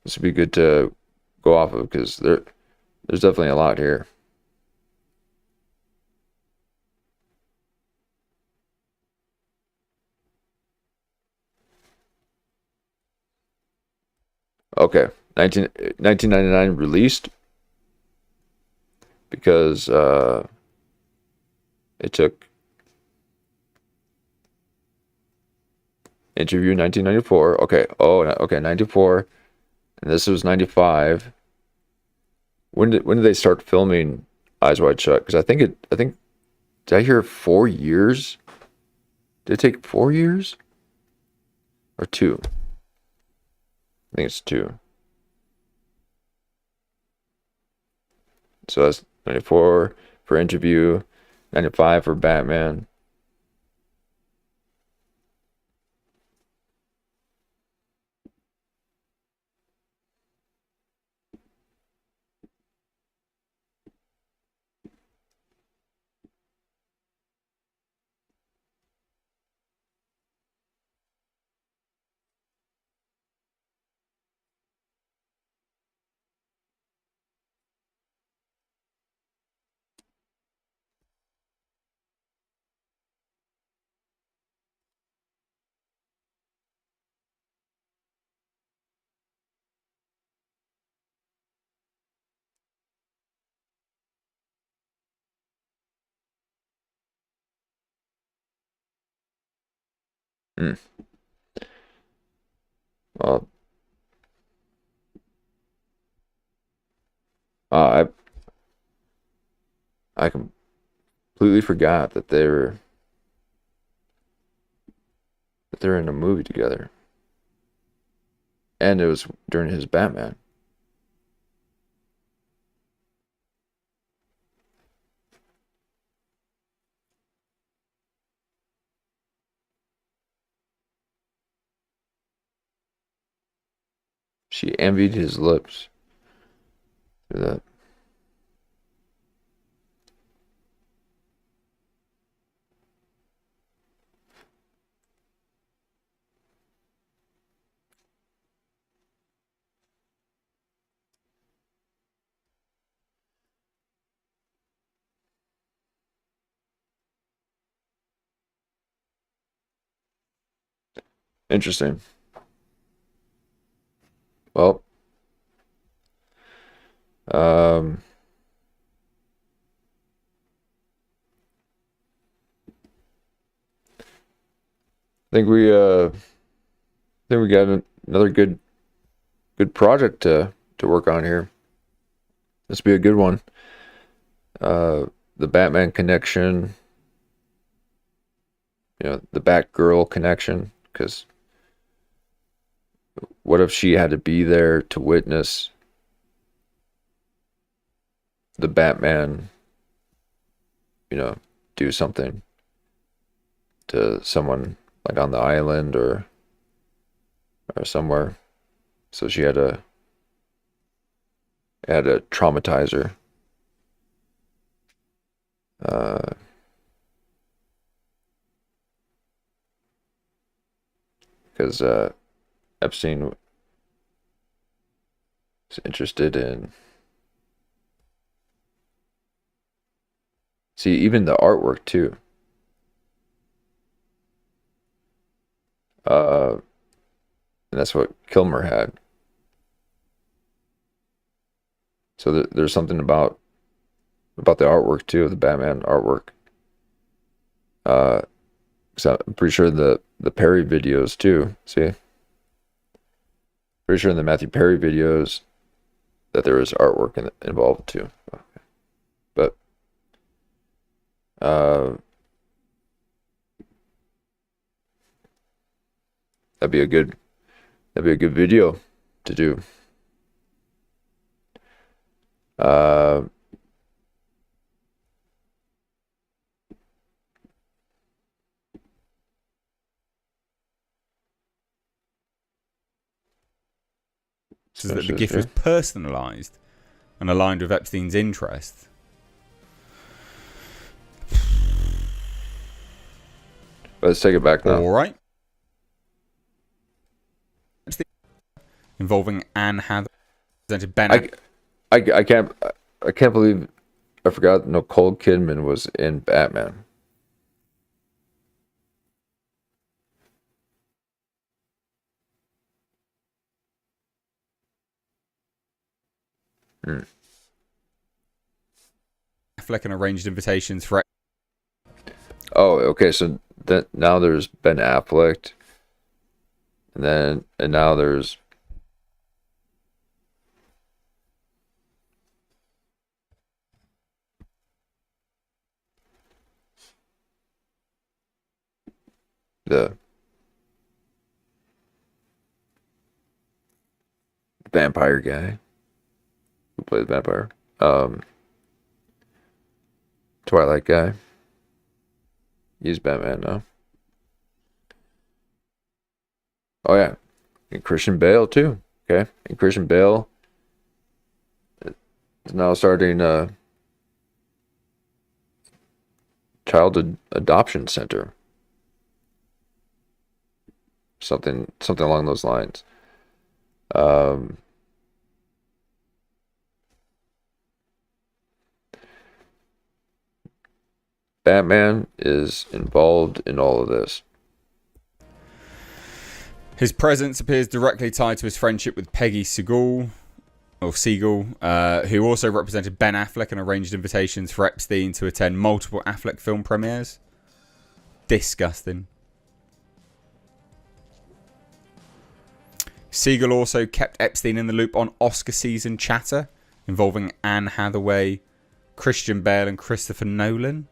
this would be good to go off of because there's definitely a lot here. Okay, 1999 released because it took interview 1994. Okay, okay, 94, and this was 95. When did they start filming Eyes Wide Shut? Because I think did I hear 4 years? Did it take 4 years or 2? I think it's 2. So that's 94 for interview, 95 for Batman. Well, uh, I completely forgot that they're in a movie together, and it was during his Batman. She envied his lips through that. Interesting. Well, I think we got another good project to work on here. This will be a good one. The Batman connection, the Batgirl connection, because what if she had to be there to witness the Batman, do something to someone like on the island or somewhere. So she had to traumatize her. Because Epstein was interested in, see, even the artwork too. And that's what Kilmer had. So there's something about the artwork too, of the Batman artwork. So I'm pretty sure the Perry videos too. See, pretty sure in the Matthew Perry videos that there was artwork involved too. But that'd be a good video to do.
So that the gift was personalized and aligned with Epstein's interest.
Let's take it back now.
All right. Involving Anne Hathaway, presented Ben.
I can't believe I forgot Nicole Kidman was in Batman.
Affleck and arranged invitations for.
Oh, okay. So now there's Ben Affleck, and now there's the vampire guy who plays vampire. Twilight guy. He's Batman now. Oh yeah, and Christian Bale too. Okay, and Christian Bale is now starting a child adoption center. Something along those lines. Batman is involved in all of this.
His presence appears directly tied to his friendship with Peggy Siegel, who also represented Ben Affleck and arranged invitations for Epstein to attend multiple Affleck film premieres. Disgusting. Siegel also kept Epstein in the loop on Oscar season chatter involving Anne Hathaway, Christian Bale, and Christopher Nolan.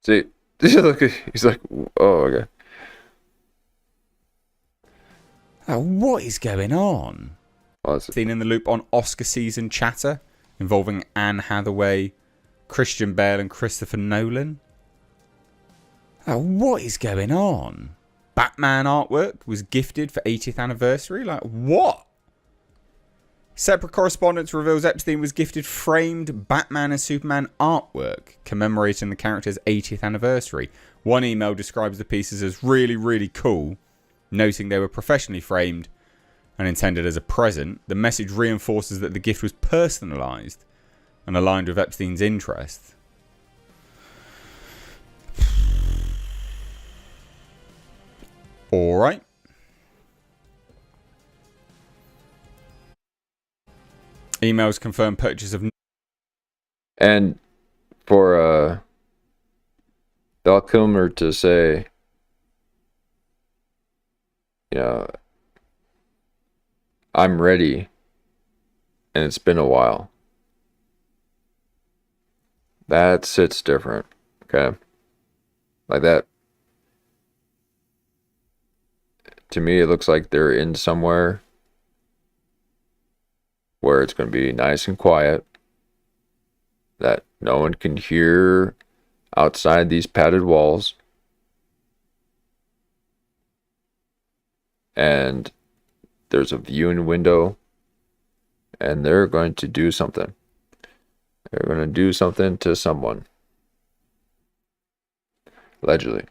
See, look, he's like, oh, okay.
Oh, what is going on? Epstein in the loop on Oscar season chatter involving Anne Hathaway, Christian Bale, and Christopher Nolan. Oh, what is going on? Batman artwork was gifted for 80th anniversary? Like, what? Separate correspondence reveals Epstein was gifted framed Batman and Superman artwork commemorating the character's 80th anniversary. One email describes the pieces as really, really cool, noting they were professionally framed and intended as a present. The message reinforces that the gift was personalised and aligned with Epstein's interests. Alright. Emails confirm purchase of...
And for Val Kilmer to say, you know, I'm ready, and it's been a while. That sits different, okay? Like that. To me, it looks like they're in somewhere where it's going to be nice and quiet, that no one can hear outside these padded walls, and there's a viewing window, and they're going to do something. They're going to do something to someone. Allegedly.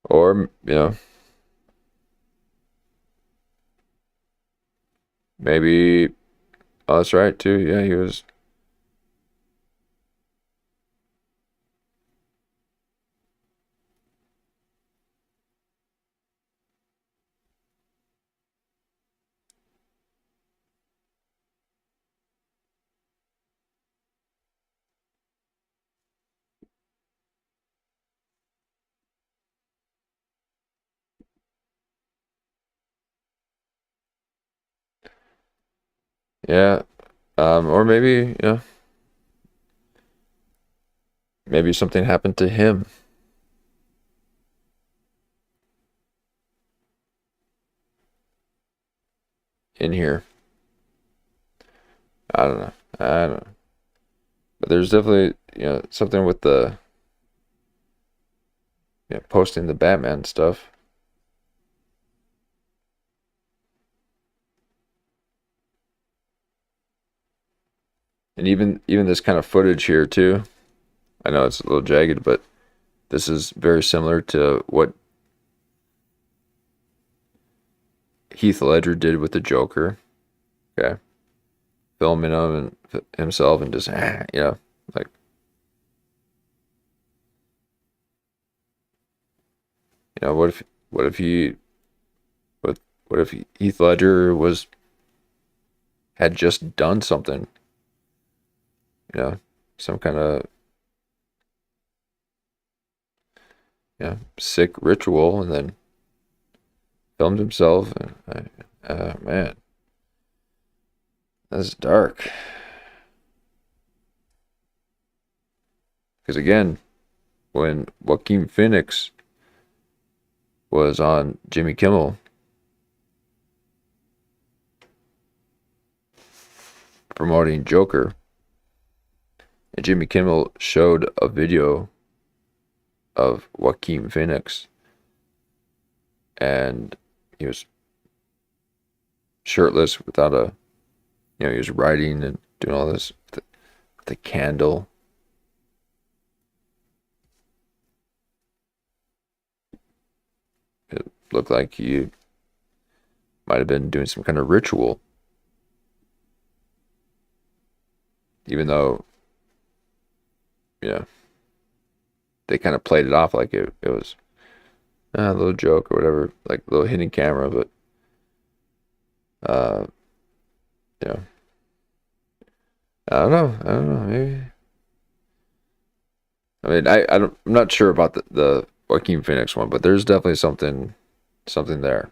Or, you know, maybe, oh, that's right, too. Yeah, he was. Yeah, or maybe, you know, maybe something happened to him. In here. I don't know. But there's definitely, you know, something with the, you know, posting the Batman stuff. And even this kind of footage here too. I know it's a little jagged, but this is very similar to what Heath Ledger did with the Joker. Okay. Filming him and himself and just, you know, like, you know, what if Heath Ledger had just done something, you know, some kind of, you know, sick ritual, and then filmed himself, and man, that's dark. Because again, when Joaquin Phoenix was on Jimmy Kimmel promoting Joker, and Jimmy Kimmel showed a video of Joaquin Phoenix, and he was shirtless without a, you know, he was writing and doing all this with the candle. It looked like he might have been doing some kind of ritual, even though, you know, they kind of played it off like it was a little joke or whatever, like a little hidden camera, but you know, I don't know. Maybe. I mean, I'm not sure about the Joaquin Phoenix one, but there's definitely something there.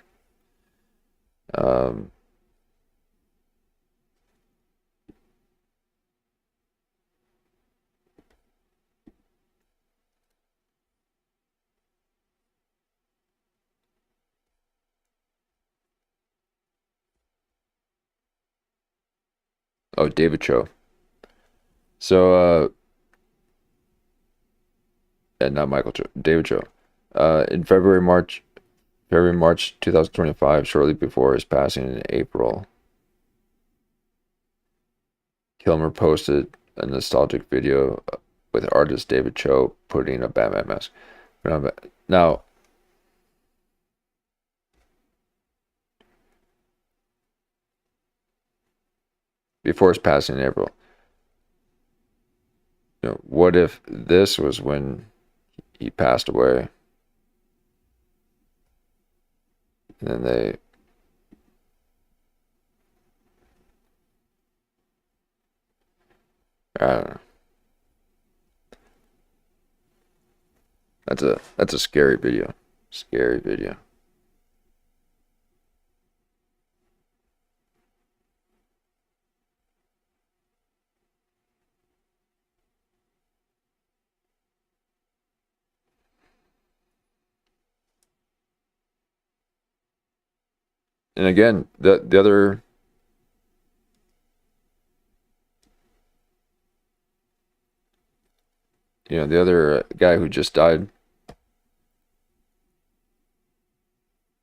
Oh, David Cho. So, and not Michael Cho, David Cho. In February, March 2025, shortly before his passing in April, Kilmer posted a nostalgic video with artist David Cho putting a Batman mask. Now, before his passing in April, what if this was when he passed away? And then they I don't know. That's a scary video. Scary video. And again, the other the other guy who just died,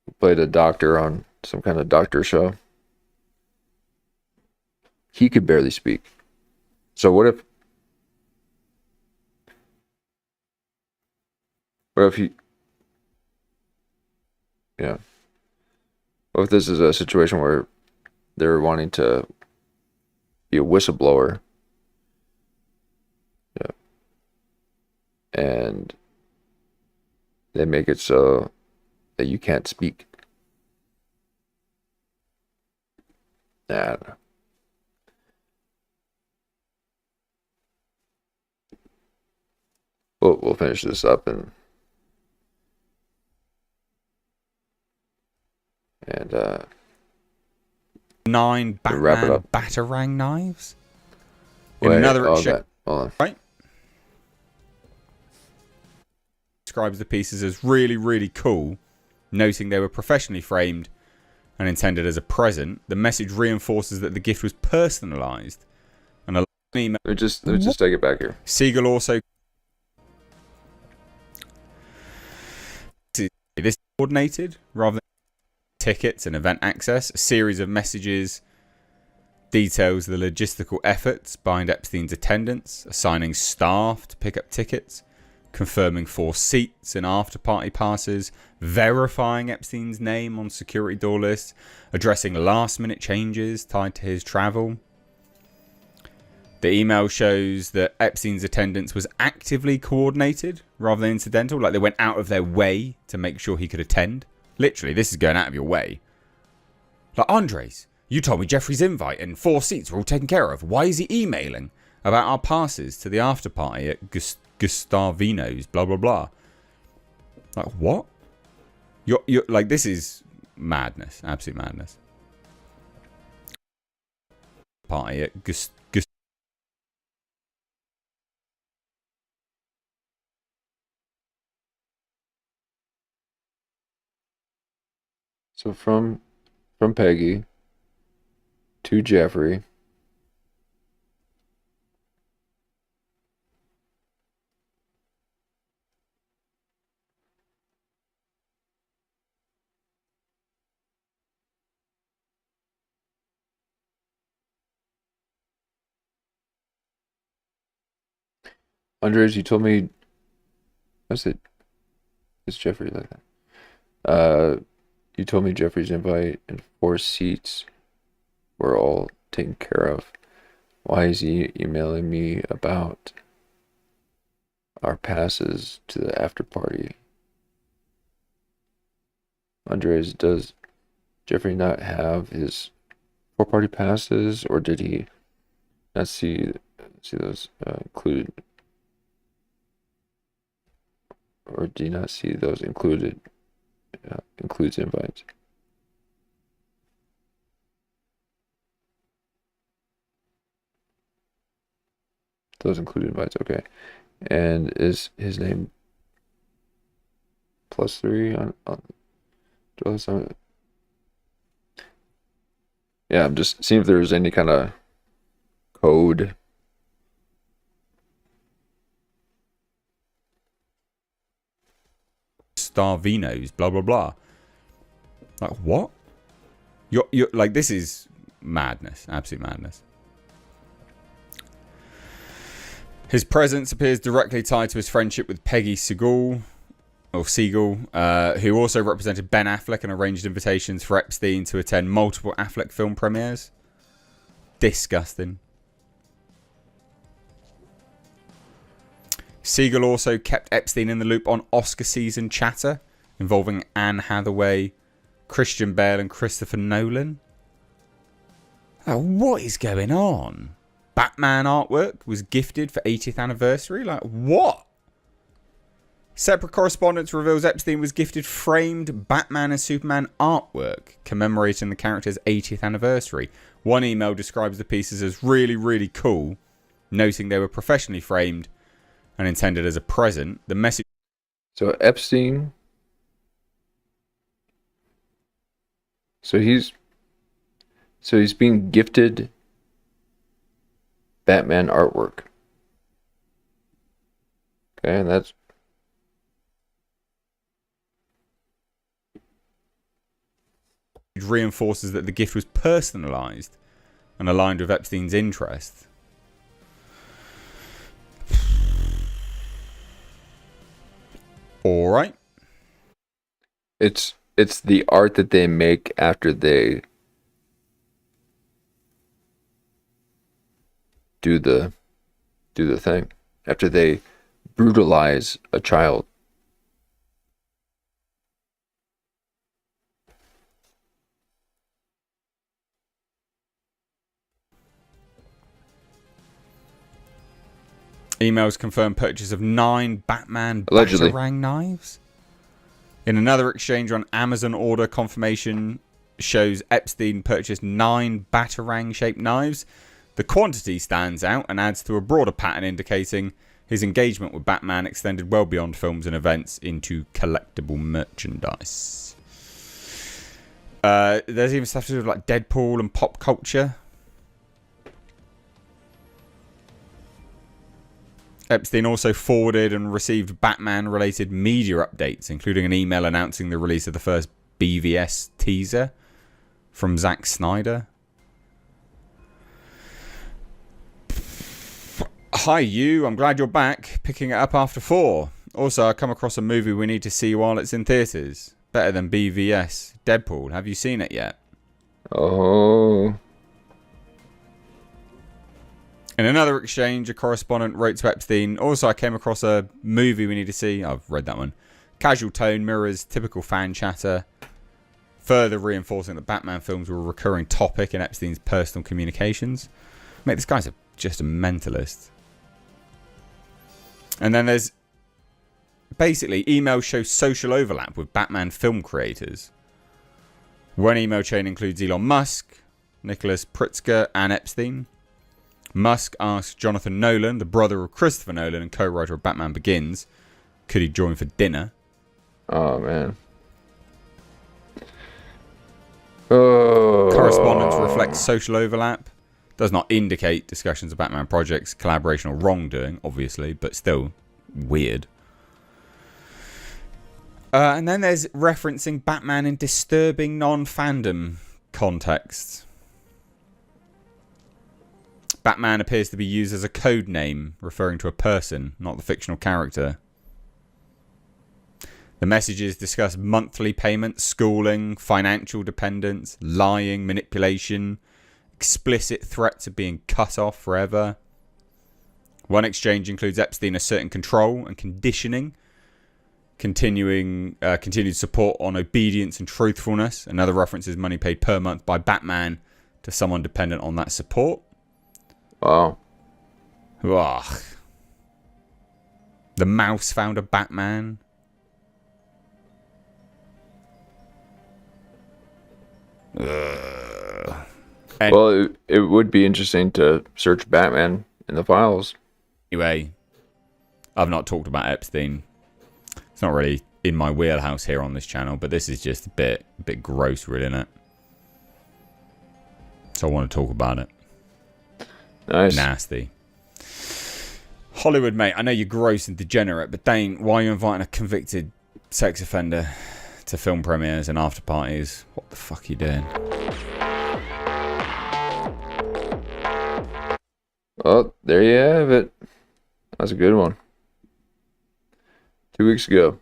who played a doctor on some kind of doctor show, he could barely speak. So what if he, what if this is a situation where they're wanting to be a whistleblower, and they make it so that you can't speak? I don't know. We'll finish this up and
9
wrap it
Batman
up.
Batarang knives. In
Wait,
another
okay. Hold on.
Right. Describes the pieces as really, really cool, noting they were professionally framed and intended as a present. The message reinforces that the gift was personalized. And a email.
Let's just take it back here.
Siegel also. This is coordinated rather than tickets and event access. A series of messages details the logistical efforts behind Epstein's attendance, assigning staff to pick up tickets, confirming 4 seats and after-party passes, verifying Epstein's name on security door lists, addressing last-minute changes tied to his travel. The email shows that Epstein's attendance was actively coordinated rather than incidental, like they went out of their way to make sure he could attend. Literally, this is going out of your way. Like, Andres, you told me Jeffrey's invite and 4 seats were all taken care of. Why is he emailing about our passes to the after party at Gustavino's, blah, blah, blah? Like, what? You're like, this is madness. Absolute madness. Party at
So from Peggy to Jeffrey. Andres, you told me. I said, it's Jeffrey like that. You told me Jeffrey's invite and 4 seats were all taken care of. Why is he emailing me about our passes to the after party? Andres, does Jeffrey not have his 4 party passes, or did he not see those included, or do you not see those included? Includes invites. Those include invites. Okay, and is his name +3 on? Yeah, I'm just seeing if there's any kind of code.
Starvinos, blah blah blah. Like what? You're like, this is madness, absolute madness. His presence appears directly tied to his friendship with Peggy Siegel, who also represented Ben Affleck and arranged invitations for Epstein to attend multiple Affleck film premieres. Disgusting. Siegel also kept Epstein in the loop on Oscar season chatter involving Anne Hathaway, Christian Bale, and Christopher Nolan. Oh, what is going on? Batman artwork was gifted for 80th anniversary? Like, what? Separate correspondence reveals Epstein was gifted framed Batman and Superman artwork commemorating the character's 80th anniversary. One email describes the pieces as really, really cool, noting they were professionally framed and intended as a present. The message...
So Epstein... So he's being gifted Batman artwork. Okay, and that's...
reinforces that the gift was personalized and aligned with Epstein's interest. All right.
It's the art that they make after they do the thing, after they brutalize a child.
Emails confirm purchase of 9 Batman
Allegedly.
Batarang knives. In another exchange on Amazon order, confirmation shows Epstein purchased 9 Batarang-shaped knives. The quantity stands out and adds to a broader pattern indicating his engagement with Batman extended well beyond films and events into collectible merchandise. There's even stuff to do with like Deadpool and pop culture. Epstein also forwarded and received Batman-related media updates, including an email announcing the release of the first BVS teaser from Zack Snyder. Hi, you. I'm glad you're back, picking it up after 4. Also, I come across a movie we need to see while it's in theatres. Better than BVS. Deadpool. Have you seen it yet?
Oh...
In another exchange, a correspondent wrote to Epstein, also I came across a movie we need to see. I've read that one. Casual tone mirrors typical fan chatter, further reinforcing that Batman films were a recurring topic in Epstein's personal communications. Mate, this guy's just a mentalist. And then there's... basically, emails show social overlap with Batman film creators. One email chain includes Elon Musk, Nicholas Pritzker, and Epstein. Musk asked Jonathan Nolan, the brother of Christopher Nolan and co-writer of Batman Begins, could he join for dinner?
Oh, man. Oh.
Correspondence reflects social overlap. Does not indicate discussions of Batman projects, collaboration, or wrongdoing, obviously, but still weird. And then there's referencing Batman in disturbing non-fandom contexts. Batman appears to be used as a code name, referring to a person, not the fictional character. The messages discuss monthly payments, schooling, financial dependence, lying, manipulation, explicit threats of being cut off forever. One exchange includes Epstein asserting control and conditioning, continued support on obedience and truthfulness. Another reference is money paid per month by Batman to someone dependent on that support.
Wow.
Ugh. The mouse found a Batman. And
Well, it would be interesting to search Batman in the files.
anyway, I've not talked about Epstein. It's not really in my wheelhouse here on this channel, but this is just a bit gross, really, isn't it? So I want to talk about it.
Nice.
Nasty. Hollywood, mate, I know you're gross and degenerate, but Dane, why are you inviting a convicted sex offender to film premieres and after parties? What the fuck are you doing?
Well, there you have it. That's a good one. 2 weeks ago.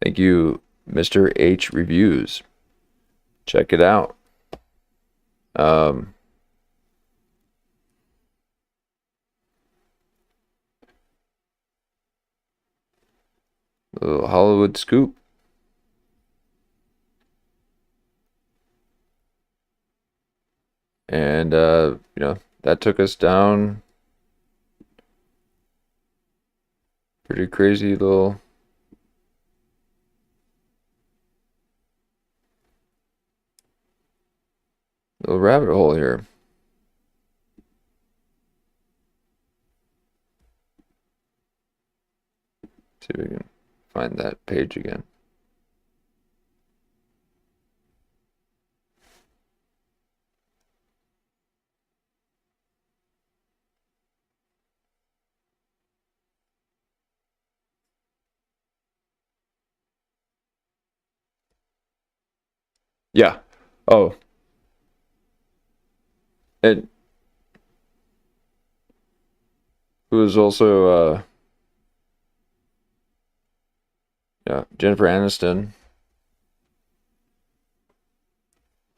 Thank you, Mr. H Reviews. Check it out. Little Hollywood scoop. And that took us down pretty crazy little rabbit hole here. See if we can find that page again. Yeah. Oh. And who was also Jennifer Aniston,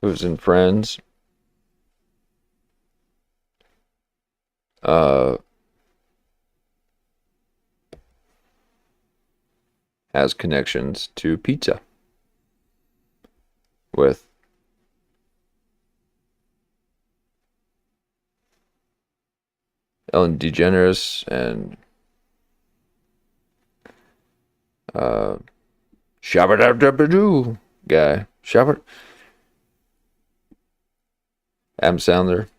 who was in Friends. Has connections to pizza with Ellen DeGeneres and Shabba-dabba-doo guy. Shabba. Adam Sandler.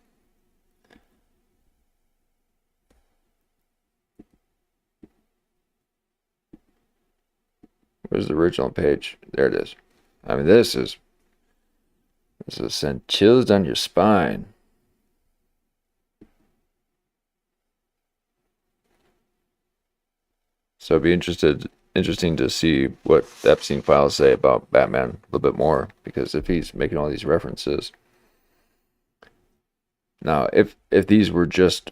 Where's the original page? There it is. I mean, this will send chills down your spine. So it'd be interesting to see what the Epstein files say about Batman a little bit more, because if he's making all these references. Now, if these were just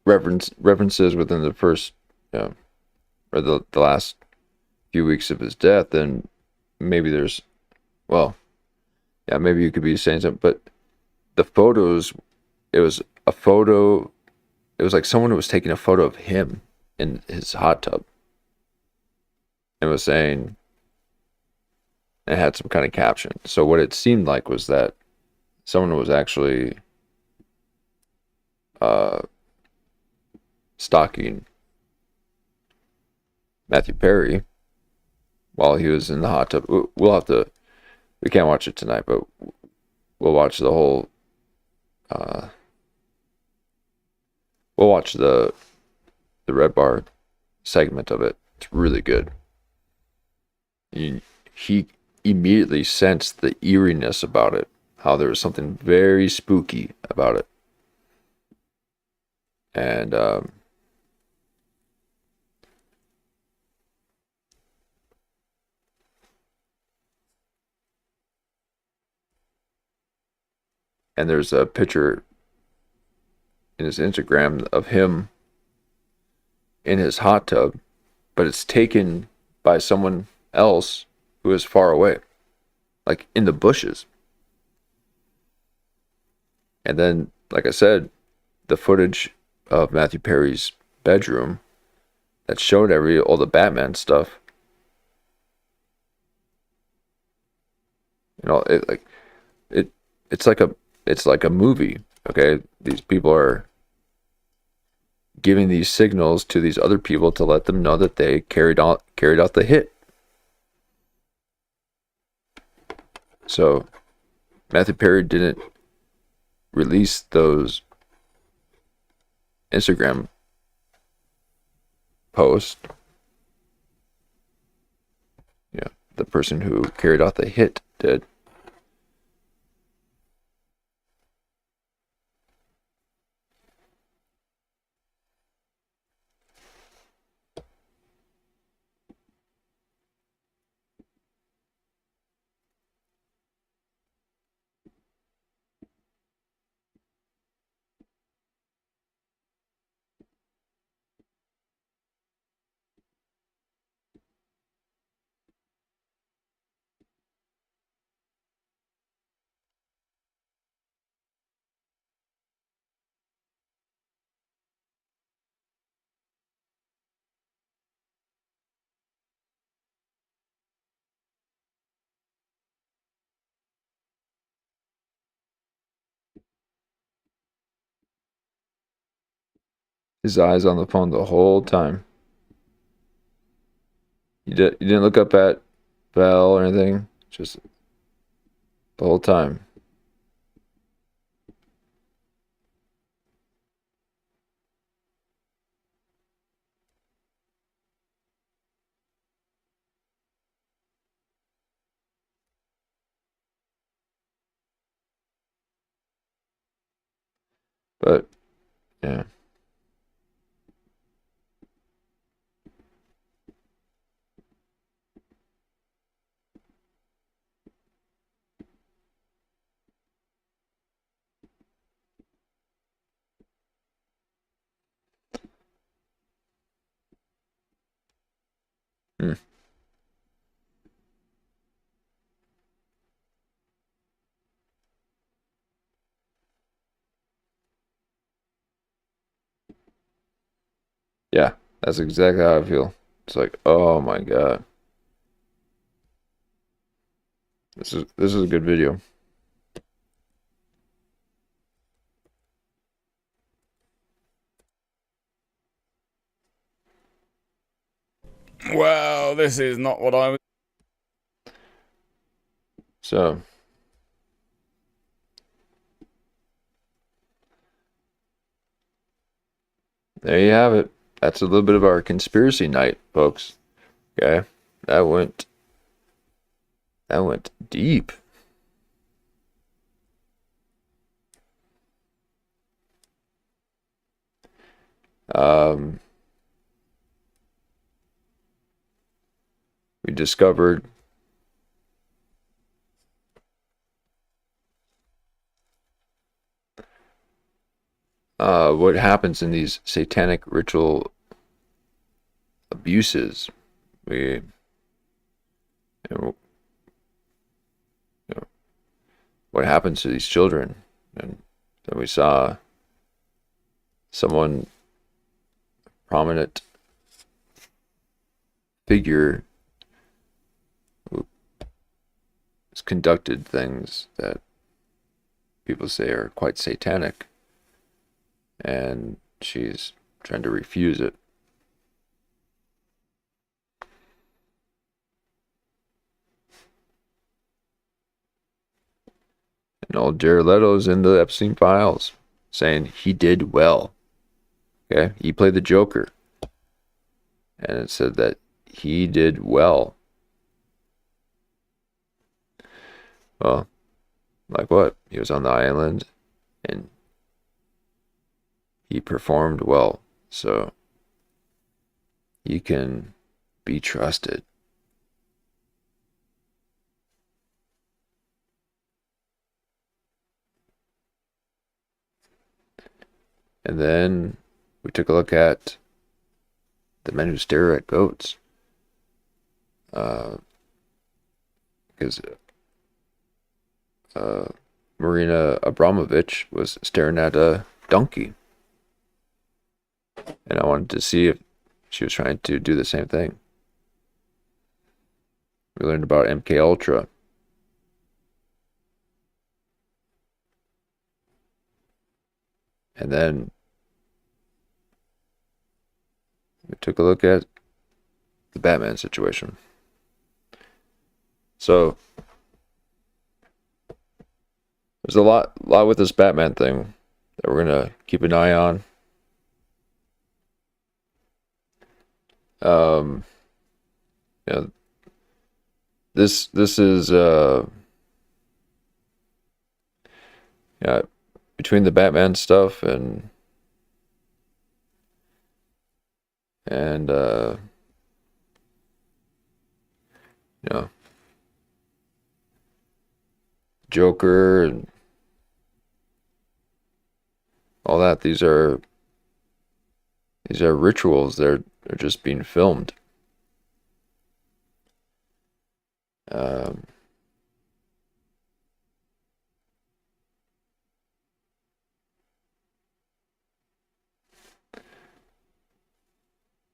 references within the first or the last few weeks of his death, then maybe there's, well, yeah, maybe you could be saying something. But the photos, it was like someone was taking a photo of him in his hot tub and was saying, it had some kind of caption. So what it seemed like was that someone was actually stalking Matthew Perry while he was in the hot tub. We can't watch it tonight, but we'll watch the whole we'll watch the Red Bar segment of it. It's really good. He immediately sensed the eeriness about it, how there was something very spooky about it. And there's a picture in his Instagram of him in his hot tub, but it's taken by someone else who is far away, like in the bushes. And then, like I said, the footage of Matthew Perry's bedroom that showed all the Batman stuff. You know, it's like a movie. Okay, these people are giving these signals to these other people to let them know that they carried out the hit. So Matthew Perry didn't release those Instagram posts. Yeah, the person who carried out the hit did. His eyes on the phone the whole time. You didn't look up at Bell or anything? Just the whole time. But, yeah. Hmm. Yeah, that's exactly how I feel. It's like, oh my God. This is a good video.
Well, this is not what I was.
So, there you have it. That's a little bit of our conspiracy night, folks. Okay, that went deep. We discovered what happens in these satanic ritual abuses. We, what happens to these children, and then we saw someone, prominent figure, who has conducted things that people say are quite satanic, and she's trying to refuse it. And old Jared Leto's in the Epstein files, saying he did well. Okay, he played the Joker, and it said that he did well. Well, like what? He was on the island, and he performed well, so he can be trusted. And then we took a look at the men who stare at goats. Because Marina Abramovic was staring at a donkey. And I wanted to see if she was trying to do the same thing. We learned about MK Ultra. And then we took a look at the Batman situation. So there's a lot with this Batman thing that we're gonna keep an eye on. Yeah, this is yeah, between the Batman stuff and you know, Joker and all that. These are rituals. They're just being filmed.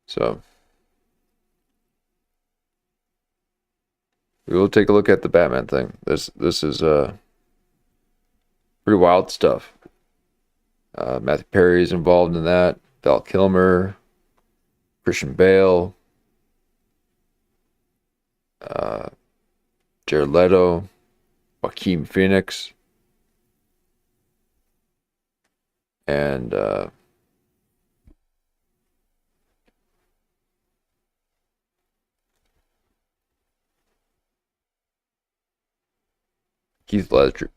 So we will take a look at the Batman thing. This is pretty wild stuff. Matthew Perry is involved in that. Val Kilmer, Christian Bale, Jared Leto, Joaquin Phoenix, and Heath Ledger.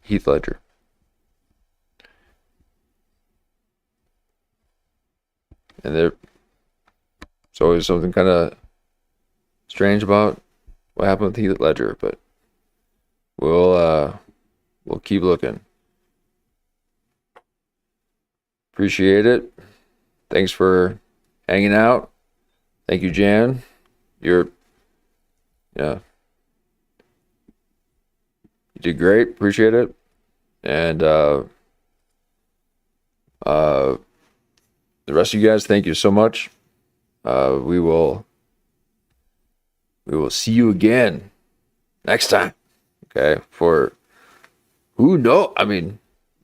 And there's always something kind of strange about what happened with Heath Ledger, but we'll keep looking. Appreciate it. Thanks for hanging out. Thank you, Jan. You did great. Appreciate it. And the rest of you guys, thank you so much. We will see you again next time. Okay, for who knows? I mean,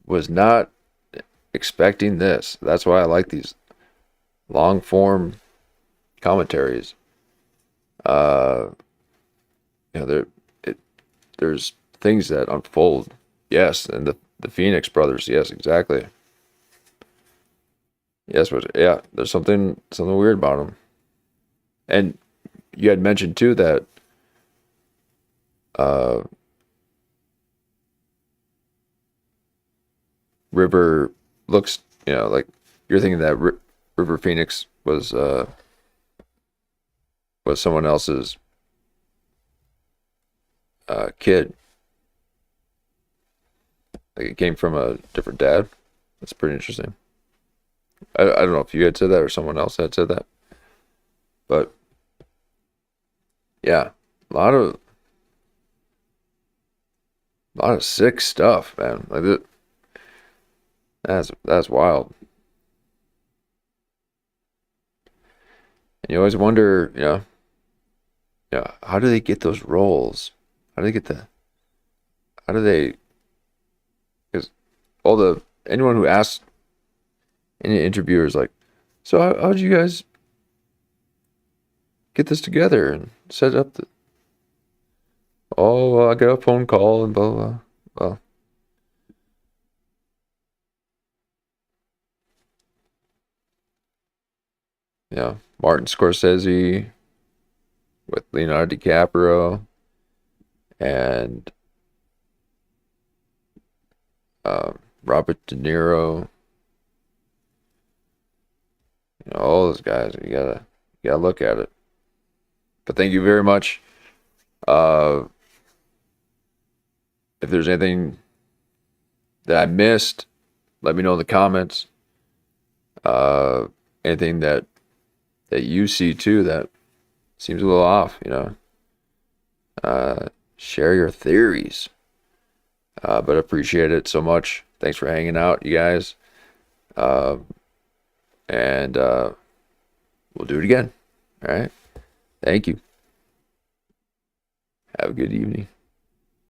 was not expecting this. That's why I like these long form commentaries. There's things that unfold. Yes, and the Phoenix brothers. Yes, exactly. Yes, but yeah, there's something weird about them. And you had mentioned too that River looks, like you're thinking that River Phoenix was someone else's kid. Like it came from a different dad. That's pretty interesting. I don't know if you had said that or someone else had said that. But yeah, a lot of sick stuff, man. Like that's wild. And you always wonder, how do they get those roles? How do they, because anyone who asks any interviewer is like, so how'd you guys get this together and set up well, I got a phone call and blah, blah, blah. Well, yeah, Martin Scorsese with Leonardo DiCaprio and Robert De Niro. All those guys, you gotta look at it. But thank you very much. If there's anything that I missed, let me know in the comments. Anything that you see too that seems a little off, share your theories. But appreciate it so much. Thanks for hanging out, you guys. And we'll do it again. All right. Thank you. Have a good evening.